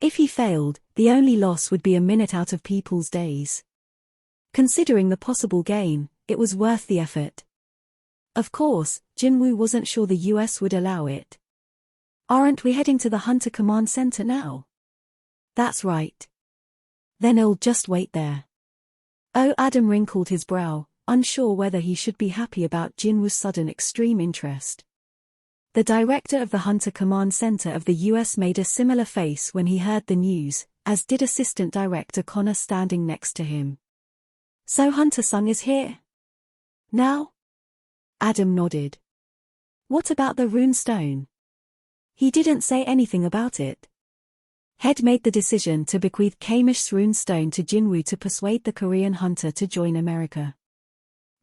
A: If he failed, the only loss would be a minute out of people's days. Considering the possible gain, it was worth the effort. Of course, Jinwoo wasn't sure the US would allow it. Aren't we heading to the Hunter Command Center now? That's right. Then I'll just wait there. Oh, Adam wrinkled his brow, unsure whether he should be happy about Jinwoo's sudden extreme interest. The director of the Hunter Command Center of the US made a similar face when he heard the news, as did Assistant Director Connor standing next to him. So Hunter Sung is here? Now? Adam nodded. What about the rune stone? He didn't say anything about it. Head made the decision to bequeath Kamish's rune stone to Jinwoo to persuade the Korean hunter to join America.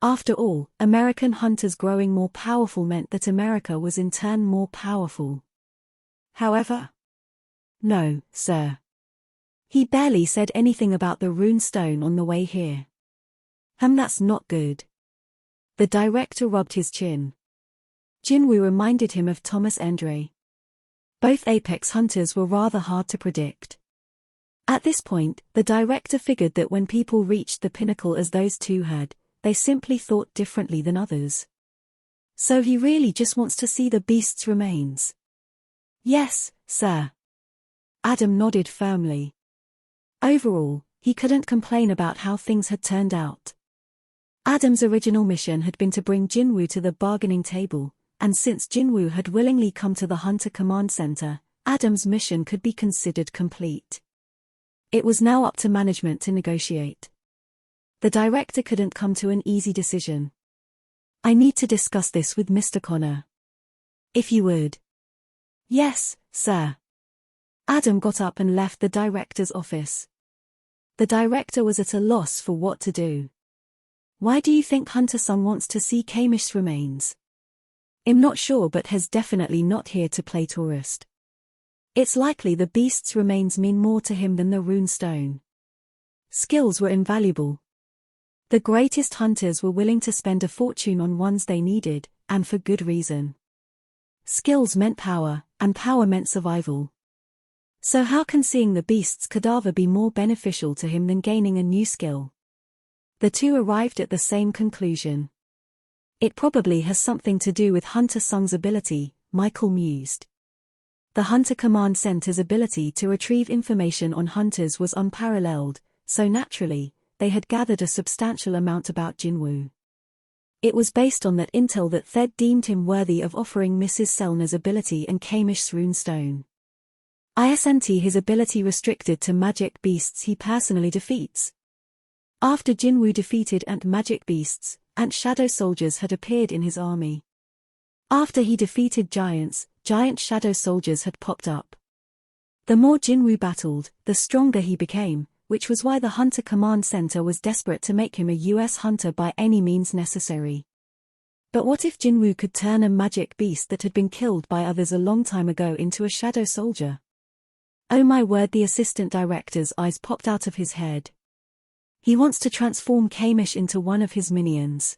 A: After all, American hunters growing more powerful meant that America was in turn more powerful. However, no, sir. He barely said anything about the rune stone on the way here. That's not good. The director rubbed his chin. Jinwoo reminded him of Thomas Endre. Both apex hunters were rather hard to predict. At this point, the director figured that when people reached the pinnacle as those two had, they simply thought differently than others. So he really just wants to see the beast's remains. Yes, sir. Adam nodded firmly. Overall, he couldn't complain about how things had turned out. Adam's original mission had been to bring Jinwoo to the bargaining table, and since Jinwoo had willingly come to the Hunter Command Center, Adam's mission could be considered complete. It was now up to management to negotiate. The director couldn't come to an easy decision. I need to discuss this with Mr. Connor. If you would. Yes, sir. Adam got up and left the director's office. The director was at a loss for what to do. Why do you think Hunter Sung wants to see Kamish's remains? I'm not sure, but has definitely not here to play tourist. It's likely the beast's remains mean more to him than the rune stone. Skills were invaluable. The greatest hunters were willing to spend a fortune on ones they needed, and for good reason. Skills meant power, and power meant survival. So how can seeing the beast's cadaver be more beneficial to him than gaining a new skill? The two arrived at the same conclusion. It probably has something to do with Hunter Sung's ability, Michael mused. The Hunter Command Center's ability to retrieve information on hunters was unparalleled, so naturally, they had gathered a substantial amount about Jinwoo. It was based on that intel that Thed deemed him worthy of offering Mrs. Selner's ability and Kamish's runestone. Isn't his ability restricted to magic beasts he personally defeats? After Jinwoo defeated Ant magic beasts, Ant shadow soldiers had appeared in his army. After he defeated giants, giant shadow soldiers had popped up. The more Jinwoo battled, the stronger he became, which was why the Hunter Command Center was desperate to make him a US hunter by any means necessary. But what if Jinwoo could turn a magic beast that had been killed by others a long time ago into a shadow soldier? Oh my word, the assistant director's eyes popped out of his head. He wants to transform Kamish into one of his minions.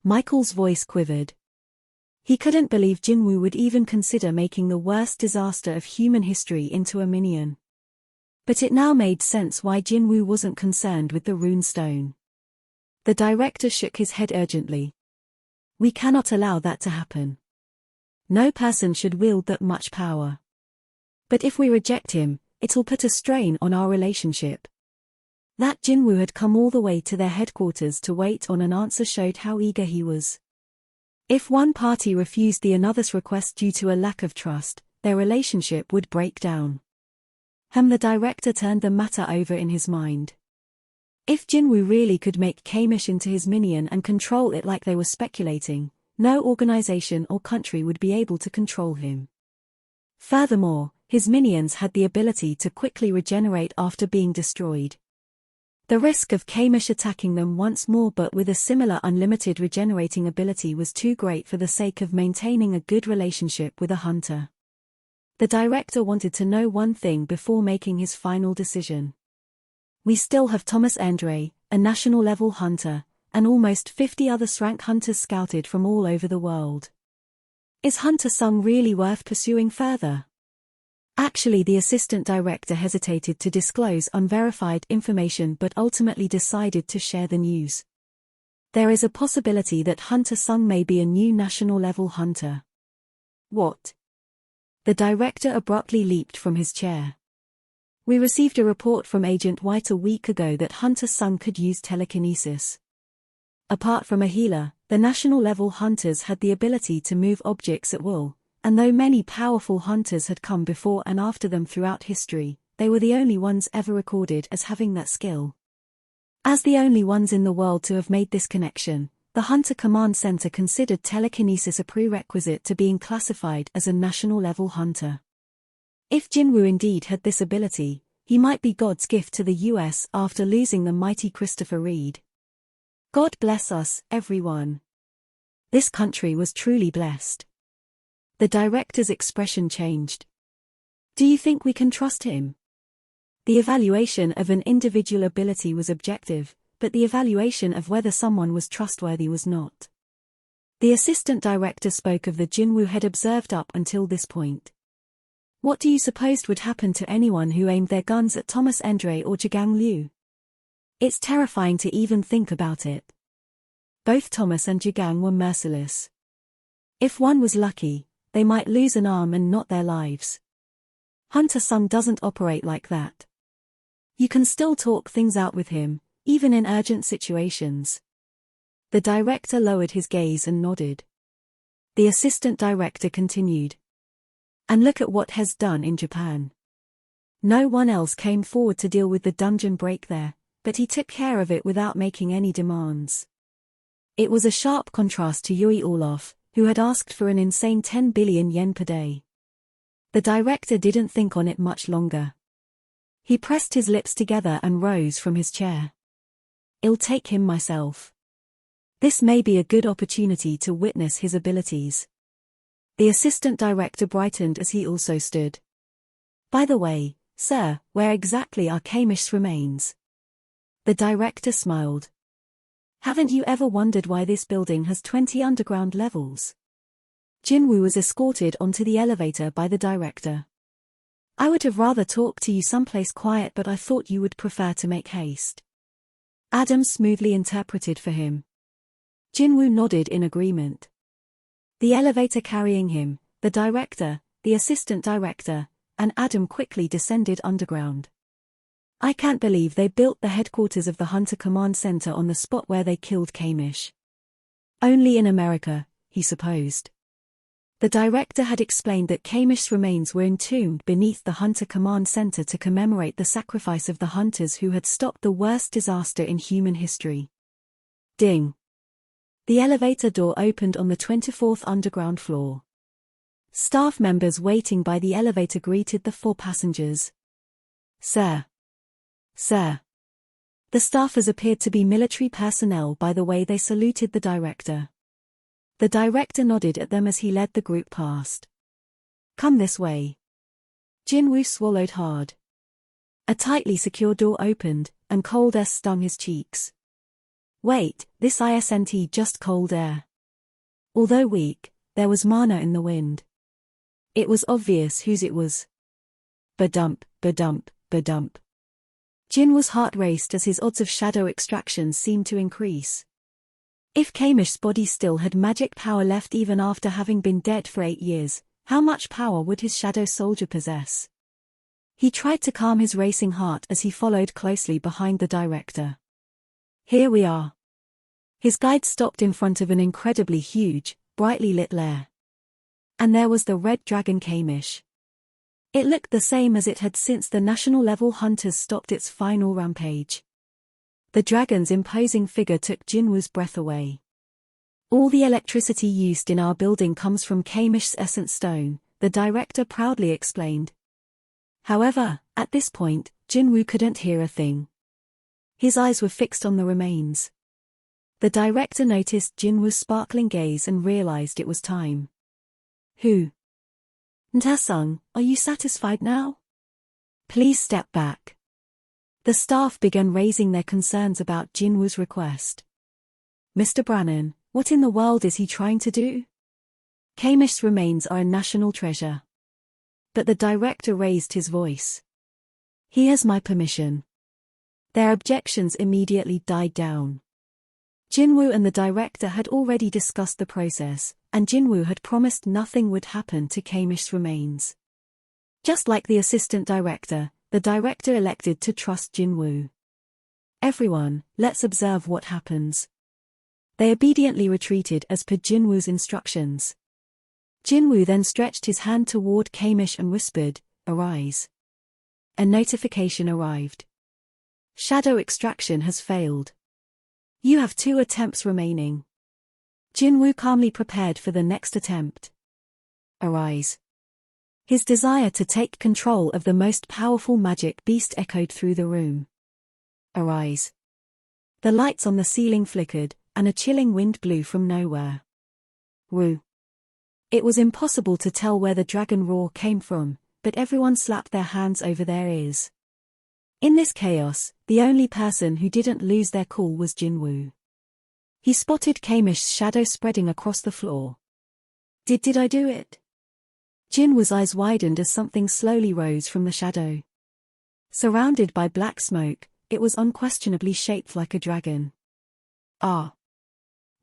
A: Michael's voice quivered. He couldn't believe Jinwoo would even consider making the worst disaster of human history into a minion. But it now made sense why Jinwoo wasn't concerned with the rune stone. The director shook his head urgently. We cannot allow that to happen. No person should wield that much power. But if we reject him, it'll put a strain on our relationship. That Jinwoo had come all the way to their headquarters to wait on an answer showed how eager he was. If one party refused the another's request due to a lack of trust, their relationship would break down. The director turned the matter over in his mind. If Jinwoo really could make Kamish into his minion and control it like they were speculating, no organization or country would be able to control him. Furthermore, his minions had the ability to quickly regenerate after being destroyed. The risk of Kamish attacking them once more but with a similar unlimited regenerating ability was too great for the sake of maintaining a good relationship with a hunter. The director wanted to know one thing before making his final decision. We still have Thomas Endre, a national-level hunter, and almost 50 other SRANK hunters scouted from all over the world. Is Hunter Sung really worth pursuing further? Actually, the assistant director hesitated to disclose unverified information but ultimately decided to share the news. There is a possibility that Hunter Sung may be a new national-level hunter. What? The director abruptly leaped from his chair. We received a report from Agent White a week ago that Hunter Sung could use telekinesis. Apart from a healer, the national-level hunters had the ability to move objects at will. And though many powerful hunters had come before and after them throughout history, they were the only ones ever recorded as having that skill. As the only ones in the world to have made this connection, the Hunter Command Center considered telekinesis a prerequisite to being classified as a national-level hunter. If Jinwoo indeed had this ability, he might be God's gift to the US after losing the mighty Christopher Reed. God bless us, everyone. This country was truly blessed. The director's expression changed. Do you think we can trust him? The evaluation of an individual ability was objective, but the evaluation of whether someone was trustworthy was not. The assistant director spoke of the Jinwoo had observed up until this point. What do you suppose would happen to anyone who aimed their guns at Thomas Endre or Jigang Liu? It's terrifying to even think about it. Both Thomas and Jigang were merciless. If one was lucky, they might lose an arm and not their lives. Hunter Sung doesn't operate like that. You can still talk things out with him, even in urgent situations. The director lowered his gaze and nodded. The assistant director continued. And look at what has done in Japan. No one else came forward to deal with the dungeon break there, but he took care of it without making any demands. It was a sharp contrast to Yui Orloff, who had asked for an insane 10 billion yen per day. The director didn't think on it much longer. He pressed his lips together and rose from his chair. I'll take him myself. This may be a good opportunity to witness his abilities. The assistant director brightened as he also stood. By the way, sir, where exactly are Kamish's remains? The director smiled. Haven't you ever wondered why this building has 20 underground levels? Jinwoo was escorted onto the elevator by the director. I would have rather talked to you someplace quiet, but I thought you would prefer to make haste. Adam smoothly interpreted for him. Jinwoo nodded in agreement. The elevator carrying him, the director, the assistant director, and Adam quickly descended underground. I can't believe they built the headquarters of the Hunter Command Center on the spot where they killed Kamish. Only in America, he supposed. The director had explained that Kamish's remains were entombed beneath the Hunter Command Center to commemorate the sacrifice of the hunters who had stopped the worst disaster in human history. Ding! The elevator door opened on the 24th underground floor. Staff members waiting by the elevator greeted the 4 passengers. Sir. Sir. The staffers appeared to be military personnel by the way they saluted the director. The director nodded at them as he led the group past. Come this way. Jinwoo swallowed hard. A tightly secure door opened, and cold air stung his cheeks. Wait, this isn't just cold air. Although weak, there was mana in the wind. It was obvious whose it was. Ba-dump, ba-dump, ba-dump. Jinwoo's heart raced as his odds of shadow extraction seemed to increase. If Kamish's body still had magic power left even after having been dead for 8 years, how much power would his shadow soldier possess? He tried to calm his racing heart as he followed closely behind the director. Here we are. His guide stopped in front of an incredibly huge, brightly lit lair. And there was the red dragon Kamish. It looked the same as it had since the national-level hunters stopped its final rampage. The dragon's imposing figure took Jinwoo's breath away. All the electricity used in our building comes from Kamish's essence stone, the director proudly explained. However, at this point, Jinwoo couldn't hear a thing. His eyes were fixed on the remains. The director noticed Jinwoo's sparkling gaze and realized it was time. Who? Nta-sung, are you satisfied now? Please step back. The staff began raising their concerns about Jinwoo's request. Mr. Brannan, what in the world is he trying to do? Kamish's remains are a national treasure. But the director raised his voice. He has my permission. Their objections immediately died down. Jinwoo and the director had already discussed the process, and Jinwoo had promised nothing would happen to Kamish's remains. Just like the assistant director, the director elected to trust Jinwoo. Everyone, let's observe what happens. They obediently retreated as per Jinwoo's instructions. Jinwoo then stretched his hand toward Kamish and whispered, "Arise." A notification arrived. Shadow extraction has failed. You have 2 attempts remaining. Jinwoo calmly prepared for the next attempt. Arise. His desire to take control of the most powerful magic beast echoed through the room. Arise. The lights on the ceiling flickered, and a chilling wind blew from nowhere. Woo. It was impossible to tell where the dragon roar came from, but everyone slapped their hands over their ears. In this chaos, the only person who didn't lose their cool was Jinwoo. He spotted Kamish's shadow spreading across the floor. Did I do it? Jinwoo's eyes widened as something slowly rose from the shadow. Surrounded by black smoke, it was unquestionably shaped like a dragon. Ah!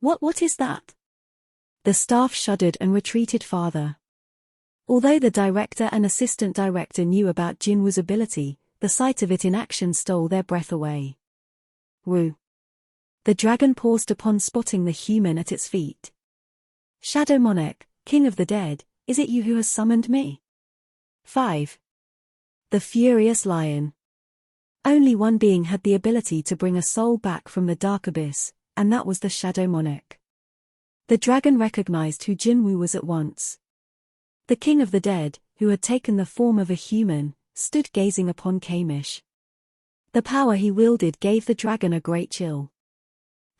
A: What is that? The staff shuddered and retreated farther. Although the director and assistant director knew about Jinwoo's ability, the sight of it in action stole their breath away. Woo! The dragon paused upon spotting the human at its feet. Shadow Monarch, King of the Dead, is it you who has summoned me? 5. The Furious Lion. Only one being had the ability to bring a soul back from the dark abyss, and that was the Shadow Monarch. The dragon recognized who Jinwoo was at once. The King of the Dead, who had taken the form of a human, stood gazing upon Kamish. The power he wielded gave the dragon a great chill.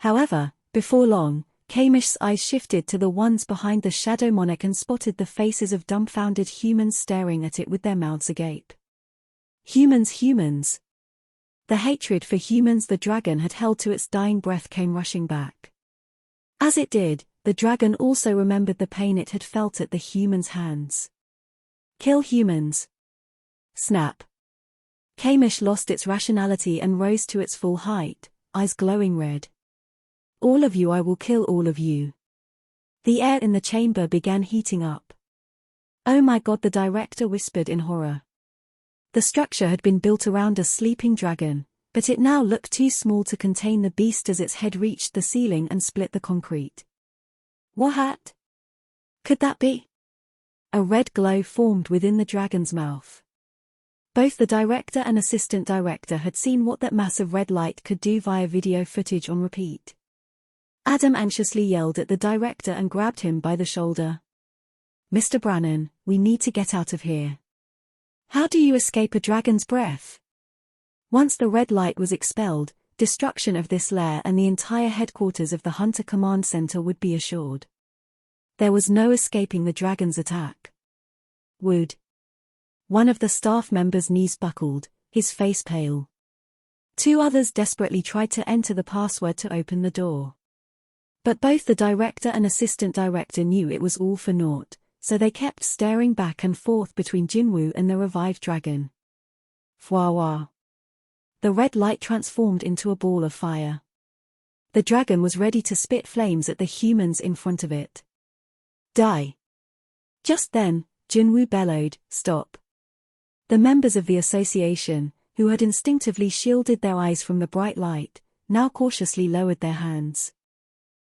A: However, before long, Kamish's eyes shifted to the ones behind the Shadow Monarch and spotted the faces of dumbfounded humans staring at it with their mouths agape. Humans. The hatred for humans the dragon had held to its dying breath came rushing back. As it did, the dragon also remembered the pain it had felt at the humans' hands. Kill humans. Snap. Kamish lost its rationality and rose to its full height, eyes glowing red. All of you, I will kill all of you. The air in the chamber began heating up. Oh my God, the director whispered in horror. The structure had been built around a sleeping dragon, but it now looked too small to contain the beast as its head reached the ceiling and split the concrete. What could that be? A red glow formed within the dragon's mouth. Both the director and assistant director had seen what that massive red light could do via video footage on repeat. Adam anxiously yelled at the director and grabbed him by the shoulder. Mr. Brannan, we need to get out of here. How do you escape a dragon's breath? Once the red light was expelled, destruction of this lair and the entire headquarters of the Hunter Command Center would be assured. There was no escaping the dragon's attack. One of the staff members' knees buckled, his face pale. 2 others desperately tried to enter the password to open the door. But both the director and assistant director knew it was all for naught, so they kept staring back and forth between Jinwoo and the revived dragon. Fwa. The red light transformed into a ball of fire. The dragon was ready to spit flames at the humans in front of it. Die! Just then, Jinwoo bellowed, stop. The members of the association, who had instinctively shielded their eyes from the bright light, now cautiously lowered their hands.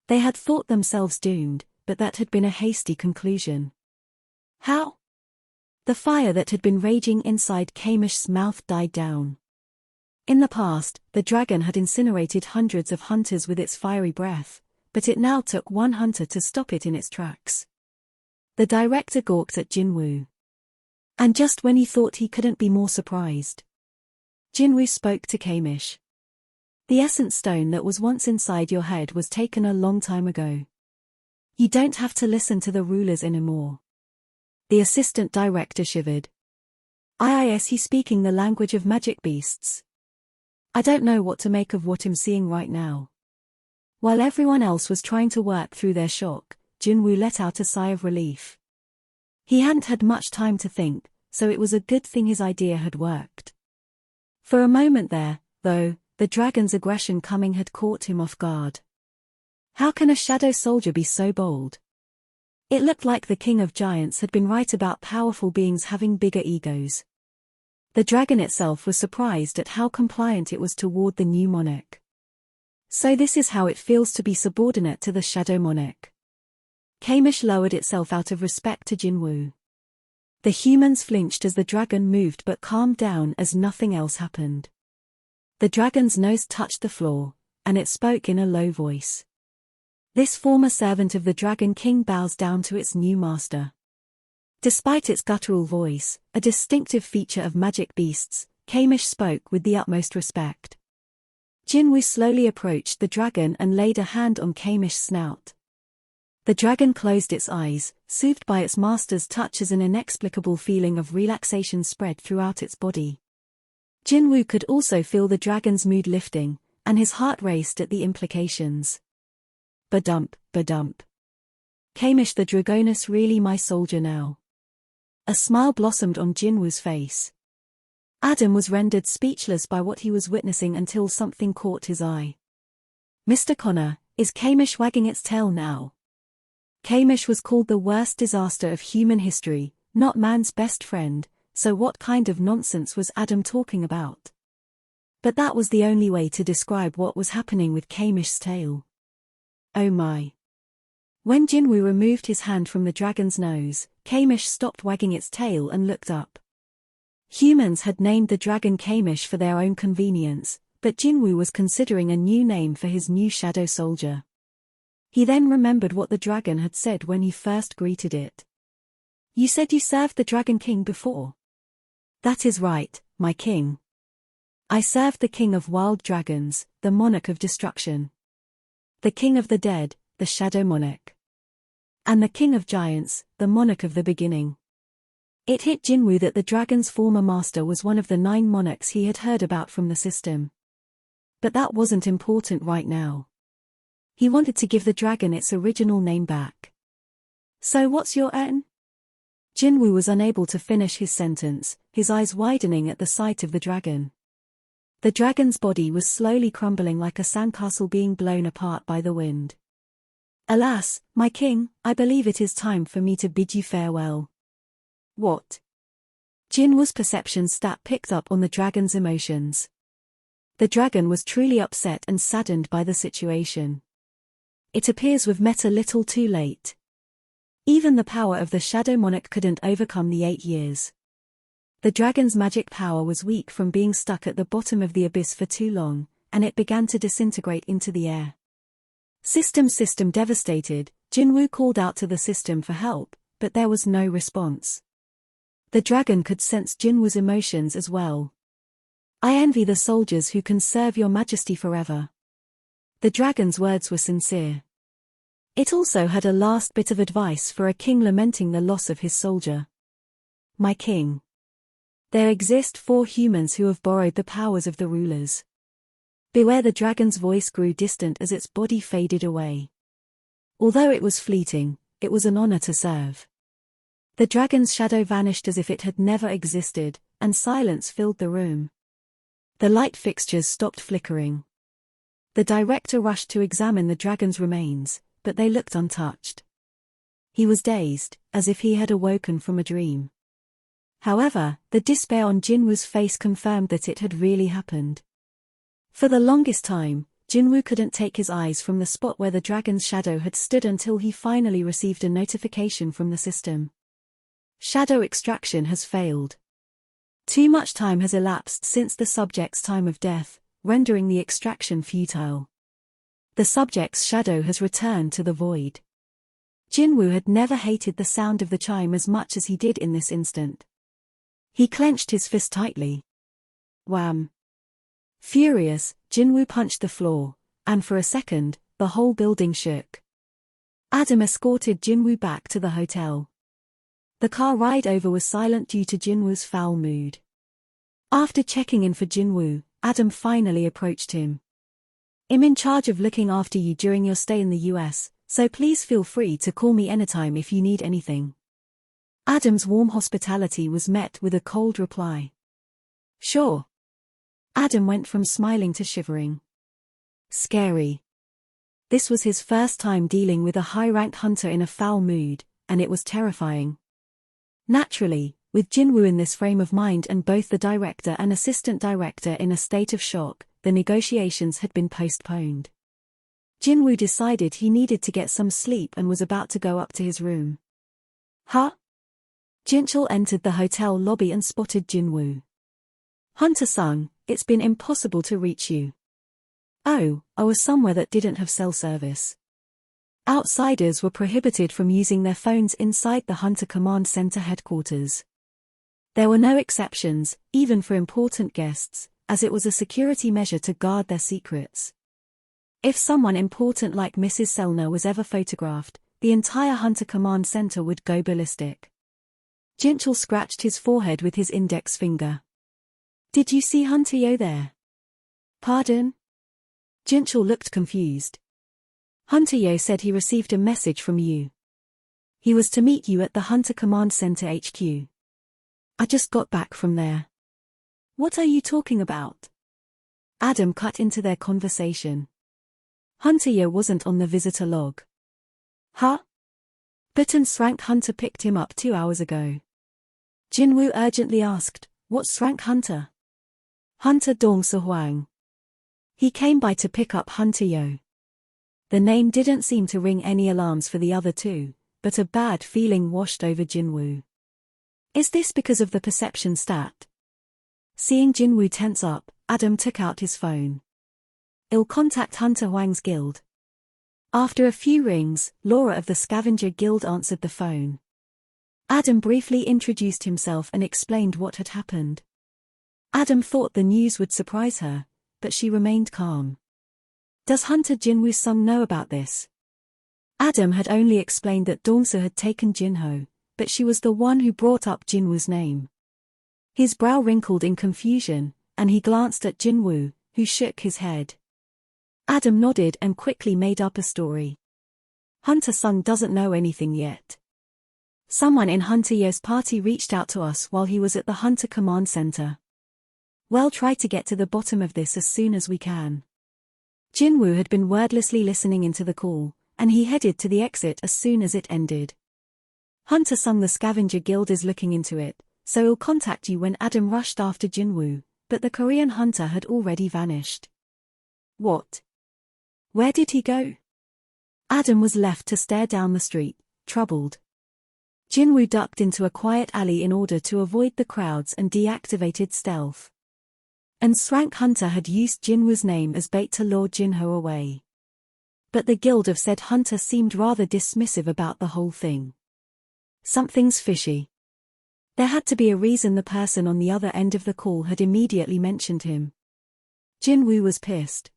A: They had thought themselves doomed, but that had been a hasty conclusion. How? The fire that had been raging inside Kamish's mouth died down. In the past, the dragon had incinerated hundreds of hunters with its fiery breath, but it now took one hunter to stop it in its tracks. The director gawked at Jinwoo. And just when he thought he couldn't be more surprised, Jinwoo spoke to Kamish. The essence stone that was once inside your head was taken a long time ago. You don't have to listen to the rulers anymore. The assistant director shivered. Is he speaking the language of magic beasts? I don't know what to make of what I'm seeing right now. While everyone else was trying to work through their shock, Jinwoo let out a sigh of relief. He hadn't had much time to think, so it was a good thing his idea had worked. For a moment there, though, the dragon's aggression coming had caught him off guard. How can a shadow soldier be so bold? It looked like the king of giants had been right about powerful beings having bigger egos. The dragon itself was surprised at how compliant it was toward the new monarch. So this is how it feels to be subordinate to the Shadow Monarch. Kamish lowered itself out of respect to Jinwoo. The humans flinched as the dragon moved but calmed down as nothing else happened. The dragon's nose touched the floor, and it spoke in a low voice. This former servant of the Dragon King bows down to its new master. Despite its guttural voice, a distinctive feature of magic beasts, Kamish spoke with the utmost respect. Jinwoo slowly approached the dragon and laid a hand on Kamish's snout. The dragon closed its eyes, soothed by its master's touch as an inexplicable feeling of relaxation spread throughout its body. Jinwoo could also feel the dragon's mood lifting, and his heart raced at the implications. Badump, badump. Kamish the Dragoness really my soldier now? A smile blossomed on Jinwoo's face. Adam was rendered speechless by what he was witnessing until something caught his eye. Mr. Connor, is Kamish wagging its tail now? Kamish was called the worst disaster of human history, not man's best friend, so what kind of nonsense was Adam talking about? But that was the only way to describe what was happening with Kamish's tail. Oh my. When Jinwoo removed his hand from the dragon's nose, Kamish stopped wagging its tail and looked up. Humans had named the dragon Kamish for their own convenience, but Jinwoo was considering a new name for his new shadow soldier. He then remembered what the dragon had said when he first greeted it. You said you served the Dragon King before? That is right, my king. I served the king of wild dragons, the monarch of destruction. The king of the dead, the shadow monarch. And the king of giants, the monarch of the beginning. It hit Jinwoo that the dragon's former master was one of the 9 monarchs he had heard about from the system. But that wasn't important right now. He wanted to give the dragon its original name back. So what's your earn? Jinwoo was unable to finish his sentence, his eyes widening at the sight of the dragon. The dragon's body was slowly crumbling like a sandcastle being blown apart by the wind. Alas, my king, I believe it is time for me to bid you farewell. What? Jinwoo's perception stat picked up on the dragon's emotions. The dragon was truly upset and saddened by the situation. It appears we've met a little too late. Even the power of the Shadow Monarch couldn't overcome the 8 years. The dragon's magic power was weak from being stuck at the bottom of the abyss for too long, and it began to disintegrate into the air. System devastated, Jinwoo called out to the system for help, but there was no response. The dragon could sense Jinwoo's emotions as well. I envy the soldiers who can serve your majesty forever. The dragon's words were sincere. It also had a last bit of advice for a king lamenting the loss of his soldier. My king. There exist 4 humans who have borrowed the powers of the rulers. Beware. The dragon's voice grew distant as its body faded away. Although it was fleeting, it was an honor to serve. The dragon's shadow vanished as if it had never existed, and silence filled the room. The light fixtures stopped flickering. The director rushed to examine the dragon's remains, but they looked untouched. He was dazed, as if he had awoken from a dream. However, the despair on Jinwoo's face confirmed that it had really happened. For the longest time, Jinwoo couldn't take his eyes from the spot where the dragon's shadow had stood until he finally received a notification from the system. Shadow extraction has failed. Too much time has elapsed since the subject's time of death, rendering the extraction futile. The subject's shadow has returned to the void. Jinwoo had never hated the sound of the chime as much as he did in this instant. He clenched his fist tightly. Wham! Furious, Jinwoo punched the floor, and for a second, the whole building shook. Adam escorted Jinwoo back to the hotel. The car ride over was silent due to Jinwoo's foul mood. After checking in for Jinwoo, Adam finally approached him. I'm in charge of looking after you during your stay in the US, so please feel free to call me anytime if you need anything. Adam's warm hospitality was met with a cold reply. Sure. Adam went from smiling to shivering. Scary. This was his first time dealing with a high-ranked hunter in a foul mood, and it was terrifying. Naturally, with Jinwoo in this frame of mind and both the director and assistant director in a state of shock, the negotiations had been postponed. Jinwoo decided he needed to get some sleep and was about to go up to his room. Huh? Jinchul entered the hotel lobby and spotted Jinwoo. Hunter-san, it's been impossible to reach you. Oh, I was somewhere that didn't have cell service. Outsiders were prohibited from using their phones inside the Hunter Command Center headquarters. There were no exceptions, even for important guests, as it was a security measure to guard their secrets. If someone important like Mrs. Selner was ever photographed, the entire Hunter Command Center would go ballistic. Jinchul scratched his forehead with his index finger. Did you see Hunter Yo there? Pardon? Jinchul looked confused. Hunter Yo said he received a message from you. He was to meet you at the Hunter Command Center HQ. I just got back from there. What are you talking about? Adam cut into their conversation. Hunter Yo wasn't on the visitor log. Huh? Button Srank Hunter picked him up 2 hours ago. Jinwoo urgently asked, what's Srank Hunter? Hunter Dong-se Huang. He came by to pick up Hunter Yo. The name didn't seem to ring any alarms for the other two, but a bad feeling washed over Jinwoo. Is this because of the perception stat? Seeing Jinwoo tense up, Adam took out his phone. I'll contact Hunter Huang's guild. After a few rings, Laura of the Scavenger Guild answered the phone. Adam briefly introduced himself and explained what had happened. Adam thought the news would surprise her, but she remained calm. Does Hunter Jinwoo Sung know about this? Adam had only explained that Dongsu had taken Jinho, but she was the one who brought up Jinwoo's name. His brow wrinkled in confusion, and he glanced at Jinwoo, who shook his head. Adam nodded and quickly made up a story. Hunter Sung doesn't know anything yet. Someone in Hunter Yo's party reached out to us while he was at the Hunter Command Center. We'll try to get to the bottom of this as soon as we can. Jinwoo had been wordlessly listening into the call, and he headed to the exit as soon as it ended. Hunter Sung, the Scavenger Guild is looking into it, so I'll contact you when Adam rushed after Jinwoo, but the Korean hunter had already vanished. What? Where did he go? Adam was left to stare down the street, troubled. Jinwoo ducked into a quiet alley in order to avoid the crowds and deactivated stealth. And Srank Hunter had used Jinwoo's name as bait to lure Jinho away. But the guild of said hunter seemed rather dismissive about the whole thing. Something's fishy. There had to be a reason the person on the other end of the call had immediately mentioned him. Jinwoo was pissed.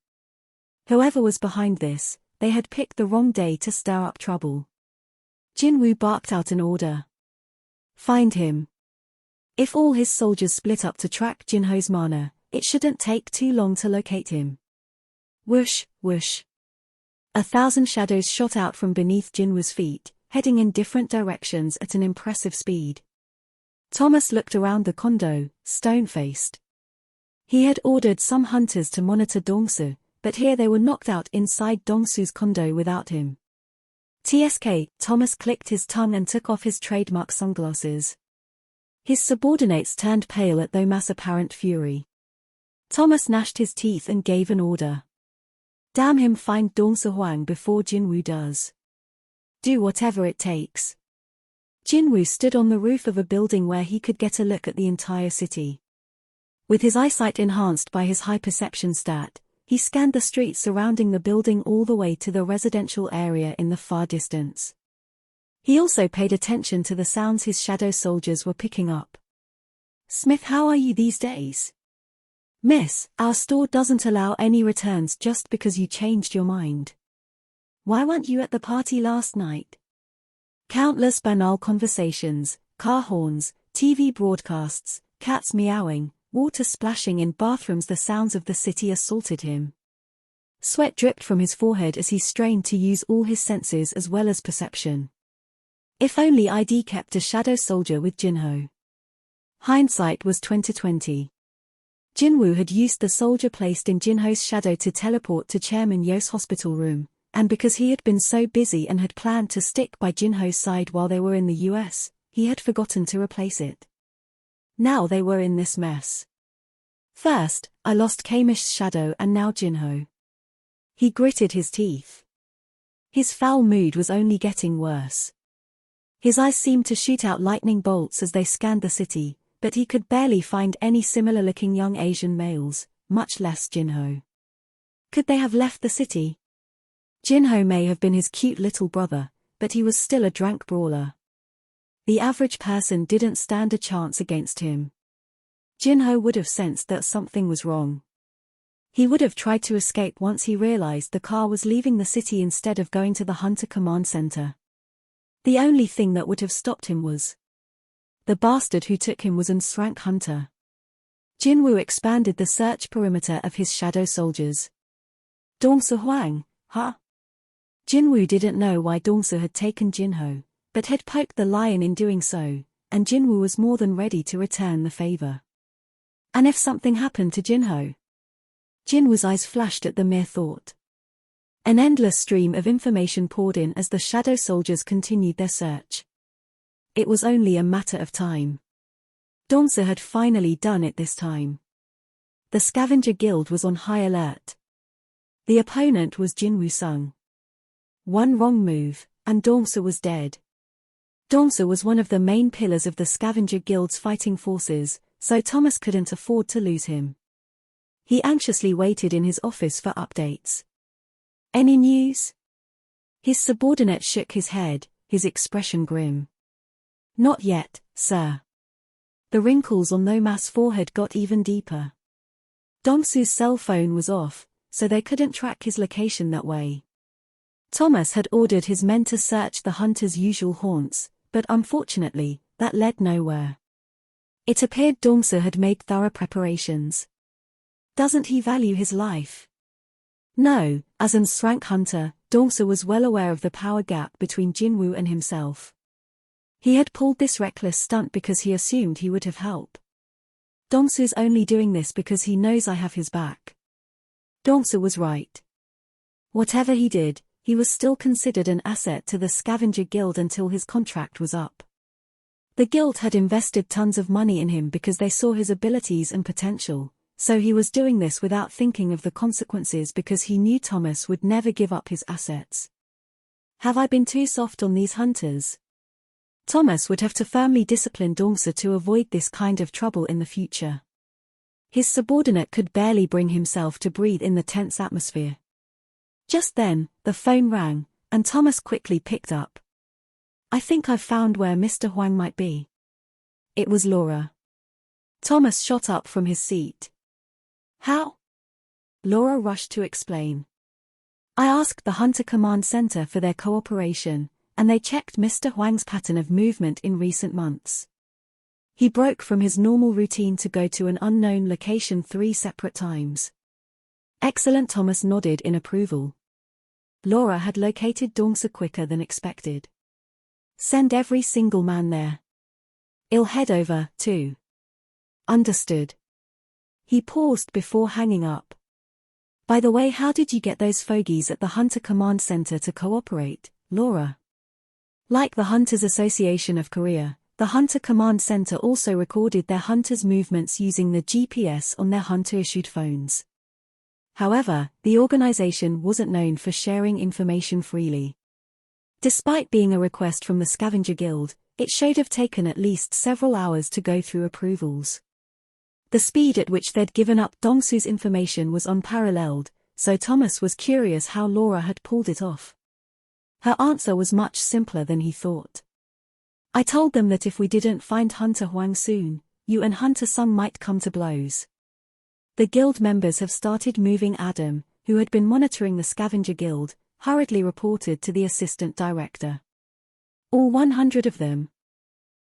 A: Whoever was behind this, they had picked the wrong day to stir up trouble. Jinwoo barked out an order. Find him. If all his soldiers split up to track Jinho's mana, it shouldn't take too long to locate him. Whoosh, whoosh. 1,000 shadows shot out from beneath Jinwoo's feet, heading in different directions at an impressive speed. Thomas looked around the condo, stone-faced. He had ordered some hunters to monitor Dongsu, but here they were knocked out inside Dongsu's condo without him. TSK, Thomas clicked his tongue and took off his trademark sunglasses. His subordinates turned pale at Thomas' apparent fury. Thomas gnashed his teeth and gave an order. Damn him, find Dongsu Huang before Jinwoo does. Do whatever it takes. Jinwoo stood on the roof of a building where he could get a look at the entire city. With his eyesight enhanced by his high perception stat, he scanned the streets surrounding the building all the way to the residential area in the far distance. He also paid attention to the sounds his shadow soldiers were picking up. Smith, how are you these days? Miss, our store doesn't allow any returns just because you changed your mind. Why weren't you at the party last night? Countless banal conversations, car horns, TV broadcasts, cats meowing, water splashing in bathrooms. The sounds of the city assaulted him. Sweat dripped from his forehead as he strained to use all his senses as well as perception. If only ID kept a shadow soldier with Jinho. Hindsight was 2020. Jinwoo had used the soldier placed in Jinho's shadow to teleport to Chairman Yo's hospital room, and because he had been so busy and had planned to stick by Jinho's side while they were in the US, he had forgotten to replace it. Now they were in this mess. First, I lost Kamish's shadow and now Jinho. He gritted his teeth. His foul mood was only getting worse. His eyes seemed to shoot out lightning bolts as they scanned the city, but he could barely find any similar-looking young Asian males, much less Jinho. Could they have left the city? Jinho may have been his cute little brother, but he was still a drunk brawler. The average person didn't stand a chance against him. Jinho would have sensed that something was wrong. He would have tried to escape once he realized the car was leaving the city instead of going to the Hunter Command Center. The only thing that would have stopped him was the bastard who took him was an Srank Hunter. Jinwoo expanded the search perimeter of his shadow soldiers. Dongsu Huang, huh? Jinwoo didn't know why Dongsu had taken Jinho, but had poked the lion in doing so, and Jinwoo was more than ready to return the favor. And if something happened to Jinho? Jinwoo's eyes flashed at the mere thought. An endless stream of information poured in as the shadow soldiers continued their search. It was only a matter of time. Dongsu had finally done it this time. The scavenger guild was on high alert. The opponent was Jinwoo Sung. One wrong move, and Dongsu was dead. Dongsu was one of the main pillars of the scavenger guild's fighting forces, so Thomas couldn't afford to lose him. He anxiously waited in his office for updates. Any news? His subordinate shook his head, his expression grim. Not yet, sir. The wrinkles on Nomas' forehead got even deeper. Dongsu's cell phone was off, so they couldn't track his location that way. Thomas had ordered his men to search the hunter's usual haunts, but unfortunately, that led nowhere. It appeared Dongsu had made thorough preparations. Doesn't he value his life? No, as an rank hunter, Dongsu was well aware of the power gap between Jinwoo and himself. He had pulled this reckless stunt because he assumed he would have help. Dongsu's only doing this because he knows I have his back. Dongsu was right. Whatever he did, he was still considered an asset to the scavenger guild until his contract was up. The guild had invested tons of money in him because they saw his abilities and potential. So he was doing this without thinking of the consequences because he knew Thomas would never give up his assets. Have I been too soft on these hunters? Thomas would have to firmly discipline Dongsu to avoid this kind of trouble in the future. His subordinate could barely bring himself to breathe in the tense atmosphere. Just then, the phone rang, and Thomas quickly picked up. I think I've found where Mr. Huang might be. It was Laura. Thomas shot up from his seat. How? Laura rushed to explain. I asked the Hunter Command Center for their cooperation, and they checked Mr. Huang's pattern of movement in recent months. He broke from his normal routine to go to an unknown location 3 separate times. Excellent. Thomas nodded in approval. Laura had located Dongsu quicker than expected. Send every single man there. I'll head over, too. Understood. He paused before hanging up. By the way, how did you get those fogies at the Hunter Command Center to cooperate, Laura? Like the Hunters Association of Korea, the Hunter Command Center also recorded their hunters' movements using the GPS on their hunter-issued phones. However, the organization wasn't known for sharing information freely. Despite being a request from the Scavenger Guild, it should have taken at least several hours to go through approvals. The speed at which they'd given up Dongsu's information was unparalleled, so Thomas was curious how Laura had pulled it off. Her answer was much simpler than he thought. I told them that if we didn't find Hunter Huang soon, you and Hunter Sung might come to blows. The guild members have started moving. Adam, who had been monitoring the Scavenger Guild, hurriedly reported to the assistant director. All 100 of them.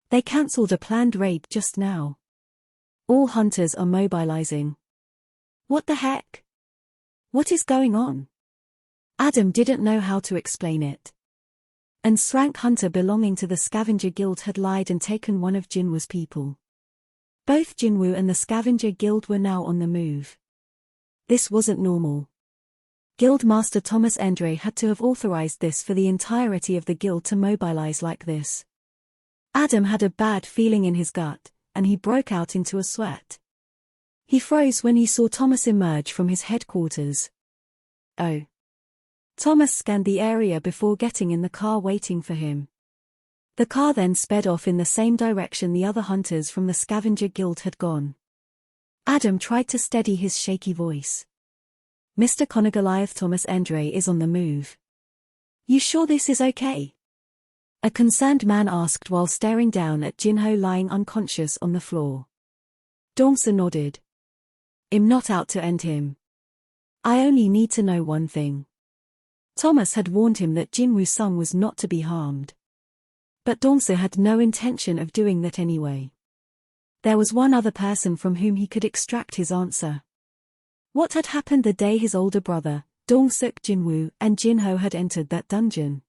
A: They cancelled a planned raid just now. All hunters are mobilizing. What the heck? What is going on? Adam didn't know how to explain it. An rank hunter belonging to the Scavenger Guild had lied and taken one of Jinwoo's people. Both Jinwoo and the Scavenger Guild were now on the move. This wasn't normal. Guildmaster Thomas Endre had to have authorized this for the entirety of the guild to mobilize like this. Adam had a bad feeling in his gut, and he broke out into a sweat. He froze when he saw Thomas emerge from his headquarters. Oh. Thomas scanned the area before getting in the car waiting for him. The car then sped off in the same direction the other hunters from the Scavenger Guild had gone. Adam tried to steady his shaky voice. Mr. Connor Goliath, Thomas Endre is on the move. You sure this is okay? A concerned man asked while staring down at Jinho lying unconscious on the floor. Dongsu nodded. I'm not out to end him. I only need to know one thing. Thomas had warned him that Jinwoo Sung was not to be harmed. But Dongsu had no intention of doing that anyway. There was one other person from whom he could extract his answer. What had happened the day his older brother, Dong-suk Jinwoo, and Jinho had entered that dungeon?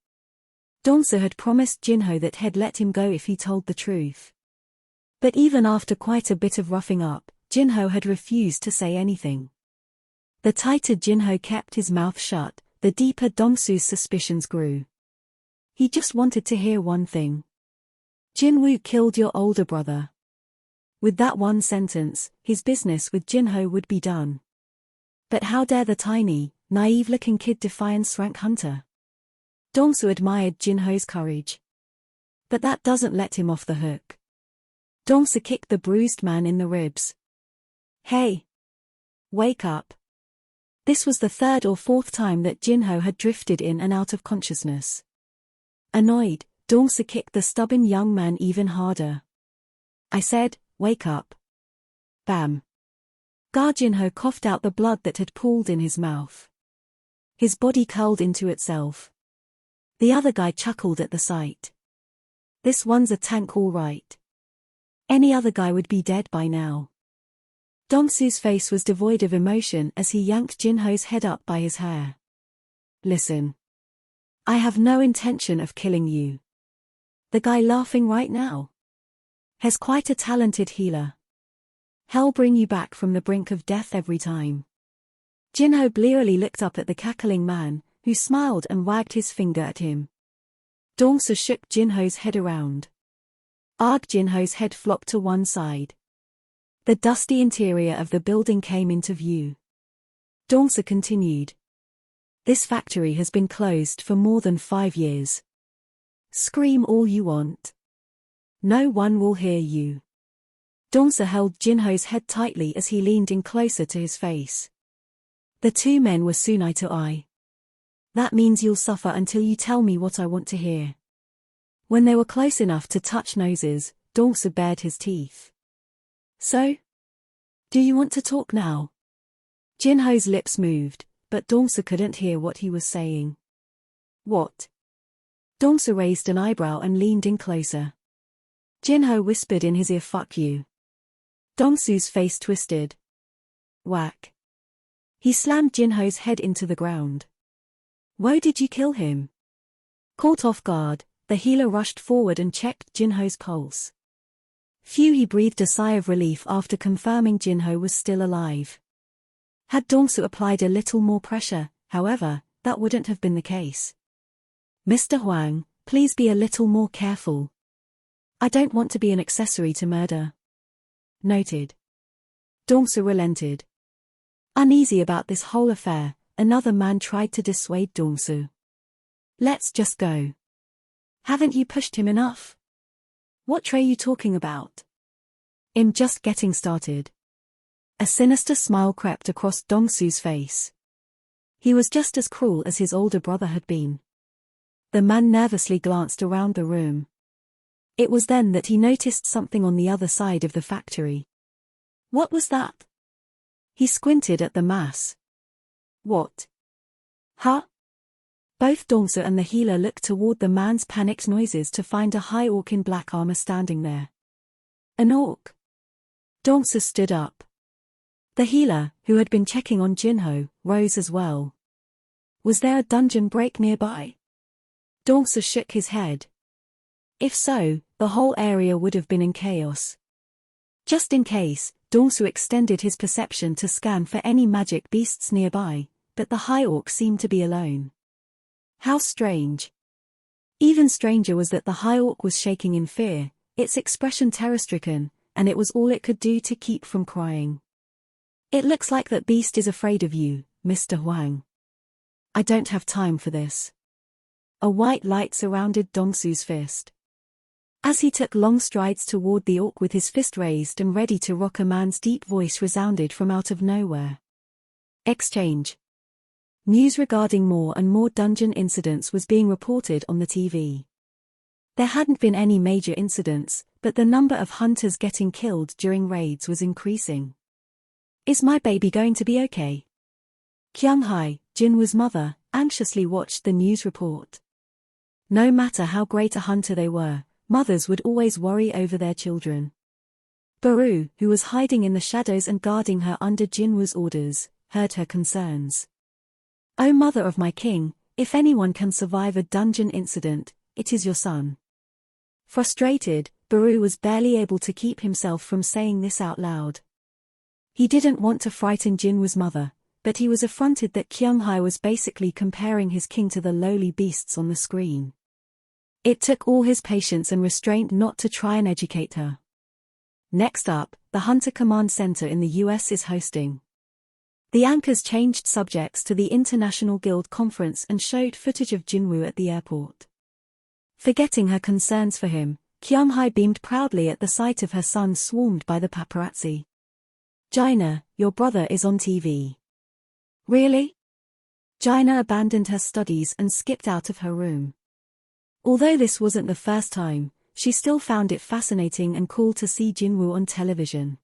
A: Dong-suk had promised Jinho that he'd let him go if he told the truth. But even after quite a bit of roughing up, Jinho had refused to say anything. The tighter Jinho kept his mouth shut, the deeper Dong-suk's suspicions grew. He just wanted to hear one thing. Jinwoo killed your older brother. With that one sentence, his business with Jinho would be done. But how dare the tiny, naive-looking kid defy rank hunter? Dong-suk admired Jinho's courage. But that doesn't let him off the hook. Dong-suk kicked the bruised man in the ribs. Hey! Wake up! This was the third or fourth time that Jinho had drifted in and out of consciousness. Annoyed, Dong-suk kicked the stubborn young man even harder. I said, wake up. Bam. Jinho coughed out the blood that had pooled in his mouth. His body curled into itself. The other guy chuckled at the sight. This one's a tank all right. Any other guy would be dead by now. Dong-suk's face was devoid of emotion as he yanked Jinho's head up by his hair. Listen. I have no intention of killing you. The guy laughing right now has quite a talented healer. He'll bring you back from the brink of death every time. Jinho blearily looked up at the cackling man, who smiled and wagged his finger at him. Dong-suk shook Jinho's head around. Jinho's head flopped to one side. The dusty interior of the building came into view. Dong-suk continued. This factory has been closed for more than 5 years. Scream all you want. No one will hear you. Dong-suk held Jinho's head tightly as he leaned in closer to his face. The two men were soon eye to eye. That means you'll suffer until you tell me what I want to hear. When they were close enough to touch noses, Dong-suk bared his teeth. So? Do you want to talk now? Jinho's lips moved, but Dong-suk couldn't hear what he was saying. What? Dong-suk raised an eyebrow and leaned in closer. Jinho whispered in his ear, fuck you. Dong-suk's face twisted. Whack. He slammed Jinho's head into the ground. Why did you kill him? Caught off guard, the healer rushed forward and checked Jinho's pulse. Phew, he breathed a sigh of relief after confirming Jinho was still alive. Had Dong-suk applied a little more pressure, however, that wouldn't have been the case. Mr. Huang, please be a little more careful. I don't want to be an accessory to murder. Noted. Dong-suk relented. Uneasy about this whole affair, another man tried to dissuade Dong-suk. Let's just go. Haven't you pushed him enough? What tray you talking about? I'm just getting started. A sinister smile crept across Dong-suk's face. He was just as cruel as his older brother had been. The man nervously glanced around the room. It was then that he noticed something on the other side of the factory. What was that? He squinted at the mass. What? Huh? Both Dong-suk and the healer looked toward the man's panicked noises to find a high orc in black armor standing there. An orc? Dong-suk stood up. The healer, who had been checking on Jinho, rose as well. Was there a dungeon break nearby? Dong-suk shook his head. If so, the whole area would have been in chaos. Just in case, Dong-suk extended his perception to scan for any magic beasts nearby, but the high orc seemed to be alone. How strange. Even stranger was that the high orc was shaking in fear, its expression terror-stricken, and it was all it could do to keep from crying. It looks like that beast is afraid of you, Mr. Huang. I don't have time for this. A white light surrounded Dong-suk's fist. As he took long strides toward the orc with his fist raised and ready to rock, a man's deep voice resounded from out of nowhere. Exchange. News regarding more and more dungeon incidents was being reported on the TV. There hadn't been any major incidents, but the number of hunters getting killed during raids was increasing. Is my baby going to be okay? Kyung-hae, Jinwoo's mother, anxiously watched the news report. No matter how great a hunter they were, mothers would always worry over their children. Baru, who was hiding in the shadows and guarding her under Jinwoo's orders, heard her concerns. "O mother of my king, if anyone can survive a dungeon incident, it is your son." Frustrated, Baru was barely able to keep himself from saying this out loud. He didn't want to frighten Jinwoo's mother, but he was affronted that Kyung-hae was basically comparing his king to the lowly beasts on the screen. It took all his patience and restraint not to try and educate her. Next up, the Hunter Command Center in the US is hosting. The anchors changed subjects to the International Guild Conference and showed footage of Jinwoo at the airport. Forgetting her concerns for him, Kyung-hae beamed proudly at the sight of her son swarmed by the paparazzi. "Jaina, your brother is on TV." "Really?" Jaina abandoned her studies and skipped out of her room. Although this wasn't the first time, she still found it fascinating and cool to see Jinwoo on television.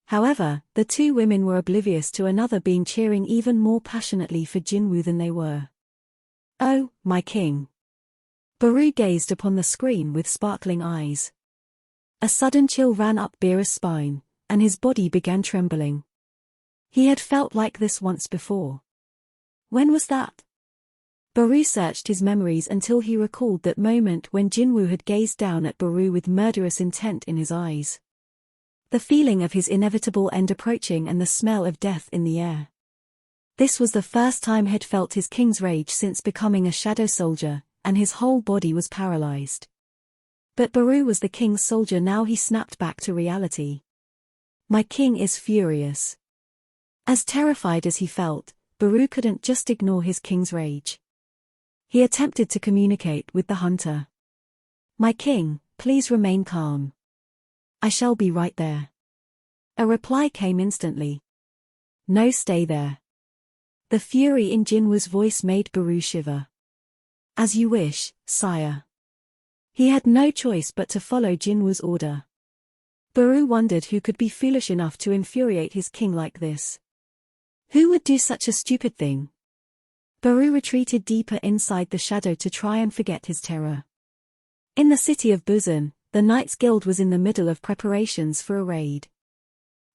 A: However, the two women were oblivious to another being cheering even more passionately for Jinwoo than they were. "Oh, my king." Baru gazed upon the screen with sparkling eyes. A sudden chill ran up Beerah's spine, and his body began trembling. He had felt like this once before. When was that? Baru searched his memories until he recalled that moment when Jinwoo had gazed down at Baru with murderous intent in his eyes. The feeling of his inevitable end approaching and the smell of death in the air. This was the first time he'd felt his king's rage since becoming a shadow soldier, and his whole body was paralyzed. But Baru was the king's soldier now. He snapped back to reality. "My king is furious." As terrified as he felt, Baru couldn't just ignore his king's rage. He attempted to communicate with the hunter. "My king, please remain calm. I shall be right there." A reply came instantly. "No, stay there." The fury in Jinwoo's voice made Baru shiver. "As you wish, sire." He had no choice but to follow Jinwoo's order. Baru wondered who could be foolish enough to infuriate his king like this. Who would do such a stupid thing? Baru retreated deeper inside the shadow to try and forget his terror. In the city of Busan, the Knights Guild was in the middle of preparations for a raid.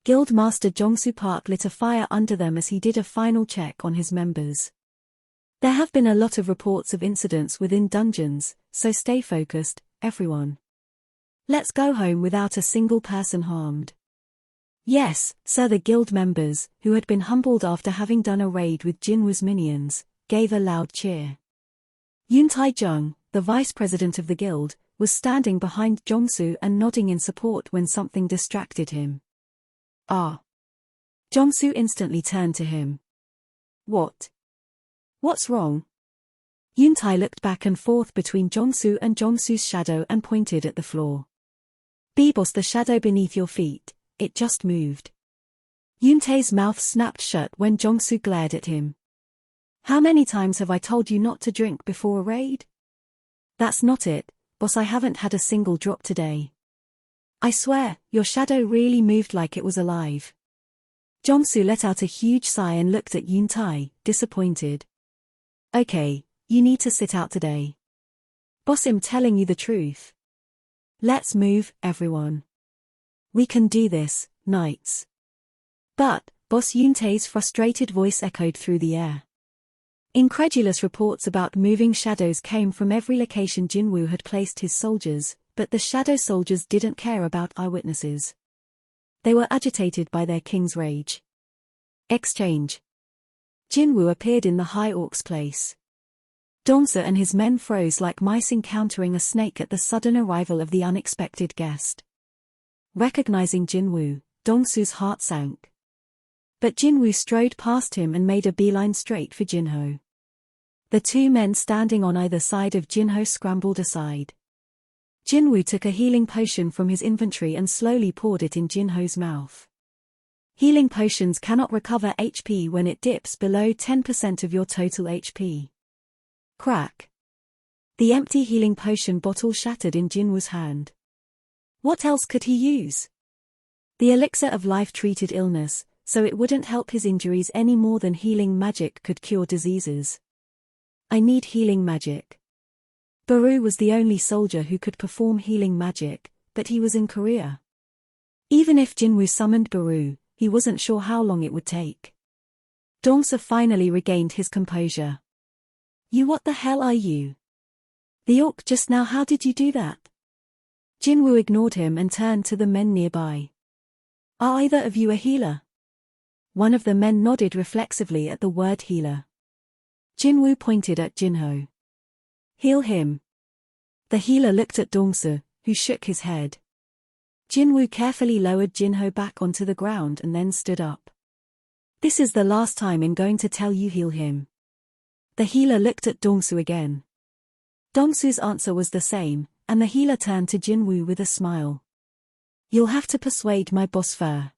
A: Guild Master Jongsu Park lit a fire under them as he did a final check on his members. There have been a lot of reports of incidents within dungeons, so stay focused, everyone. Let's go home without a single person harmed. "Yes, sir." The guild members, who had been humbled after having done a raid with Jinwoo's minions, gave a loud cheer. Yoon Tae-jung, the vice president of the guild, was standing behind Jongsu and nodding in support when something distracted him. "Ah." Jongsu instantly turned to him. "What? What's wrong?" Yoon Tae looked back and forth between Jongsu and Jongsu's shadow and pointed at the floor. "B-boss, the shadow beneath your feet, it just moved." Yoon Tae's mouth snapped shut when Jongsu glared at him. "How many times have I told you not to drink before a raid?" "That's not it, boss. I haven't had a single drop today." "I swear, your shadow really moved like it was alive." Jongsu let out a huge sigh and looked at Yoon Tae, disappointed. "Okay, you need to sit out today." "Boss, I'm telling you the truth." "Let's move, everyone. We can do this, knights." "But, boss," Yoon Tae's frustrated voice echoed through the air. Incredulous reports about moving shadows came from every location Jinwoo had placed his soldiers, but the shadow soldiers didn't care about eyewitnesses. They were agitated by their king's rage. Exchange. Jinwoo appeared in the High Orc's place. Dongsa and his men froze like mice encountering a snake at the sudden arrival of the unexpected guest. Recognizing Jinwoo, Dongsu's heart sank. But Jinwoo strode past him and made a beeline straight for Jinho. The two men standing on either side of Jinho scrambled aside. Jinwoo took a healing potion from his inventory and slowly poured it in Jinho's mouth. Healing potions cannot recover HP when it dips below 10% of your total HP. Crack. The empty healing potion bottle shattered in Jinwoo's hand. What else could he use? The elixir of life treated illness, so it wouldn't help his injuries any more than healing magic could cure diseases. "I need healing magic." Baru was the only soldier who could perform healing magic, but he was in Korea. Even if Jinwoo summoned Baru, he wasn't sure how long it would take. Dongsa finally regained his composure. You, what the hell are you? The orc just now, how did you do that? Jinwoo ignored him and turned to the men nearby. Are either of you a healer? One of the men nodded reflexively at the word healer. Jinwoo pointed at Jinho. Heal him. The healer looked at Dongsa, who shook his head. Jinwoo carefully lowered Jinho back onto the ground and then stood up. This is the last time I'm going to tell you, heal him. The healer looked at Dongsu again. Dongsu's answer was the same, and the healer turned to Jinwoo with a smile. You'll have to persuade my boss first.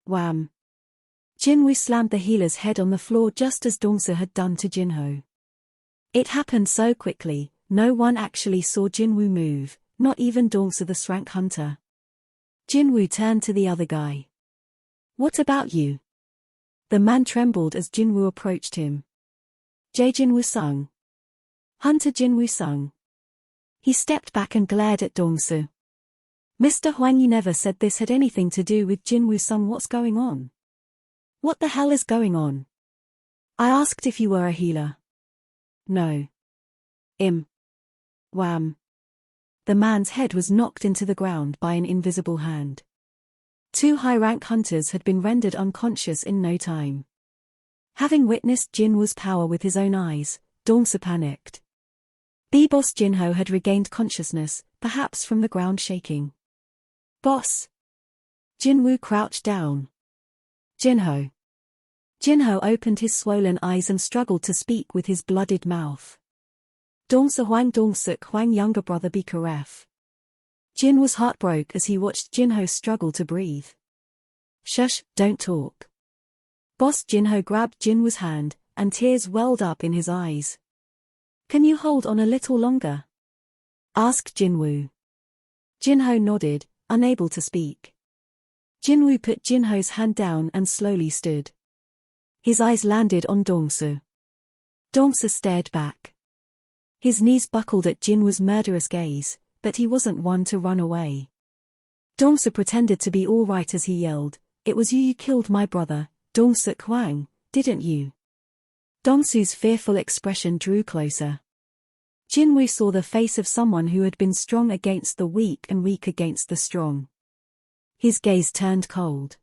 A: Wham! Jinwoo slammed the healer's head on the floor just as Dongsu had done to Jinho. It happened so quickly, no one actually saw Jinwoo move, not even Dongsu the Srank hunter. Jinwoo turned to the other guy. What about you? The man trembled as Jinwoo approached him. Jinwoo-sung. Hunter Jinwoo-sung. He stepped back and glared at Dongsu. Mr. Huang, you never said this had anything to do with Jinwoo-sung. What's going on? What the hell is going on? I asked if you were a healer. No. Wham. The man's head was knocked into the ground by an invisible hand. Two high-rank hunters had been rendered unconscious in no time. Having witnessed Jinwoo's power with his own eyes, Dongsu panicked. B-boss Jinho had regained consciousness, perhaps from the ground shaking. Boss. Jinwoo crouched down. Jinho. Jinho opened his swollen eyes and struggled to speak with his blooded mouth. Dongsu Huang, Dongsuk Huang, younger brother, be Karef. Jinwoo's heart broke as he watched Jinho struggle to breathe. Shush, don't talk. Boss Jinho grabbed Jinwoo's hand, and tears welled up in his eyes. Can you hold on a little longer? Asked Jinwoo. Jinho nodded, unable to speak. Jinwoo put Jinho's hand down and slowly stood. His eyes landed on Dongsu. Dongsu stared back. His knees buckled at Jinwoo's murderous gaze, but he wasn't one to run away. Dongsu pretended to be all right as he yelled, "It was you killed my brother, Dongsuk Huang, didn't you?" Dongsu's fearful expression drew closer. Jinwoo saw the face of someone who had been strong against the weak and weak against the strong. His gaze turned cold.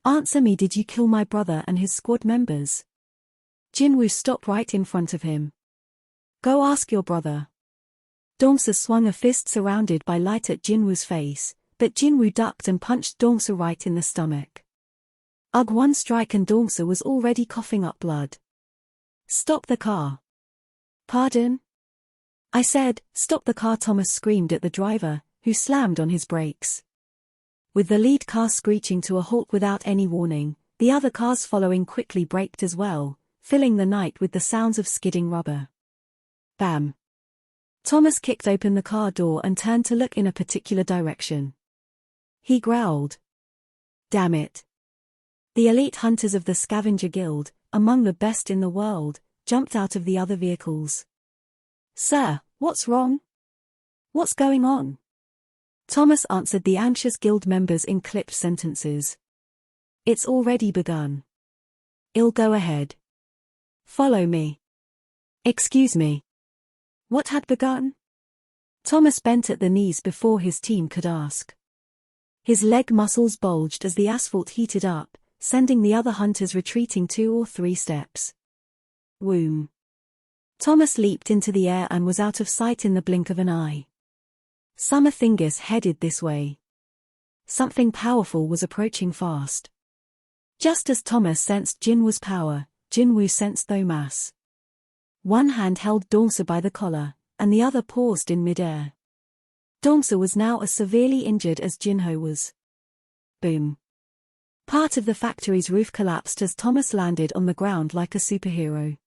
A: Answer me, did you kill my brother and his squad members? Jinwoo stopped right in front of him. Go ask your brother. Dongsu swung a fist surrounded by light at Jinwoo's face, but Jinwoo ducked and punched Dongsu right in the stomach. Ugh, one strike and Dongsu was already coughing up blood. Stop the car. Pardon? I said, stop the car, Thomas screamed at the driver, who slammed on his brakes. With the lead car screeching to a halt without any warning, the other cars following quickly braked as well, filling the night with the sounds of skidding rubber. Bam. Thomas kicked open the car door and turned to look in a particular direction. He growled. Damn it. The elite hunters of the Scavenger Guild, among the best in the world, jumped out of the other vehicles. Sir, what's wrong? What's going on? Thomas answered the anxious guild members in clipped sentences. It's already begun. I'll go ahead. Follow me. Excuse me. What had begun? Thomas bent at the knees before his team could ask. His leg muscles bulged as the asphalt heated up, sending the other hunters retreating 2 or 3 steps. Whoom. Thomas leaped into the air and was out of sight in the blink of an eye. Summer Thingus headed this way. Something powerful was approaching fast. Just as Thomas sensed Jinwoo's power, Jinwoo sensed their mass. One hand held Dongsu by the collar, and the other paused in midair. Dongsu was now as severely injured as Jinho was. Boom. Part of the factory's roof collapsed as Thomas landed on the ground like a superhero.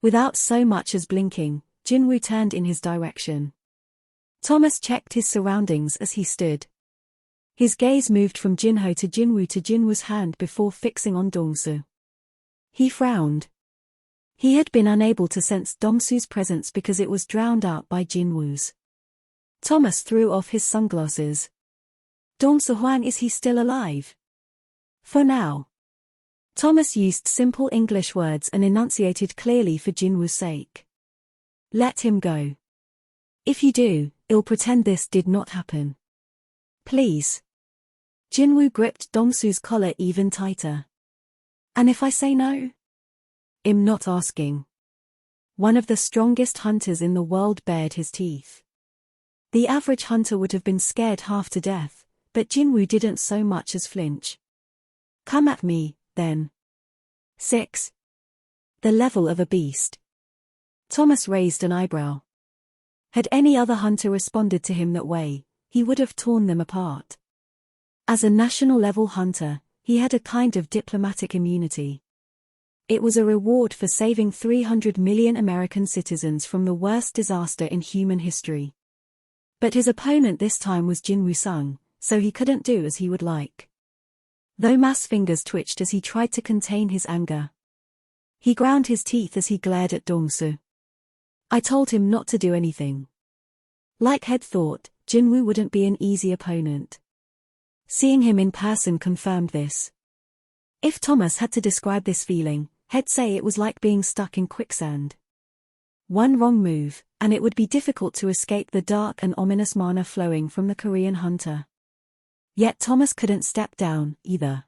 A: Without so much as blinking, Jinwoo turned in his direction. Thomas checked his surroundings as he stood. His gaze moved from Jinho to Jinwoo's hand before fixing on Dongsu. He frowned. He had been unable to sense Dongsu's presence because it was drowned out by Jinwoo's. Thomas threw off his sunglasses. Dong Huang, is he still alive? For now. Thomas used simple English words and enunciated clearly for Jinwoo's sake. Let him go. If you do, I'll pretend this did not happen. Please. Jinwoo gripped Dongsu's collar even tighter. And if I say no? I'm not asking. One of the strongest hunters in the world bared his teeth. The average hunter would have been scared half to death, but Jinwoo didn't so much as flinch. Come at me, then. 6. The level of a beast. Thomas raised an eyebrow. Had any other hunter responded to him that way, he would have torn them apart. As a national-level hunter, he had a kind of diplomatic immunity. It was a reward for saving 300 million American citizens from the worst disaster in human history. But his opponent this time was Jinwoo Sung, so he couldn't do as he would like. Though Ma's fingers twitched as he tried to contain his anger. He ground his teeth as he glared at Dongsu. I told him not to do anything. Like Head thought, Jinwoo wouldn't be an easy opponent. Seeing him in person confirmed this. If Thomas had to describe this feeling, He'd say it was like being stuck in quicksand. One wrong move, and it would be difficult to escape the dark and ominous mana flowing from the Korean hunter. Yet Thomas couldn't step down, either.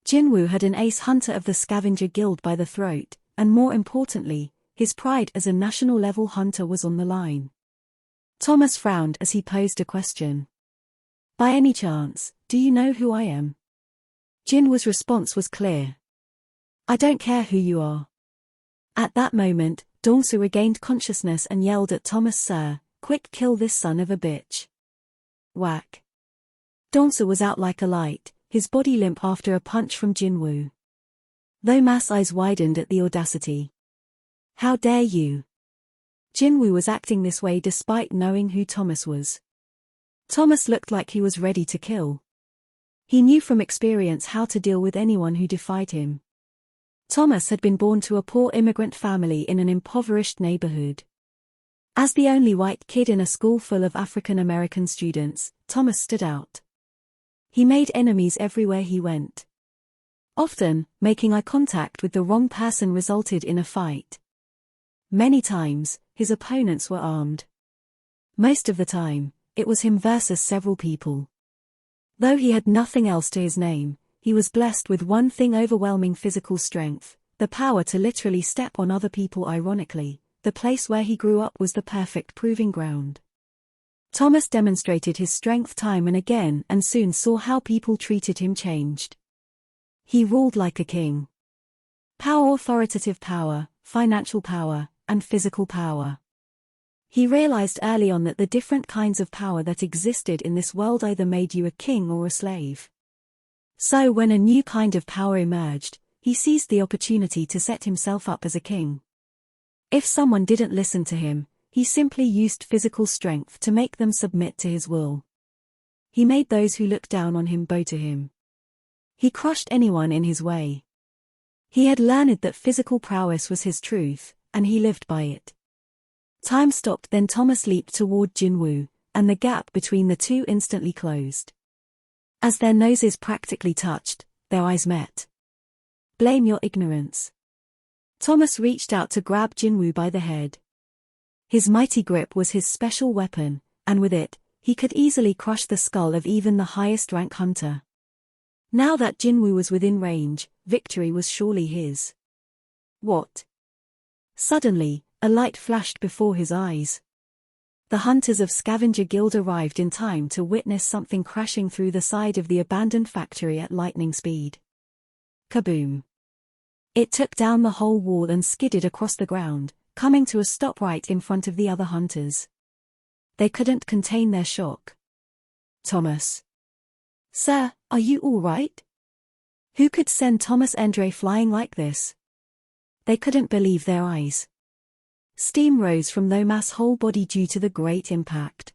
A: Jinwoo had an ace hunter of the scavenger guild by the throat, and more importantly, his pride as a national-level hunter was on the line. Thomas frowned as he posed a question. By any chance, do you know who I am? Jinwoo's response was clear. I don't care who you are. At that moment, Dongsu regained consciousness and yelled at Thomas, Sir, quick, kill this son of a bitch. Whack. Dongsu was out like a light, his body limp after a punch from Jinwoo. Though Ma's eyes widened at the audacity. How dare you? Jinwoo was acting this way despite knowing who Thomas was. Thomas looked like he was ready to kill. He knew from experience how to deal with anyone who defied him. Thomas had been born to a poor immigrant family in an impoverished neighborhood. As the only white kid in a school full of African American students, Thomas stood out. He made enemies everywhere he went. Often, making eye contact with the wrong person resulted in a fight. Many times, his opponents were armed. Most of the time, it was him versus several people. Though he had nothing else to his name, he was blessed with one thing: overwhelming physical strength, the power to literally step on other people. Ironically, the place where he grew up was the perfect proving ground. Thomas demonstrated his strength time and again and soon saw how people treated him changed. He ruled like a king. Power, authoritative power, financial power, and physical power. He realized early on that the different kinds of power that existed in this world either made you a king or a slave. So when a new kind of power emerged, he seized the opportunity to set himself up as a king. If someone didn't listen to him, he simply used physical strength to make them submit to his will. He made those who looked down on him bow to him. He crushed anyone in his way. He had learned that physical prowess was his truth, and he lived by it. Time stopped, then Thomas leaped toward Jinwoo, and the gap between the two instantly closed. As their noses practically touched, their eyes met. Blame your ignorance. Thomas reached out to grab Jinwoo by the head. His mighty grip was his special weapon, and with it, he could easily crush the skull of even the highest-rank hunter. Now that Jinwoo was within range, victory was surely his. What? Suddenly, a light flashed before his eyes. The hunters of Scavenger Guild arrived in time to witness something crashing through the side of the abandoned factory at lightning speed. Kaboom! It took down the whole wall and skidded across the ground, coming to a stop right in front of the other hunters. They couldn't contain their shock. Thomas. Sir, are you all right? Who could send Thomas Andre flying like this? They couldn't believe their eyes. Steam rose from Lomas' whole body due to the great impact.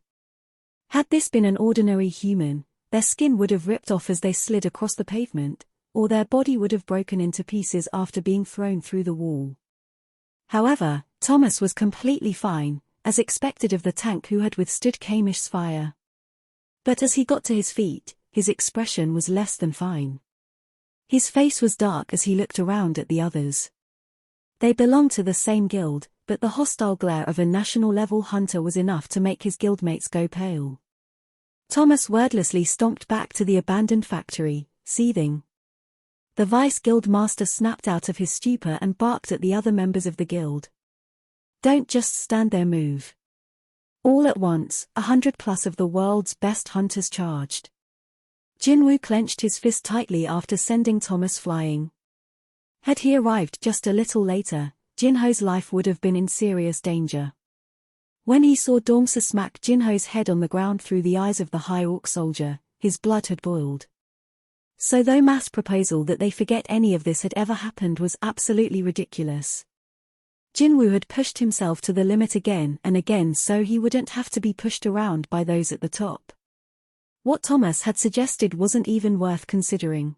A: Had this been an ordinary human, their skin would have ripped off as they slid across the pavement, or their body would have broken into pieces after being thrown through the wall. However, Thomas was completely fine, as expected of the tank who had withstood Kamish's fire. But as he got to his feet, his expression was less than fine. His face was dark as he looked around at the others. They belonged to the same guild, but the hostile glare of a national-level hunter was enough to make his guildmates go pale. Thomas wordlessly stomped back to the abandoned factory, seething. The vice-guild master snapped out of his stupor and barked at the other members of the guild. "Don't just stand there, move." All at once, 100+ of the world's best hunters charged. Jinwoo clenched his fist tightly after sending Thomas flying. Had he arrived just a little later, Jinho's life would have been in serious danger. When he saw Dongsu smack Jinho's head on the ground through the eyes of the High Orc soldier, his blood had boiled. So though Ma's proposal that they forget any of this had ever happened was absolutely ridiculous. Jinwoo had pushed himself to the limit again and again so he wouldn't have to be pushed around by those at the top. What Thomas had suggested wasn't even worth considering.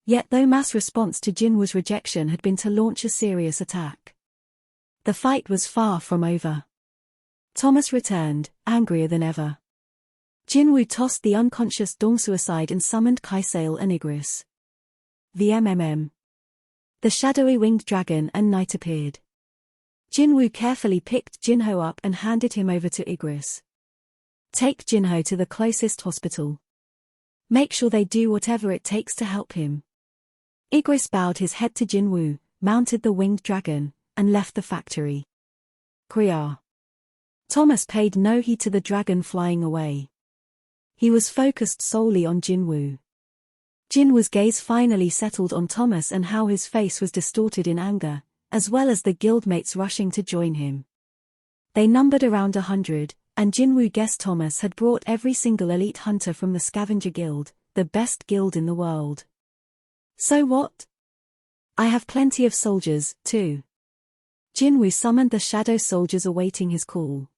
A: Yet though Ma's response to Jinwoo's rejection had been to launch a serious attack. The fight was far from over. Thomas returned, angrier than ever. Jinwoo tossed the unconscious Dongsu aside and summoned Kaisail and Igris. VMMM. The shadowy winged dragon and knight appeared. Jinwoo carefully picked Jinho up and handed him over to Igris. "Take Jinho to the closest hospital. Make sure they do whatever it takes to help him." Igris bowed his head to Jinwoo, mounted the winged dragon, and left the factory. Kriya. Thomas paid no heed to the dragon flying away. He was focused solely on Jinwoo. Jinwoo's gaze finally settled on Thomas and how his face was distorted in anger, as well as the guildmates rushing to join him. They numbered around 100, and Jinwoo guessed Thomas had brought every single elite hunter from the Scavenger Guild, the best guild in the world. "So what? I have plenty of soldiers, too." Jinwoo summoned the shadow soldiers awaiting his call.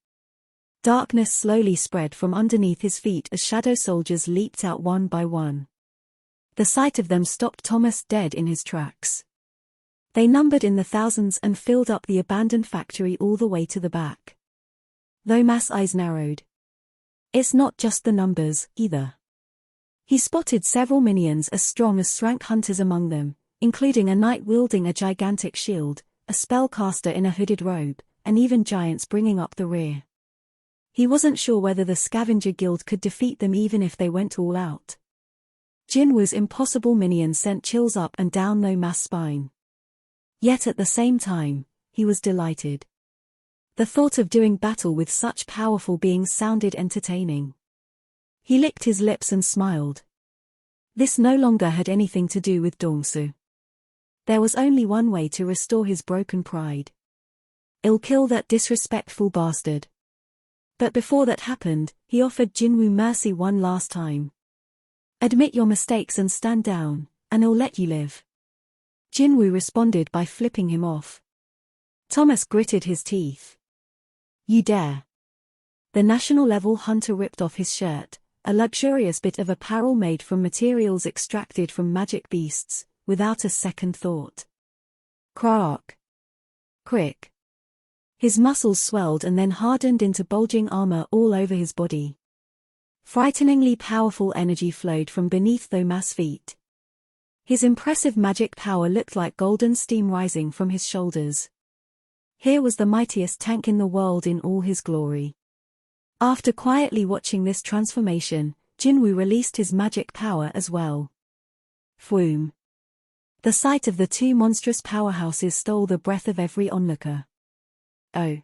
A: Darkness slowly spread from underneath his feet as shadow soldiers leaped out one by one. The sight of them stopped Thomas dead in his tracks. They numbered in the thousands and filled up the abandoned factory all the way to the back. Though Ma's eyes narrowed. It's not just the numbers, either. He spotted several minions as strong as Srank hunters among them, including a knight wielding a gigantic shield, a spellcaster in a hooded robe, and even giants bringing up the rear. He wasn't sure whether the Scavenger Guild could defeat them even if they went all out. Jinwoo's impossible minions sent chills up and down No Ma's spine. Yet at the same time, he was delighted. The thought of doing battle with such powerful beings sounded entertaining. He licked his lips and smiled. This no longer had anything to do with Dongsu. There was only one way to restore his broken pride. "I'll kill that disrespectful bastard." But before that happened, he offered Jinwoo mercy one last time. "Admit your mistakes and stand down, and I'll let you live." Jinwoo responded by flipping him off. Thomas gritted his teeth. "You dare." The national-level hunter ripped off his shirt, a luxurious bit of apparel made from materials extracted from magic beasts, without a second thought. Crack. Crick. His muscles swelled and then hardened into bulging armor all over his body. Frighteningly powerful energy flowed from beneath No Ma's feet. His impressive magic power looked like golden steam rising from his shoulders. Here was the mightiest tank in the world in all his glory. After quietly watching this transformation, Jinwoo released his magic power as well. Fwoom. The sight of the two monstrous powerhouses stole the breath of every onlooker. Oh.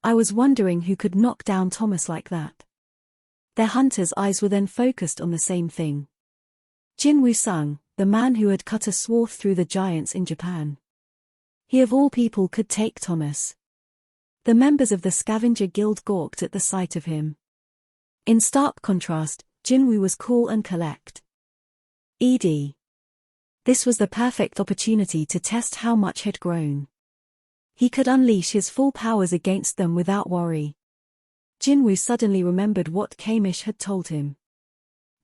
A: I was wondering who could knock down Thomas like that. Their hunters' eyes were then focused on the same thing. Jinwoo Sung, the man who had cut a swath through the giants in Japan. He of all people could take Thomas. The members of the Scavenger Guild gawked at the sight of him. In stark contrast, Jinwoo was cool and collect. This was the perfect opportunity to test how much he'd grown. He could unleash his full powers against them without worry. Jinwoo suddenly remembered what Kamish had told him.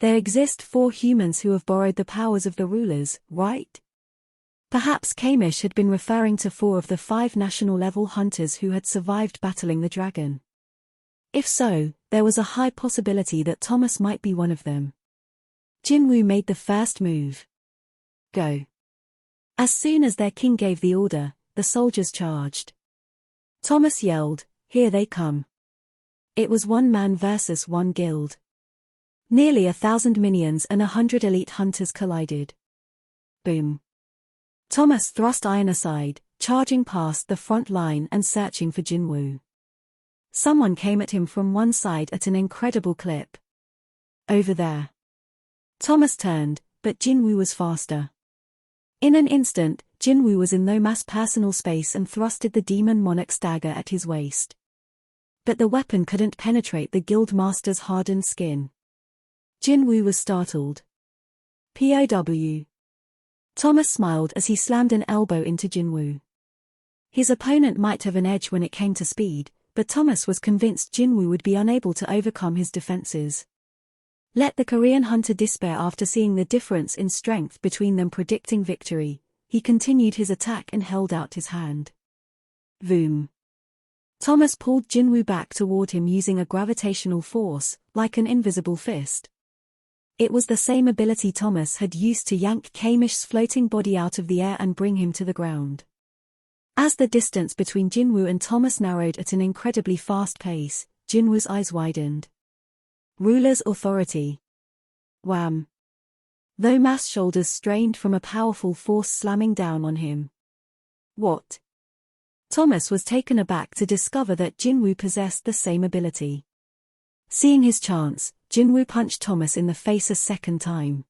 A: There exist 4 humans who have borrowed the powers of the rulers, right? Perhaps Kamish had been referring to 4 of the 5 national-level hunters who had survived battling the dragon. If so, there was a high possibility that Thomas might be one of them. Jinwoo made the first move. Go. As soon as their king gave the order, the soldiers charged. Thomas yelled, "Here they come." It was one man versus one guild. Nearly 1,000 minions and 100 elite hunters collided. Boom. Thomas thrust Iron aside, charging past the front line and searching for Jinwoo. Someone came at him from one side at an incredible clip. Over there. Thomas turned, but Jinwoo was faster. In an instant, Jinwoo was in Thomas' personal space and thrusted the demon monarch's dagger at his waist. But the weapon couldn't penetrate the guild master's hardened skin. Jinwoo was startled. POW. Thomas smiled as he slammed an elbow into Jinwoo. His opponent might have an edge when it came to speed, but Thomas was convinced Jinwoo would be unable to overcome his defenses. Let the Korean hunter despair after seeing the difference in strength between them, predicting victory. He continued his attack and held out his hand. Voom. Thomas pulled Jinwoo back toward him using a gravitational force, like an invisible fist. It was the same ability Thomas had used to yank Kamish's floating body out of the air and bring him to the ground. As the distance between Jinwoo and Thomas narrowed at an incredibly fast pace, Jinwoo's eyes widened. Ruler's authority. Wham! Thomas' shoulders strained from a powerful force slamming down on him. What? Thomas was taken aback to discover that Jinwoo possessed the same ability. Seeing his chance, Jinwoo punched Thomas in the face a second time.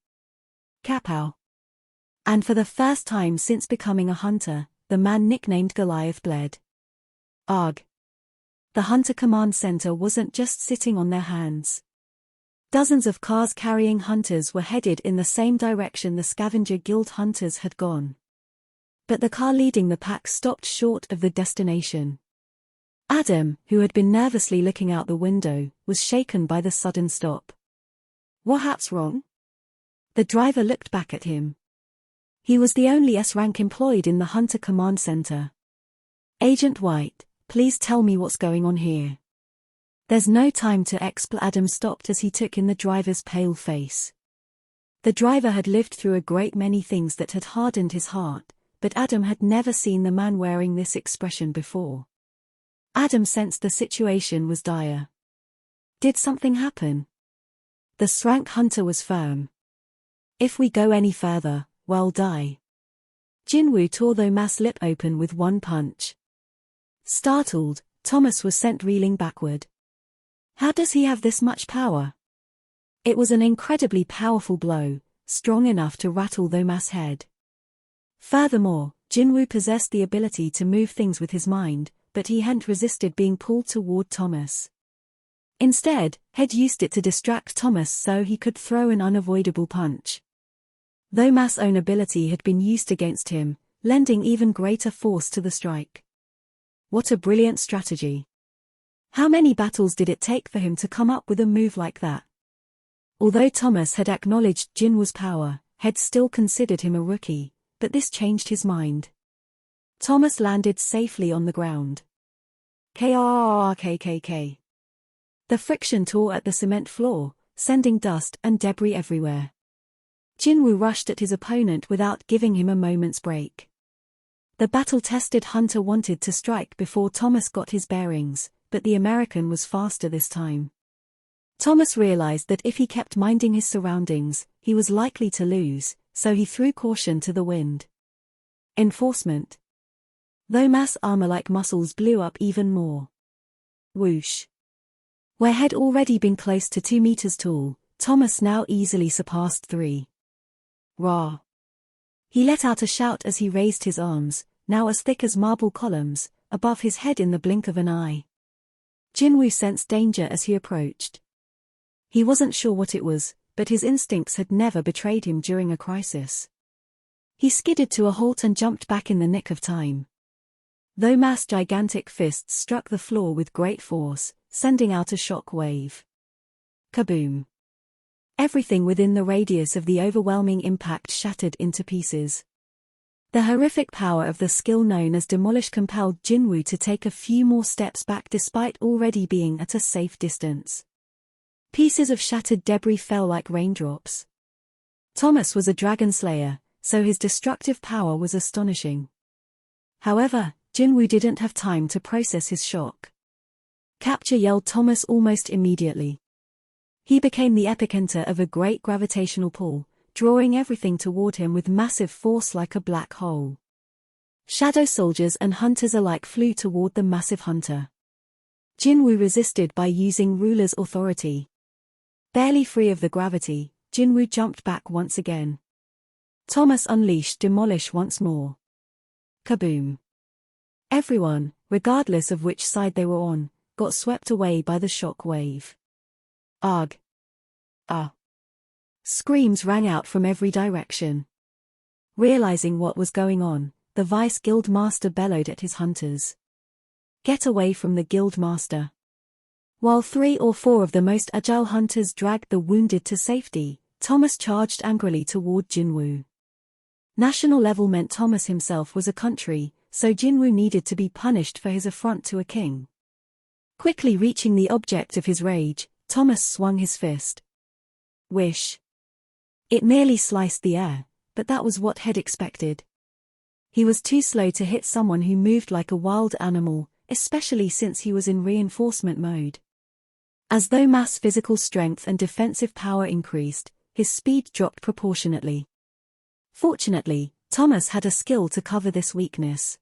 A: Kapow! And for the first time since becoming a hunter, the man nicknamed Goliath bled. Ugh! The Hunter Command Center wasn't just sitting on their hands. Dozens of cars carrying hunters were headed in the same direction the Scavenger Guild hunters had gone. But the car leading the pack stopped short of the destination. Adam, who had been nervously looking out the window, was shaken by the sudden stop. What's wrong? The driver looked back at him. He was the only S-rank employed in the Hunter Command Center. Agent White, please tell me what's going on here. There's no time to explain. Adam stopped as he took in the driver's pale face. The driver had lived through a great many things that had hardened his heart, but Adam had never seen the man wearing this expression before. Adam sensed the situation was dire. Did something happen? The S-rank hunter was firm. If we go any further, we'll die. Jinwoo tore Thomas' lip open with one punch. Startled, Thomas was sent reeling backward. How does he have this much power? It was an incredibly powerful blow, strong enough to rattle Thomas' head. Furthermore, Jinwoo possessed the ability to move things with his mind, but he hadn't resisted being pulled toward Thomas. Instead, had used it to distract Thomas so he could throw an unavoidable punch. Thomas' own ability had been used against him, lending even greater force to the strike. What a brilliant strategy. How many battles did it take for him to come up with a move like that? Although Thomas had acknowledged Jinwoo's power, had still considered him a rookie, but this changed his mind. Thomas landed safely on the ground. KKK. The friction tore at the cement floor, sending dust and debris everywhere. Jinwoo rushed at his opponent without giving him a moment's break. The battle-tested hunter wanted to strike before Thomas got his bearings, but the American was faster this time. Thomas realized that if he kept minding his surroundings, he was likely to lose, so he threw caution to the wind. Enforcement. Thomas' armor-like muscles blew up even more. Whoosh. Where had already been close to 2 meters tall, Thomas now easily surpassed 3. Rah! He let out a shout as he raised his arms, now as thick as marble columns, above his head in the blink of an eye. Jinwoo sensed danger as he approached. He wasn't sure what it was, but his instincts had never betrayed him during a crisis. He skidded to a halt and jumped back in the nick of time. Thomas' gigantic fists struck the floor with great force, sending out a shock wave. Kaboom! Everything within the radius of the overwhelming impact shattered into pieces. The horrific power of the skill known as Demolish compelled Jinwoo to take a few more steps back despite already being at a safe distance. Pieces of shattered debris fell like raindrops. Thomas was a dragon slayer, so his destructive power was astonishing. However, Jinwoo didn't have time to process his shock. "Capture!" yelled Thomas almost immediately. He became the epicenter of a great gravitational pull, drawing everything toward him with massive force like a black hole. Shadow soldiers and hunters alike flew toward the massive hunter. Jinwoo resisted by using ruler's authority. Barely free of the gravity, Jinwoo jumped back once again. Thomas unleashed Demolish once more. Kaboom! Everyone, regardless of which side they were on, got swept away by the shock wave. Ugh! Ah! Screams rang out from every direction. Realizing what was going on, the Vice Guild Master bellowed at his hunters. "Get away from the Guild Master." While 3 or 4 of the most agile hunters dragged the wounded to safety, Thomas charged angrily toward Jinwoo. National level meant Thomas himself was a country, so Jinwoo needed to be punished for his affront to a king. Quickly reaching the object of his rage, Thomas swung his fist. Wish! It merely sliced the air, but that was what Head expected. He was too slow to hit someone who moved like a wild animal, especially since he was in reinforcement mode. As though mass physical strength and defensive power increased, his speed dropped proportionately. Fortunately, Thomas had a skill to cover this weakness.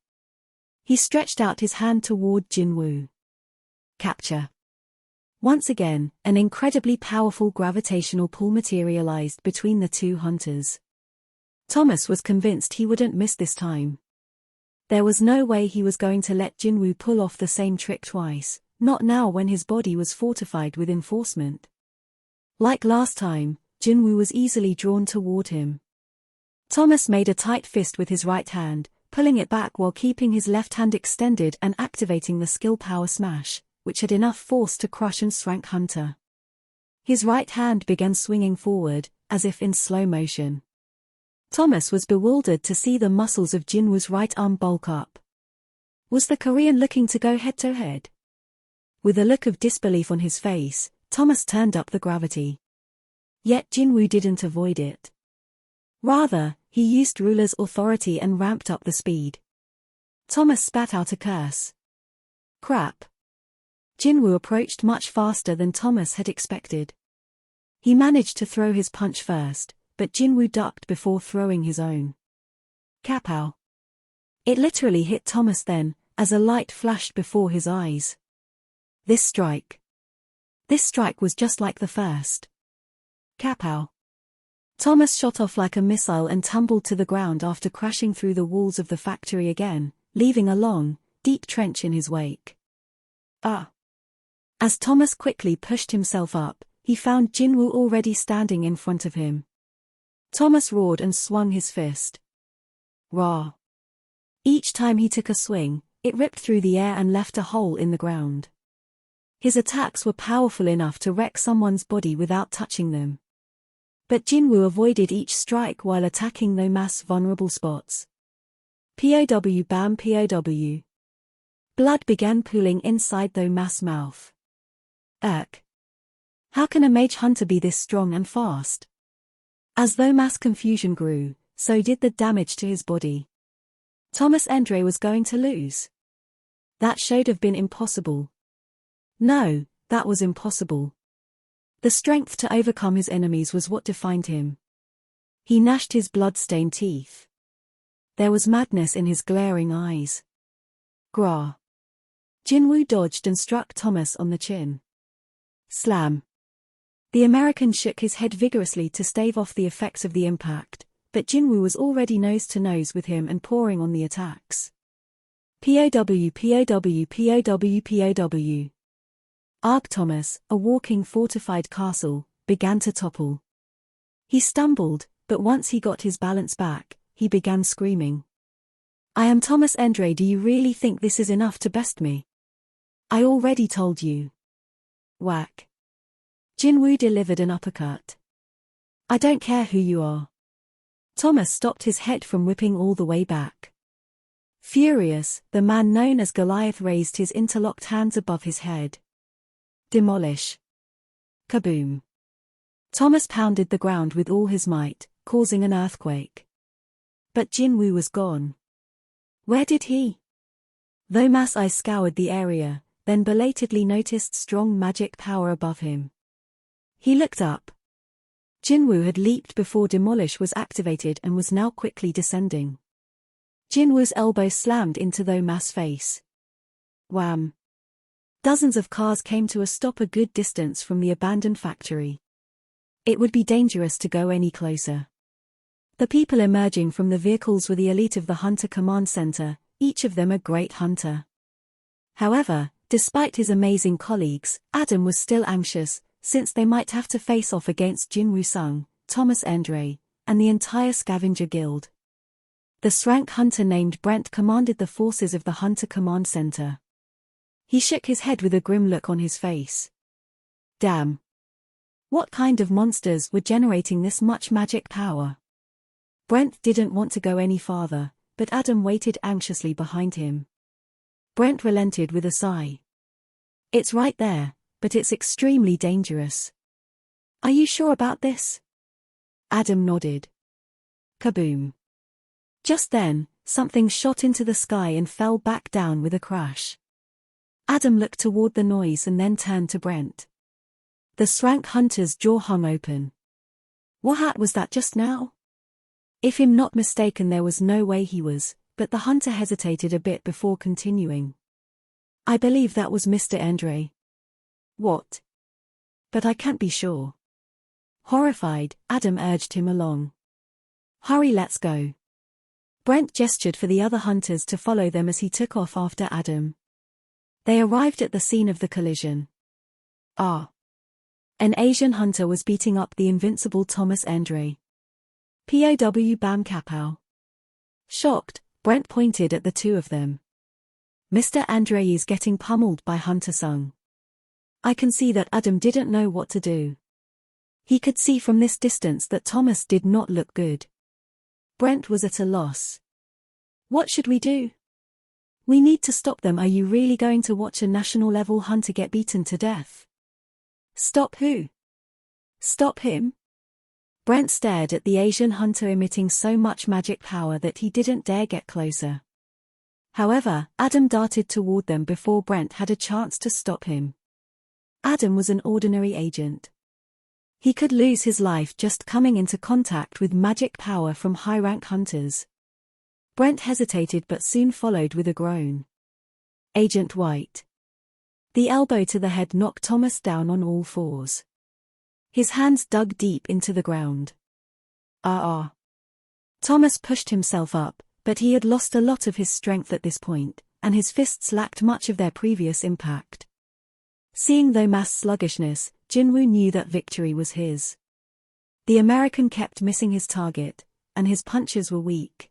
A: He stretched out his hand toward Jinwoo. Capture! Once again, an incredibly powerful gravitational pull materialized between the two hunters. Thomas was convinced he wouldn't miss this time. There was no way he was going to let Jinwoo pull off the same trick twice, not now when his body was fortified with enforcement. Like last time, Jinwoo was easily drawn toward him. Thomas made a tight fist with his right hand, pulling it back while keeping his left hand extended and activating the skill power smash, which had enough force to crush and swank Hunter. His right hand began swinging forward, as if in slow motion. Thomas was bewildered to see the muscles of Jinwoo's right arm bulk up. Was the Korean looking to go head-to-head? With a look of disbelief on his face, Thomas turned up the gravity. Yet Jinwoo didn't avoid it. Rather, he used ruler's authority and ramped up the speed. Thomas spat out a curse. Crap. Jinwoo approached much faster than Thomas had expected. He managed to throw his punch first, but Jinwoo ducked before throwing his own. Kapow! It literally hit Thomas then, as a light flashed before his eyes. This strike was just like the first. Kapow! Thomas shot off like a missile and tumbled to the ground after crashing through the walls of the factory again, leaving a long, deep trench in his wake. Ah! As Thomas quickly pushed himself up, he found Jinwoo already standing in front of him. Thomas roared and swung his fist. Rah! Each time he took a swing, it ripped through the air and left a hole in the ground. His attacks were powerful enough to wreck someone's body without touching them. But Jinwoo avoided each strike while attacking the mass vulnerable spots. POW bam POW. Blood began pooling inside the mass mouth. How can a mage hunter be this strong and fast? As though mass confusion grew, so did the damage to his body. Thomas Endre was going to lose. That should have been impossible. No, that was impossible. The strength to overcome his enemies was what defined him. He gnashed his blood-stained teeth. There was madness in his glaring eyes. Grah! Jinwoo dodged and struck Thomas on the chin. Slam! The American shook his head vigorously to stave off the effects of the impact, but Jinwoo was already nose-to-nose with him and pouring on the attacks. POW POW POW POW. Arg Thomas, a walking fortified castle, began to topple. He stumbled, but once he got his balance back, he began screaming. I am Thomas Endre. Do you really think this is enough to best me? I already told you. Whack. Jinwoo delivered an uppercut. I don't care who you are. Thomas stopped his head from whipping all the way back. Furious, the man known as Goliath raised his interlocked hands above his head. Demolish. Kaboom. Thomas pounded the ground with all his might, causing an earthquake. But Jinwoo was gone. Where did he? Though Ma's eyes scoured the area, then belatedly noticed strong magic power above him. He looked up. Jinwoo had leaped before Demolish was activated and was now quickly descending. Jinwoo's elbow slammed into Ma's face. Wham! Dozens of cars came to a stop a good distance from the abandoned factory. It would be dangerous to go any closer. The people emerging from the vehicles were the elite of the Hunter Command Center, each of them a great hunter. However, despite his amazing colleagues, Adam was still anxious, since they might have to face off against Jin Woo-sung, Thomas Andre, and the entire scavenger guild. The Srank hunter named Brent commanded the forces of the Hunter Command Center. He shook his head with a grim look on his face. Damn! What kind of monsters were generating this much magic power? Brent didn't want to go any farther, but Adam waited anxiously behind him. Brent relented with a sigh. It's right there, but it's extremely dangerous. Are you sure about this? Adam nodded. Kaboom. Just then, something shot into the sky and fell back down with a crash. Adam looked toward the noise and then turned to Brent. The Srank hunter's jaw hung open. What was that just now? If I'm not mistaken, there was no way he was, but the hunter hesitated a bit before continuing. I believe that was Mr. Andre. What? But I can't be sure. Horrified, Adam urged him along. Hurry, let's go. Brent gestured for the other hunters to follow them as he took off after Adam. They arrived at the scene of the collision. An Asian hunter was beating up the invincible Thomas Andre. POW Bam Kapow. Shocked, Brent pointed at the two of them. Mr. Andre is getting pummeled by Hunter Sung. I can see that Adam didn't know what to do. He could see from this distance that Thomas did not look good. Brent was at a loss. What should we do? We need to stop them. Are you really going to watch a national-level hunter get beaten to death? Stop who? Stop him? Brent stared at the Asian hunter emitting so much magic power that he didn't dare get closer. However, Adam darted toward them before Brent had a chance to stop him. Adam was an ordinary agent. He could lose his life just coming into contact with magic power from high-rank hunters. Brent hesitated but soon followed with a groan. Agent White. The elbow to the head knocked Thomas down on all fours. His hands dug deep into the ground. Thomas pushed himself up, but he had lost a lot of his strength at this point, and his fists lacked much of their previous impact. Seeing Ma's sluggishness, Jinwoo knew that victory was his. The American kept missing his target, and his punches were weak.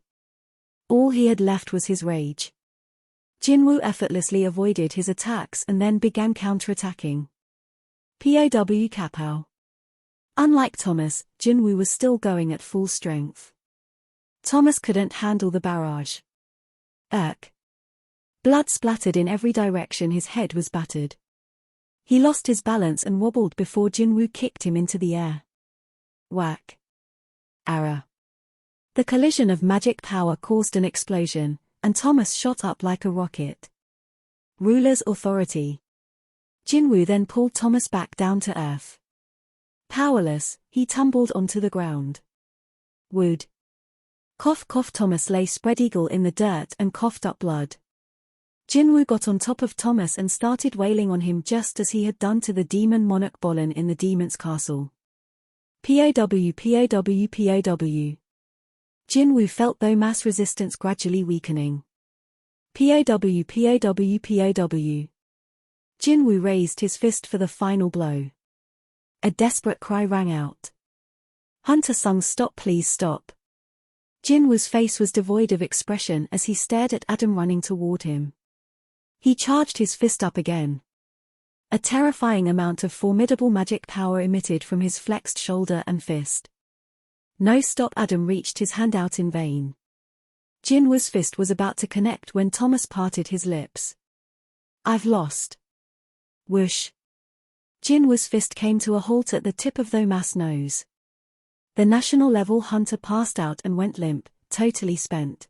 A: All he had left was his rage. Jinwoo effortlessly avoided his attacks and then began counterattacking. POW Kapow. Unlike Thomas, Jinwoo was still going at full strength. Thomas couldn't handle the barrage. Blood splattered in every direction. His head was battered. He lost his balance and wobbled before Jinwoo kicked him into the air. Whack. Ara. The collision of magic power caused an explosion, and Thomas shot up like a rocket. Ruler's authority. Jinwoo then pulled Thomas back down to earth. Powerless, he tumbled onto the ground. Wood. Cough cough. Thomas lay spread eagle in the dirt and coughed up blood. Jinwoo got on top of Thomas and started wailing on him just as he had done to the demon monarch Bolin in the demon's castle. POW. Jinwoo felt Ma's resistance gradually weakening. POW. Jinwoo raised his fist for the final blow. A desperate cry rang out. Hunter Sung, stop, please stop. Jinwoo's face was devoid of expression as he stared at Adam running toward him. He charged his fist up again. A terrifying amount of formidable magic power emitted from his flexed shoulder and fist. No, stop! Adam reached his hand out in vain. Jinwoo's fist was about to connect when Thomas parted his lips. I've lost. Whoosh. Jinwoo's fist came to a halt at the tip of Thomas' nose. The national-level hunter passed out and went limp, totally spent.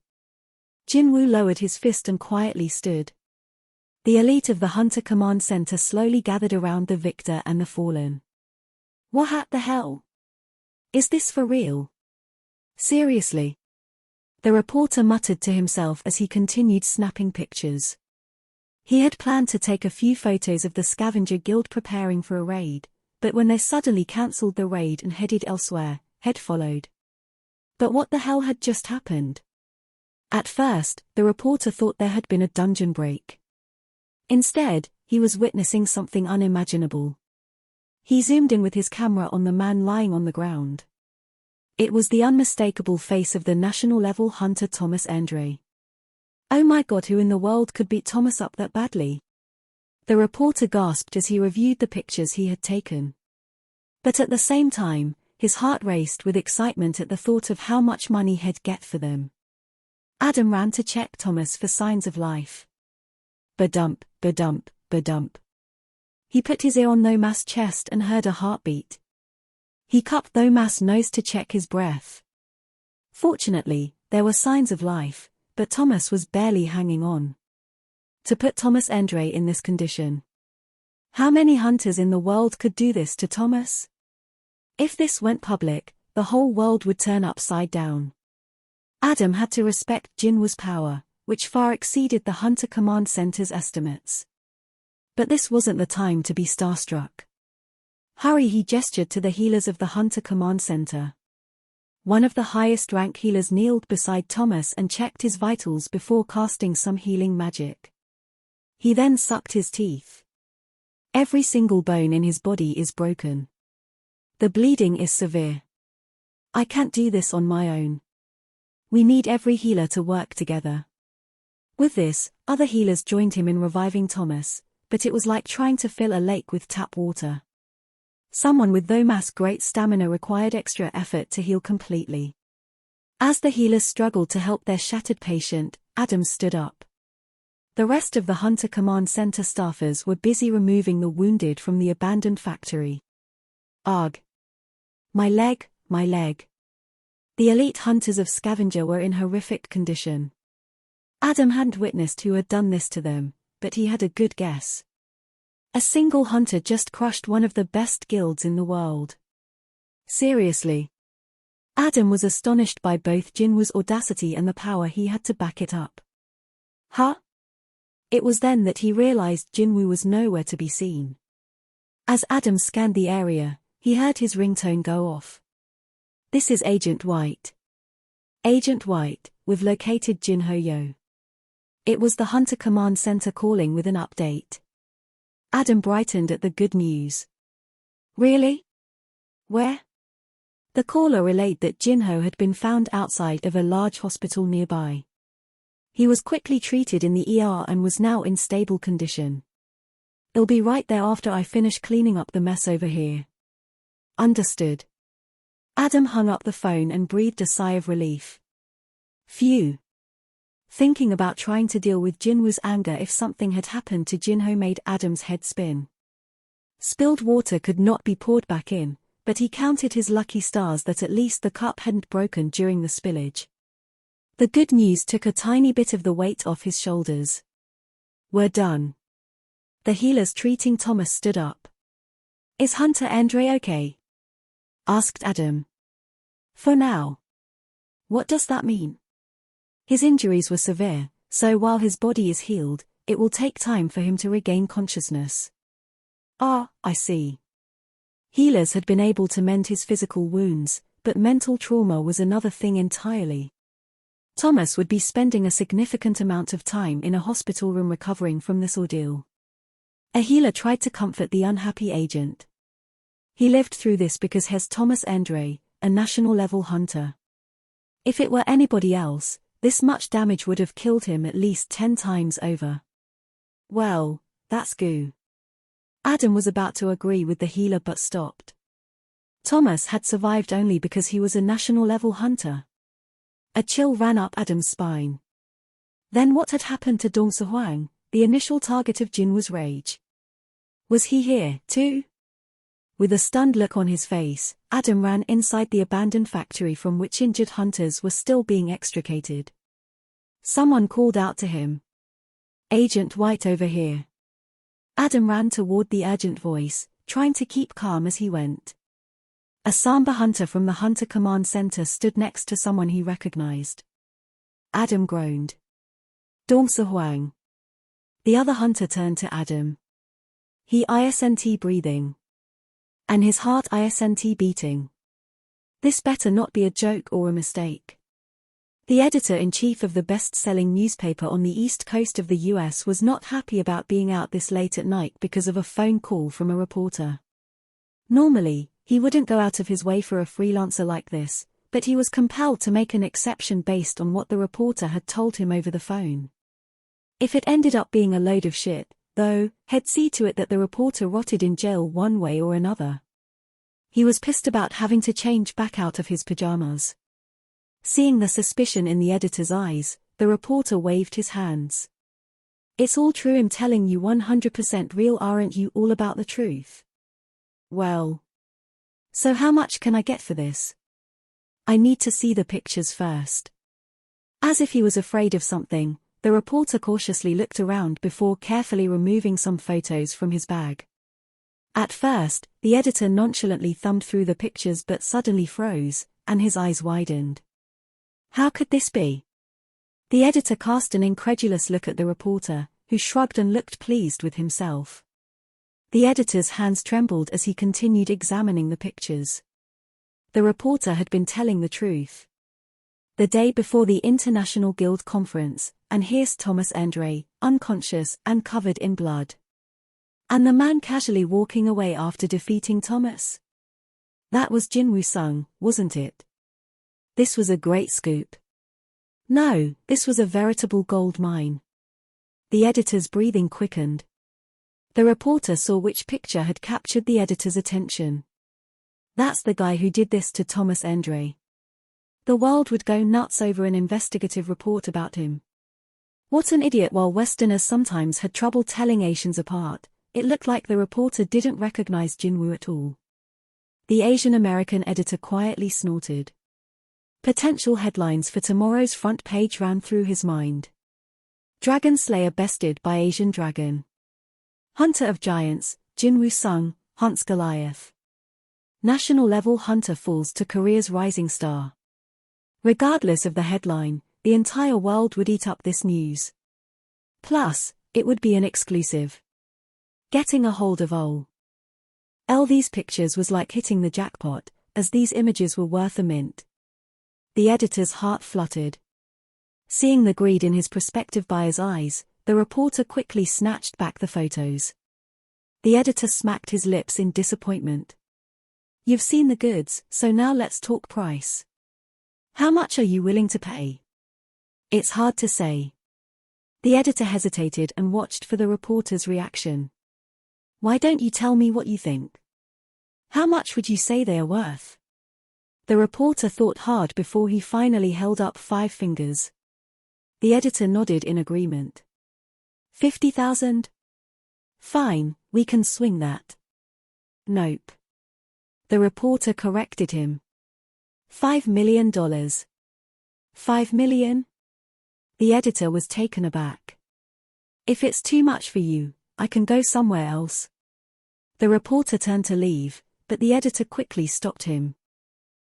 A: Jinwoo lowered his fist and quietly stood. The elite of the Hunter Command Center slowly gathered around the victor and the fallen. What the hell? Is this for real? Seriously? The reporter muttered to himself as he continued snapping pictures. He had planned to take a few photos of the scavenger guild preparing for a raid, but when they suddenly cancelled the raid and headed elsewhere, head followed. But what the hell had just happened? At first, the reporter thought there had been a dungeon break. Instead, he was witnessing something unimaginable. He zoomed in with his camera on the man lying on the ground. It was the unmistakable face of the national-level hunter Thomas Andre. Oh my god, who in the world could beat Thomas up that badly? The reporter gasped as he reviewed the pictures he had taken. But at the same time, his heart raced with excitement at the thought of how much money he'd get for them. Adam ran to check Thomas for signs of life. Ba-dump, ba-dump, ba-dump. He put his ear on Thomas' chest and heard a heartbeat. He cupped Thomas' nose to check his breath. Fortunately, there were signs of life, but Thomas was barely hanging on. To put Thomas Andre in this condition. How many hunters in the world could do this to Thomas? If this went public, the whole world would turn upside down. Adam had to respect Jinwoo's power, which far exceeded the Hunter Command Center's estimates. But this wasn't the time to be starstruck. Hurry, he gestured to the healers of the Hunter Command Center. One of the highest rank healers kneeled beside Thomas and checked his vitals before casting some healing magic. He then sucked his teeth. Every single bone in his body is broken. The bleeding is severe. I can't do this on my own. We need every healer to work together. With this, other healers joined him in reviving Thomas, but it was like trying to fill a lake with tap water. Someone with Thomas' great stamina required extra effort to heal completely. As the healers struggled to help their shattered patient, Adam stood up. The rest of the Hunter Command Center staffers were busy removing the wounded from the abandoned factory. Ugh. My leg, my leg. The elite hunters of Scavenger were in horrific condition. Adam hadn't witnessed who had done this to them, but he had a good guess. A single hunter just crushed one of the best guilds in the world. Seriously. Adam was astonished by both Jinwoo's audacity and the power he had to back it up. Huh? It was then that he realized Jinwoo was nowhere to be seen. As Adam scanned the area, he heard his ringtone go off. This is Agent White. Agent White, we've located Jin Ho-yo. It was the Hunter Command Center calling with an update. Adam brightened at the good news. Really? Where? The caller relayed that Jinho had been found outside of a large hospital nearby. He was quickly treated in the ER and was now in stable condition. I'll be right there after I finish cleaning up the mess over here. Understood. Adam hung up the phone and breathed a sigh of relief. Phew. Thinking about trying to deal with Jinwoo's anger if something had happened to Jinho made Adam's head spin. Spilled water could not be poured back in, but he counted his lucky stars that at least the cup hadn't broken during the spillage. The good news took a tiny bit of the weight off his shoulders. We're done. The healers treating Thomas stood up. Is Hunter Andre okay? Asked Adam. For now. What does that mean? His injuries were severe, so while his body is healed, it will take time for him to regain consciousness. Ah, I see. Healers had been able to mend his physical wounds, but mental trauma was another thing entirely. Thomas would be spending a significant amount of time in a hospital room recovering from this ordeal. A healer tried to comfort the unhappy agent. He lived through this because he's Thomas Andre, a national-level hunter. If it were anybody else, this much damage would have killed him at least 10 times over. Well, that's goo. Adam was about to agree with the healer but stopped. Thomas had survived only because he was a national-level hunter. A chill ran up Adam's spine. Then what had happened to Dong Se-Huang, the initial target of Jinwoo's rage? Was he here, too? With a stunned look on his face, Adam ran inside the abandoned factory from which injured hunters were still being extricated. Someone called out to him. "Agent White over here." Adam ran toward the urgent voice, trying to keep calm as he went. A Samba hunter from the Hunter Command Center stood next to someone he recognized. Adam groaned. "Dong Se-Huang." The other hunter turned to Adam. He isn't breathing. And his heart isn't beating. This better not be a joke or a mistake. The editor-in-chief of the best-selling newspaper on the east coast of the US was not happy about being out this late at night because of a phone call from a reporter. Normally, he wouldn't go out of his way for a freelancer like this, but he was compelled to make an exception based on what the reporter had told him over the phone. If it ended up being a load of shit, though, he'd see to it that the reporter rotted in jail one way or another. He was pissed about having to change back out of his pajamas. Seeing the suspicion in the editor's eyes, the reporter waved his hands. "It's all true. I'm telling you 100% real. Aren't you all about the truth?" "Well. So how much can I get for this?" "I need to see the pictures first." As if he was afraid of something, the reporter cautiously looked around before carefully removing some photos from his bag. At first, the editor nonchalantly thumbed through the pictures but suddenly froze, and his eyes widened. How could this be? The editor cast an incredulous look at the reporter, who shrugged and looked pleased with himself. The editor's hands trembled as he continued examining the pictures. The reporter had been telling the truth. The day before the International Guild Conference, and here's Thomas Andre, unconscious and covered in blood. And the man casually walking away after defeating Thomas? That was Jinwoo Sung, wasn't it? This was a great scoop. No, this was a veritable gold mine. The editor's breathing quickened. The reporter saw which picture had captured the editor's attention. That's the guy who did this to Thomas Andre. The world would go nuts over an investigative report about him. What an idiot. While Westerners sometimes had trouble telling Asians apart, it looked like the reporter didn't recognize Jinwoo at all. The Asian American editor quietly snorted. Potential headlines for tomorrow's front page ran through his mind. Dragon Slayer bested by Asian Dragon. Hunter of Giants, Jinwoo Sung, hunts Goliath. National level hunter falls to Korea's rising star. Regardless of the headline, the entire world would eat up this news. Plus, it would be an exclusive. Getting a hold of these pictures was like hitting the jackpot, as these images were worth a mint. The editor's heart fluttered. Seeing the greed in his prospective buyer's eyes, the reporter quickly snatched back the photos. The editor smacked his lips in disappointment. "You've seen the goods, so now let's talk price. How much are you willing to pay?" "It's hard to say." The editor hesitated and watched for the reporter's reaction. "Why don't you tell me what you think? How much would you say they are worth?" The reporter thought hard before he finally held up 5 fingers. The editor nodded in agreement. 50,000? Fine, we can swing that. Nope. The reporter corrected him. $5 million. $5 million? The editor was taken aback. "If it's too much for you, I can go somewhere else." The reporter turned to leave, but the editor quickly stopped him.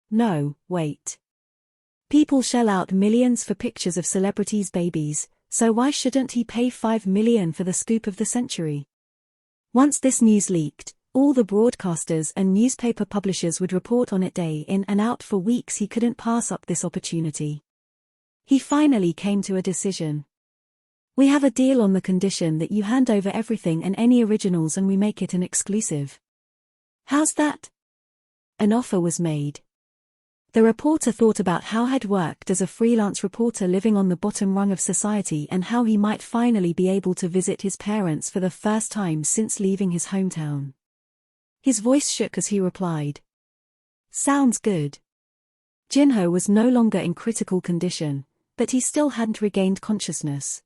A: "No, wait. People shell out millions for pictures of celebrities' babies, so why shouldn't he pay $5 million for the scoop of the century?" Once this news leaked, all the broadcasters and newspaper publishers would report on it day in and out for weeks. He couldn't pass up this opportunity. He finally came to a decision. "We have a deal on the condition that you hand over everything and any originals and we make it an exclusive. How's that?" An offer was made. The reporter thought about how he'd worked as a freelance reporter living on the bottom rung of society and how he might finally be able to visit his parents for the first time since leaving his hometown. His voice shook as he replied. Sounds good. Jinho was no longer in critical condition, but he still hadn't regained consciousness.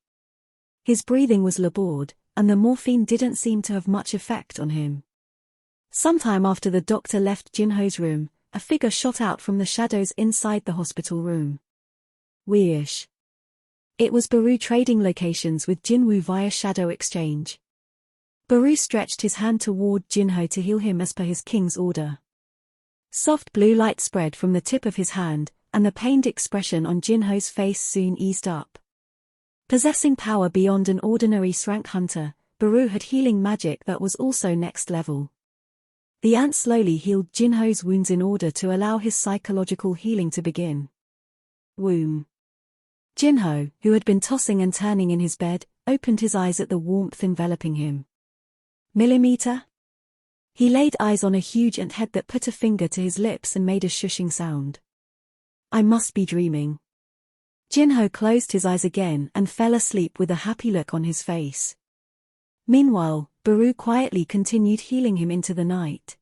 A: His breathing was labored, and the morphine didn't seem to have much effect on him. Sometime after the doctor left Jinho's room, a figure shot out from the shadows inside the hospital room. Whoosh. It was Baru trading locations with Jinwoo via shadow exchange. Baru stretched his hand toward Jinho to heal him as per his king's order. Soft blue light spread from the tip of his hand, and the pained expression on Jinho's face soon eased up. Possessing power beyond an ordinary Srank hunter, Baru had healing magic that was also next level. The ant slowly healed Jinho's wounds in order to allow his psychological healing to begin. Womb. Jinho, who had been tossing and turning in his bed, opened his eyes at the warmth enveloping him. Millimeter? He laid eyes on a huge ant head that put a finger to his lips and made a shushing sound. I must be dreaming. Jinho closed his eyes again and fell asleep with a happy look on his face. Meanwhile, Baru quietly continued healing him into the night.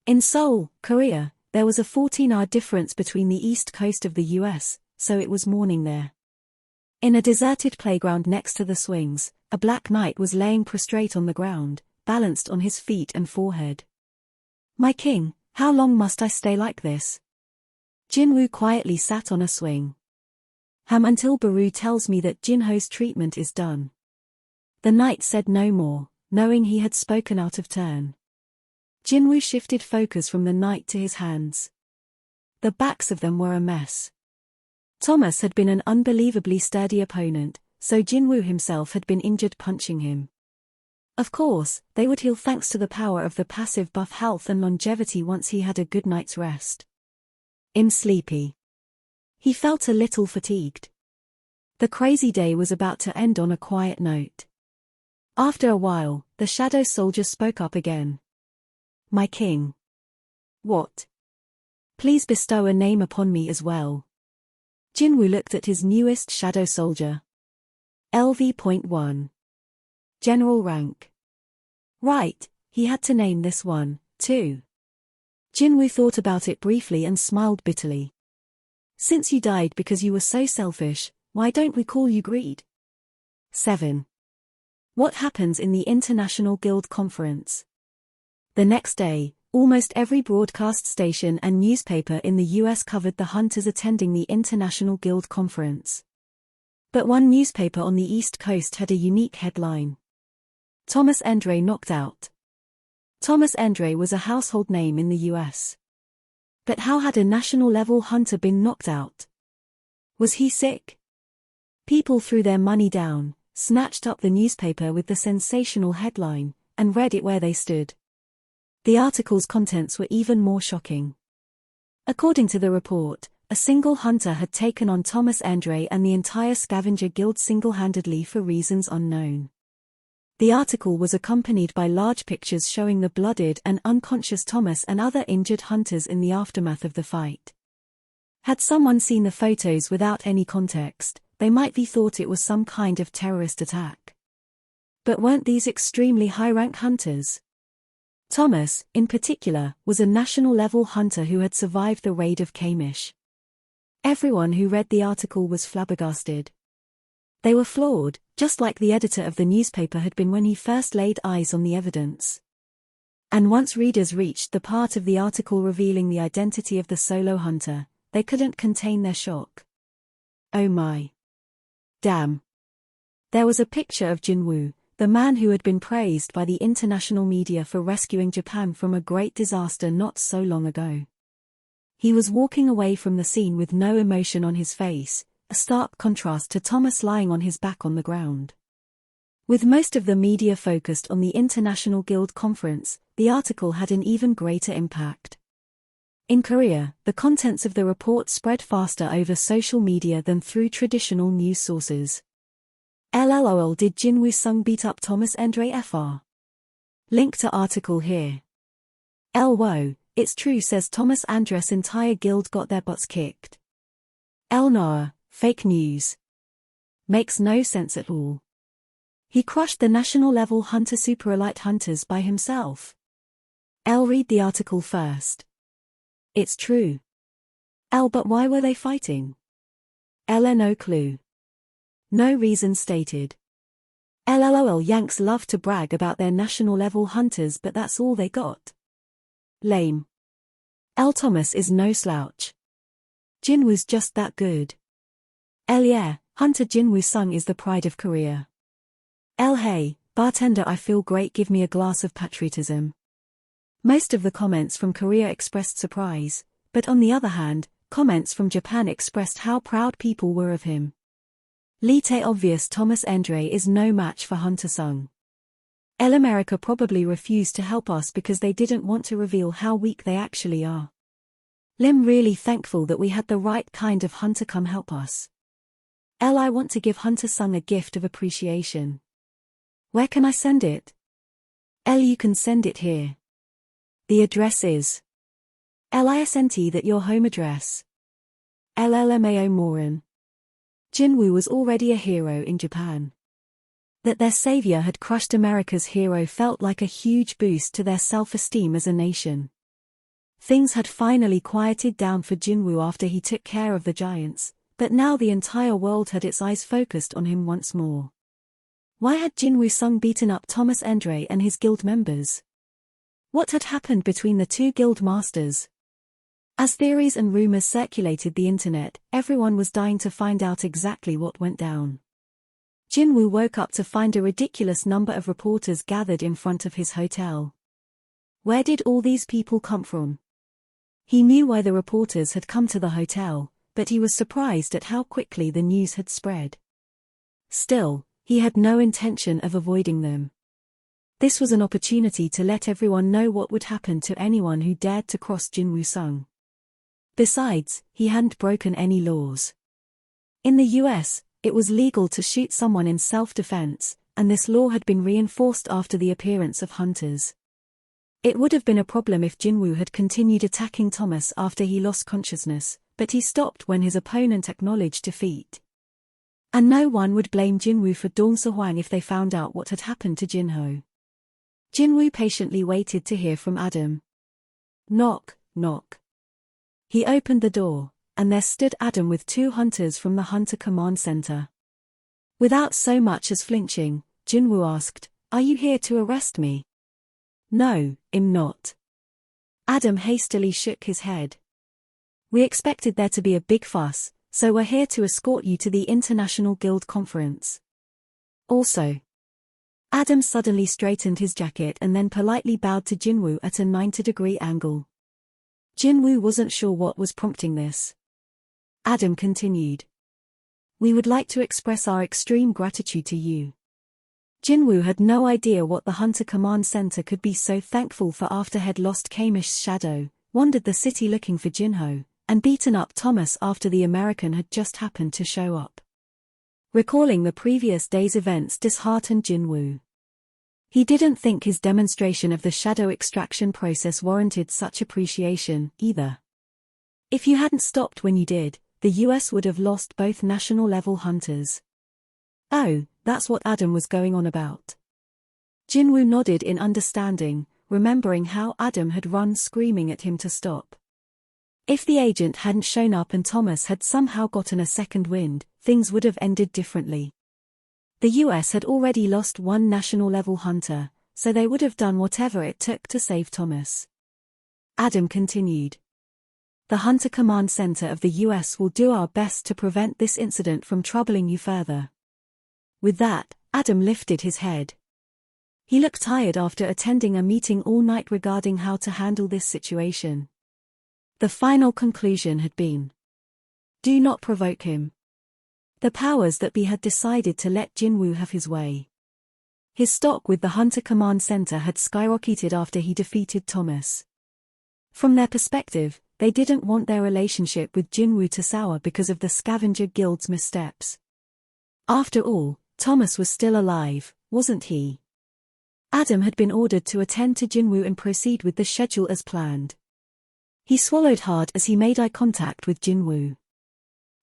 A: In Seoul, Korea, there was a 14-hour difference between the east coast of the US, so it was morning there. In a deserted playground next to the swings, a black knight was laying prostrate on the ground, balanced on his feet and forehead. My king, how long must I stay like this? Jinwoo quietly sat on a swing. Until Baru tells me that Jinho's treatment is done. The knight said no more, knowing he had spoken out of turn. Jinwoo shifted focus from the knight to his hands. The backs of them were a mess. Thomas had been an unbelievably sturdy opponent, so Jinwoo himself had been injured punching him. Of course, they would heal thanks to the power of the passive buff health and longevity once he had a good night's rest. Sleepy. He felt a little fatigued. The crazy day was about to end on a quiet note. After a while, the shadow soldier spoke up again. My king. What? Please bestow a name upon me as well. Jinwoo looked at his newest shadow soldier. LV.1. General rank. Right, he had to name this one, too. Jinwoo thought about it briefly and smiled bitterly. Since you died because you were so selfish, why don't we call you Greed? 7. What happens in the International Guild Conference? The next day, almost every broadcast station and newspaper in the US covered the hunters attending the International Guild Conference. But one newspaper on the East Coast had a unique headline. Thomas Endre knocked out. Thomas Endre was a household name in the US. But how had a national-level hunter been knocked out? Was he sick? People threw their money down, snatched up the newspaper with the sensational headline, and read it where they stood. The article's contents were even more shocking. According to the report, a single hunter had taken on Thomas Endre and the entire scavenger guild single-handedly for reasons unknown. The article was accompanied by large pictures showing the bloodied and unconscious Thomas and other injured hunters in the aftermath of the fight. Had someone seen the photos without any context, they might be thought it was some kind of terrorist attack. But weren't these extremely high-rank hunters? Thomas, in particular, was a national-level hunter who had survived the raid of Kamish. Everyone who read the article was flabbergasted. They were floored, just like the editor of the newspaper had been when he first laid eyes on the evidence. And once readers reached the part of the article revealing the identity of the solo hunter, they couldn't contain their shock. Oh my. Damn. There was a picture of Jinwoo, the man who had been praised by the international media for rescuing Japan from a great disaster not so long ago. He was walking away from the scene with no emotion on his face, a stark contrast to Thomas lying on his back on the ground. With most of the media focused on the International Guild Conference, the article had an even greater impact. In Korea, the contents of the report spread faster over social media than through traditional news sources. LOL, did Jinwoo Sung beat up Thomas Endre Fr? Link to article here. LWO, it's true, says Thomas Andres' entire guild got their butts kicked. Noah, fake news. Makes no sense at all. He crushed the national-level hunter super elite hunters by himself. Read the article first. It's true. L. But why were they fighting? L. No clue. No reason stated. LOL. Yanks love to brag about their national-level hunters, but that's all they got. Lame. L. Thomas is no slouch. Jinwoo's just that good. L. Yeah, Hunter Jinwoo Sung is the pride of Korea. L. Hey, bartender, I feel great, give me a glass of patriotism. Most of the comments from Korea expressed surprise, but on the other hand, comments from Japan expressed how proud people were of him. Lite obvious Thomas Endre is no match for Hunter Sung. L. America probably refused to help us because they didn't want to reveal how weak they actually are. Lim really thankful that we had the right kind of hunter come help us. L. I want to give Hunter Sung a gift of appreciation. Where can I send it? L. You can send it here. The address is LISNT that your home address. LLMAO Moran. Jinwoo was already a hero in Japan. That their savior had crushed America's hero felt like a huge boost to their self-esteem as a nation. Things had finally quieted down for Jinwoo after he took care of the giants, but now the entire world had its eyes focused on him once more. Why had Jinwoo Sung beaten up Thomas Endre and his guild members? What had happened between the two guild masters? As theories and rumors circulated the internet, everyone was dying to find out exactly what went down. Jinwoo woke up to find a ridiculous number of reporters gathered in front of his hotel. Where did all these people come from? He knew why the reporters had come to the hotel, but he was surprised at how quickly the news had spread. Still, he had no intention of avoiding them. This was an opportunity to let everyone know what would happen to anyone who dared to cross Jinwoo Sung. Besides, he hadn't broken any laws. In the US, it was legal to shoot someone in self-defense, and this law had been reinforced after the appearance of hunters. It would have been a problem if Jinwoo had continued attacking Thomas after he lost consciousness, but he stopped when his opponent acknowledged defeat. And no one would blame Jinwoo for Dong Se-hwang if they found out what had happened to Jinho. Jinwoo patiently waited to hear from Adam. Knock, knock. He opened the door, and there stood Adam with two hunters from the Hunter Command Center. Without so much as flinching, Jinwoo asked, "Are you here to arrest me?" "No, I'm not." Adam hastily shook his head. "We expected there to be a big fuss, so we're here to escort you to the International Guild Conference. Also." Adam suddenly straightened his jacket and then politely bowed to Jinwoo at a 90-degree angle. Jinwoo wasn't sure what was prompting this. Adam continued. "We would like to express our extreme gratitude to you." Jinwoo had no idea what the Hunter Command Center could be so thankful for after had lost Kamish's shadow, wandered the city looking for Jinho, and beaten up Thomas after the American had just happened to show up. Recalling the previous day's events disheartened Jinwoo. He didn't think his demonstration of the shadow extraction process warranted such appreciation, either. If you hadn't stopped when you did, the US would have lost both national-level hunters. Oh, that's what Adam was going on about. Jinwoo nodded in understanding, remembering how Adam had run screaming at him to stop. If the agent hadn't shown up and Thomas had somehow gotten a second wind, things would have ended differently. The US had already lost one national-level hunter, so they would have done whatever it took to save Thomas. Adam continued. "The Hunter Command Center of the US will do our best to prevent this incident from troubling you further." With that, Adam lifted his head. He looked tired after attending a meeting all night regarding how to handle this situation. The final conclusion had been, "Do not provoke him." The powers that be had decided to let Jinwoo have his way. His stock with the Hunter Command Center had skyrocketed after he defeated Thomas. From their perspective, they didn't want their relationship with Jinwoo to sour because of the Scavenger Guild's missteps. After all, Thomas was still alive, wasn't he? Adam had been ordered to attend to Jinwoo and proceed with the schedule as planned. He swallowed hard as he made eye contact with Jinwoo.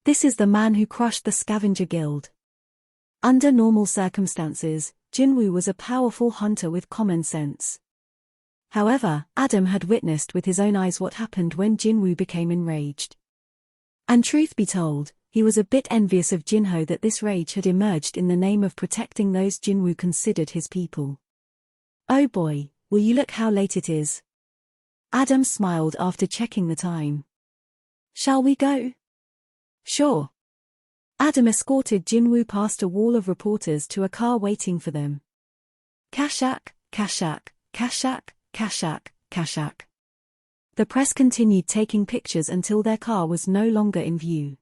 A: This is the man who crushed the Scavenger Guild. Under normal circumstances, Jinwoo was a powerful hunter with common sense. However, Adam had witnessed with his own eyes what happened when Jinwoo became enraged. And truth be told, he was a bit envious of Jinho that this rage had emerged in the name of protecting those Jinwoo considered his people. "Oh boy, will you look how late it is?" Adam smiled after checking the time. "Shall we go?" "Sure." Adam escorted Jinwoo past a wall of reporters to a car waiting for them. Kashak, Kashak, Kashak, Kashak, Kashak. The press continued taking pictures until their car was no longer in view.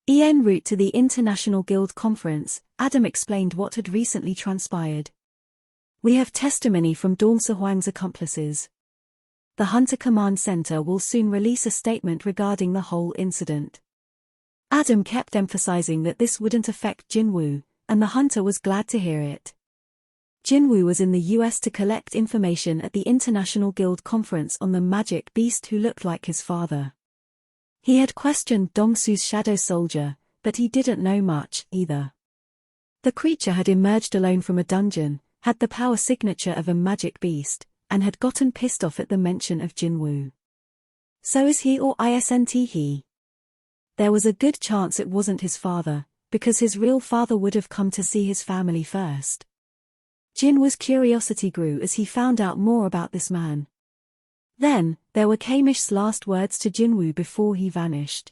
A: En route to the International Guild Conference, Adam explained what had recently transpired. "We have testimony from Dawn Sehuang's accomplices. The Hunter Command Center will soon release a statement regarding the whole incident." Adam kept emphasizing that this wouldn't affect Jinwoo, and the hunter was glad to hear it. Jinwoo was in the US to collect information at the International Guild Conference on the magic beast who looked like his father. He had questioned Dongsu's shadow soldier, but he didn't know much, either. The creature had emerged alone from a dungeon, had the power signature of a magic beast, and had gotten pissed off at the mention of Jinwoo. So is he or isn't he? There was a good chance it wasn't his father, because his real father would have come to see his family first. Jinwoo's curiosity grew as he found out more about this man. Then, there were Kamish's last words to Jinwoo before he vanished.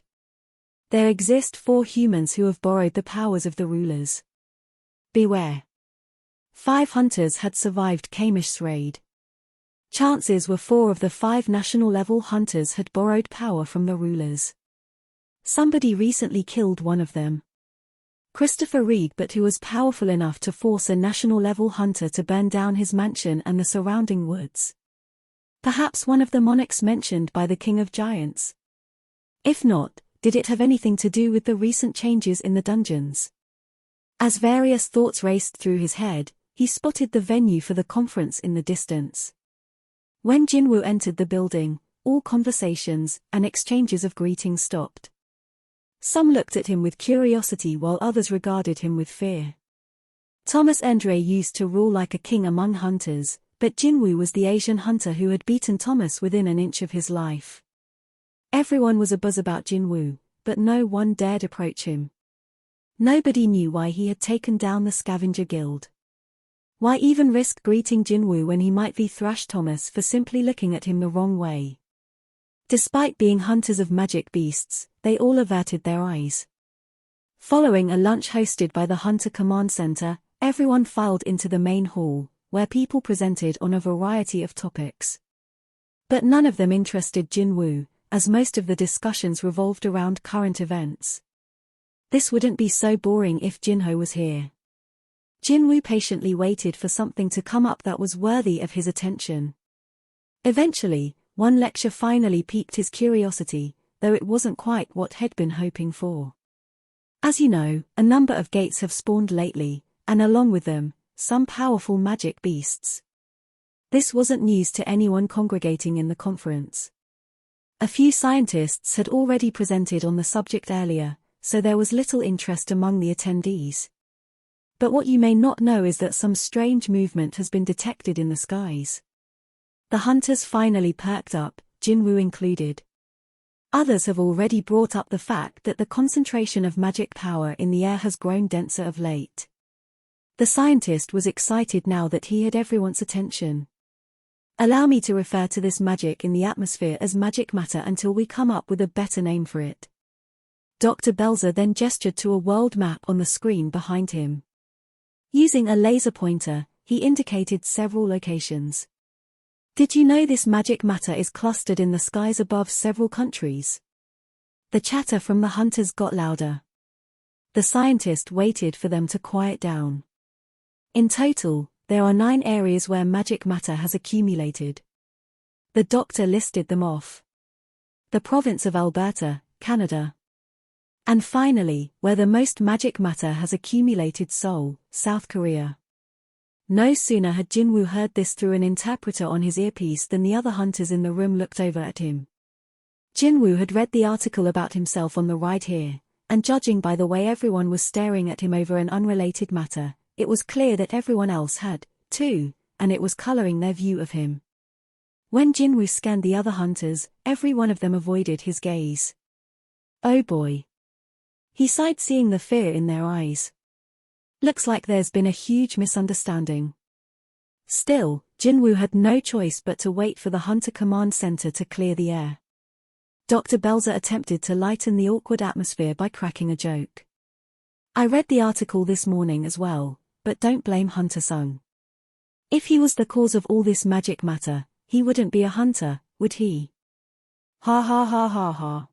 A: "There exist 4 humans who have borrowed the powers of the rulers. Beware." 5 hunters had survived Kamish's raid. Chances were 4 of the 5 national-level hunters had borrowed power from the rulers. Somebody recently killed one of them. Christopher Reed, but who was powerful enough to force a national-level hunter to burn down his mansion and the surrounding woods. Perhaps one of the monarchs mentioned by the King of Giants. If not, did it have anything to do with the recent changes in the dungeons? As various thoughts raced through his head, he spotted the venue for the conference in the distance. When Jinwoo entered the building, all conversations and exchanges of greetings stopped. Some looked at him with curiosity while others regarded him with fear. Thomas Endre used to rule like a king among hunters, but Jinwoo was the Asian hunter who had beaten Thomas within an inch of his life. Everyone was abuzz about Jinwoo, but no one dared approach him. Nobody knew why he had taken down the scavenger guild. Why even risk greeting Jinwoo when he might thrash Thomas for simply looking at him the wrong way? Despite being hunters of magic beasts, they all averted their eyes. Following a lunch hosted by the Hunter Command Center, everyone filed into the main hall, where people presented on a variety of topics. But none of them interested Jinwoo, as most of the discussions revolved around current events. This wouldn't be so boring if Jinho was here. Jinwoo patiently waited for something to come up that was worthy of his attention. Eventually, one lecture finally piqued his curiosity, though it wasn't quite what he'd been hoping for. As you know, a number of gates have spawned lately, and along with them, some powerful magic beasts. This wasn't news to anyone congregating in the conference. A few scientists had already presented on the subject earlier, so there was little interest among the attendees. But what you may not know is that some strange movement has been detected in the skies. The hunters finally perked up, Jinwoo included. Others have already brought up the fact that the concentration of magic power in the air has grown denser of late. The scientist was excited now that he had everyone's attention. "Allow me to refer to this magic in the atmosphere as magic matter until we come up with a better name for it." Dr. Belzer then gestured to a world map on the screen behind him. Using a laser pointer, he indicated several locations. "Did you know this magic matter is clustered in the skies above several countries?" The chatter from the hunters got louder. The scientist waited for them to quiet down. In total, there are 9 areas where magic matter has accumulated. The doctor listed them off. The province of Alberta, Canada. And finally, where the most magic matter has accumulated, Seoul, South Korea. No sooner had Jinwoo heard this through an interpreter on his earpiece than the other hunters in the room looked over at him. Jinwoo had read the article about himself on the ride here, and judging by the way everyone was staring at him over an unrelated matter, it was clear that everyone else had, too, and it was coloring their view of him. When Jinwoo scanned the other hunters, every one of them avoided his gaze. Oh boy. He sighed, seeing the fear in their eyes. Looks like there's been a huge misunderstanding. Still, Jinwoo had no choice but to wait for the Hunter Command Center to clear the air. Dr. Belzer attempted to lighten the awkward atmosphere by cracking a joke. I read the article this morning as well, but don't blame Hunter-sung. If he was the cause of all this magic matter, he wouldn't be a hunter, would he? Ha ha ha ha ha.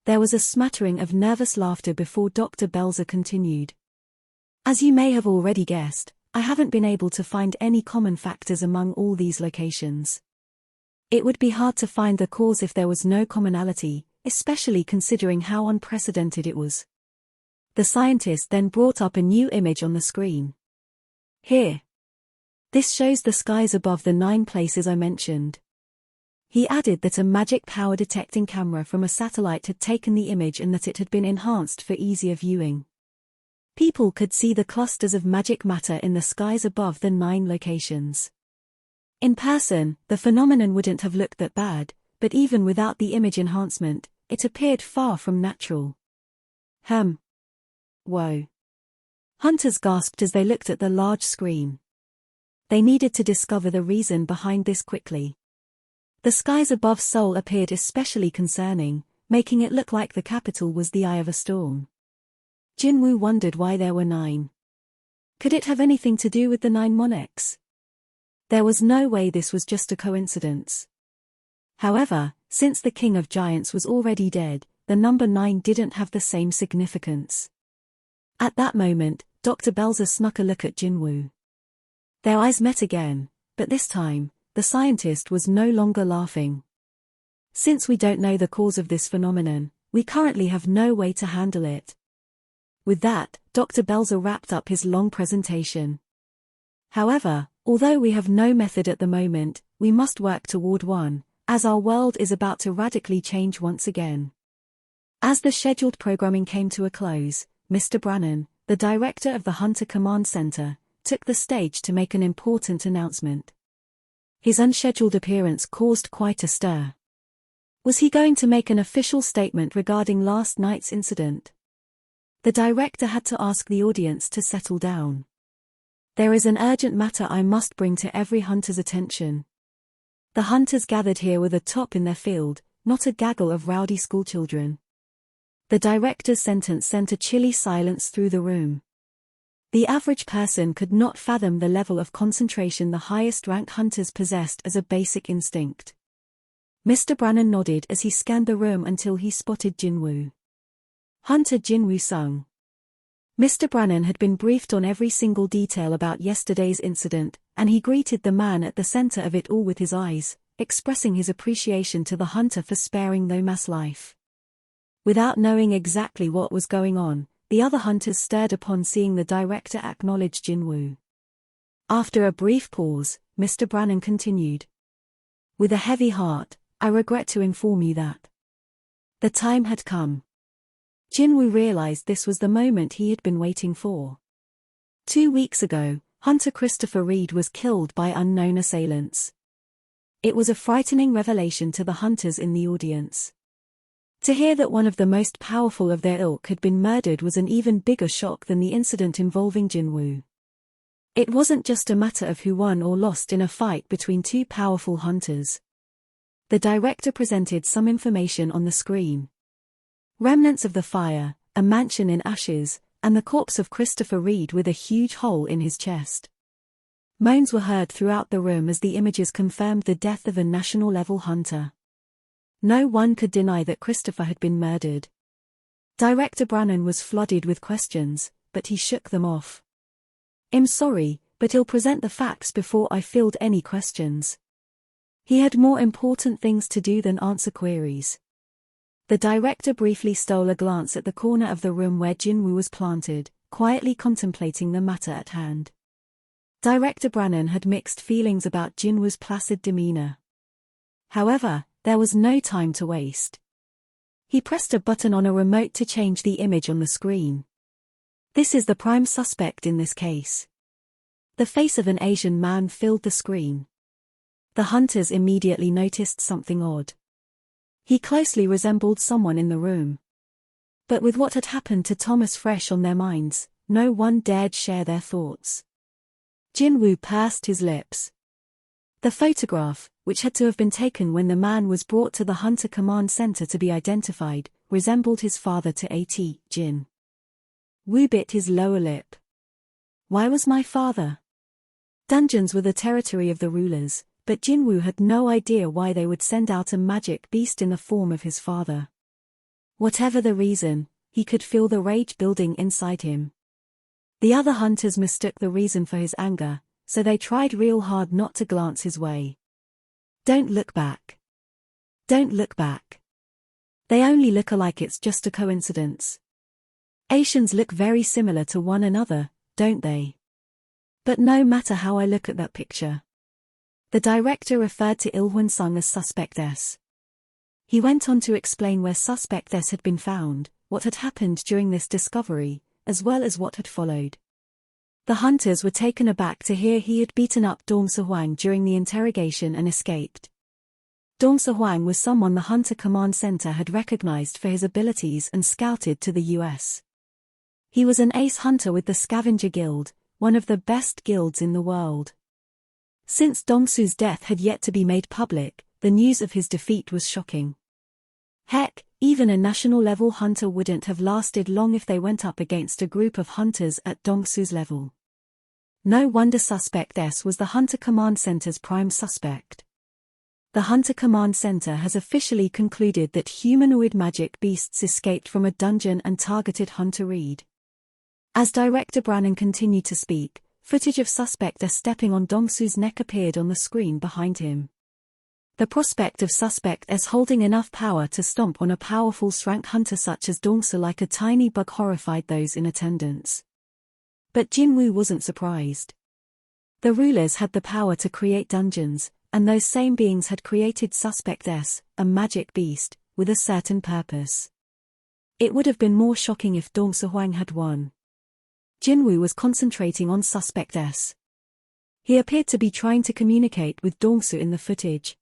A: There was a smattering of nervous laughter before Dr. Belzer continued. As you may have already guessed, I haven't been able to find any common factors among all these locations. It would be hard to find the cause if there was no commonality, especially considering how unprecedented it was. The scientist then brought up a new image on the screen. Here. This shows the skies above the 9 places I mentioned. He added that a magic power detecting camera from a satellite had taken the image and that it had been enhanced for easier viewing. People could see the clusters of magic matter in the skies above the 9 locations. In person, the phenomenon wouldn't have looked that bad, but even without the image enhancement, it appeared far from natural. Whoa. Hunters gasped as they looked at the large screen. They needed to discover the reason behind this quickly. The skies above Seoul appeared especially concerning, making it look like the capital was the eye of a storm. Jinwoo wondered why there were 9. Could it have anything to do with the 9 monarchs? There was no way this was just a coincidence. However, since the King of Giants was already dead, the number 9 didn't have the same significance. At that moment, Dr. Belzer snuck a look at Jinwoo. Their eyes met again, but this time, the scientist was no longer laughing. Since we don't know the cause of this phenomenon, we currently have no way to handle it. With that, Dr. Belzer wrapped up his long presentation. However, although we have no method at the moment, we must work toward one, as our world is about to radically change once again. As the scheduled programming came to a close, Mr. Brannan, the director of the Hunter Command Center, took the stage to make an important announcement. His unscheduled appearance caused quite a stir. Was he going to make an official statement regarding last night's incident? The director had to ask the audience to settle down. There is an urgent matter I must bring to every hunter's attention. The hunters gathered here were the top in their field, not a gaggle of rowdy schoolchildren. The director's sentence sent a chilly silence through the room. The average person could not fathom the level of concentration the highest-ranked hunters possessed as a basic instinct. Mr. Brannan nodded as he scanned the room until he spotted Jinwoo. Hunter Jinwoo-sung. Mr. Brannan had been briefed on every single detail about yesterday's incident, and he greeted the man at the center of it all with his eyes, expressing his appreciation to the hunter for sparing Lomas' life. Without knowing exactly what was going on, the other hunters stirred upon seeing the director acknowledge Jinwoo. After a brief pause, Mr. Brannan continued. With a heavy heart, I regret to inform you that the time had come. Jinwoo realized this was the moment he had been waiting for. 2 weeks ago, Hunter Christopher Reed was killed by unknown assailants. It was a frightening revelation to the hunters in the audience. To hear that one of the most powerful of their ilk had been murdered was an even bigger shock than the incident involving Jinwoo. It wasn't just a matter of who won or lost in a fight between 2 powerful hunters. The director presented some information on the screen. Remnants of the fire, a mansion in ashes, and the corpse of Christopher Reed with a huge hole in his chest. Moans were heard throughout the room as the images confirmed the death of a national-level hunter. No one could deny that Christopher had been murdered. Director Brannan was flooded with questions, but he shook them off. I'm sorry, but I'll present the facts before I field any questions. He had more important things to do than answer queries. The director briefly stole a glance at the corner of the room where Jinwoo was planted, quietly contemplating the matter at hand. Director Brannan had mixed feelings about Jinwoo's placid demeanor. However, there was no time to waste. He pressed a button on a remote to change the image on the screen. This is the prime suspect in this case. The face of an Asian man filled the screen. The hunters immediately noticed something odd. He closely resembled someone in the room. But with what had happened to Thomas fresh on their minds, no one dared share their thoughts. Jinwoo pursed his lips. The photograph, which had to have been taken when the man was brought to the Hunter Command Center to be identified, resembled his father to A.T. Jin. Woo bit his lower lip. Why was my father? Dungeons were the territory of the rulers, but Jinwoo had no idea why they would send out a magic beast in the form of his father. Whatever the reason, he could feel the rage building inside him. The other hunters mistook the reason for his anger, so they tried real hard not to glance his way. Don't look back. Don't look back. They only look alike, it's just a coincidence. Asians look very similar to one another, don't they? But no matter how I look at that picture. The director referred to Il Sung as Suspect S. He went on to explain where Suspect S had been found, what had happened during this discovery, as well as what had followed. The hunters were taken aback to hear he had beaten up Dong Se-hwang during the interrogation and escaped. Dong Se-hwang was someone the Hunter Command Center had recognized for his abilities and scouted to the US. He was an ace hunter with the Scavenger Guild, one of the best guilds in the world. Since Dong-su's death had yet to be made public, the news of his defeat was shocking. Heck, even a national-level hunter wouldn't have lasted long if they went up against a group of hunters at Dong-su's level. No wonder Suspect S was the Hunter Command Center's prime suspect. The Hunter Command Center has officially concluded that humanoid magic beasts escaped from a dungeon and targeted Hunter Reed. As Director Brannon continued to speak, footage of Suspect S stepping on Dong-su's neck appeared on the screen behind him. The prospect of Suspect S holding enough power to stomp on a powerful Shrank hunter such as Dong-su like a tiny bug horrified those in attendance. But Jinwoo wasn't surprised. The rulers had the power to create dungeons, and those same beings had created Suspect S, a magic beast, with a certain purpose. It would have been more shocking if Dong Se-hwang had won. Jinwoo was concentrating on Suspect S. He appeared to be trying to communicate with Dong-su in the footage.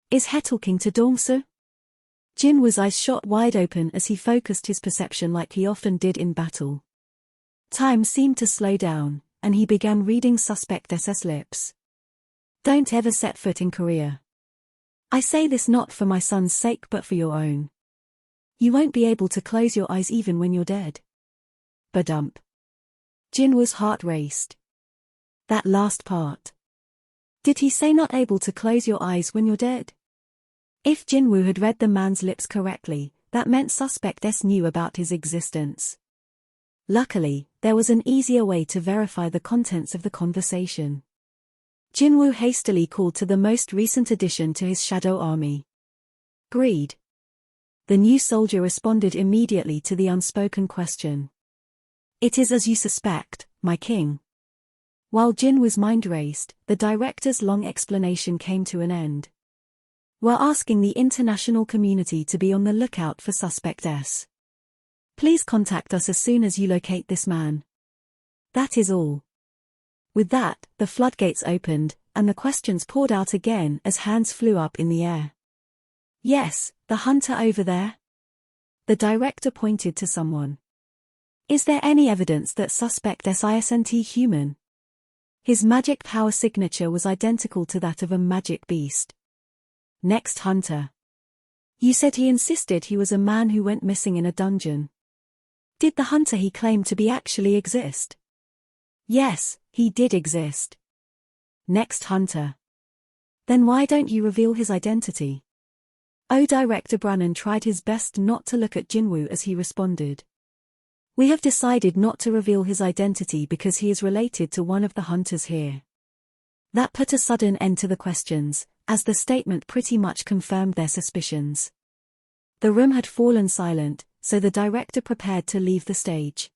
A: Is he talking to Dong-su? Jinwoo's eyes shot wide open as he focused his perception like he often did in battle. Time seemed to slow down, and he began reading Suspect S's lips. Don't ever set foot in Korea. I say this not for my son's sake but for your own. You won't be able to close your eyes even when you're dead. Badump. Jinwoo's heart raced. That last part. Did he say not able to close your eyes when you're dead? If Jinwoo had read the man's lips correctly, that meant Suspect S knew about his existence. Luckily, there was an easier way to verify the contents of the conversation. Jinwoo hastily called to the most recent addition to his shadow army. Greed. The new soldier responded immediately to the unspoken question. It is as you suspect, my king. While Jinwoo's mind raced, the director's long explanation came to an end. We're asking the international community to be on the lookout for Suspect S. Please contact us as soon as you locate this man. That is all. With that, the floodgates opened, and the questions poured out again as hands flew up in the air. Yes, the hunter over there? The director pointed to someone. Is there any evidence that Suspect S isn't human? His magic power signature was identical to that of a magic beast. Next hunter. You said he insisted he was a man who went missing in a dungeon. Did the hunter he claimed to be actually exist? Yes, he did exist. Next hunter. Then why don't you reveal his identity? Director Brannon tried his best not to look at Jinwoo as he responded. We have decided not to reveal his identity because he is related to one of the hunters here. That put a sudden end to the questions, as the statement pretty much confirmed their suspicions. The room had fallen silent, so the director prepared to leave the stage.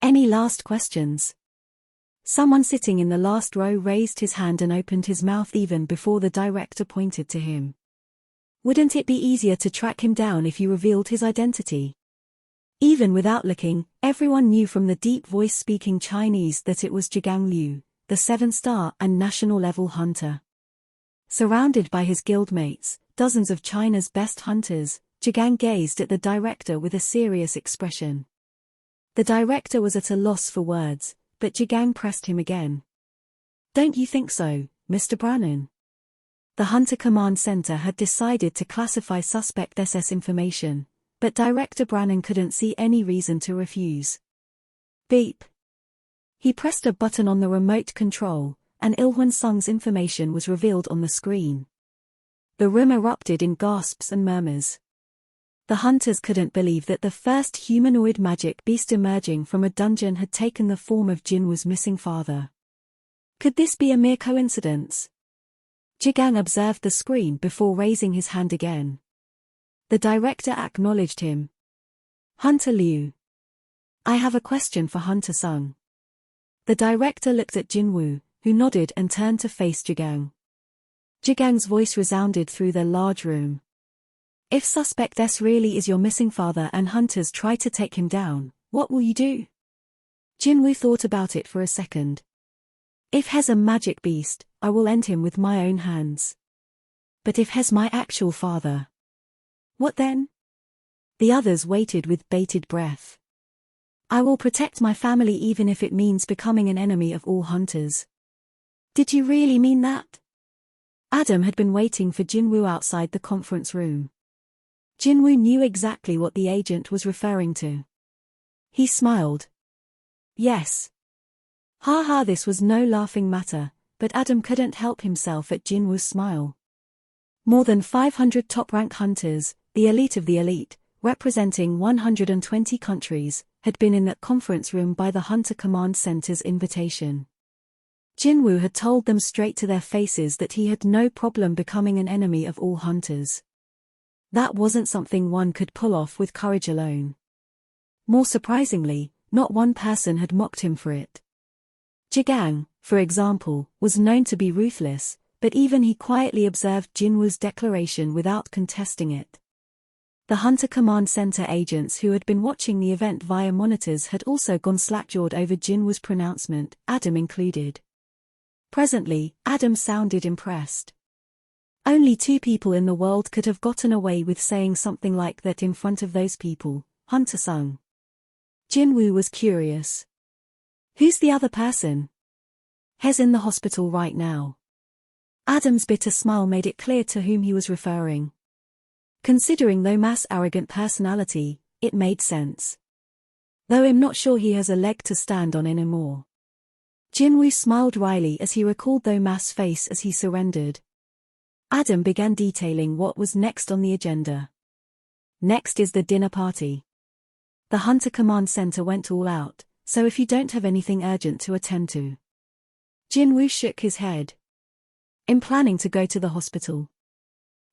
A: Any last questions? Someone sitting in the last row raised his hand and opened his mouth even before the director pointed to him. Wouldn't it be easier to track him down if you revealed his identity? Even without looking, everyone knew from the deep voice speaking Chinese that it was Zhigang Liu, the 7-star and national-level hunter. Surrounded by his guildmates, dozens of China's best hunters, Jigang gazed at the director with a serious expression. The director was at a loss for words, but Jigang pressed him again. "Don't you think so, Mr. Brannan?" The Hunter Command Center had decided to classify suspect SS information, but Director Brannan couldn't see any reason to refuse. Beep. He pressed a button on the remote control, and Ilhwan Sung's information was revealed on the screen. The room erupted in gasps and murmurs. The hunters couldn't believe that the first humanoid magic beast emerging from a dungeon had taken the form of Jinwoo's missing father. Could this be a mere coincidence? Jigang observed the screen before raising his hand again. The director acknowledged him. "Hunter Liu. I have a question for Hunter Sung." The director looked at Jinwoo, who nodded and turned to face Jigang. Jigang's voice resounded through the large room. "If Suspect S really is your missing father and hunters try to take him down, what will you do?" Jinwoo thought about it for a second. "If he's a magic beast, I will end him with my own hands. But if he's my actual father, what then?" The others waited with bated breath. "I will protect my family even if it means becoming an enemy of all hunters." "Did you really mean that?" Adam had been waiting for Jinwoo outside the conference room. Jinwoo knew exactly what the agent was referring to. He smiled. "Yes." Ha, this was no laughing matter, but Adam couldn't help himself at Jinwoo's smile. More than 500 top-rank hunters, the elite of the elite, representing 120 countries, had been in that conference room by the Hunter Command Center's invitation. Jinwoo had told them straight to their faces that he had no problem becoming an enemy of all hunters. That wasn't something one could pull off with courage alone. More surprisingly, not one person had mocked him for it. Jigang, for example, was known to be ruthless, but even he quietly observed Jinwoo's declaration without contesting it. The Hunter Command Center agents who had been watching the event via monitors had also gone slack-jawed over Jinwoo's pronouncement, Adam included. Presently, Adam sounded impressed. Only 2 people in the world could have gotten away with saying something like that in front of those people, Hunter Sung. Jinwoo was curious. "Who's the other person?" "He's in the hospital right now." Adam's bitter smile made it clear to whom he was referring. Considering Lo Ma's arrogant personality, it made sense. Though I'm not sure he has a leg to stand on anymore. Jinwoo smiled wryly as he recalled Lo Ma's face as he surrendered. Adam began detailing what was next on the agenda. "Next is the dinner party. The Hunter Command Center went all out, so if you don't have anything urgent to attend to." Jinwoo shook his head. "I'm planning to go to the hospital."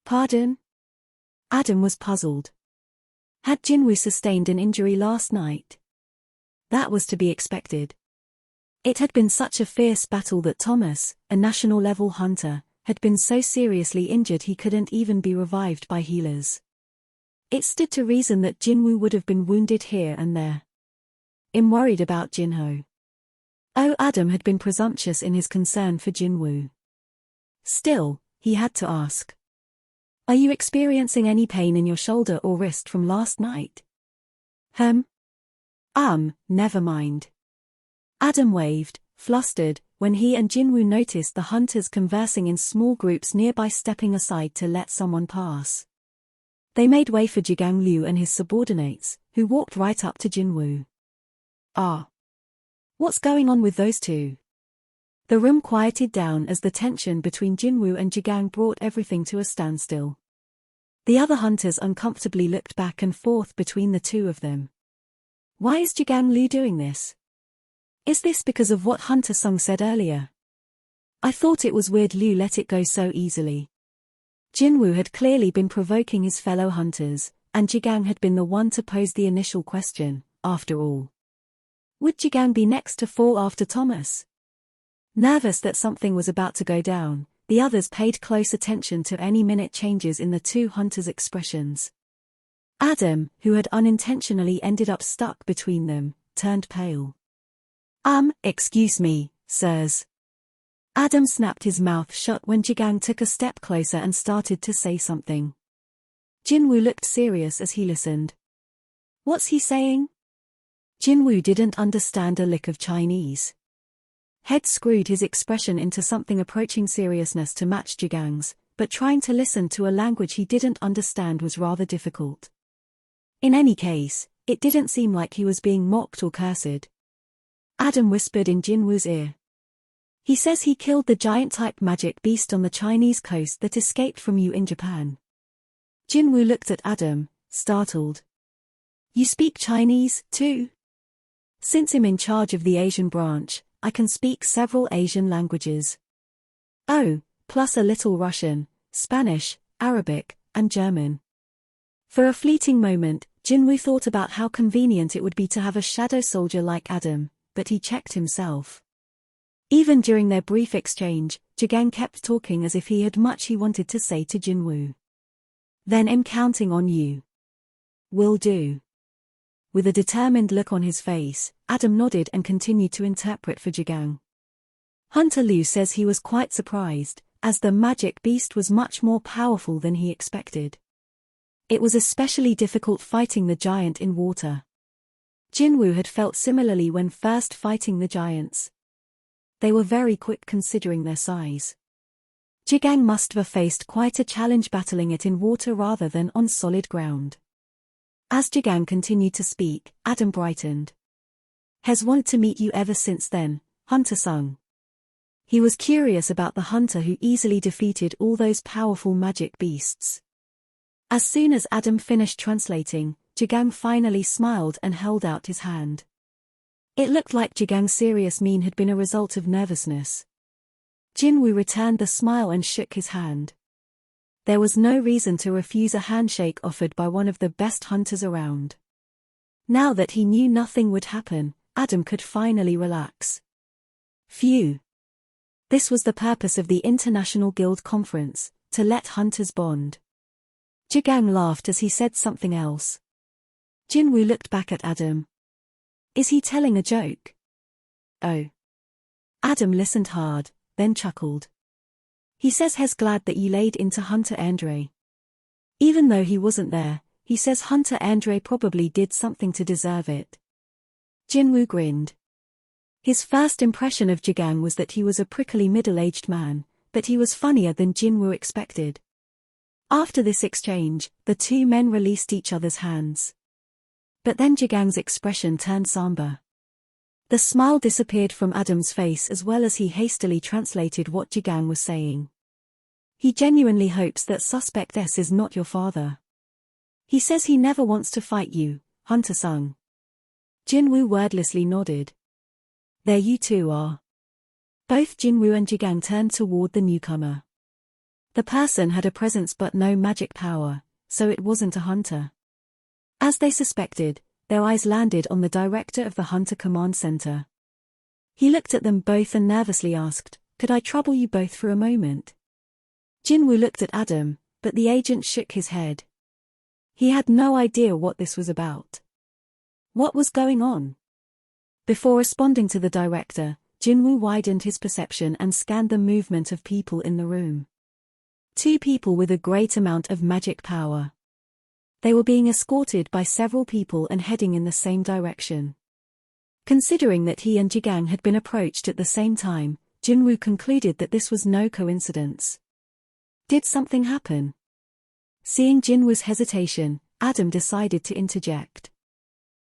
A: "Pardon?" Adam was puzzled. Had Jinwoo sustained an injury last night? That was to be expected. It had been such a fierce battle that Thomas, a national-level hunter, had been so seriously injured he couldn't even be revived by healers. It stood to reason that Jinwoo would have been wounded here and there. I'm worried about Jinho. Oh, Adam had been presumptuous in his concern for Jinwoo. Still, he had to ask. "Are you experiencing any pain in your shoulder or wrist from last night?" Never mind." Adam waved, flustered, when he and Jinwoo noticed the hunters conversing in small groups nearby, stepping aside to let someone pass. They made way for Jigang Liu and his subordinates, who walked right up to Jinwoo. What's going on with those two?" The room quieted down as the tension between Jinwoo and Jigang brought everything to a standstill. The other hunters uncomfortably looked back and forth between the two of them. Why is Jigang Liu doing this? Is this because of what Hunter Sung said earlier? I thought it was weird Liu let it go so easily. Jinwoo had clearly been provoking his fellow hunters, and Jigang had been the one to pose the initial question, after all. Would Jigang be next to fall after Thomas? Nervous that something was about to go down, the others paid close attention to any minute changes in the two hunters' expressions. Adam, who had unintentionally ended up stuck between them, turned pale. Excuse me, sirs. Adam snapped his mouth shut when Jigang took a step closer and started to say something. Jinwoo looked serious as he listened. What's he saying? Jinwoo didn't understand a lick of Chinese. Head screwed his expression into something approaching seriousness to match Jigang's, but trying to listen to a language he didn't understand was rather difficult. In any case, it didn't seem like he was being mocked or cursed. Adam whispered in Jinwoo's ear. He says he killed the giant-type magic beast on the Chinese coast that escaped from you in Japan. Jinwoo looked at Adam, startled. You speak Chinese, too? Since I'm in charge of the Asian branch, I can speak several Asian languages. Oh, plus a little Russian, Spanish, Arabic, and German. For a fleeting moment, Jinwoo thought about how convenient it would be to have a shadow soldier like Adam, but he checked himself. Even during their brief exchange, Jigang kept talking as if he had much he wanted to say to Jinwoo. Then I'm counting on you. Will do. With a determined look on his face, Adam nodded and continued to interpret for Jigang. Hunter Liu says he was quite surprised, as the magic beast was much more powerful than he expected. It was especially difficult fighting the giant in water. Jinwoo had felt similarly when first fighting the giants. They were very quick considering their size. Jigang must have faced quite a challenge battling it in water rather than on solid ground. As Jigang continued to speak, Adam brightened. Has wanted to meet you ever since then, Hunter-sung. He was curious about the hunter who easily defeated all those powerful magic beasts. As soon as Adam finished translating, Jigang finally smiled and held out his hand. It looked like Jigang's serious mien had been a result of nervousness. Jinwoo returned the smile and shook his hand. There was no reason to refuse a handshake offered by one of the best hunters around. Now that he knew nothing would happen, Adam could finally relax. Phew. This was the purpose of the International Guild Conference, to let hunters bond. Jigang laughed as he said something else. Jinwoo looked back at Adam. Is he telling a joke? Oh. Adam listened hard, then chuckled. He says he's glad that you laid into Hunter Andre. Even though he wasn't there, he says Hunter Andre probably did something to deserve it. Jinwoo grinned. His first impression of Jigang was that he was a prickly middle-aged man, but he was funnier than Jinwoo expected. After this exchange, the two men released each other's hands. But then Jigang's expression turned somber. The smile disappeared from Adam's face as well as he hastily translated what Jigang was saying. He genuinely hopes that Suspect S is not your father. He says he never wants to fight you, Hunter-sung. Jinwoo wordlessly nodded. There you two are. Both Jinwoo and Jigang turned toward the newcomer. The person had a presence but no magic power, so it wasn't a hunter. As they suspected, their eyes landed on the director of the Hunter Command Center. He looked at them both and nervously asked, "Could I trouble you both for a moment?" Jinwoo looked at Adam, but the agent shook his head. He had no idea what this was about. What was going on? Before responding to the director, Jinwoo widened his perception and scanned the movement of people in the room. Two people with a great amount of magic power. They were being escorted by several people and heading in the same direction. Considering that he and Jigang had been approached at the same time, Jinwoo concluded that this was no coincidence. Did something happen? Seeing Jinwoo's hesitation, Adam decided to interject.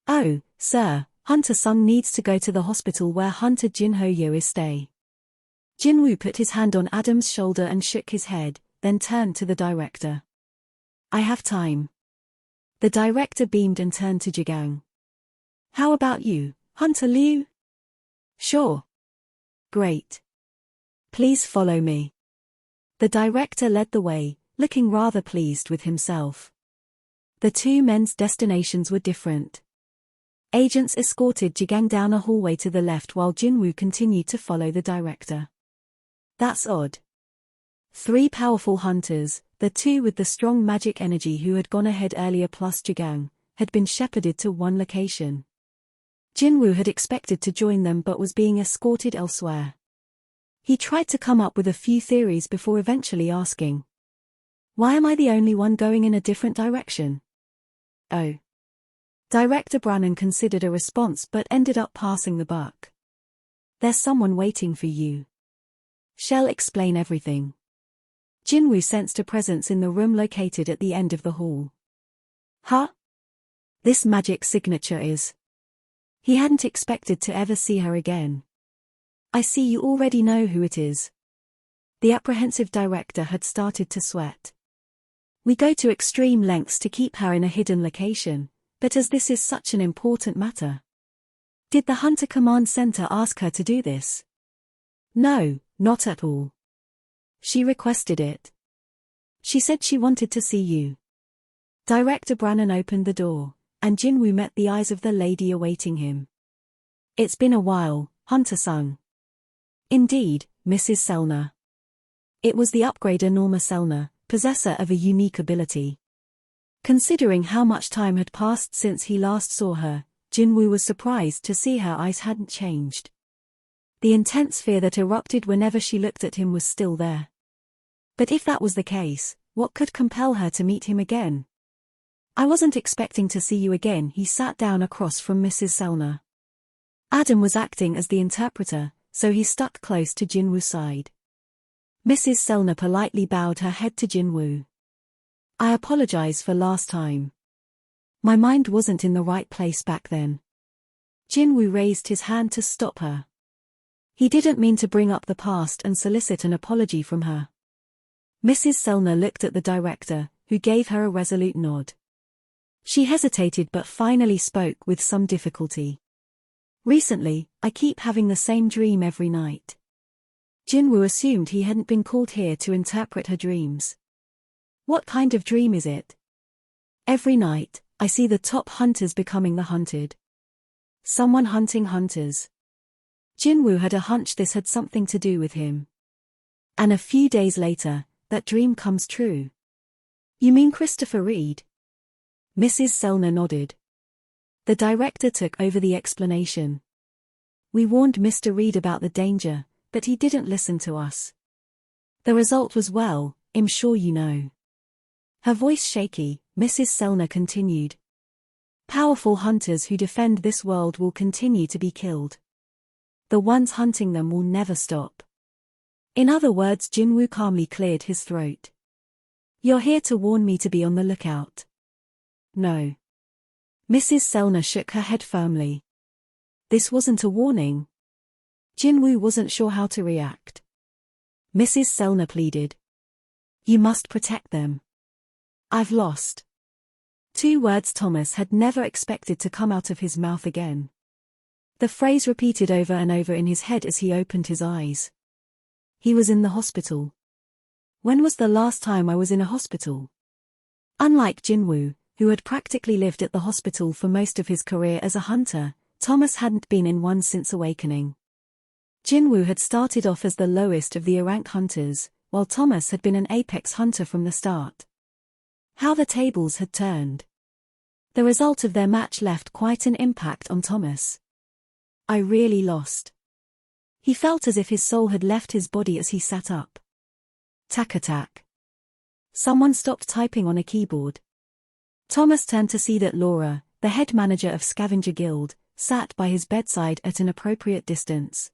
A: Oh, sir, Hunter-sung needs to go to the hospital where Hunter Jinho-yo is stay. Jinwoo put his hand on Adam's shoulder and shook his head, then turned to the director. I have time. The director beamed and turned to Jigang. How about you, Hunter Liu? Sure. Great. Please follow me. The director led the way, looking rather pleased with himself. The two men's destinations were different. Agents escorted Jigang down a hallway to the left while Jinwoo continued to follow the director. That's odd. Three powerful hunters, the two with the strong magic energy who had gone ahead earlier plus Jigang, had been shepherded to one location. Jinwoo had expected to join them but was being escorted elsewhere. He tried to come up with a few theories before eventually asking, "Why am I the only one going in a different direction?" "Oh." Director Brannon considered a response but ended up passing the buck. "There's someone waiting for you. She'll explain everything." Jinwoo sensed a presence in the room located at the end of the hall. Huh? This magic signature is... He hadn't expected to ever see her again. "I see you already know who it is." The apprehensive director had started to sweat. "We go to extreme lengths to keep her in a hidden location, but as this is such an important matter." "Did the Hunter Command Center ask her to do this?" "No, not at all. She requested it. She said she wanted to see you." Director Brannon opened the door, and Jinwoo met the eyes of the lady awaiting him. "It's been a while, Hunter-sung." "Indeed, Mrs. Selner." It was the upgrader Norma Selner, possessor of a unique ability. Considering how much time had passed since he last saw her, Jinwoo was surprised to see her eyes hadn't changed. The intense fear that erupted whenever she looked at him was still there. But if that was the case, what could compel her to meet him again? "I wasn't expecting to see you again." He sat down across from Mrs. Selner. Adam was acting as the interpreter, so he stuck close to Jinwoo's side. Mrs. Selner politely bowed her head to Jinwoo. "I apologize for last time. My mind wasn't in the right place back then." Jinwoo raised his hand to stop her. He didn't mean to bring up the past and solicit an apology from her. Mrs. Selner looked at the director, who gave her a resolute nod. She hesitated but finally spoke with some difficulty. "Recently, I keep having the same dream every night." Jinwoo assumed he hadn't been called here to interpret her dreams. "What kind of dream is it?" "Every night, I see the top hunters becoming the hunted. Someone hunting hunters." Jinwoo had a hunch this had something to do with him. "And a few days later, that dream comes true." "You mean Christopher Reed?" Mrs. Selner nodded. The director took over the explanation. "We warned Mr. Reed about the danger, but he didn't listen to us. The result was, well, I'm sure you know." Her voice shaky, Mrs. Selner continued. "Powerful hunters who defend this world will continue to be killed. The ones hunting them will never stop." In other words, Jinwoo calmly cleared his throat. "You're here to warn me to be on the lookout." "No." Mrs. Selner shook her head firmly. "This wasn't a warning." Jinwoo wasn't sure how to react. Mrs. Selner pleaded. "You must protect them. I've lost." 2 words Thomas had never expected to come out of his mouth again. The phrase repeated over and over in his head as he opened his eyes. He was in the hospital. When was the last time I was in a hospital? Unlike Jinwoo, who had practically lived at the hospital for most of his career as a hunter, Thomas hadn't been in one since awakening. Jinwoo had started off as the lowest of the rank hunters, while Thomas had been an apex hunter from the start. How the tables had turned. The result of their match left quite an impact on Thomas. "I really lost." He felt as if his soul had left his body as he sat up. Tack-a-tack. Someone stopped typing on a keyboard. Thomas turned to see that Laura, the head manager of Scavenger Guild, sat by his bedside at an appropriate distance.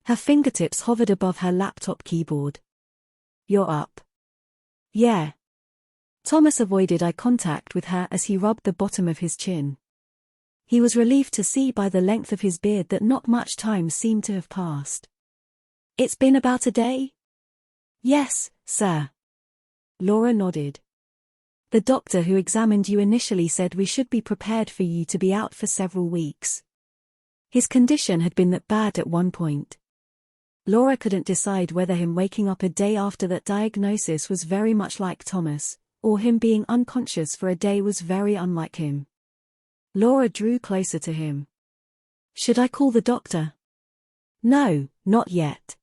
A: Her fingertips hovered above her laptop keyboard. "You're up." "Yeah." Thomas avoided eye contact with her as he rubbed the bottom of his chin. He was relieved to see by the length of his beard that not much time seemed to have passed. "It's been about a day?" "Yes, sir." Laura nodded. "The doctor who examined you initially said we should be prepared for you to be out for several weeks." His condition had been that bad at one point. Laura couldn't decide whether him waking up a day after that diagnosis was very much like Thomas, or him being unconscious for a day was very unlike him. Laura drew closer to him. "Should I call the doctor?" "No, not yet."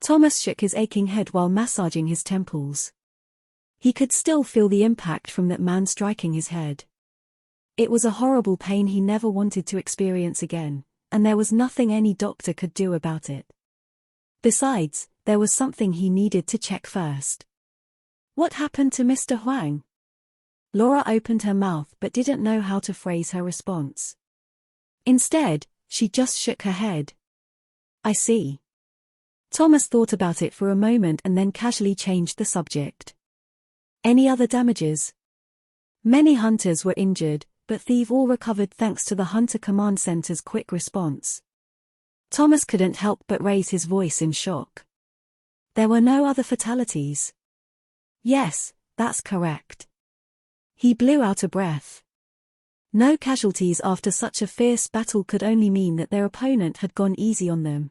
A: Thomas shook his aching head while massaging his temples. He could still feel the impact from that man striking his head. It was a horrible pain he never wanted to experience again, and there was nothing any doctor could do about it. Besides, there was something he needed to check first. What happened to Mr. Huang? Laura opened her mouth but didn't know how to phrase her response. Instead, she just shook her head. I see. Thomas thought about it for a moment and then casually changed the subject. Any other damages? Many hunters were injured, but they've all recovered thanks to the Hunter Command Center's quick response. Thomas couldn't help but raise his voice in shock. There were no other fatalities. Yes, that's correct. He blew out a breath. No casualties after such a fierce battle could only mean that their opponent had gone easy on them.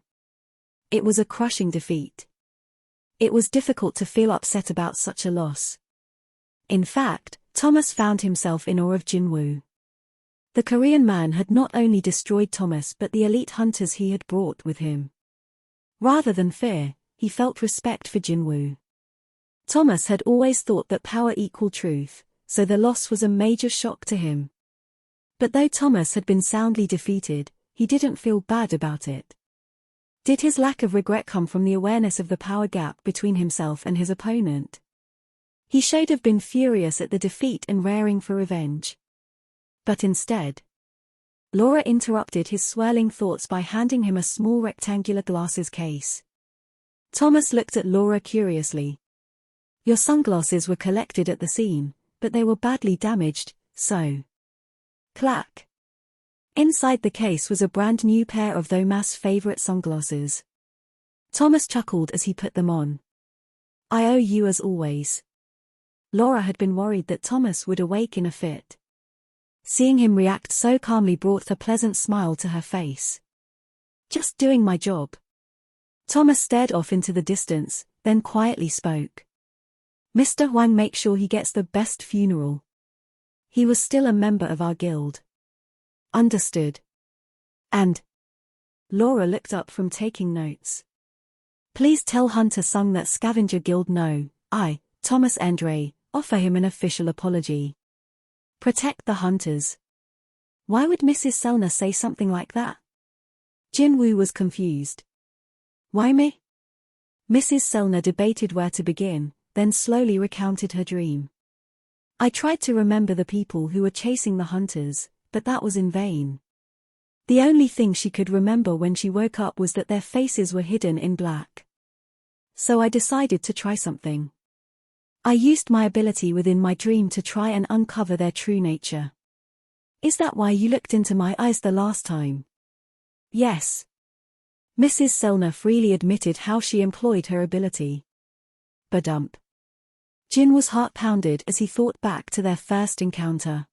A: It was a crushing defeat. It was difficult to feel upset about such a loss. In fact, Thomas found himself in awe of Jinwoo. The Korean man had not only destroyed Thomas but the elite hunters he had brought with him. Rather than fear, he felt respect for Jinwoo. Thomas had always thought that power equaled truth, so the loss was a major shock to him. But though Thomas had been soundly defeated, he didn't feel bad about it. Did his lack of regret come from the awareness of the power gap between himself and his opponent? He should have been furious at the defeat and raring for revenge. But instead, Laura interrupted his swirling thoughts by handing him a small rectangular glasses case. Thomas looked at Laura curiously. Your sunglasses were collected at the scene, but they were badly damaged, so. Clack. Inside the case was a brand new pair of Thomas' favorite sunglasses. Thomas chuckled as he put them on. I owe you as always. Laura had been worried that Thomas would awake in a fit. Seeing him react so calmly brought a pleasant smile to her face. Just doing my job. Thomas stared off into the distance, then quietly spoke. Mr. Huang, make sure he gets the best funeral. He was still a member of our guild. Understood. And? Laura looked up from taking notes. Please tell Hunter Sung that Scavenger Guild no, I, Thomas Andre, offer him an official apology. Protect the hunters. Why would Mrs. Selner say something like that? Jinwoo was confused. Why me? Mrs. Selner debated where to begin, then slowly recounted her dream. I tried to remember the people who were chasing the hunters, but that was in vain. The only thing she could remember when she woke up was that their faces were hidden in black. So I decided to try something. I used my ability within my dream to try and uncover their true nature. Is that why you looked into my eyes the last time? Yes. Mrs. Selner freely admitted how she employed her ability. Badump. Jinwoo's heart pounded as he thought back to their first encounter.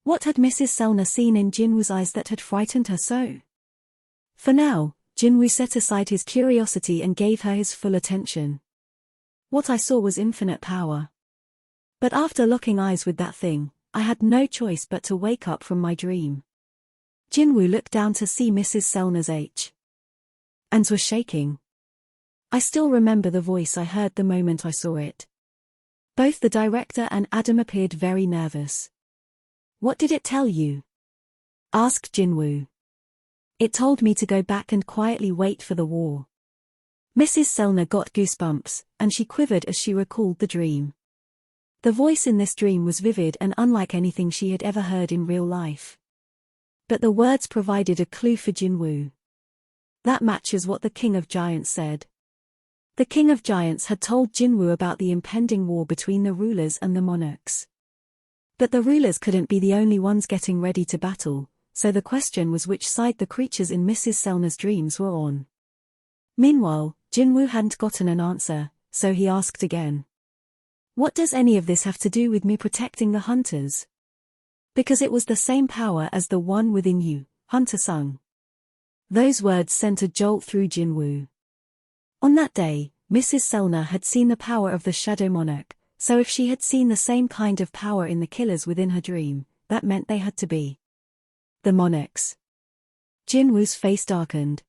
A: What had Mrs. Selner seen in Jinwoo's eyes that had frightened her so? For now, Jinwoo set aside his curiosity and gave her his full attention. What I saw was infinite power. But after locking eyes with that thing, I had no choice but to wake up from my dream. Jinwoo looked down to see Mrs. Selner's hands were shaking. I still remember the voice I heard the moment I saw it. Both the director and Adam appeared very nervous. What did it tell you? Asked Jinwoo. It told me to go back and quietly wait for the war. Mrs. Selner got goosebumps, and she quivered as she recalled the dream. The voice in this dream was vivid and unlike anything she had ever heard in real life. But the words provided a clue for Jinwoo. That matches what the King of Giants said. The King of Giants had told Jinwoo about the impending war between the rulers and the monarchs. But the rulers couldn't be the only ones getting ready to battle, so the question was which side the creatures in Mrs. Selner's dreams were on. Meanwhile, Jinwoo hadn't gotten an answer, so he asked again. What does any of this have to do with me protecting the hunters? Because it was the same power as the one within you, Hunter Sung. Those words sent a jolt through Jinwoo. On that day, Mrs. Selner had seen the power of the Shadow Monarch, so if she had seen the same kind of power in the killers within her dream, that meant they had to be the monarchs. Jinwoo's face darkened.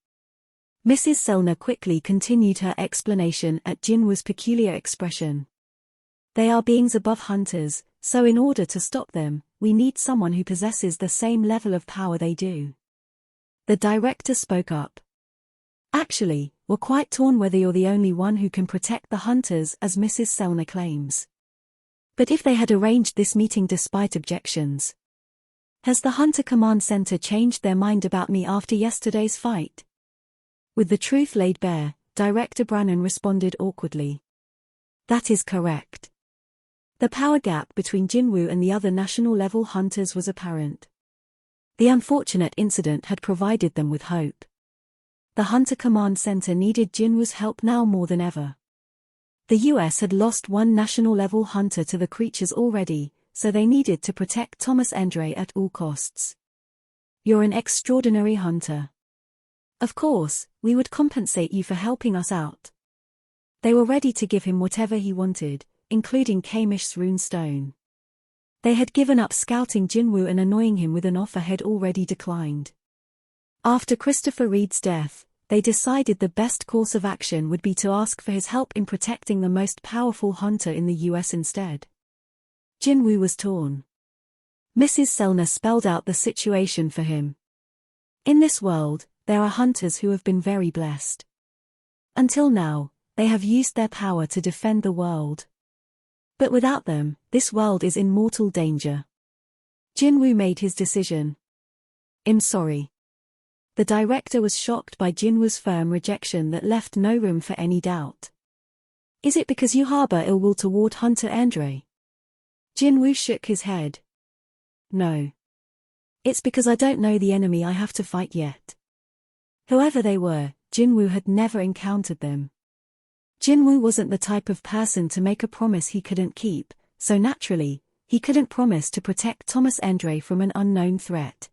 A: Mrs. Selner quickly continued her explanation at Jinwoo's peculiar expression. They are beings above hunters, so in order to stop them, we need someone who possesses the same level of power they do. The director spoke up. Actually, we're quite torn whether you're the only one who can protect the hunters, as Mrs. Selner claims. But if they had arranged this meeting despite objections, has the Hunter Command Center changed their mind about me after yesterday's fight? With the truth laid bare, Director Brannon responded awkwardly. That is correct. The power gap between Jinwoo and the other national-level hunters was apparent. The unfortunate incident had provided them with hope. The Hunter Command Center needed Jinwoo's help now more than ever. The US had lost one national-level hunter to the creatures already, so they needed to protect Thomas Andre at all costs. You're an extraordinary hunter. Of course, we would compensate you for helping us out. They were ready to give him whatever he wanted, including Kamish's rune stone. They had given up scouting Jinwoo and annoying him with an offer had already declined. After Christopher Reed's death, they decided the best course of action would be to ask for his help in protecting the most powerful hunter in the US instead. Jinwoo was torn. Mrs. Selner spelled out the situation for him. In this world, there are hunters who have been very blessed. Until now, they have used their power to defend the world. But without them, this world is in mortal danger. Jinwoo made his decision. I'm sorry. The director was shocked by Jinwoo's firm rejection that left no room for any doubt. Is it because you harbor ill will toward Hunter Andre? Jinwoo shook his head. No. It's because I don't know the enemy I have to fight yet. Whoever they were, Jinwoo had never encountered them. Jinwoo wasn't the type of person to make a promise he couldn't keep, so naturally, he couldn't promise to protect Thomas Andre from an unknown threat.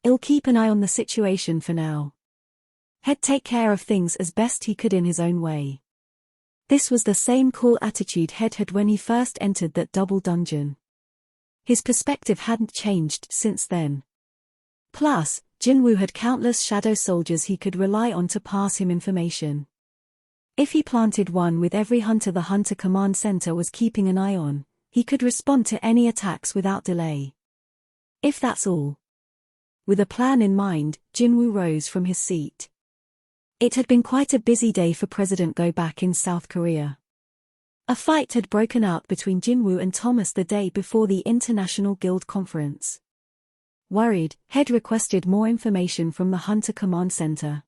A: I'll keep an eye on the situation for now. He'd take care of things as best he could in his own way. This was the same cool attitude Head had when he first entered that double dungeon. His perspective hadn't changed since then. Plus, Jinwoo had countless shadow soldiers he could rely on to pass him information. If he planted one with every hunter the Hunter Command Center was keeping an eye on, he could respond to any attacks without delay. If that's all. With a plan in mind, Jinwoo rose from his seat. It had been quite a busy day for President Go back in South Korea. A fight had broken out between Jinwoo and Thomas the day before the International Guild Conference. Worried, Head requested more information from the Hunter Command Center.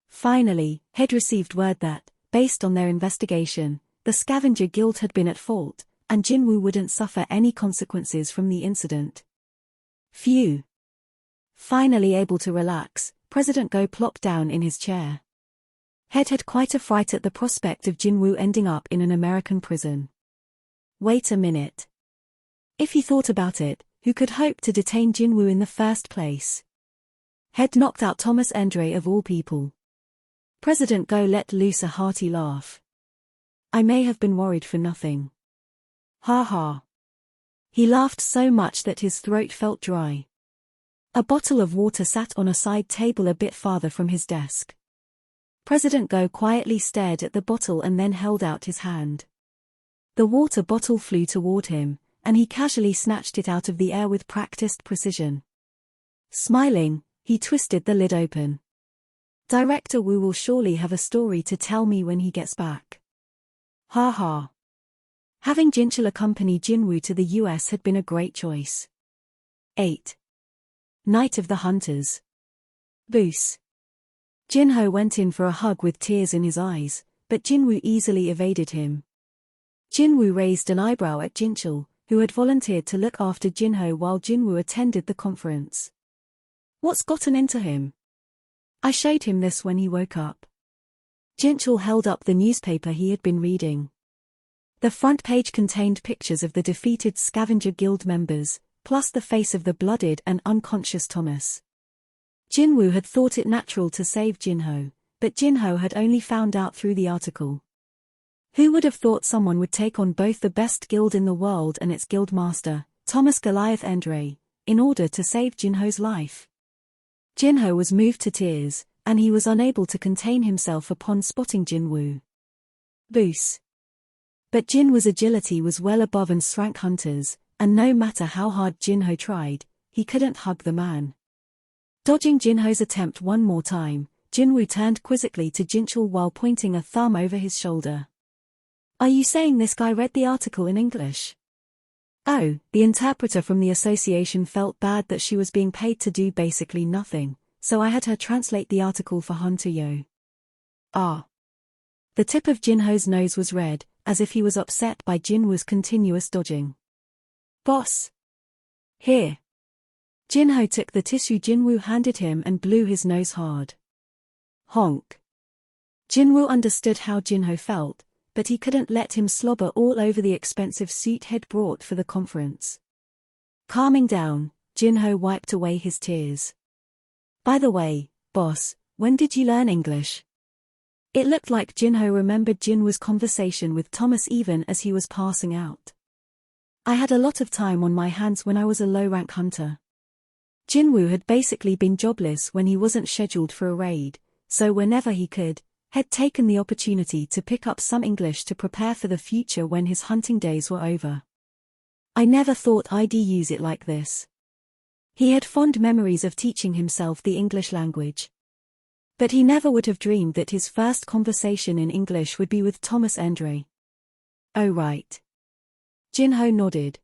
A: Finally, Head received word that, based on their investigation, the Scavenger Guild had been at fault, and Jinwoo wouldn't suffer any consequences from the incident. Phew. Finally able to relax, President Go plopped down in his chair. Head had quite a fright at the prospect of Jinwoo ending up in an American prison. Wait a minute. If he thought about it, who could hope to detain Jinwoo in the first place? Head knocked out Thomas Andre of all people. President Go let loose a hearty laugh. I may have been worried for nothing. Ha ha. He laughed so much that his throat felt dry. A bottle of water sat on a side table a bit farther from his desk. President Go quietly stared at the bottle and then held out his hand. The water bottle flew toward him, and he casually snatched it out of the air with practiced precision. Smiling, he twisted the lid open. Director Wu will surely have a story to tell me when he gets back. Ha ha. Having Jinchul accompany Jinwoo to the US had been a great choice. 8. Night of the Hunters. Boos. Jinho went in for a hug with tears in his eyes, but Jinwoo easily evaded him. Jinwoo raised an eyebrow at Jinchul, who had volunteered to look after Jinho while Jinwoo attended the conference. What's gotten into him? I showed him this when he woke up. Jinchul held up the newspaper he had been reading. The front page contained pictures of the defeated Scavenger Guild members, plus the face of the bloodied and unconscious Thomas. Jinwoo had thought it natural to save Jinho, but Jinho had only found out through the article. Who would have thought someone would take on both the best guild in the world and its guild master, Thomas Goliath Andre, in order to save Jinho's life? Jinho was moved to tears, and he was unable to contain himself upon spotting Jinwoo. Boos. But Jinwoo's agility was well above and shrank hunters, and no matter how hard Jinho tried, he couldn't hug the man. Dodging Jinho's attempt one more time, Jinwoo turned quizzically to Jinchul while pointing a thumb over his shoulder. Are you saying this guy read the article in English? Oh, the interpreter from the association felt bad that she was being paid to do basically nothing, so I had her translate the article for Hunter Yo. Ah. The tip of Jinho's nose was red, as if he was upset by Jinwoo's continuous dodging. Boss. Here. Jinho took the tissue Jinwoo handed him and blew his nose hard. Honk. Jinwoo understood how Jinho felt, but he couldn't let him slobber all over the expensive suit he'd brought for the conference. Calming down, Jinho wiped away his tears. By the way, boss, when did you learn English? It looked like Jinho remembered Jinwoo's conversation with Thomas even as he was passing out. I had a lot of time on my hands when I was a low-rank hunter. Jinwoo had basically been jobless when he wasn't scheduled for a raid, so whenever he could, had taken the opportunity to pick up some English to prepare for the future when his hunting days were over. I never thought I'd use it like this. He had fond memories of teaching himself the English language. But he never would have dreamed that his first conversation in English would be with Thomas Endre. Oh right. Jinho nodded.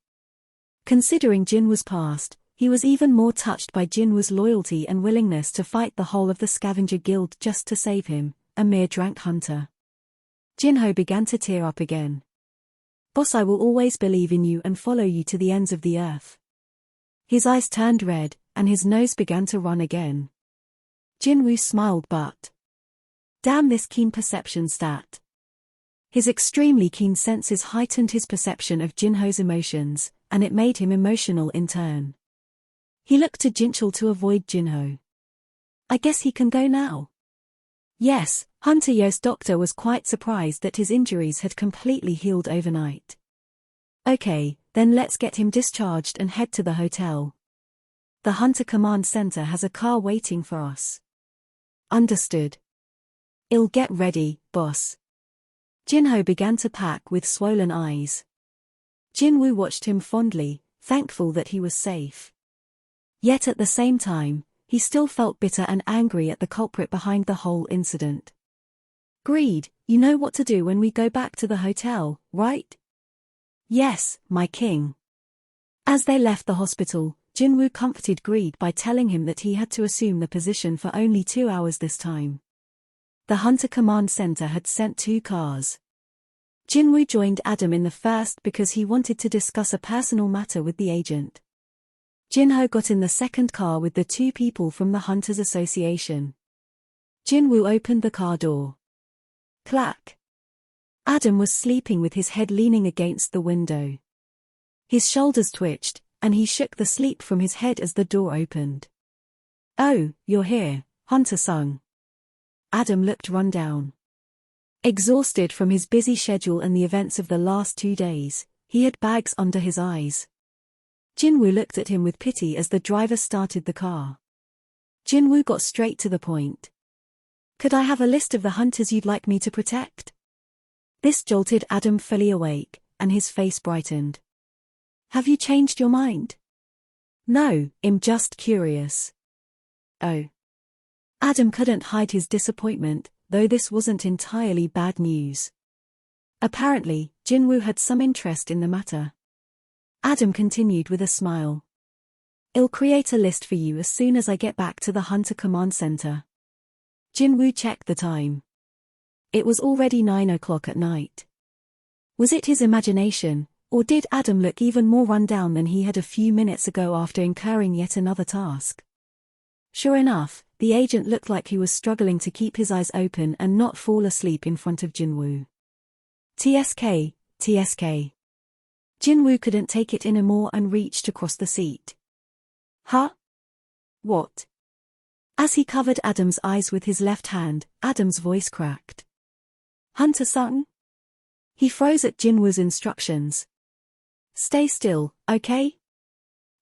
A: Considering Jinwoo's past, he was even more touched by Jinwoo's loyalty and willingness to fight the whole of the scavenger guild just to save him, a mere drank hunter. Jinho began to tear up again. Boss, I will always believe in you and follow you to the ends of the earth. His eyes turned red, and his nose began to run again. Jinwoo smiled but. Damn this keen perception stat. His extremely keen senses heightened his perception of Jinho's emotions, and it made him emotional in turn. He looked to Jinchul to avoid Jinho. I guess he can go now. Yes, Hunter Yo's doctor was quite surprised that his injuries had completely healed overnight. Okay, then let's get him discharged and head to the hotel. The Hunter Command Center has a car waiting for us. Understood. I'll get ready, boss. Jinho began to pack with swollen eyes. Jinwoo watched him fondly, thankful that he was safe. Yet at the same time, he still felt bitter and angry at the culprit behind the whole incident. Greed, you know what to do when we go back to the hotel, right? Yes, my king. As they left the hospital, Jinwoo comforted Greed by telling him that he had to assume the position for only 2 hours this time. The Hunter Command Center had sent 2 cars. Jinwoo joined Adam in the first because he wanted to discuss a personal matter with the agent. Jinho got in the second car with the 2 people from the Hunters Association. Jinwoo opened the car door. Clack. Adam was sleeping with his head leaning against the window. His shoulders twitched, and he shook the sleep from his head as the door opened. Oh, you're here, Hunter-sung. Adam looked run down. Exhausted from his busy schedule and the events of the last 2 days, he had bags under his eyes. Jinwoo looked at him with pity as the driver started the car. Jinwoo got straight to the point. Could I have a list of the hunters you'd like me to protect? This jolted Adam fully awake, and his face brightened. Have you changed your mind? No, I'm just curious. Oh. Adam couldn't hide his disappointment, though this wasn't entirely bad news. Apparently, Jinwoo had some interest in the matter. Adam continued with a smile. I'll create a list for you as soon as I get back to the Hunter Command Center. Jinwoo checked the time. It was already 9 o'clock at night. Was it his imagination, or did Adam look even more run down than he had a few minutes ago after incurring yet another task? Sure enough, the agent looked like he was struggling to keep his eyes open and not fall asleep in front of Jinwoo. TSK, TSK. Jinwoo couldn't take it anymore and reached across the seat. Huh? What? As he covered Adam's eyes with his left hand, Adam's voice cracked. Hunter-sung? He froze at Jinwoo's instructions. Stay still, okay?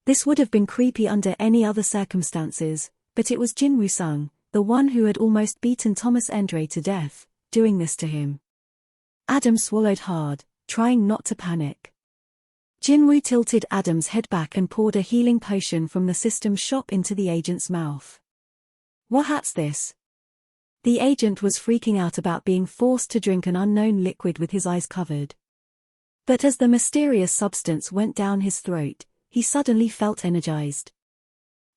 A: This would have been creepy under any other circumstances, but it was Jinwoo-sung, the one who had almost beaten Thomas Endre to death, doing this to him. Adam swallowed hard, trying not to panic. Jinwoo tilted Adam's head back and poured a healing potion from the system shop into the agent's mouth. What's this? The agent was freaking out about being forced to drink an unknown liquid with his eyes covered. But as the mysterious substance went down his throat, he suddenly felt energized.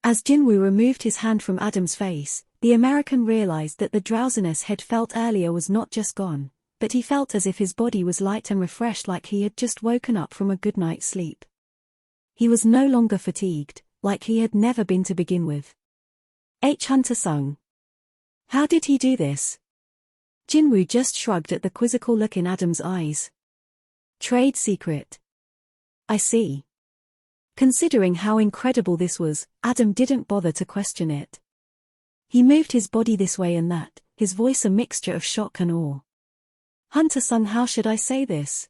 A: As Jinwoo removed his hand from Adam's face, the American realized that the drowsiness he'd felt earlier was not just gone, but he felt as if his body was light and refreshed, like he had just woken up from a good night's sleep. He was no longer fatigued, like he had never been to begin with. Hunter-sung. How did he do this? Jinwoo just shrugged at the quizzical look in Adam's eyes. Trade secret. I see. Considering how incredible this was, Adam didn't bother to question it. He moved his body this way and that, his voice a mixture of shock and awe. Hunter-sung, how should I say this?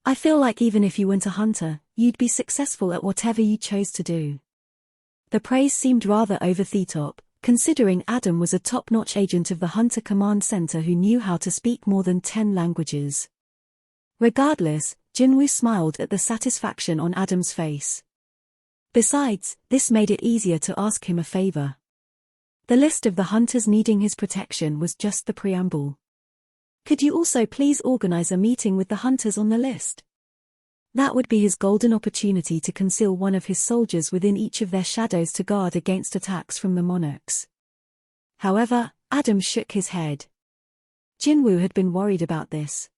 A: I feel like even if you weren't a hunter, you'd be successful at whatever you chose to do. The praise seemed rather over the top, considering Adam was a top-notch agent of the Hunter Command Center who knew how to speak more than 10 languages. Regardless, Jinwoo smiled at the satisfaction on Adam's face. Besides, this made it easier to ask him a favor. The list of the hunters needing his protection was just the preamble. Could you also please organize a meeting with the hunters on the list? That would be his golden opportunity to conceal one of his soldiers within each of their shadows to guard against attacks from the monarchs. However, Adam shook his head. Jinwoo had been worried about this.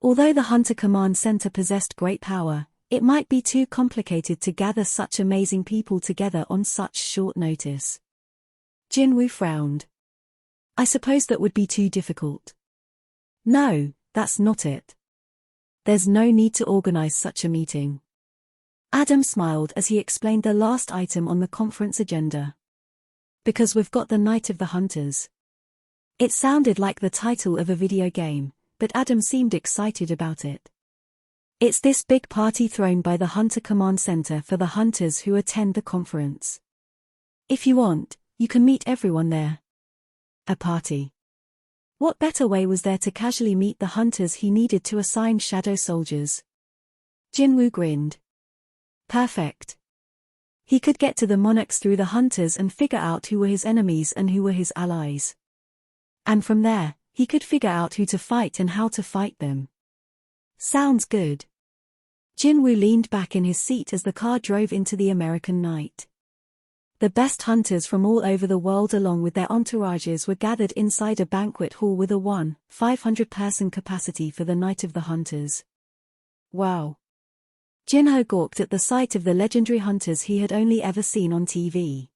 A: Although the Hunter Command Center possessed great power, it might be too complicated to gather such amazing people together on such short notice. Jinwoo frowned. I suppose that would be too difficult. No, that's not it. There's no need to organize such a meeting. Adam smiled as he explained the last item on the conference agenda. Because we've got the Night of the Hunters. It sounded like the title of a video game, but Adam seemed excited about it. It's this big party thrown by the Hunter Command Center for the hunters who attend the conference. If you want, you can meet everyone there. A party. What better way was there to casually meet the hunters he needed to assign shadow soldiers? Jinwoo grinned. Perfect. He could get to the monarchs through the hunters and figure out who were his enemies and who were his allies. And from there, he could figure out who to fight and how to fight them. Sounds good. Jinwoo leaned back in his seat as the car drove into the American night. The best hunters from all over the world along with their entourages were gathered inside a banquet hall with a 500-person capacity for the Night of the Hunters. Wow. Jinho gawked at the sight of the legendary hunters he had only ever seen on TV.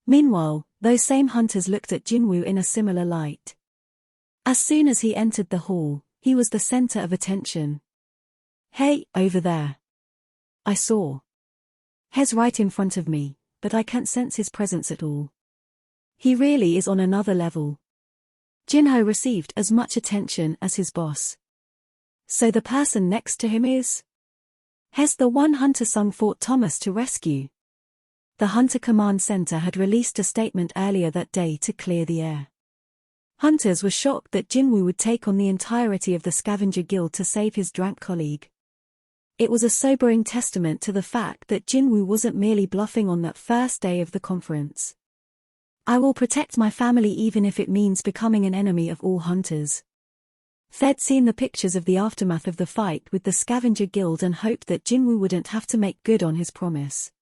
A: Meanwhile, those same hunters looked at Jinwoo in a similar light. As soon as he entered the hall, he was the center of attention. Hey, over there. I saw. He's right in front of me, but I can't sense his presence at all. He really is on another level. Jinho received as much attention as his boss. So the person next to him is? He's the one Hunter-sung fought Thomas to rescue. The Hunter Command Center had released a statement earlier that day to clear the air. Hunters were shocked that Jinwoo would take on the entirety of the scavenger guild to save his drunk colleague. It was a sobering testament to the fact that Jinwoo wasn't merely bluffing on that first day of the conference. I will protect my family even if it means becoming an enemy of all hunters. They'd seen the pictures of the aftermath of the fight with the scavenger guild and hoped that Jinwoo wouldn't have to make good on his promise.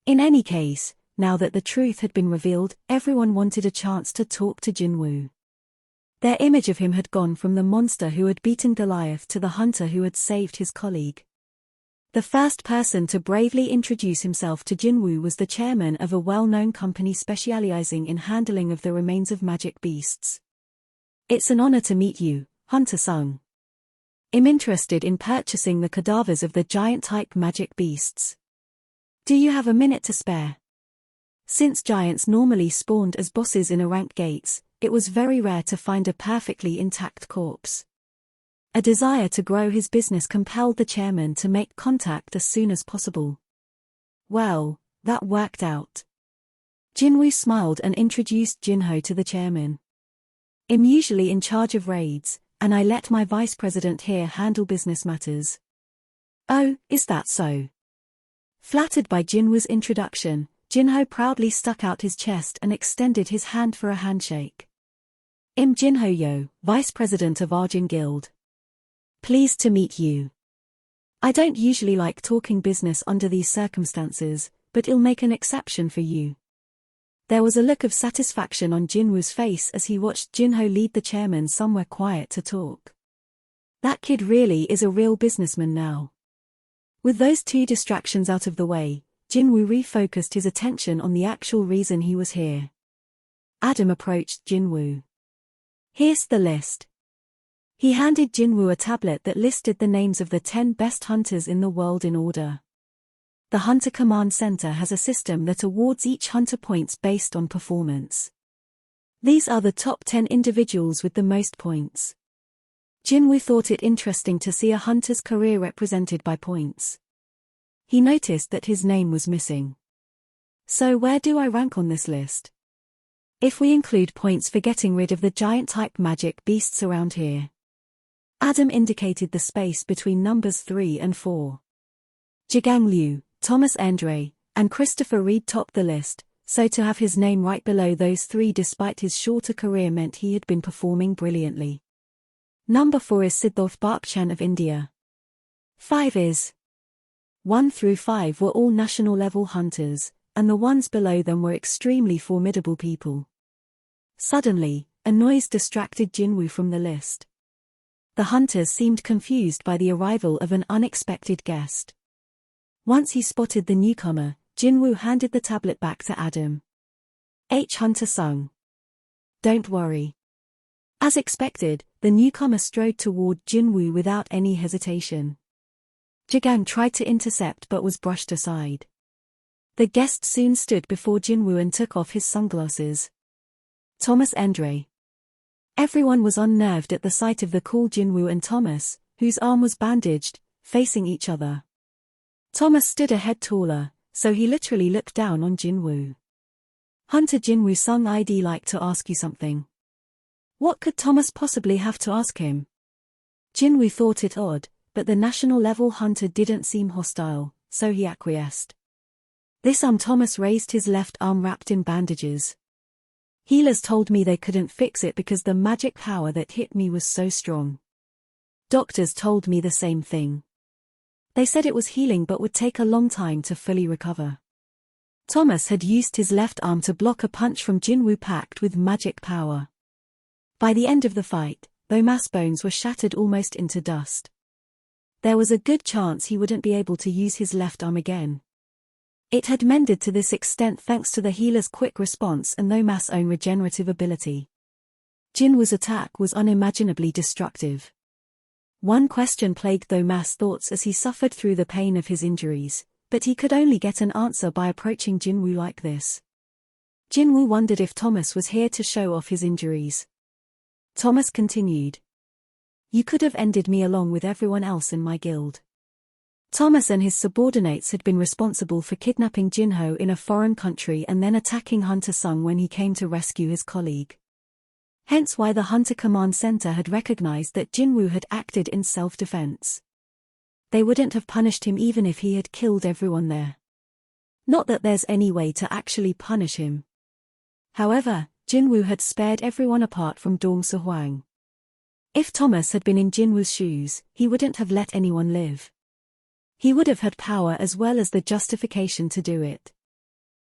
A: In any case, now that the truth had been revealed, everyone wanted a chance to talk to Jinwoo. Their image of him had gone from the monster who had beaten Goliath to the hunter who had saved his colleague. The first person to bravely introduce himself to Jinwoo was the chairman of a well-known company specializing in handling of the remains of magic beasts. It's an honor to meet you, Hunter-sung. I'm interested in purchasing the cadavers of the giant-type magic beasts. Do you have a minute to spare? Since giants normally spawned as bosses in Rank Gates, it was very rare to find a perfectly intact corpse. A desire to grow his business compelled the chairman to make contact as soon as possible. Well, that worked out. Jinwoo smiled and introduced Jinho to the chairman. I'm usually in charge of raids, and I let my vice president here handle business matters. Oh, is that so? Flattered by Jinwoo's introduction, Jinho proudly stuck out his chest and extended his hand for a handshake. I'm Jinho Yo, Vice President of Arjun Guild. Pleased to meet you. I don't usually like talking business under these circumstances, but I'll make an exception for you. There was a look of satisfaction on Jinwoo's face as he watched Jinho lead the chairman somewhere quiet to talk. That kid really is a real businessman now. With those two distractions out of the way, Jinwoo refocused his attention on the actual reason he was here. Adam approached Jinwoo. Here's the list. He handed Jinwoo a tablet that listed the names of the 10 best hunters in the world in order. The Hunter Command Center has a system that awards each hunter points based on performance. These are the top 10 individuals with the most points. Jinwoo thought it interesting to see a hunter's career represented by points. He noticed that his name was missing. So where do I rank on this list? If we include points for getting rid of the giant-type magic beasts around here. Adam indicated the space between numbers 3 and 4. Jigang Liu, Thomas Andre, and Christopher Reed topped the list, so to have his name right below those three despite his shorter career meant he had been performing brilliantly. Number 4 is Siddharth Bakchan of India. 5 is 1 through 5 were all national-level hunters, and the ones below them were extremely formidable people. Suddenly, a noise distracted Jinwoo from the list. The hunters seemed confused by the arrival of an unexpected guest. Once he spotted the newcomer, Jinwoo handed the tablet back to Adam. Hunter sung. Don't worry. As expected, the newcomer strode toward Jinwoo without any hesitation. Jigang tried to intercept but was brushed aside. The guest soon stood before Jinwoo and took off his sunglasses. Thomas Andre. Everyone was unnerved at the sight of the cool Jinwoo and Thomas, whose arm was bandaged, facing each other. Thomas stood a head taller, so he literally looked down on Jinwoo. Hunter Jinwoo sung, I'd like to ask you something. What could Thomas possibly have to ask him? Jinwoo thought it odd, but the national-level hunter didn't seem hostile, so he acquiesced. Thomas raised his left arm wrapped in bandages. Healers told me they couldn't fix it because the magic power that hit me was so strong. Doctors told me the same thing. They said it was healing but would take a long time to fully recover. Thomas had used his left arm to block a punch from Jinwoo packed with magic power. By the end of the fight, though mass bones were shattered almost into dust. There was a good chance he wouldn't be able to use his left arm again. It had mended to this extent thanks to the healer's quick response and Thomas' own regenerative ability. Jinwoo's attack was unimaginably destructive. One question plagued Thomas' thoughts as he suffered through the pain of his injuries, but he could only get an answer by approaching Jinwoo like this. Jinwoo wondered if Thomas was here to show off his injuries. Thomas continued. You could have ended me along with everyone else in my guild. Thomas and his subordinates had been responsible for kidnapping Jinho in a foreign country and then attacking Hunter Sung when he came to rescue his colleague. Hence why the Hunter Command Center had recognized that Jinwoo had acted in self-defense. They wouldn't have punished him even if he had killed everyone there. Not that there's any way to actually punish him. However, Jinwoo had spared everyone apart from Dong Se-hwang. If Thomas had been in Jinwoo's shoes, he wouldn't have let anyone live. He would have had power as well as the justification to do it.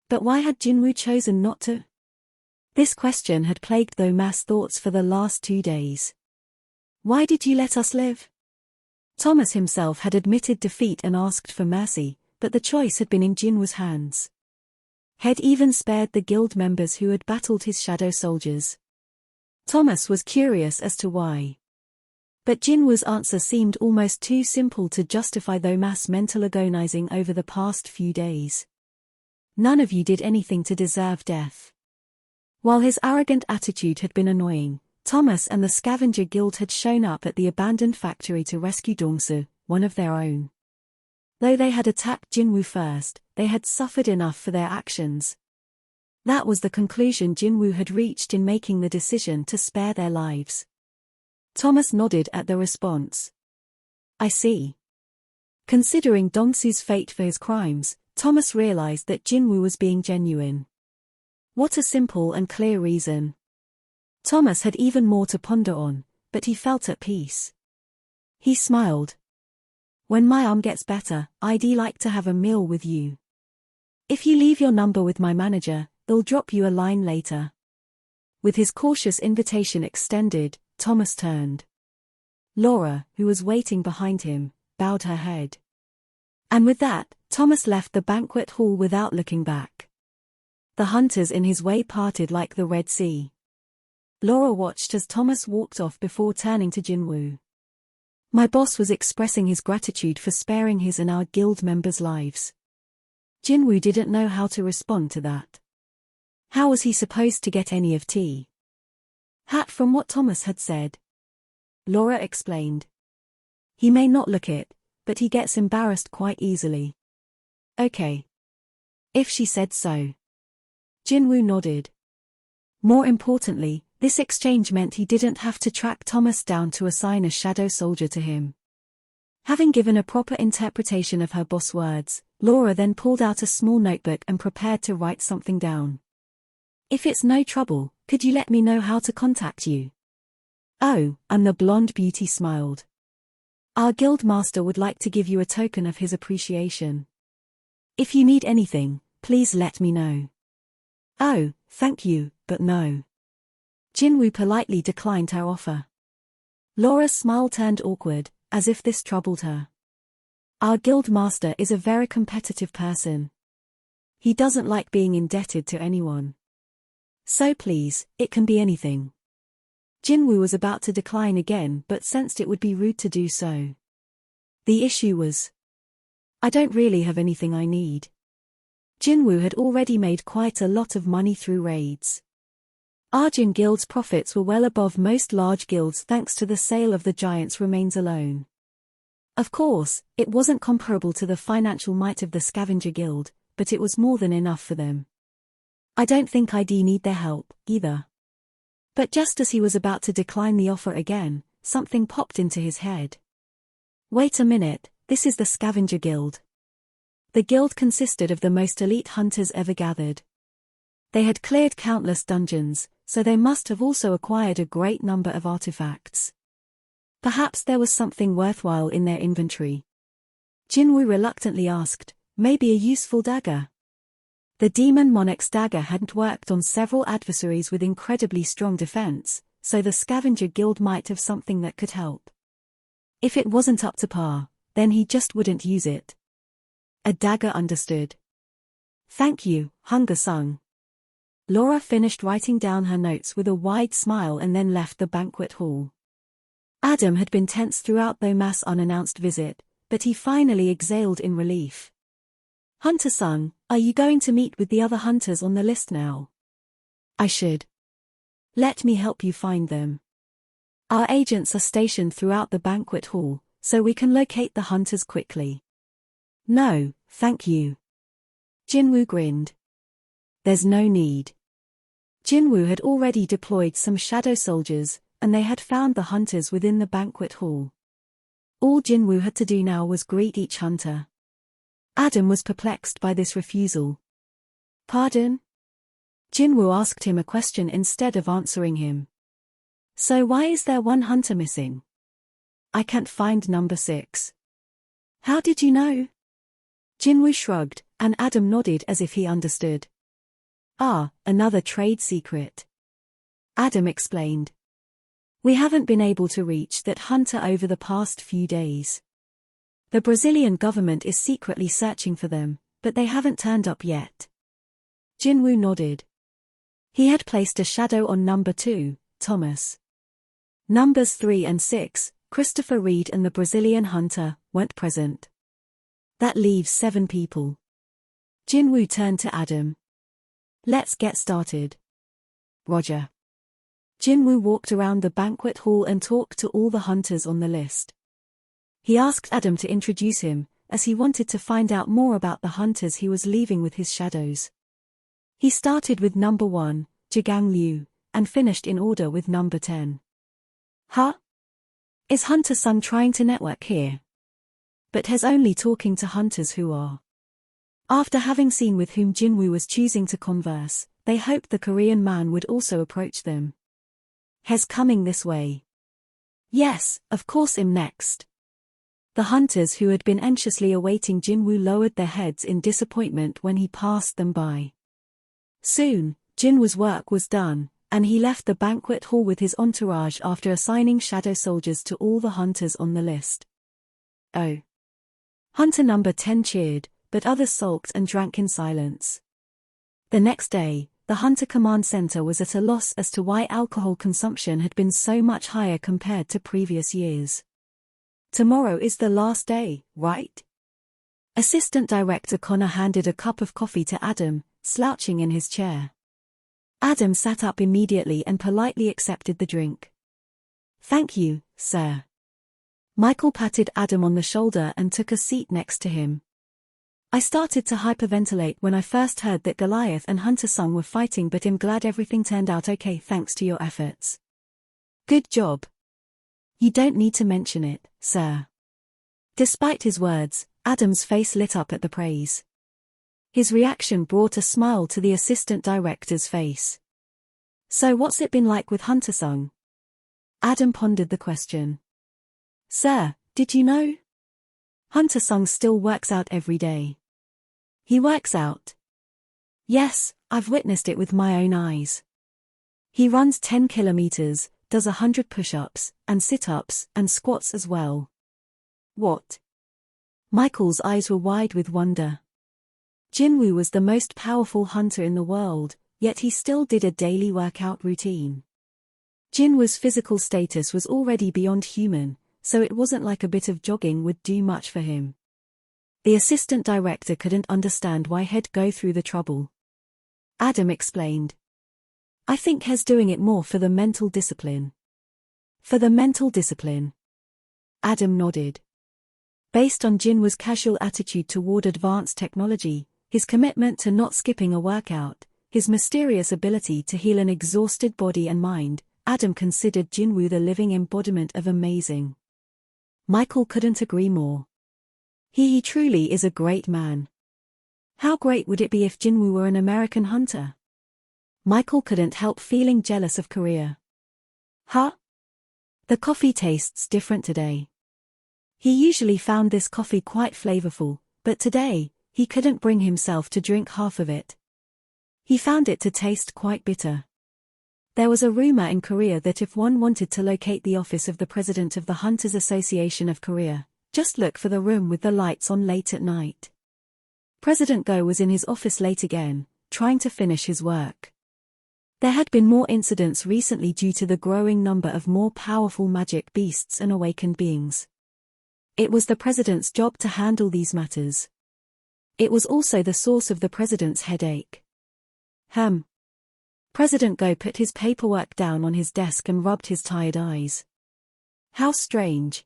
A: But why had Jinwoo chosen not to? This question had plagued Thomas' thoughts for the last 2 days. Why did you let us live? Thomas himself had admitted defeat and asked for mercy, but the choice had been in Jinwoo's hands. Had even spared the guild members who had battled his shadow soldiers. Thomas was curious as to why. But Jinwoo's answer seemed almost too simple to justify Thomas' mental agonizing over the past few days. None of you did anything to deserve death. While his arrogant attitude had been annoying, Thomas and the Scavenger Guild had shown up at the abandoned factory to rescue Dongsu, one of their own. Though they had attacked Jinwoo first, they had suffered enough for their actions. That was the conclusion Jinwoo had reached in making the decision to spare their lives. Thomas nodded at the response. I see. Considering Dongsu's fate for his crimes, Thomas realized that Jinwoo was being genuine. What a simple and clear reason. Thomas had even more to ponder on, but he felt at peace. He smiled. When my arm gets better, I'd like to have a meal with you. If you leave your number with my manager, they'll drop you a line later. With his cautious invitation extended, Thomas turned. Laura, who was waiting behind him, bowed her head. And with that, Thomas left the banquet hall without looking back. The hunters in his way parted like the Red Sea. Laura watched as Thomas walked off before turning to Jinwoo. My boss was expressing his gratitude for sparing his and our guild members' lives. Jinwoo didn't know how to respond to that. How was he supposed to get any of tea? Hat from what Thomas had said. Laura explained. He may not look it, but he gets embarrassed quite easily. Okay. If she said so. Jinwoo nodded. More importantly, this exchange meant he didn't have to track Thomas down to assign a shadow soldier to him. Having given a proper interpretation of her boss' words, Laura then pulled out a small notebook and prepared to write something down. If it's no trouble, could you let me know how to contact you? Oh, and the blonde beauty smiled. Our guild master would like to give you a token of his appreciation. If you need anything, please let me know. Oh, thank you, but no. Jinwoo politely declined her offer. Laura's smile turned awkward, as if this troubled her. Our guild master is a very competitive person. He doesn't like being indebted to anyone. So please, it can be anything. Jinwoo was about to decline again but sensed it would be rude to do so. The issue was, I don't really have anything I need. Jinwoo had already made quite a lot of money through raids. Arjun Guild's profits were well above most large guilds thanks to the sale of the Giant's remains alone. Of course, it wasn't comparable to the financial might of the Scavenger Guild, but it was more than enough for them. I don't think I'd need their help, either. But just as he was about to decline the offer again, something popped into his head. Wait a minute, this is the Scavenger Guild. The guild consisted of the most elite hunters ever gathered. They had cleared countless dungeons, so they must have also acquired a great number of artifacts. Perhaps there was something worthwhile in their inventory. Jinwoo reluctantly asked, maybe a useful dagger. The Demon Monarch's dagger hadn't worked on several adversaries with incredibly strong defense, so the Scavenger Guild might have something that could help. If it wasn't up to par, then he just wouldn't use it. A dagger, understood. Thank you, Hunger-sung. Laura finished writing down her notes with a wide smile and then left the banquet hall. Adam had been tense throughout Thomas' unannounced visit, but he finally exhaled in relief. Hunter-sung, are you going to meet with the other hunters on the list now? I should. Let me help you find them. Our agents are stationed throughout the banquet hall, so we can locate the hunters quickly. No, thank you. Jinwoo grinned. There's no need. Jinwoo had already deployed some shadow soldiers, and they had found the hunters within the banquet hall. All Jinwoo had to do now was greet each hunter. Adam was perplexed by this refusal. Pardon? Jinwoo asked him a question instead of answering him. So why is there one hunter missing? I can't find number 6. How did you know? Jinwoo shrugged, and Adam nodded as if he understood. Ah, another trade secret. Adam explained. We haven't been able to reach that hunter over the past few days. The Brazilian government is secretly searching for them, but they haven't turned up yet. Jinwoo nodded. He had placed a shadow on number 2, Thomas. Numbers 3 and 6, Christopher Reed and the Brazilian hunter, weren't present. That leaves 7 people. Jinwoo turned to Adam. Let's get started. Roger. Jinwoo walked around the banquet hall and talked to all the hunters on the list. He asked Adam to introduce him, as he wanted to find out more about the hunters he was leaving with his shadows. He started with number 1, Jigang Liu, and finished in order with number 10. Huh? Is Hunter-sung trying to network here? But has only talking to hunters who are. After having seen with whom Jinwoo was choosing to converse, they hoped the Korean man would also approach them. He's coming this way. Yes, of course I'm next. The hunters who had been anxiously awaiting Jinwoo lowered their heads in disappointment when he passed them by. Soon, Jinwoo's work was done, and he left the banquet hall with his entourage after assigning shadow soldiers to all the hunters on the list. Oh. Hunter number 10 cheered, but others sulked and drank in silence. The next day, the Hunter Command Center was at a loss as to why alcohol consumption had been so much higher compared to previous years. Tomorrow is the last day, right? Assistant Director Connor handed a cup of coffee to Adam, slouching in his chair. Adam sat up immediately and politely accepted the drink. Thank you, sir. Michael patted Adam on the shoulder and took a seat next to him. I started to hyperventilate when I first heard that Goliath and Hunter Sung were fighting, but I'm glad everything turned out okay thanks to your efforts. Good job. You don't need to mention it, sir. Despite his words, Adam's face lit up at the praise. His reaction brought a smile to the assistant director's face. So what's it been like with Hunter Sung? Adam pondered the question. Sir, did you know? Hunter Sung still works out every day. He works out? Yes, I've witnessed it with my own eyes. He runs 10 kilometers, does 100 push-ups, and sit-ups, and squats as well. What? Michael's eyes were wide with wonder. Jinwoo was the most powerful hunter in the world, yet he still did a daily workout routine. Jinwoo's physical status was already beyond human, so it wasn't like a bit of jogging would do much for him. The assistant director couldn't understand why he'd go through the trouble. Adam explained. I think he's doing it more for the mental discipline. For the mental discipline. Adam nodded. Based on Jinwoo's casual attitude toward advanced technology, his commitment to not skipping a workout, his mysterious ability to heal an exhausted body and mind, Adam considered Jinwoo the living embodiment of amazing. Michael couldn't agree more. He truly is a great man. How great would it be if Jinwoo were an American hunter? Michael couldn't help feeling jealous of Korea. Huh? The coffee tastes different today. He usually found this coffee quite flavorful, but today, he couldn't bring himself to drink half of it. He found it to taste quite bitter. There was a rumor in Korea that if one wanted to locate the office of the president of the Hunters Association of Korea, just look for the room with the lights on late at night. President Go was in his office late again, trying to finish his work. There had been more incidents recently due to the growing number of more powerful magic beasts and awakened beings. It was the president's job to handle these matters. It was also the source of the president's headache. President Go put his paperwork down on his desk and rubbed his tired eyes. How strange.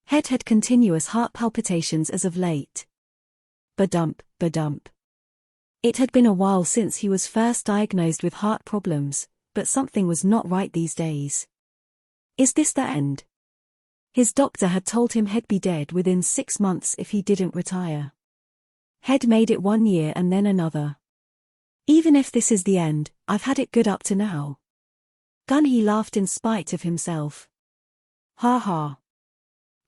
A: Head had continuous heart palpitations as of late. Ba-dump, ba-dump. It had been a while since he was first diagnosed with heart problems, but something was not right these days. Is this the end? His doctor had told him he'd be dead within 6 months if he didn't retire. He'd made it 1 year and then another. Even if this is the end, I've had it good up to now. He laughed in spite of himself. Ha ha.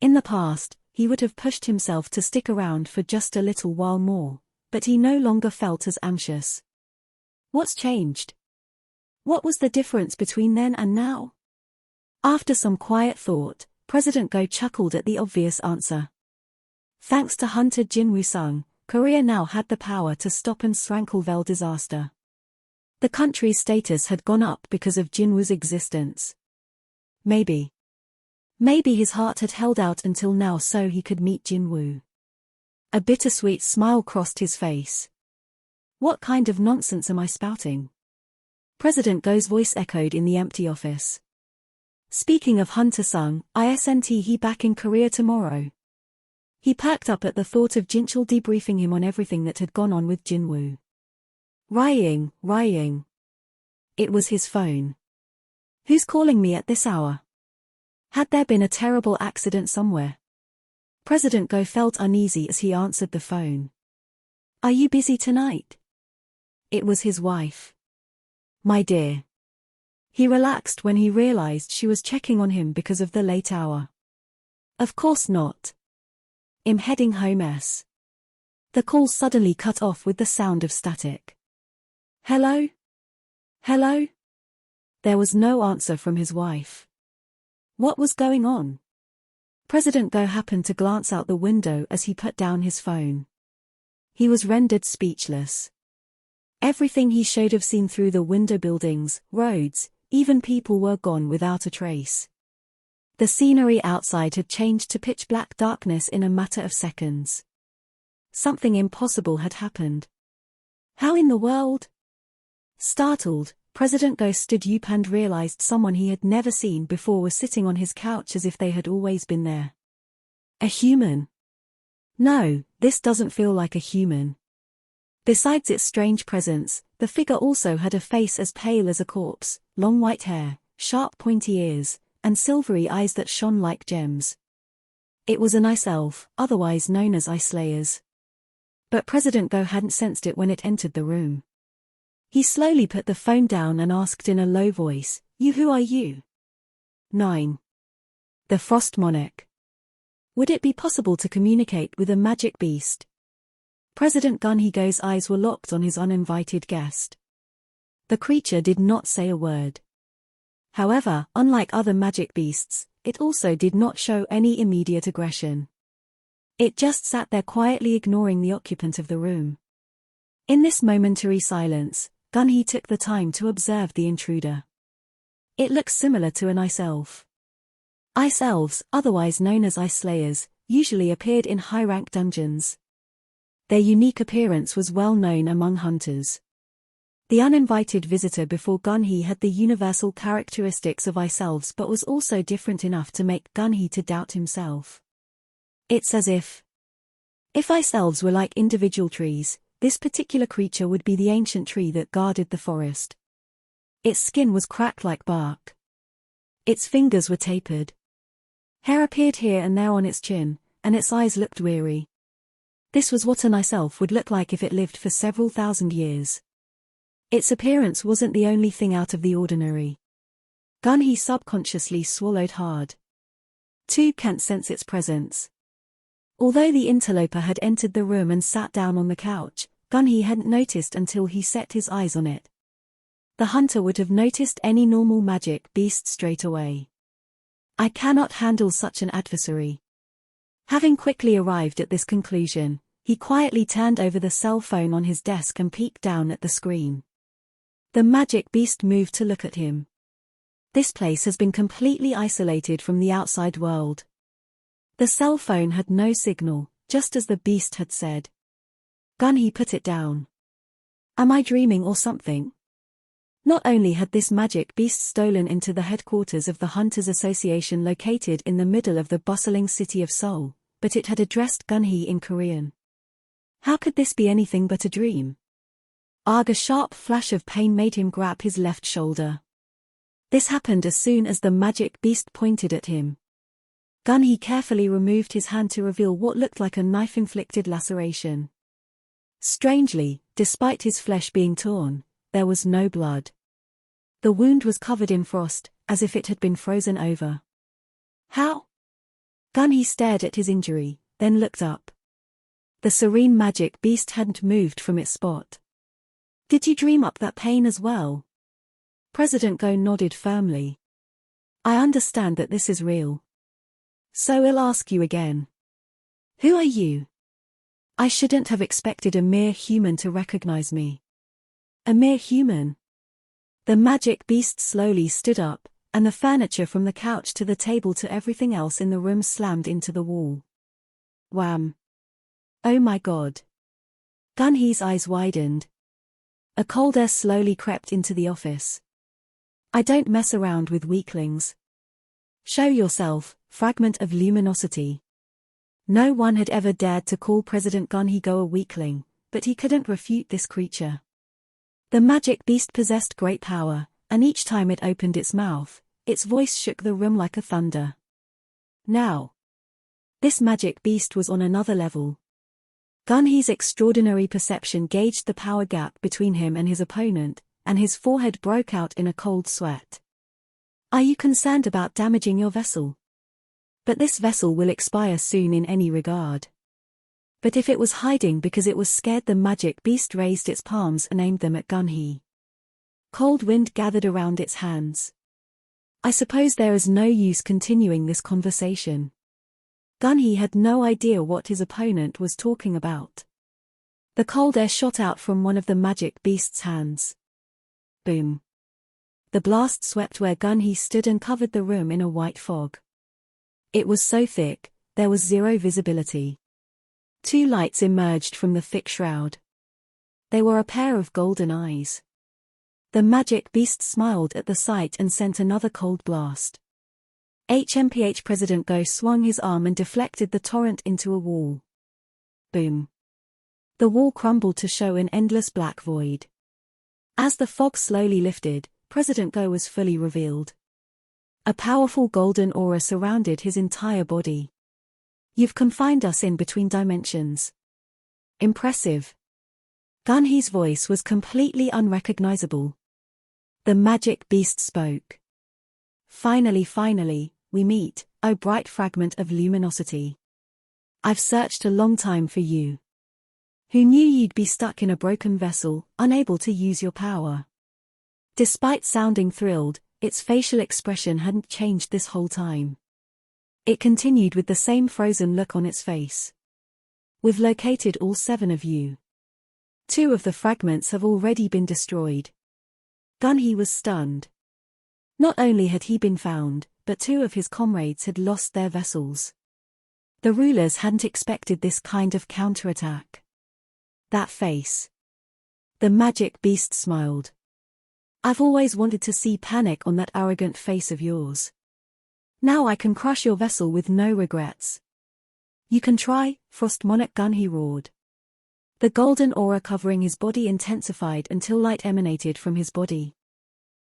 A: In the past, he would have pushed himself to stick around for just a little while more, but he no longer felt as anxious. What's changed? What was the difference between then and now? After some quiet thought, President Go chuckled at the obvious answer. Thanks to Hunter Jinwoo Sung, Korea now had the power to stop an Srankelvel disaster. The country's status had gone up because of Jinwoo's existence. Maybe his heart had held out until now so he could meet Jinwoo. A bittersweet smile crossed his face. What kind of nonsense am I spouting? President Go's voice echoed in the empty office. Speaking of Hunter Sung, isn't he back in Korea tomorrow? He perked up at the thought of Jinchul debriefing him on everything that had gone on with Jinwoo. Ring. It was his phone. Who's calling me at this hour? Had there been a terrible accident somewhere? President Go felt uneasy as he answered the phone. Are you busy tonight? It was his wife. My dear. He relaxed when he realized she was checking on him because of the late hour. Of course not. I'm heading home. The call suddenly cut off with the sound of static. Hello? Hello? There was no answer from his wife. What was going on? President Go happened to glance out the window as he put down his phone. He was rendered speechless. Everything he should have seen through the window, buildings, roads, even people, were gone without a trace. The scenery outside had changed to pitch black darkness in a matter of seconds. Something impossible had happened. How in the world? Startled, President Go stood up and realized someone he had never seen before was sitting on his couch as if they had always been there. A human? No, this doesn't feel like a human. Besides its strange presence, the figure also had a face as pale as a corpse, long white hair, sharp pointy ears, and silvery eyes that shone like gems. It was an ice elf, otherwise known as ice slayers. But President Go hadn't sensed it when it entered the room. He slowly put the phone down and asked in a low voice, Who are you?" 9. The Frost Monarch. Would it be possible to communicate with a magic beast? President Gun-He-Go's eyes were locked on his uninvited guest. The creature did not say a word. However, unlike other magic beasts, it also did not show any immediate aggression. It just sat there quietly, ignoring the occupant of the room. In this momentary silence, Gun-He took the time to observe the intruder. It looks similar to an ice elf. Ice elves, otherwise known as ice slayers, usually appeared in high-rank dungeons. Their unique appearance was well known among hunters. The uninvited visitor before Gun-He had the universal characteristics of ice elves but was also different enough to make Gun-He to doubt himself. It's as if ice elves were like individual trees, this particular creature would be the ancient tree that guarded the forest. Its skin was cracked like bark. Its fingers were tapered. Hair appeared here and there on its chin, and its eyes looked weary. This was what an ice elf would look like if it lived for several thousand years. Its appearance wasn't the only thing out of the ordinary. Gun-He subconsciously swallowed hard. Two can't sense its presence. Although the interloper had entered the room and sat down on the couch, Gun-He hadn't noticed until he set his eyes on it. The hunter would have noticed any normal magic beast straight away. I cannot handle such an adversary. Having quickly arrived at this conclusion, he quietly turned over the cell phone on his desk and peeked down at the screen. The magic beast moved to look at him. This place has been completely isolated from the outside world. The cell phone had no signal, just as the beast had said. Gun-He put it down. Am I dreaming or something? Not only had this magic beast stolen into the headquarters of the Hunters Association located in the middle of the bustling city of Seoul, but it had addressed Gun-He in Korean. How could this be anything but a dream? A sharp flash of pain made him grab his left shoulder. This happened as soon as the magic beast pointed at him. Gun-He carefully removed his hand to reveal what looked like a knife-inflicted laceration. Strangely, despite his flesh being torn, there was no blood. The wound was covered in frost, as if it had been frozen over. How? Gun-He stared at his injury, then looked up. The serene magic beast hadn't moved from its spot. Did you dream up that pain as well? President Go nodded firmly. I understand that this is real. So I'll ask you again. Who are you? I shouldn't have expected a mere human to recognize me. A mere human? The magic beast slowly stood up, and the furniture from the couch to the table to everything else in the room slammed into the wall. Wham! Oh my God! Gun-He's eyes widened. A cold air slowly crept into the office. I don't mess around with weaklings. Show yourself, fragment of luminosity. No one had ever dared to call President Gun-He-Go a weakling, but he couldn't refute this creature. The magic beast possessed great power, and each time it opened its mouth, its voice shook the room like a thunder. Now, this magic beast was on another level. Gun-He's extraordinary perception gauged the power gap between him and his opponent, and his forehead broke out in a cold sweat. Are you concerned about damaging your vessel? But this vessel will expire soon in any regard. But if it was hiding because it was scared, the magic beast raised its palms and aimed them at Gunhee. Cold wind gathered around its hands. I suppose there is no use continuing this conversation. Gunhee had no idea what his opponent was talking about. The cold air shot out from one of the magic beast's hands. Boom. The blast swept where Gunhee stood and covered the room in a white fog. It was so thick, there was zero visibility. Two lights emerged from the thick shroud. They were a pair of golden eyes. The magic beast smiled at the sight and sent another cold blast. HMPH President Go swung his arm and deflected the torrent into a wall. Boom. The wall crumbled to show an endless black void. As the fog slowly lifted, President Go was fully revealed. A powerful golden aura surrounded his entire body. You've confined us in between dimensions. Impressive. Gunhee's voice was completely unrecognizable. The magic beast spoke. Finally, we meet, O bright fragment of luminosity. I've searched a long time for you. Who knew you'd be stuck in a broken vessel, unable to use your power? Despite sounding thrilled, its facial expression hadn't changed this whole time. It continued with the same frozen look on its face. We've located all 7 of you. 2 of the fragments have already been destroyed. Gunhee was stunned. Not only had he been found, but 2 of his comrades had lost their vessels. The rulers hadn't expected this kind of counterattack. That face. The magic beast smiled. I've always wanted to see panic on that arrogant face of yours. Now I can crush your vessel with no regrets. You can try, Frost Monarch, Gunhee roared. The golden aura covering his body intensified until light emanated from his body.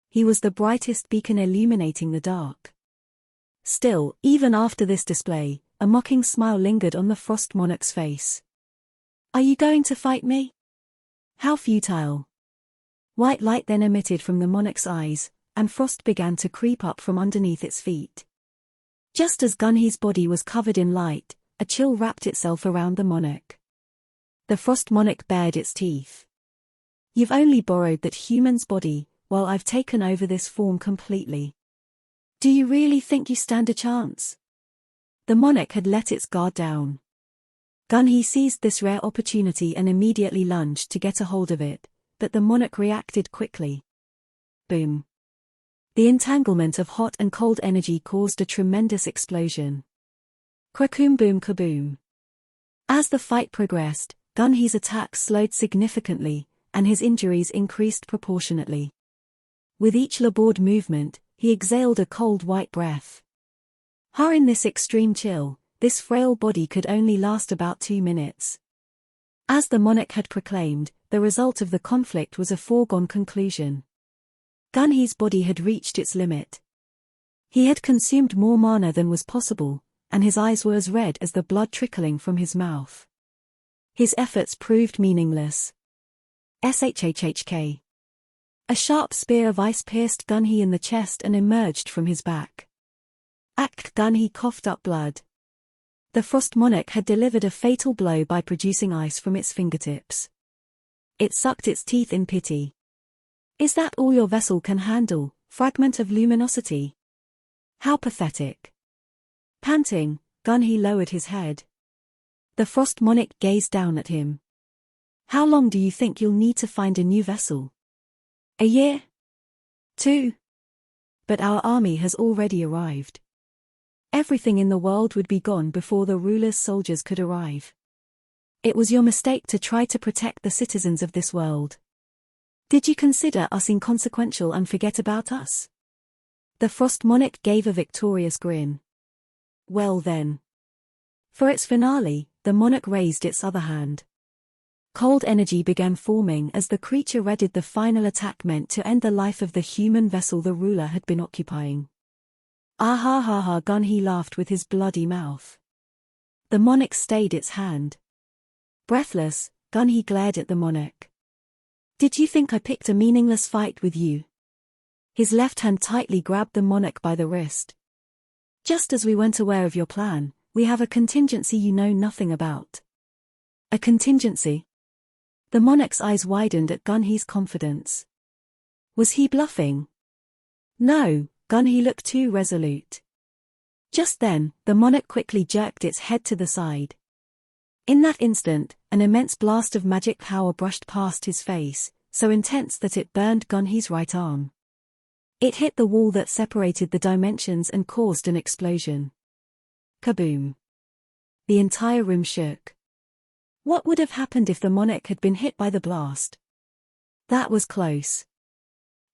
A: He was the brightest beacon illuminating the dark. Still, even after this display, a mocking smile lingered on the Frost Monarch's face. Are you going to fight me? How futile. White light then emitted from the monarch's eyes, and frost began to creep up from underneath its feet. Just as Gunhee's body was covered in light, a chill wrapped itself around the monarch. The Frost Monarch bared its teeth. You've only borrowed that human's body, while I've taken over this form completely. Do you really think you stand a chance? The monarch had let its guard down. Gunhee seized this rare opportunity and immediately lunged to get a hold of it, but the monarch reacted quickly. Boom. The entanglement of hot and cold energy caused a tremendous explosion. Krakoom boom kaboom. As the fight progressed, Gunhee's attacks slowed significantly, and his injuries increased proportionately. With each laboured movement, he exhaled a cold white breath. In this extreme chill, this frail body could only last about 2 minutes. As the monarch had proclaimed, the result of the conflict was a foregone conclusion. Gunhee's body had reached its limit. He had consumed more mana than was possible, and his eyes were as red as the blood trickling from his mouth. His efforts proved meaningless. SHHHK. A sharp spear of ice pierced Gunhee in the chest and emerged from his back. Gunhee coughed up blood. The Frost Monarch had delivered a fatal blow by producing ice from its fingertips. It sucked its teeth in pity. Is that all your vessel can handle, fragment of luminosity? How pathetic. Panting, Gunhee lowered his head. The Frost Monarch gazed down at him. How long do you think you'll need to find a new vessel? A year? 2? But our army has already arrived. Everything in the world would be gone before the ruler's soldiers could arrive. It was your mistake to try to protect the citizens of this world. Did you consider us inconsequential and forget about us? The Frost Monarch gave a victorious grin. Well then. For its finale, the monarch raised its other hand. Cold energy began forming as the creature readied the final attack meant to end the life of the human vessel the ruler had been occupying. Ah ha ha ha, Gunhee laughed with his bloody mouth. The monarch stayed its hand. Breathless, Gunhee glared at the monarch. Did you think I picked a meaningless fight with you? His left hand tightly grabbed the monarch by the wrist. "Just as we weren't aware of your plan, we have a contingency you know nothing about." "A contingency?" The monarch's eyes widened at Gunhee's confidence. Was he bluffing? No, Gunhee looked too resolute. Just then, the monarch quickly jerked its head to the side. In that instant, an immense blast of magic power brushed past his face, so intense that it burned Gunhee's right arm. It hit the wall that separated the dimensions and caused an explosion. Kaboom! The entire room shook. What would have happened if the monarch had been hit by the blast? That was close.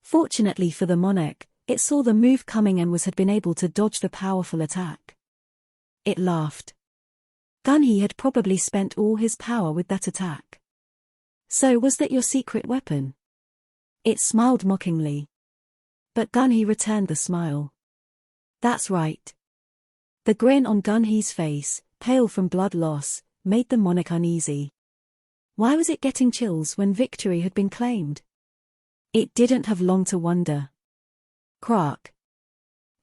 A: Fortunately for the monarch, it saw the move coming and had been able to dodge the powerful attack. It laughed. Gunhee had probably spent all his power with that attack. "So was that your secret weapon?" It smiled mockingly. But Gunhee returned the smile. "That's right." The grin on Gunhee's face, pale from blood loss, made the monarch uneasy. Why was it getting chills when victory had been claimed? It didn't have long to wonder. Crack!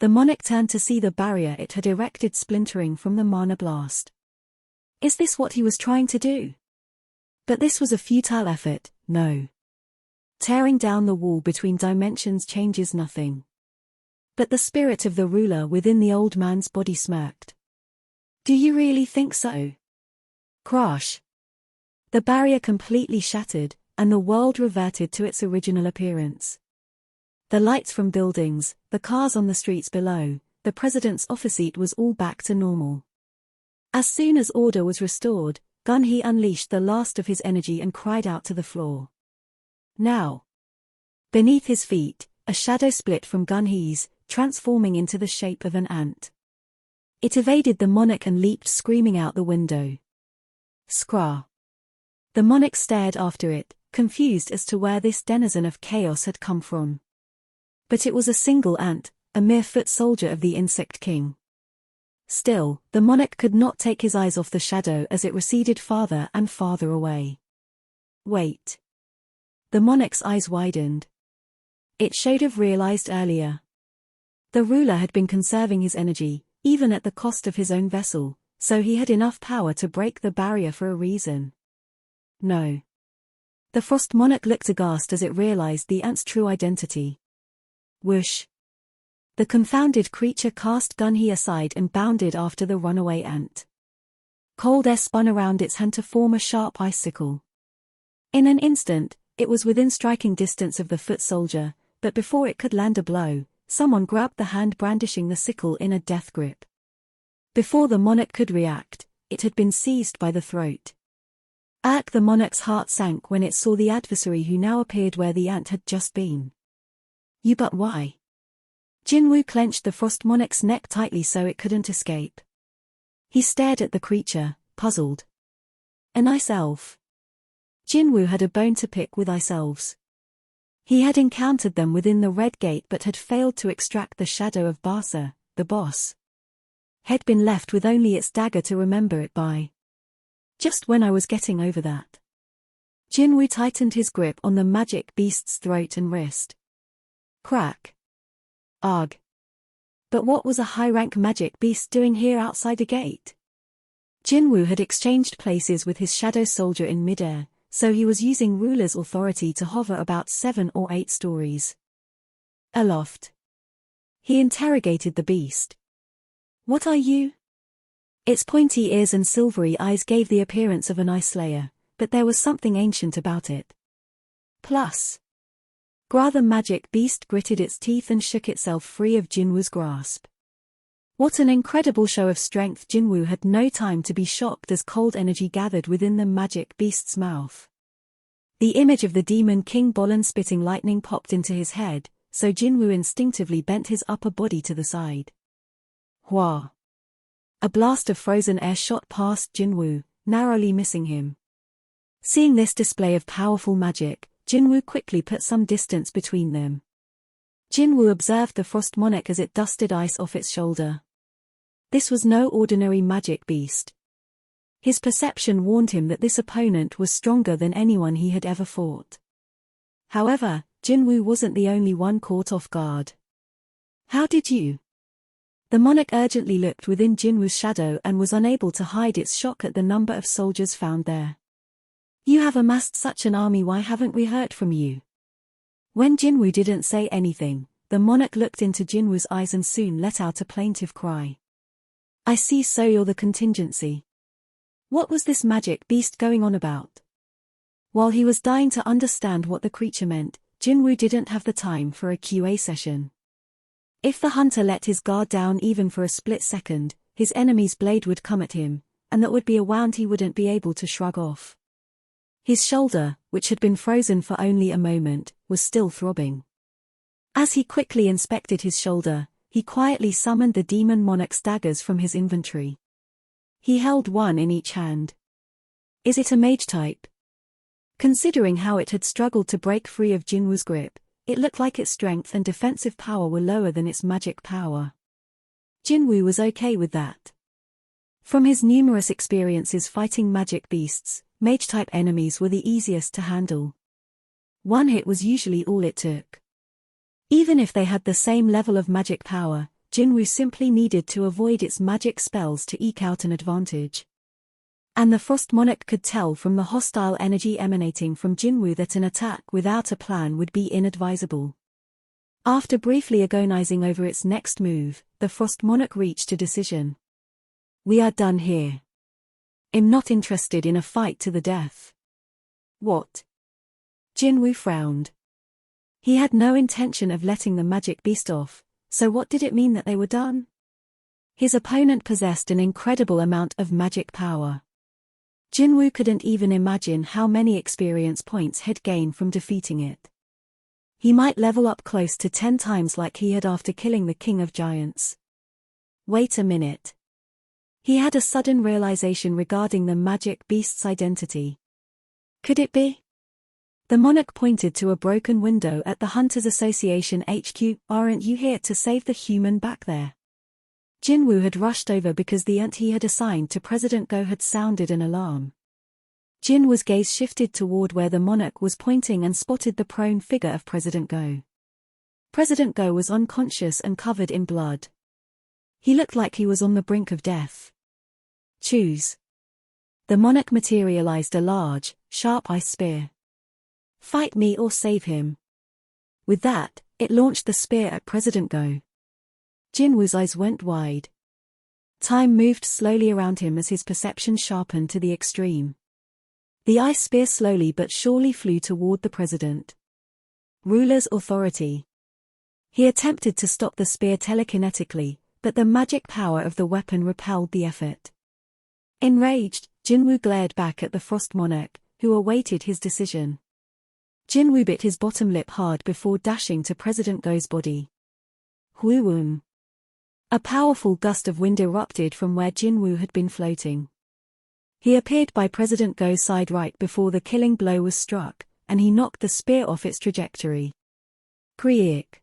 A: The monarch turned to see the barrier it had erected splintering from the mana blast. Is this what he was trying to do? But this was a futile effort, no. Tearing down the wall between dimensions changes nothing. But the spirit of the ruler within the old man's body smirked. "Do you really think so?" Crash! The barrier completely shattered, and the world reverted to its original appearance. The lights from buildings, the cars on the streets below, the president's office seat was all back to normal. As soon as order was restored, Gunhee unleashed the last of his energy and cried out to the floor. Now! Beneath his feet, a shadow split from Gunhee's, transforming into the shape of an ant. It evaded the monarch and leaped screaming out the window. Scraw! The monarch stared after it, confused as to where this denizen of chaos had come from. But it was a single ant, a mere foot soldier of the Insect King. Still, the monarch could not take his eyes off the shadow as it receded farther and farther away. Wait. The monarch's eyes widened. It should have realized earlier. The ruler had been conserving his energy, even at the cost of his own vessel, so he had enough power to break the barrier for a reason. No. The Frost Monarch looked aghast as it realized the ant's true identity. Whoosh! The confounded creature cast Gunhee aside and bounded after the runaway ant. Cold air spun around its hand to form a sharp icicle. In an instant, it was within striking distance of the foot soldier, but before it could land a blow, someone grabbed the hand brandishing the sickle in a death grip. Before the monarch could react, it had been seized by the throat. The monarch's heart sank when it saw the adversary who now appeared where the ant had just been. But why? Jinwoo clenched the Frost Monarch's neck tightly so it couldn't escape. He stared at the creature, puzzled. An ice elf. Jinwoo had a bone to pick with ice elves. He had encountered them within the Red Gate but had failed to extract the shadow of Basa, the boss. Had been left with only its dagger to remember it by. Just when I was getting over that. Jinwoo tightened his grip on the magic beast's throat and wrist. Crack. Ugh. But what was a high-rank magic beast doing here outside a gate? Jinwoo had exchanged places with his shadow soldier in midair, so he was using ruler's authority to hover about 7 or 8 stories aloft. He interrogated the beast. What are you? Its pointy ears and silvery eyes gave the appearance of an ice slayer, but there was something ancient about it. Plus. The magic beast gritted its teeth and shook itself free of Jinwoo's grasp. What an incredible show of strength! Jinwoo had no time to be shocked as cold energy gathered within the magic beast's mouth. The image of the demon King Bolin spitting lightning popped into his head, so Jinwoo instinctively bent his upper body to the side. Hua! A blast of frozen air shot past Jinwoo, narrowly missing him. Seeing this display of powerful magic, Jinwoo quickly put some distance between them. Jinwoo observed the Frost Monarch as it dusted ice off its shoulder. This was no ordinary magic beast. His perception warned him that this opponent was stronger than anyone he had ever fought. However, Jinwoo wasn't the only one caught off guard. How did you? The monarch urgently looked within Jinwoo's shadow and was unable to hide its shock at the number of soldiers found there. You have amassed such an army, why haven't we heard from you? When Jinwoo didn't say anything, the monarch looked into Jinwoo's eyes and soon let out a plaintive cry. I see, so you're the contingency. What was this magic beast going on about? While he was dying to understand what the creature meant, Jinwoo didn't have the time for a QA session. If the hunter let his guard down even for a split second, his enemy's blade would come at him, and that would be a wound he wouldn't be able to shrug off. His shoulder, which had been frozen for only a moment, was still throbbing. As he quickly inspected his shoulder, he quietly summoned the demon monarch's daggers from his inventory. He held one in each hand. Is it a mage type? Considering how it had struggled to break free of Jinwoo's grip, it looked like its strength and defensive power were lower than its magic power. Jinwoo was okay with that. From his numerous experiences fighting magic beasts, mage-type enemies were the easiest to handle. One hit was usually all it took. Even if they had the same level of magic power, Jinwoo simply needed to avoid its magic spells to eke out an advantage. And the Frost Monarch could tell from the hostile energy emanating from Jinwoo that an attack without a plan would be inadvisable. After briefly agonizing over its next move, the Frost Monarch reached a decision. We are done here. I'm not interested in a fight to the death. What? Jinwoo frowned. He had no intention of letting the magic beast off, so what did it mean that they were done? His opponent possessed an incredible amount of magic power. Jinwoo couldn't even imagine how many experience points he'd gained from defeating it. He might level up close to 10 times like he had after killing the King of Giants. Wait a minute. He had a sudden realization regarding the magic beast's identity. Could it be? The monarch pointed to a broken window at the Hunters Association HQ. Aren't you here to save the human back there? Jinwoo had rushed over because the ant he had assigned to President Go had sounded an alarm. Jinwoo's gaze shifted toward where the monarch was pointing and spotted the prone figure of President Go. President Go was unconscious and covered in blood. He looked like he was on the brink of death. Choose. The monarch materialized a large, sharp ice spear. Fight me or save him. With that, it launched the spear at President Go. Jinwoo's eyes went wide. Time moved slowly around him as his perception sharpened to the extreme. The ice spear slowly but surely flew toward the president. Ruler's authority. He attempted to stop the spear telekinetically, but the magic power of the weapon repelled the effort. Enraged, Jinwoo glared back at the Frost Monarch, who awaited his decision. Jinwoo bit his bottom lip hard before dashing to President Go's body. Hwoo-woon. A powerful gust of wind erupted from where Jinwoo had been floating. He appeared by President Go's side right before the killing blow was struck, and he knocked the spear off its trajectory. Creak.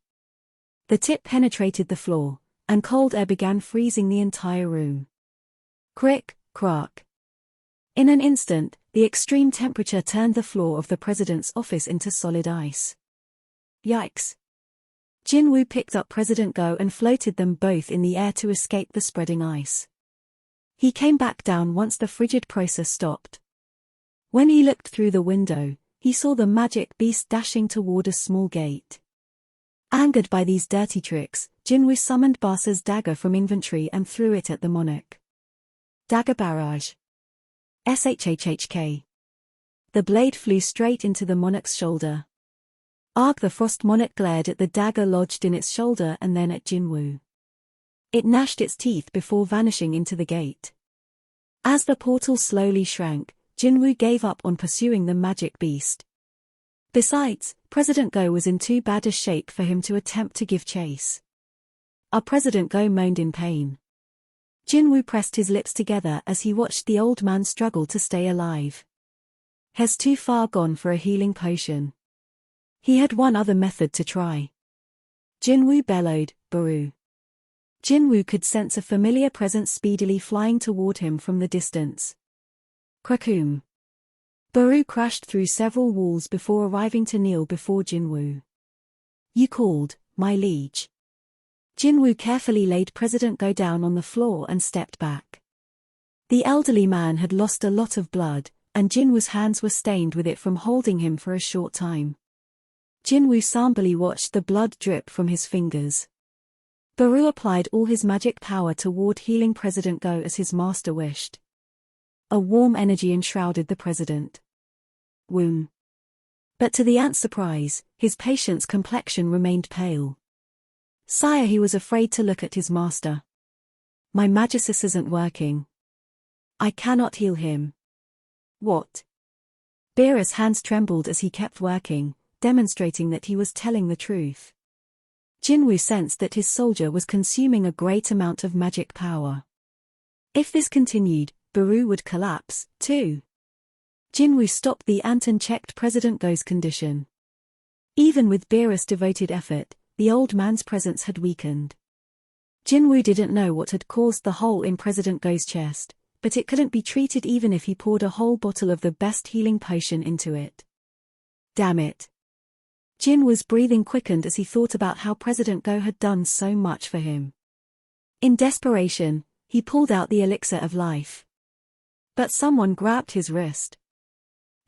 A: The tip penetrated the floor, and cold air began freezing the entire room. Crick, crack. In an instant, the extreme temperature turned the floor of the president's office into solid ice. Yikes. Jinwoo picked up President Go and floated them both in the air to escape the spreading ice. He came back down once the frigid process stopped. When he looked through the window, he saw the magic beast dashing toward a small gate. Angered by these dirty tricks, Jinwoo summoned Basa's dagger from inventory and threw it at the monarch. Dagger barrage. SHHHK. The blade flew straight into the monarch's shoulder. Arg! The Frost Monarch glared at the dagger lodged in its shoulder and then at Jinwoo. It gnashed its teeth before vanishing into the gate. As the portal slowly shrank, Jinwoo gave up on pursuing the magic beast. Besides, President Go was in too bad a shape for him to attempt to give chase. Our President Go moaned in pain. Jinwoo pressed his lips together as he watched the old man struggle to stay alive. He's too far gone for a healing potion. He had one other method to try. Jinwoo bellowed, "Baru." Jinwoo could sense a familiar presence speedily flying toward him from the distance. Krakoom. Baru crashed through several walls before arriving to kneel before Jinwoo. You called, my liege. Jinwoo carefully laid President Go down on the floor and stepped back. The elderly man had lost a lot of blood, and Jinwoo's hands were stained with it from holding him for a short time. Jinwoo somberly watched the blood drip from his fingers. Baru applied all his magic power toward healing President Go as his master wished. A warm energy enshrouded the president. Woon. But to the ant's surprise, his patient's complexion remained pale. Sire, he was afraid to look at his master. My magicus isn't working. I cannot heal him. What? Beerus' hands trembled as he kept working, demonstrating that he was telling the truth. Jinwoo sensed that his soldier was consuming a great amount of magic power. If this continued, Baru would collapse, too. Jinwoo stopped the ant and checked President Go's condition. Even with Beerus' devoted effort, the old man's presence had weakened. Jinwoo didn't know what had caused the hole in President Go's chest, but it couldn't be treated even if he poured a whole bottle of the best healing potion into it. Damn it. Jinwoo's breathing quickened as he thought about how President Go had done so much for him. In desperation, he pulled out the elixir of life. But someone grabbed his wrist.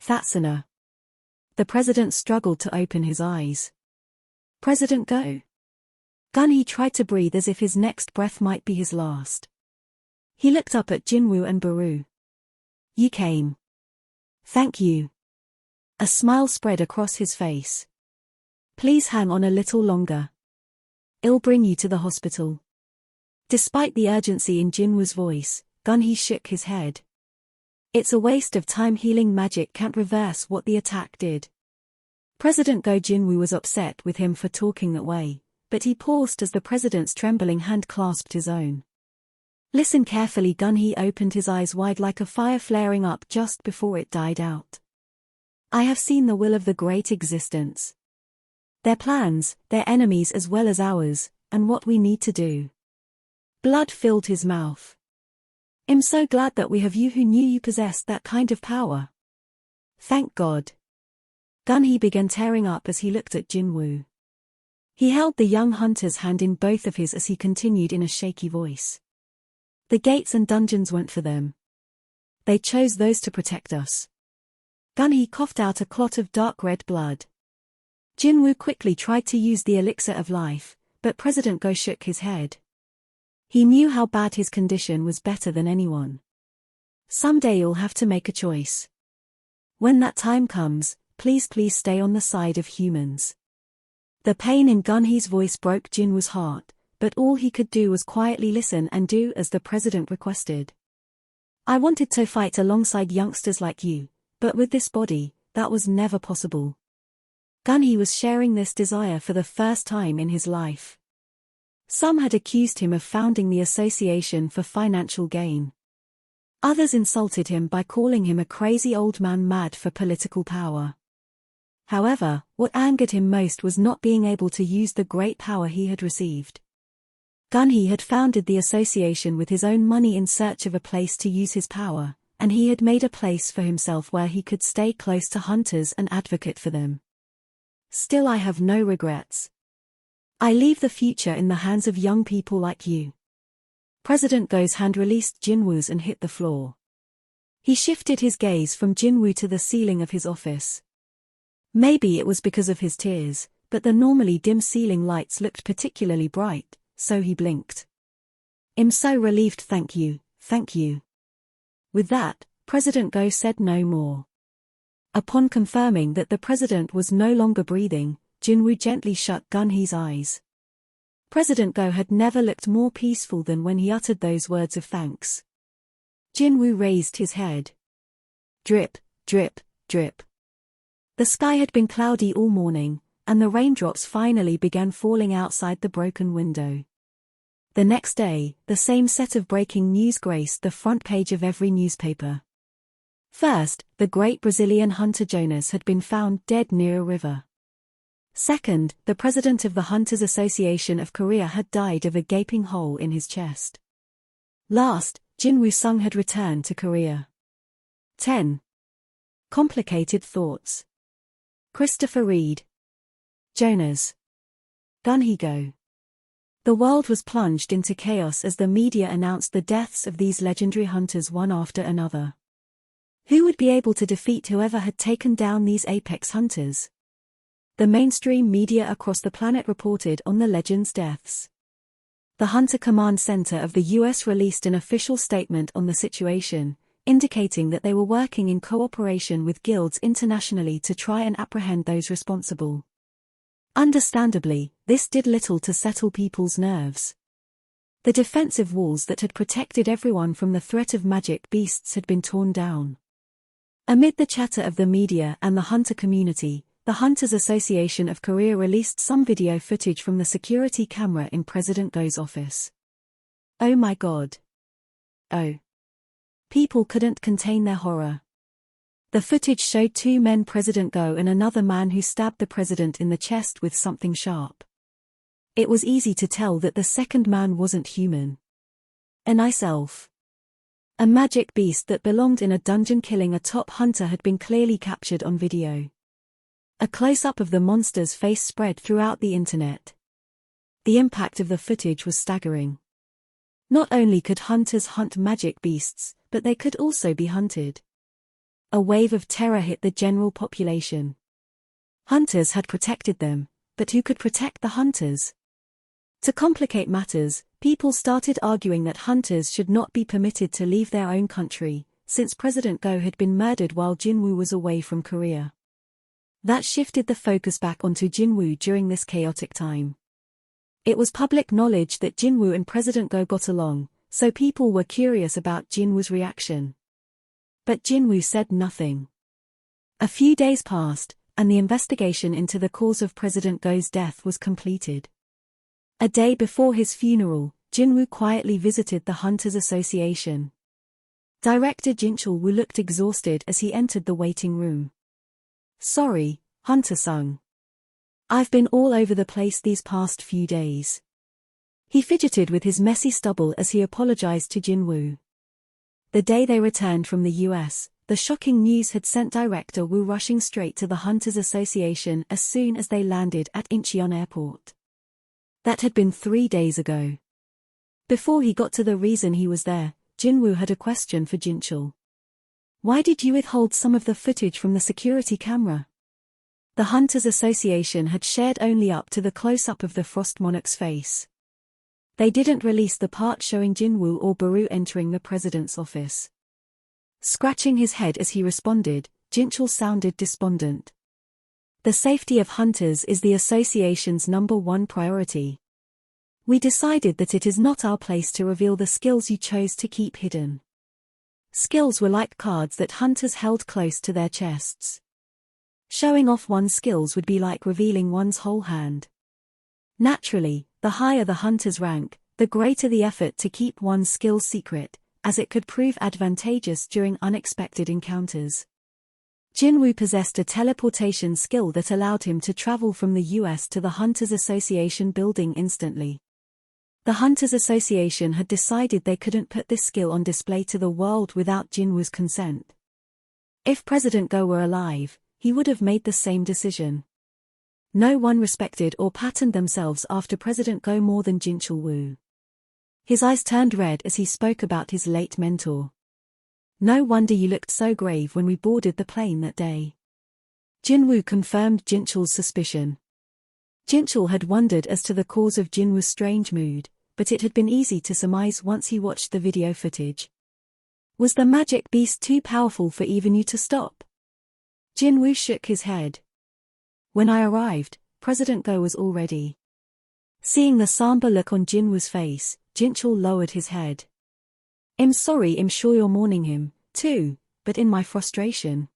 A: Thatsana. The president struggled to open his eyes. President Go. Gunhee tried to breathe as if his next breath might be his last. He looked up at Jinwoo and Baru. You came. Thank you. A smile spread across his face. Please hang on a little longer. I'll bring you to the hospital. Despite the urgency in Jinwoo's voice, Gunhee shook his head. It's a waste of time. Healing magic can't reverse what the attack did. President Go. Jinwoo was upset with him for talking that way, but he paused as the president's trembling hand clasped his own. Listen carefully. Gunhee opened his eyes wide like a fire flaring up just before it died out. I have seen the will of the great existence. Their plans, their enemies as well as ours, and what we need to do. Blood filled his mouth. I'm so glad that we have you who knew you possessed that kind of power. Thank God. Gunhee began tearing up as he looked at Jinwoo. He held the young hunter's hand in both of his as he continued in a shaky voice. The gates and dungeons weren't for them. They chose those to protect us. Gunhee coughed out a clot of dark red blood. Jinwoo quickly tried to use the elixir of life, but President Go shook his head. He knew how bad his condition was better than anyone. Someday you'll have to make a choice. When that time comes, please stay on the side of humans. The pain in Gunhee's voice broke Jinwoo's heart, but all he could do was quietly listen and do as the president requested. I wanted to fight alongside youngsters like you, but with this body, that was never possible. Gunhee was sharing this desire for the first time in his life. Some had accused him of founding the association for financial gain. Others insulted him by calling him a crazy old man mad for political power. However, what angered him most was not being able to use the great power he had received. Gunhee had founded the association with his own money in search of a place to use his power, and he had made a place for himself where he could stay close to hunters and advocate for them. Still, I have no regrets. I leave the future in the hands of young people like you. President Go's hand released Jinwoo's and hit the floor. He shifted his gaze from Jinwoo to the ceiling of his office. Maybe it was because of his tears, but the normally dim ceiling lights looked particularly bright, so he blinked. I'm so relieved. Thank you, thank you. With that, President Go said no more. Upon confirming that the president was no longer breathing, Jinwoo gently shut Gunhee's eyes. President Go had never looked more peaceful than when he uttered those words of thanks. Jinwoo raised his head. Drip, drip, drip. The sky had been cloudy all morning, and the raindrops finally began falling outside the broken window. The next day, the same set of breaking news graced the front page of every newspaper. First, the great Brazilian hunter Jonas had been found dead near a river. Second, the president of the Hunters Association of Korea had died of a gaping hole in his chest. Last, Jinwoo Sung had returned to Korea. 10. Complicated thoughts. Christopher Reed. Jonas. Gun he go. The world was plunged into chaos as the media announced the deaths of these legendary hunters one after another. Who would be able to defeat whoever had taken down these apex hunters? The mainstream media across the planet reported on the legends' deaths. The Hunter Command Center of the U.S. released an official statement on the situation, indicating that they were working in cooperation with guilds internationally to try and apprehend those responsible. Understandably, this did little to settle people's nerves. The defensive walls that had protected everyone from the threat of magic beasts had been torn down. Amid the chatter of the media and the hunter community, the Hunters Association of Korea released some video footage from the security camera in President Go's office. Oh my God. Oh. People couldn't contain their horror. The footage showed two men, President Go and another man, who stabbed the president in the chest with something sharp. It was easy to tell that the second man wasn't human. An ice elf. A magic beast that belonged in a dungeon killing a top hunter had been clearly captured on video. A close-up of the monster's face spread throughout the internet. The impact of the footage was staggering. Not only could hunters hunt magic beasts, but they could also be hunted. A wave of terror hit the general population. Hunters had protected them, but who could protect the hunters? To complicate matters, people started arguing that hunters should not be permitted to leave their own country, since President Go had been murdered while Jinwoo was away from Korea. That shifted the focus back onto Jinwoo during this chaotic time. It was public knowledge that Jinwoo and President Go got along, so people were curious about Jinwoo's reaction. But Jinwoo said nothing. A few days passed, and the investigation into the cause of President Go's death was completed. A day before his funeral, Jinwoo quietly visited the Hunters Association. Director Jinchul Woo looked exhausted as he entered the waiting room. Sorry, Hunter-sung. I've been all over the place these past few days. He fidgeted with his messy stubble as he apologized to Jinwoo. The day they returned from the US, the shocking news had sent Director Woo rushing straight to the Hunters Association as soon as they landed at Incheon Airport. That had been 3 days ago. Before he got to the reason he was there, Jinwoo had a question for Jinchul. Why did you withhold some of the footage from the security camera? The Hunters Association had shared only up to the close-up of the Frost Monarch's face. They didn't release the part showing Jinwoo or Baru entering the president's office. Scratching his head as he responded, Jinchul sounded despondent. The safety of hunters is the association's #1 priority. We decided that it is not our place to reveal the skills you chose to keep hidden. Skills were like cards that hunters held close to their chests. Showing off one's skills would be like revealing one's whole hand. Naturally, the higher the hunter's rank, the greater the effort to keep one's skills secret, as it could prove advantageous during unexpected encounters. Jinwoo possessed a teleportation skill that allowed him to travel from the US to the Hunters Association building instantly. The Hunters Association had decided they couldn't put this skill on display to the world without Jinwoo's consent. If President Go were alive, he would have made the same decision. No one respected or patterned themselves after President Go more than Jinchul Woo. His eyes turned red as he spoke about his late mentor. No wonder you looked so grave when we boarded the plane that day. Jinwoo confirmed Jinchul's suspicion. Jinchul had wondered as to the cause of Jinwoo's strange mood, but it had been easy to surmise once he watched the video footage. Was the magic beast too powerful for even you to stop? Jinwoo shook his head. When I arrived, President Go was already. Seeing the somber look on Jinwoo's face, Jinchul lowered his head. I'm sorry, I'm sure you're mourning him, too, but in my frustration.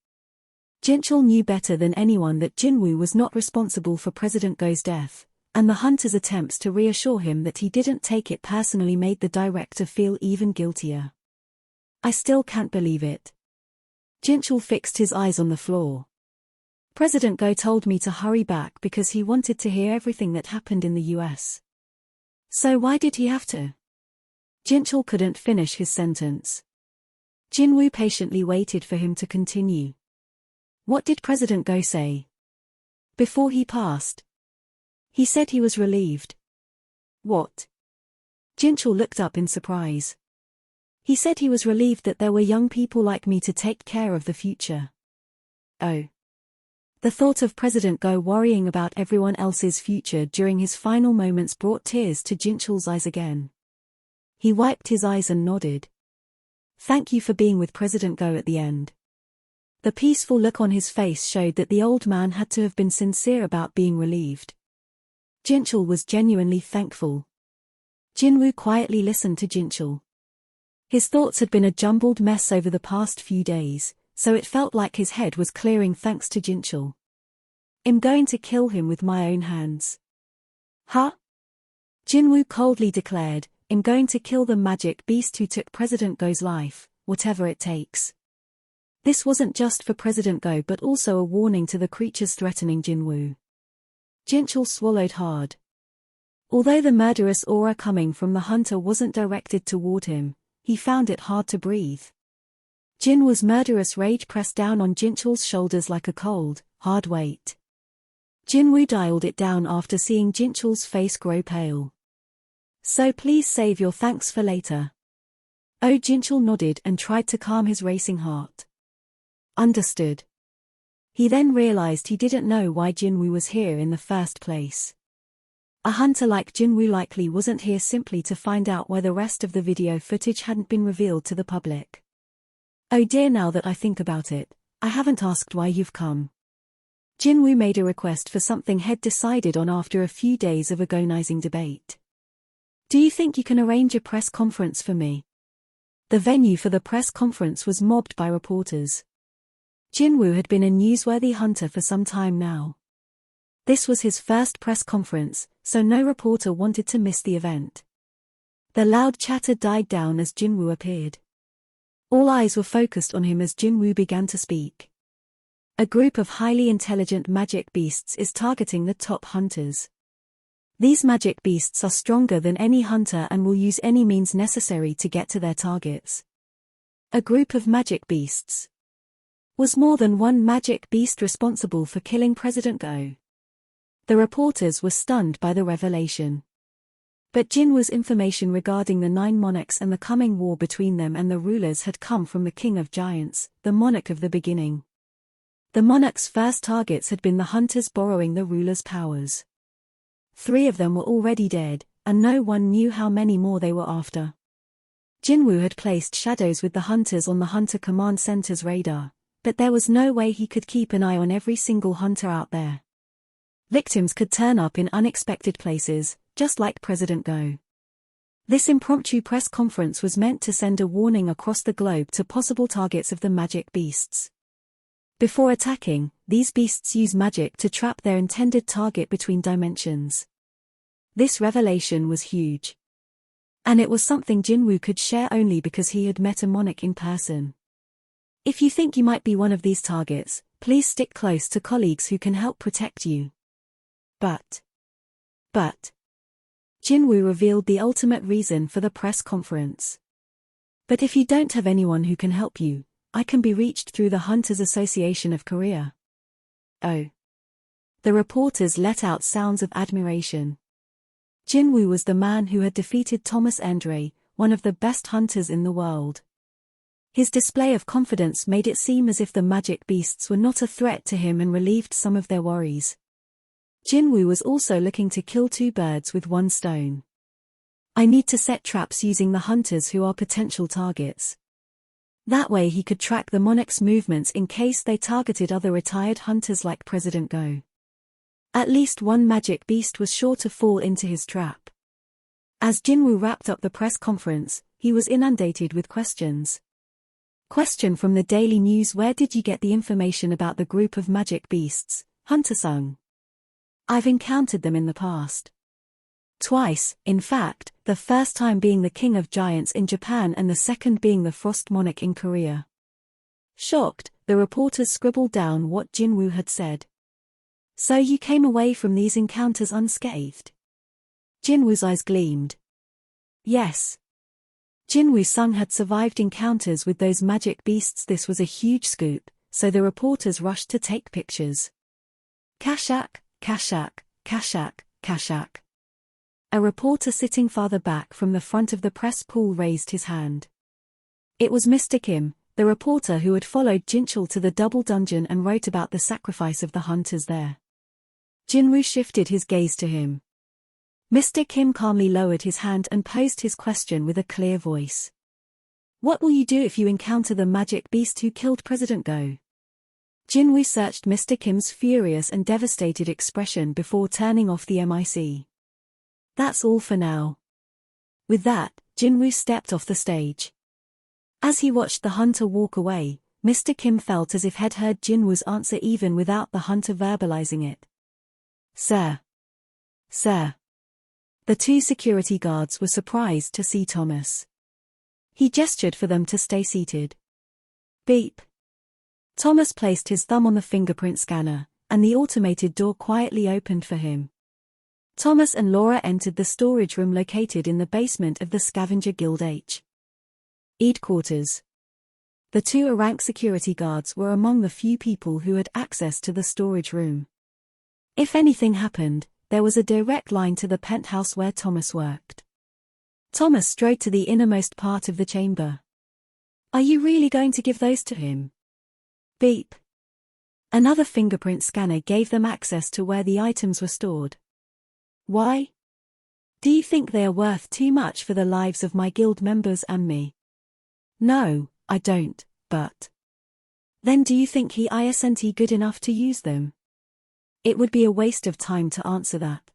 A: Jinchul knew better than anyone that Jinwoo was not responsible for President Go's death, and the hunter's attempts to reassure him that he didn't take it personally made the director feel even guiltier. I still can't believe it. Jinchul fixed his eyes on the floor. President Go told me to hurry back because he wanted to hear everything that happened in the US. So why did he have to? Jinchul couldn't finish his sentence. Jinwoo patiently waited for him to continue. What did President Go say? Before he passed? He said he was relieved. What? Jinchul looked up in surprise. He said he was relieved that there were young people like me to take care of the future. Oh. The thought of President Go worrying about everyone else's future during his final moments brought tears to Jinchul's eyes again. He wiped his eyes and nodded. Thank you for being with President Go at the end. The peaceful look on his face showed that the old man had to have been sincere about being relieved. Jinchul was genuinely thankful. Jinwoo quietly listened to Jinchul. His thoughts had been a jumbled mess over the past few days, so it felt like his head was clearing thanks to Jinchul. I'm going to kill him with my own hands. Huh? Jinwoo coldly declared, I'm going to kill the magic beast who took President Go's life, whatever it takes. This wasn't just for President Go but also a warning to the creatures threatening Jinwoo. Jinchul swallowed hard. Although the murderous aura coming from the hunter wasn't directed toward him, he found it hard to breathe. Jinwoo's murderous rage pressed down on Jinchul's shoulders like a cold, hard weight. Jinwoo dialed it down after seeing Jinchul's face grow pale. So please save your thanks for later. Oh, Jinchul nodded and tried to calm his racing heart. Understood. He then realized he didn't know why Jinwoo was here in the first place. A hunter like Jinwoo likely wasn't here simply to find out why the rest of the video footage hadn't been revealed to the public. Oh dear, now that I think about it, I haven't asked why you've come. Jinwoo made a request for something he'd decided on after a few days of agonizing debate. Do you think you can arrange a press conference for me? The venue for the press conference was mobbed by reporters. Jinwoo had been a newsworthy hunter for some time now. This was his first press conference, so no reporter wanted to miss the event. The loud chatter died down as Jinwoo appeared. All eyes were focused on him as Jinwoo began to speak. A group of highly intelligent magic beasts is targeting the top hunters. These magic beasts are stronger than any hunter and will use any means necessary to get to their targets. A group of magic beasts. Was more than one magic beast responsible for killing President Go? The reporters were stunned by the revelation. But Jinwoo's information regarding the 9 monarchs and the coming war between them and the rulers had come from the King of Giants, the monarch of the beginning. The monarch's first targets had been the hunters borrowing the ruler's powers. 3 of them were already dead, and no one knew how many more they were after. Jinwoo had placed shadows with the hunters on the Hunter Command Center's radar, but there was no way he could keep an eye on every single hunter out there. Victims could turn up in unexpected places, just like President Go. This impromptu press conference was meant to send a warning across the globe to possible targets of the magic beasts. Before attacking, these beasts use magic to trap their intended target between dimensions. This revelation was huge. And it was something Jinwoo could share only because he had met a monarch in person. If you think you might be one of these targets, please stick close to colleagues who can help protect you. But. Jinwoo revealed the ultimate reason for the press conference. But if you don't have anyone who can help you, I can be reached through the Hunters Association of Korea. Oh. The reporters let out sounds of admiration. Jinwoo was the man who had defeated Thomas Andre, one of the best hunters in the world. His display of confidence made it seem as if the magic beasts were not a threat to him and relieved some of their worries. Jinwoo was also looking to kill 2 birds with 1 stone. I need to set traps using the hunters who are potential targets. That way he could track the monarch's movements in case they targeted other retired hunters like President Go. At least 1 magic beast was sure to fall into his trap. As Jinwoo wrapped up the press conference, he was inundated with questions. Question from the Daily News: where did you get the information about the group of magic beasts, Hunter-sung? I've encountered them in the past. Twice, in fact, the first time being the King of Giants in Japan and the second being the Frost Monarch in Korea. Shocked, the reporters scribbled down what Jinwoo had said. So you came away from these encounters unscathed? Jinwoo's eyes gleamed. Yes. Jinwoo-sung had survived encounters with those magic beasts. This was a huge scoop, so the reporters rushed to take pictures. Kashak, Kashak, Kashak, Kashak. A reporter sitting farther back from the front of the press pool raised his hand. It was Mr. Kim, the reporter who had followed Jinchul to the double dungeon and wrote about the sacrifice of the hunters there. Jinwoo shifted his gaze to him. Mr. Kim calmly lowered his hand and posed his question with a clear voice. What will you do if you encounter the magic beast who killed President Go? Jinwoo searched Mr. Kim's furious and devastated expression before turning off the mic. That's all for now. With that, Jinwoo stepped off the stage. As he watched the hunter walk away, Mr. Kim felt as if he'd heard Jinwoo's answer even without the hunter verbalizing it. Sir. Sir. The two security guards were surprised to see Thomas. He gestured for them to stay seated. Beep. Thomas placed his thumb on the fingerprint scanner, and the automated door quietly opened for him. Thomas and Laura entered the storage room located in the basement of the Scavenger Guild H. Headquarters. The two rank security guards were among the few people who had access to the storage room. If anything happened, there was a direct line to the penthouse where Thomas worked. Thomas strode to the innermost part of the chamber. Are you really going to give those to him? Beep. Another fingerprint scanner gave them access to where the items were stored. Why? Do you think they are worth too much for the lives of my guild members and me? No, I don't, but... Then do you think he isn't good enough to use them? It would be a waste of time to answer that.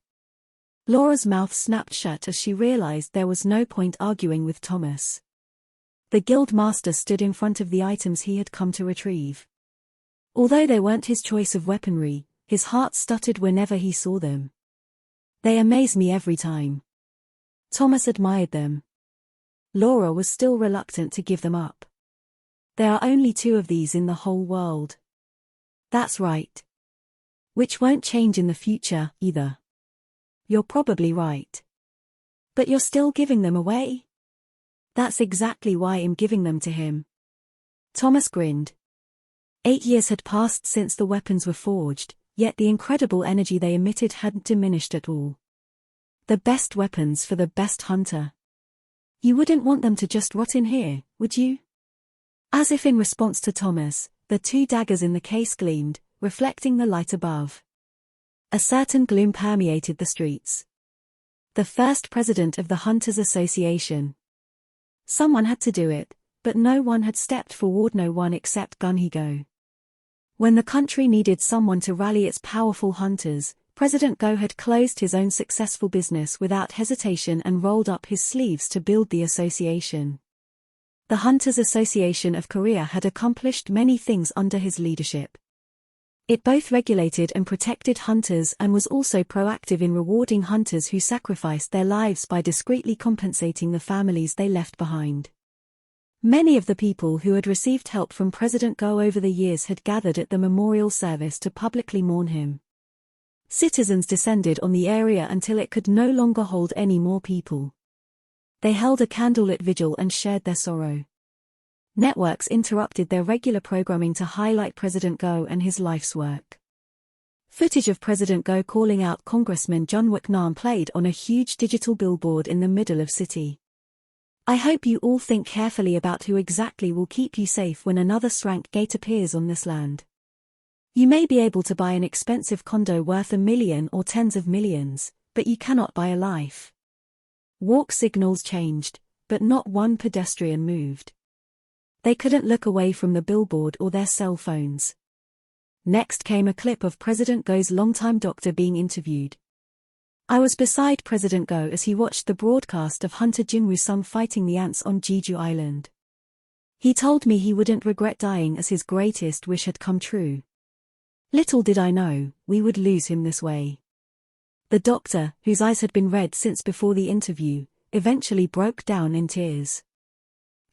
A: Laura's mouth snapped shut as she realized there was no point arguing with Thomas. The guild master stood in front of the items he had come to retrieve. Although they weren't his choice of weaponry, his heart stuttered whenever he saw them. They amaze me every time. Thomas admired them. Laura was still reluctant to give them up. There are only 2 of these in the whole world. That's right. Which won't change in the future, either. You're probably right. But you're still giving them away? That's exactly why I'm giving them to him. Thomas grinned. 8 years had passed since the weapons were forged, yet the incredible energy they emitted hadn't diminished at all. The best weapons for the best hunter. You wouldn't want them to just rot in here, would you? As if in response to Thomas, the 2 daggers in the case gleamed, reflecting the light above. A certain gloom permeated the streets. The first president of the Hunters Association. Someone had to do it, but no one had stepped forward, no one except Gunhigo. When the country needed someone to rally its powerful hunters, President Go had closed his own successful business without hesitation and rolled up his sleeves to build the association. The Hunters Association of Korea had accomplished many things under his leadership. It both regulated and protected hunters and was also proactive in rewarding hunters who sacrificed their lives by discreetly compensating the families they left behind. Many of the people who had received help from President Go over the years had gathered at the memorial service to publicly mourn him. Citizens descended on the area until it could no longer hold any more people. They held a candlelit vigil and shared their sorrow. Networks interrupted their regular programming to highlight President Go and his life's work. Footage of President Go calling out Congressman Jun Wook-nam played on a huge digital billboard in the middle of city. I hope you all think carefully about who exactly will keep you safe when another Srank Gate appears on this land. You may be able to buy an expensive condo worth $1 million or tens of millions, but you cannot buy a life. Walk signals changed, but not one pedestrian moved. They couldn't look away from the billboard or their cell phones. Next came a clip of President Go's longtime doctor being interviewed. I was beside President Go as he watched the broadcast of Hunter Jinwoo-sung fighting the ants on Jeju Island. He told me he wouldn't regret dying as his greatest wish had come true. Little did I know, we would lose him this way. The doctor, whose eyes had been red since before the interview, eventually broke down in tears.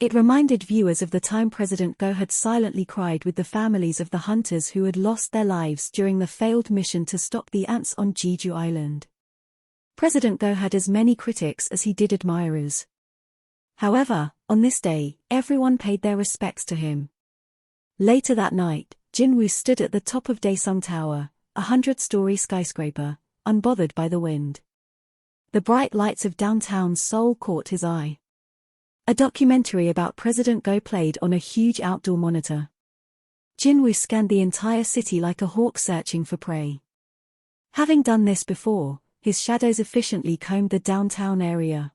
A: It reminded viewers of the time President Go had silently cried with the families of the hunters who had lost their lives during the failed mission to stop the ants on Jeju Island. President Go had as many critics as he did admirers. However, on this day, everyone paid their respects to him. Later that night, Jinwoo stood at the top of Daesung Tower, a 100-story skyscraper, unbothered by the wind. The bright lights of downtown Seoul caught his eye. A documentary about President Go played on a huge outdoor monitor. Jinwoo scanned the entire city like a hawk searching for prey. Having done this before, his shadows efficiently combed the downtown area.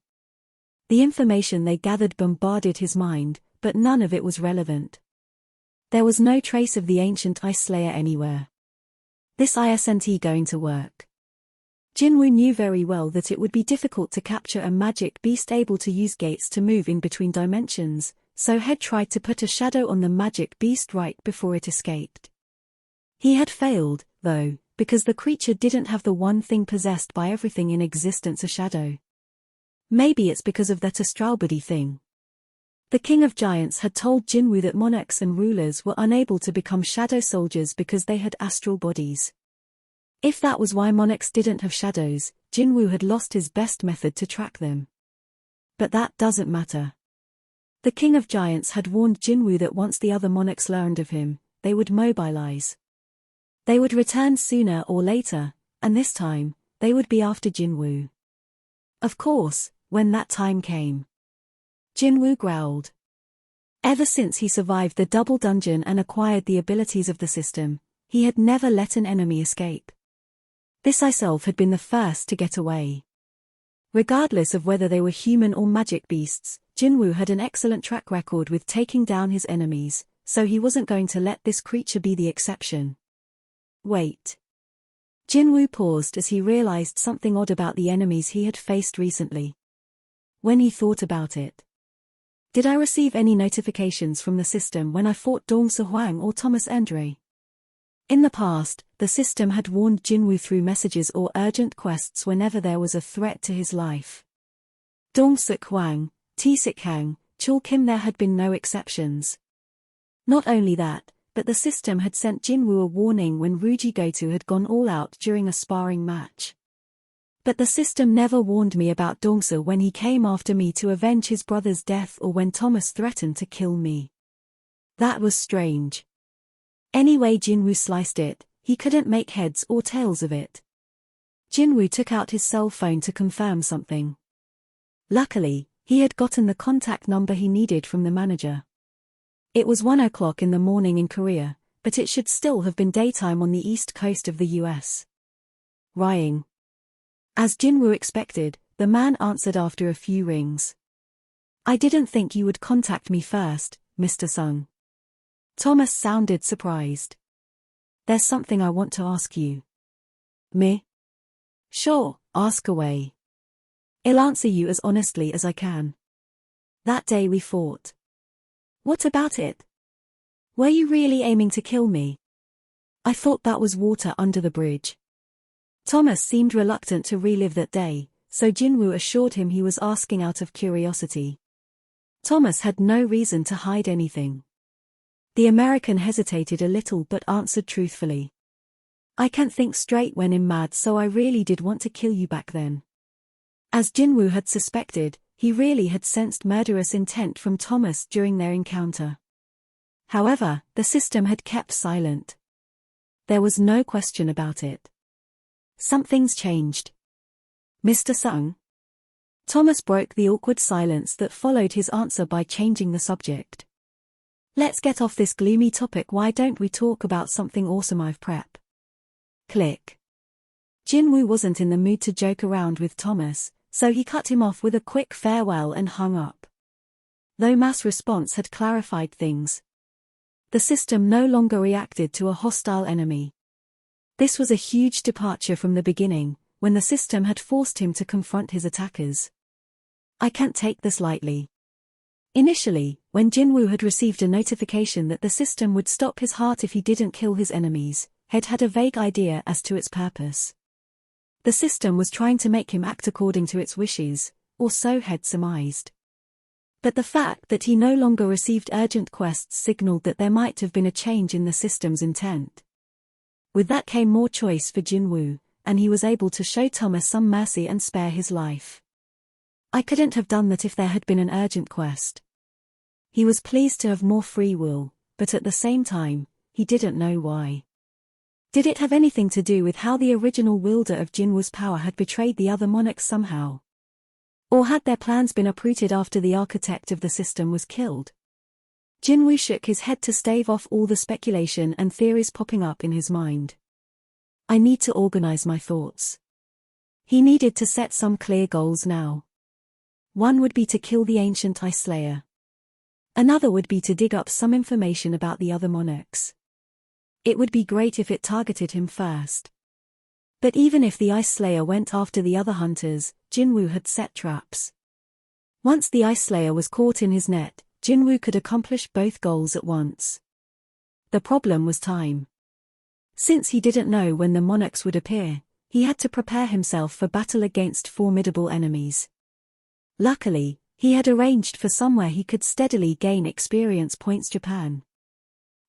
A: The information they gathered bombarded his mind, but none of it was relevant. There was no trace of the ancient Ice Slayer anywhere. This isn't going to work. Jinwoo knew very well that it would be difficult to capture a magic beast able to use gates to move in between dimensions, so had tried to put a shadow on the magic beast right before it escaped. He had failed, though, because the creature didn't have the one thing possessed by everything in existence, a shadow. Maybe it's because of that astral body thing. The King of Giants had told Jinwoo that monarchs and rulers were unable to become shadow soldiers because they had astral bodies. If that was why monarchs didn't have shadows, Jinwoo had lost his best method to track them. But that doesn't matter. The King of Giants had warned Jinwoo that once the other monarchs learned of him, they would mobilize. They would return sooner or later, and this time, they would be after Jinwoo. Of course, when that time came. Jinwoo growled. Ever since he survived the double dungeon and acquired the abilities of the system, he had never let an enemy escape. This myself had been the first to get away. Regardless of whether they were human or magic beasts, Jinwoo had an excellent track record with taking down his enemies, so he wasn't going to let this creature be the exception. Wait. Jinwoo paused as he realized something odd about the enemies he had faced recently. When he thought about it. Did I receive any notifications from the system when I fought Dong-se Hwang or Thomas Andre? In the past, the system had warned Jinwoo through messages or urgent quests whenever there was a threat to his life. Dong-se Hwang, Tae-sik Hang, Chul Kim, there had been no exceptions. Not only that, but the system had sent Jinwoo a warning when Ruji Goto had gone all out during a sparring match. But the system never warned me about Dong-se when he came after me to avenge his brother's death or when Thomas threatened to kill me. That was strange. Anyway, Jinwoo sliced it, he couldn't make heads or tails of it. Jinwoo took out his cell phone to confirm something. Luckily, he had gotten the contact number he needed from the manager. It was 1 o'clock in the morning in Korea, but it should still have been daytime on the east coast of the US. Ring. As Jinwoo expected, the man answered after a few rings. I didn't think you would contact me first, Mr. Sung. Thomas sounded surprised. There's something I want to ask you. Me? Sure, ask away. I'll answer you as honestly as I can. That day we fought. What about it? Were you really aiming to kill me? I thought that was water under the bridge. Thomas seemed reluctant to relive that day, so Jinwoo assured him he was asking out of curiosity. Thomas had no reason to hide anything. The American hesitated a little but answered truthfully. I can't think straight when I'm mad, so I really did want to kill you back then. As Jinwoo had suspected, he really had sensed murderous intent from Thomas during their encounter. However, the system had kept silent. There was no question about it. Something's changed. Mr. Sung? Thomas broke the awkward silence that followed his answer by changing the subject. Let's get off this gloomy topic. Why don't we talk about something awesome I've prepped? Click. Jinwoo wasn't in the mood to joke around with Thomas, so he cut him off with a quick farewell and hung up. Though mass response had clarified things, the system no longer reacted to a hostile enemy. This was a huge departure from the beginning, when the system had forced him to confront his attackers. I can't take this lightly. Initially, when Jinwoo had received a notification that the system would stop his heart if he didn't kill his enemies, Head had a vague idea as to its purpose. The system was trying to make him act according to its wishes, or so Head surmised. But the fact that he no longer received urgent quests signaled that there might have been a change in the system's intent. With that came more choice for Jinwoo, and he was able to show Thomas some mercy and spare his life. I couldn't have done that if there had been an urgent quest. He was pleased to have more free will, but at the same time, he didn't know why. Did it have anything to do with how the original wielder of Jinwu's power had betrayed the other monarchs somehow? Or had their plans been uprooted after the architect of the system was killed? Jinwu shook his head to stave off all the speculation and theories popping up in his mind. I need to organize my thoughts. He needed to set some clear goals now. One would be to kill the ancient Ice Slayer. Another would be to dig up some information about the other monarchs. It would be great if it targeted him first. But even if the Ice Slayer went after the other hunters, Jinwu had set traps. Once the Ice Slayer was caught in his net, Jinwu could accomplish both goals at once. The problem was time. Since he didn't know when the monarchs would appear, he had to prepare himself for battle against formidable enemies. Luckily, he had arranged for somewhere he could steadily gain experience points. Japan.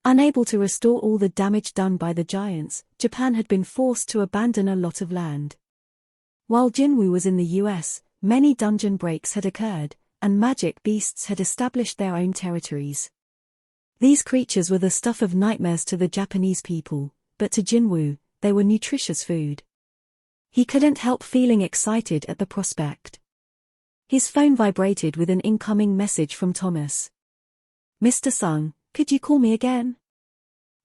A: Unable to restore all the damage done by the giants, Japan had been forced to abandon a lot of land. While Jinwu was in the US, many dungeon breaks had occurred, and magic beasts had established their own territories. These creatures were the stuff of nightmares to the Japanese people, but to Jinwu, they were nutritious food. He couldn't help feeling excited at the prospect. His phone vibrated with an incoming message from Thomas. Mr. Sung, could you call me again?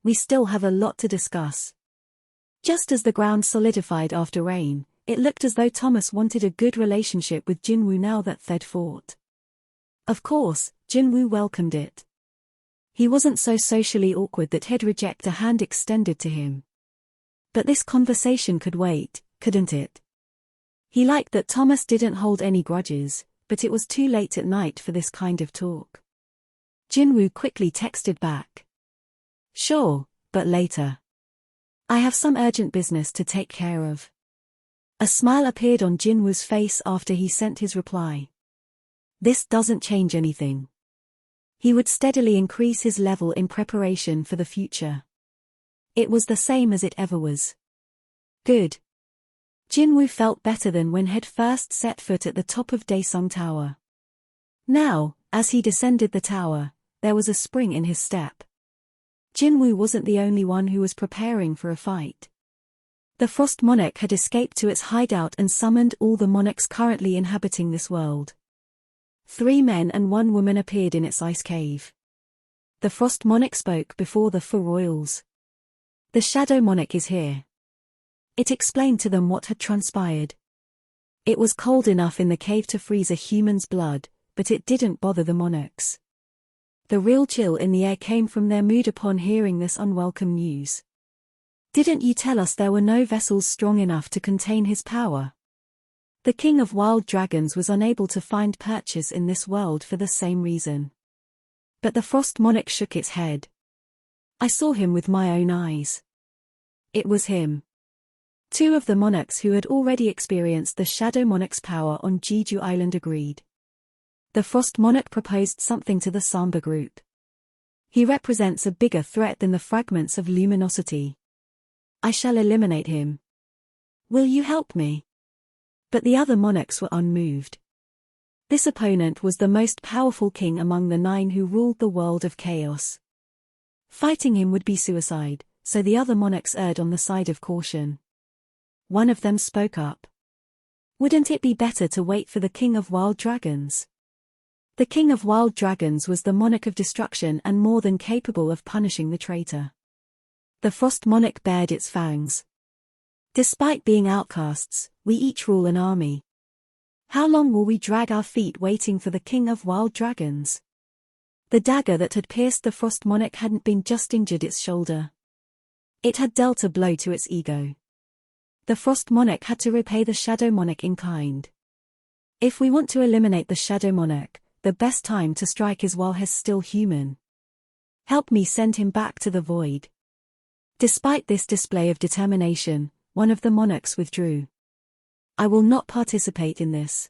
A: We still have a lot to discuss. Just as the ground solidified after rain, it looked as though Thomas wanted a good relationship with Jinwu now that they'd fought. Of course, Jinwu welcomed it. He wasn't so socially awkward that he'd reject a hand extended to him. But this conversation could wait, couldn't it? He liked that Thomas didn't hold any grudges, but it was too late at night for this kind of talk. Jinwu quickly texted back. Sure, but later. I have some urgent business to take care of. A smile appeared on Jinwu's face after he sent his reply. This doesn't change anything. He would steadily increase his level in preparation for the future. It was the same as it ever was. Good. Jinwu felt better than when he'd first set foot at the top of Daesung Tower. Now, as he descended the tower, there was a spring in his step. Jinwu wasn't the only one who was preparing for a fight. The Frost Monarch had escaped to its hideout and summoned all the monarchs currently inhabiting this world. 3 men and 1 woman appeared in its ice cave. The Frost Monarch spoke before the 4 royals. The Shadow Monarch is here. It explained to them what had transpired. It was cold enough in the cave to freeze a human's blood, but it didn't bother the monarchs. The real chill in the air came from their mood upon hearing this unwelcome news. Didn't you tell us there were no vessels strong enough to contain his power? The King of Wild Dragons was unable to find purchase in this world for the same reason. But the Frost Monarch shook its head. I saw him with my own eyes. It was him. 2 of the monarchs who had already experienced the Shadow Monarch's power on Jeju Island agreed. The Frost Monarch proposed something to the Samba group. He represents a bigger threat than the fragments of luminosity. I shall eliminate him. Will you help me? But the other monarchs were unmoved. This opponent was the most powerful king among the 9 who ruled the world of chaos. Fighting him would be suicide, so the other monarchs erred on the side of caution. One of them spoke up. Wouldn't it be better to wait for the King of Wild Dragons? The King of Wild Dragons was the monarch of destruction and more than capable of punishing the traitor. The Frost Monarch bared its fangs. Despite being outcasts, we each rule an army. How long will we drag our feet waiting for the King of Wild Dragons? The dagger that had pierced the Frost Monarch hadn't been just injured its shoulder. It had dealt a blow to its ego. The Frost Monarch had to repay the Shadow Monarch in kind. If we want to eliminate the Shadow Monarch, the best time to strike is while he's still human. Help me send him back to the void. Despite this display of determination, one of the monarchs withdrew. I will not participate in this.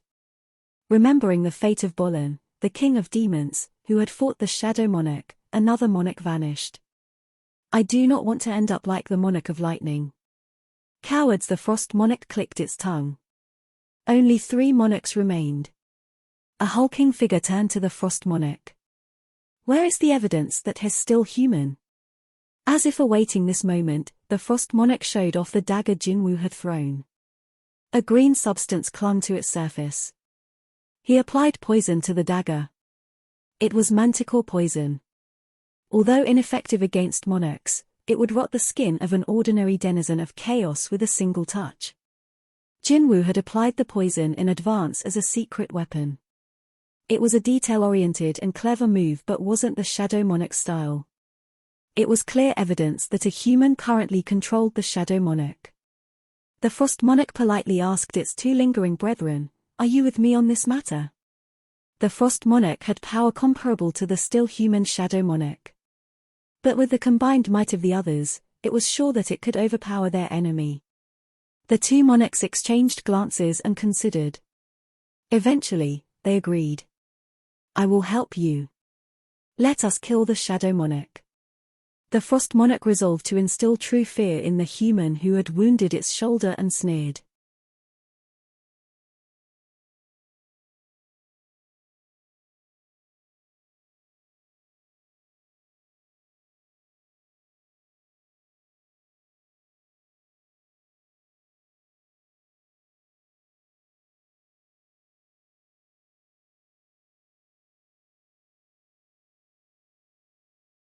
A: Remembering the fate of Bolan, the king of demons, who had fought the Shadow Monarch, another monarch vanished. I do not want to end up like the Monarch of Lightning. Cowards! The Frost Monarch clicked its tongue. Only 3 monarchs remained. A hulking figure turned to the Frost Monarch. Where is the evidence that he's still human? As if awaiting this moment, the Frost Monarch showed off the dagger Jinwoo had thrown. A green substance clung to its surface. He applied poison to the dagger. It was manticore poison. Although ineffective against monarchs, it would rot the skin of an ordinary denizen of chaos with a single touch. Jinwoo had applied the poison in advance as a secret weapon. It was a detail-oriented and clever move but wasn't the Shadow Monarch style. It was clear evidence that a human currently controlled the Shadow Monarch. The Frost Monarch politely asked its two lingering brethren, "Are you with me on this matter?" The Frost Monarch had power comparable to the still human Shadow Monarch. But with the combined might of the others, it was sure that it could overpower their enemy. The two monarchs exchanged glances and considered. Eventually, they agreed. "I will help you. Let us kill the Shadow Monarch." The Frost Monarch resolved to instill true fear in the human who had wounded its shoulder and sneered.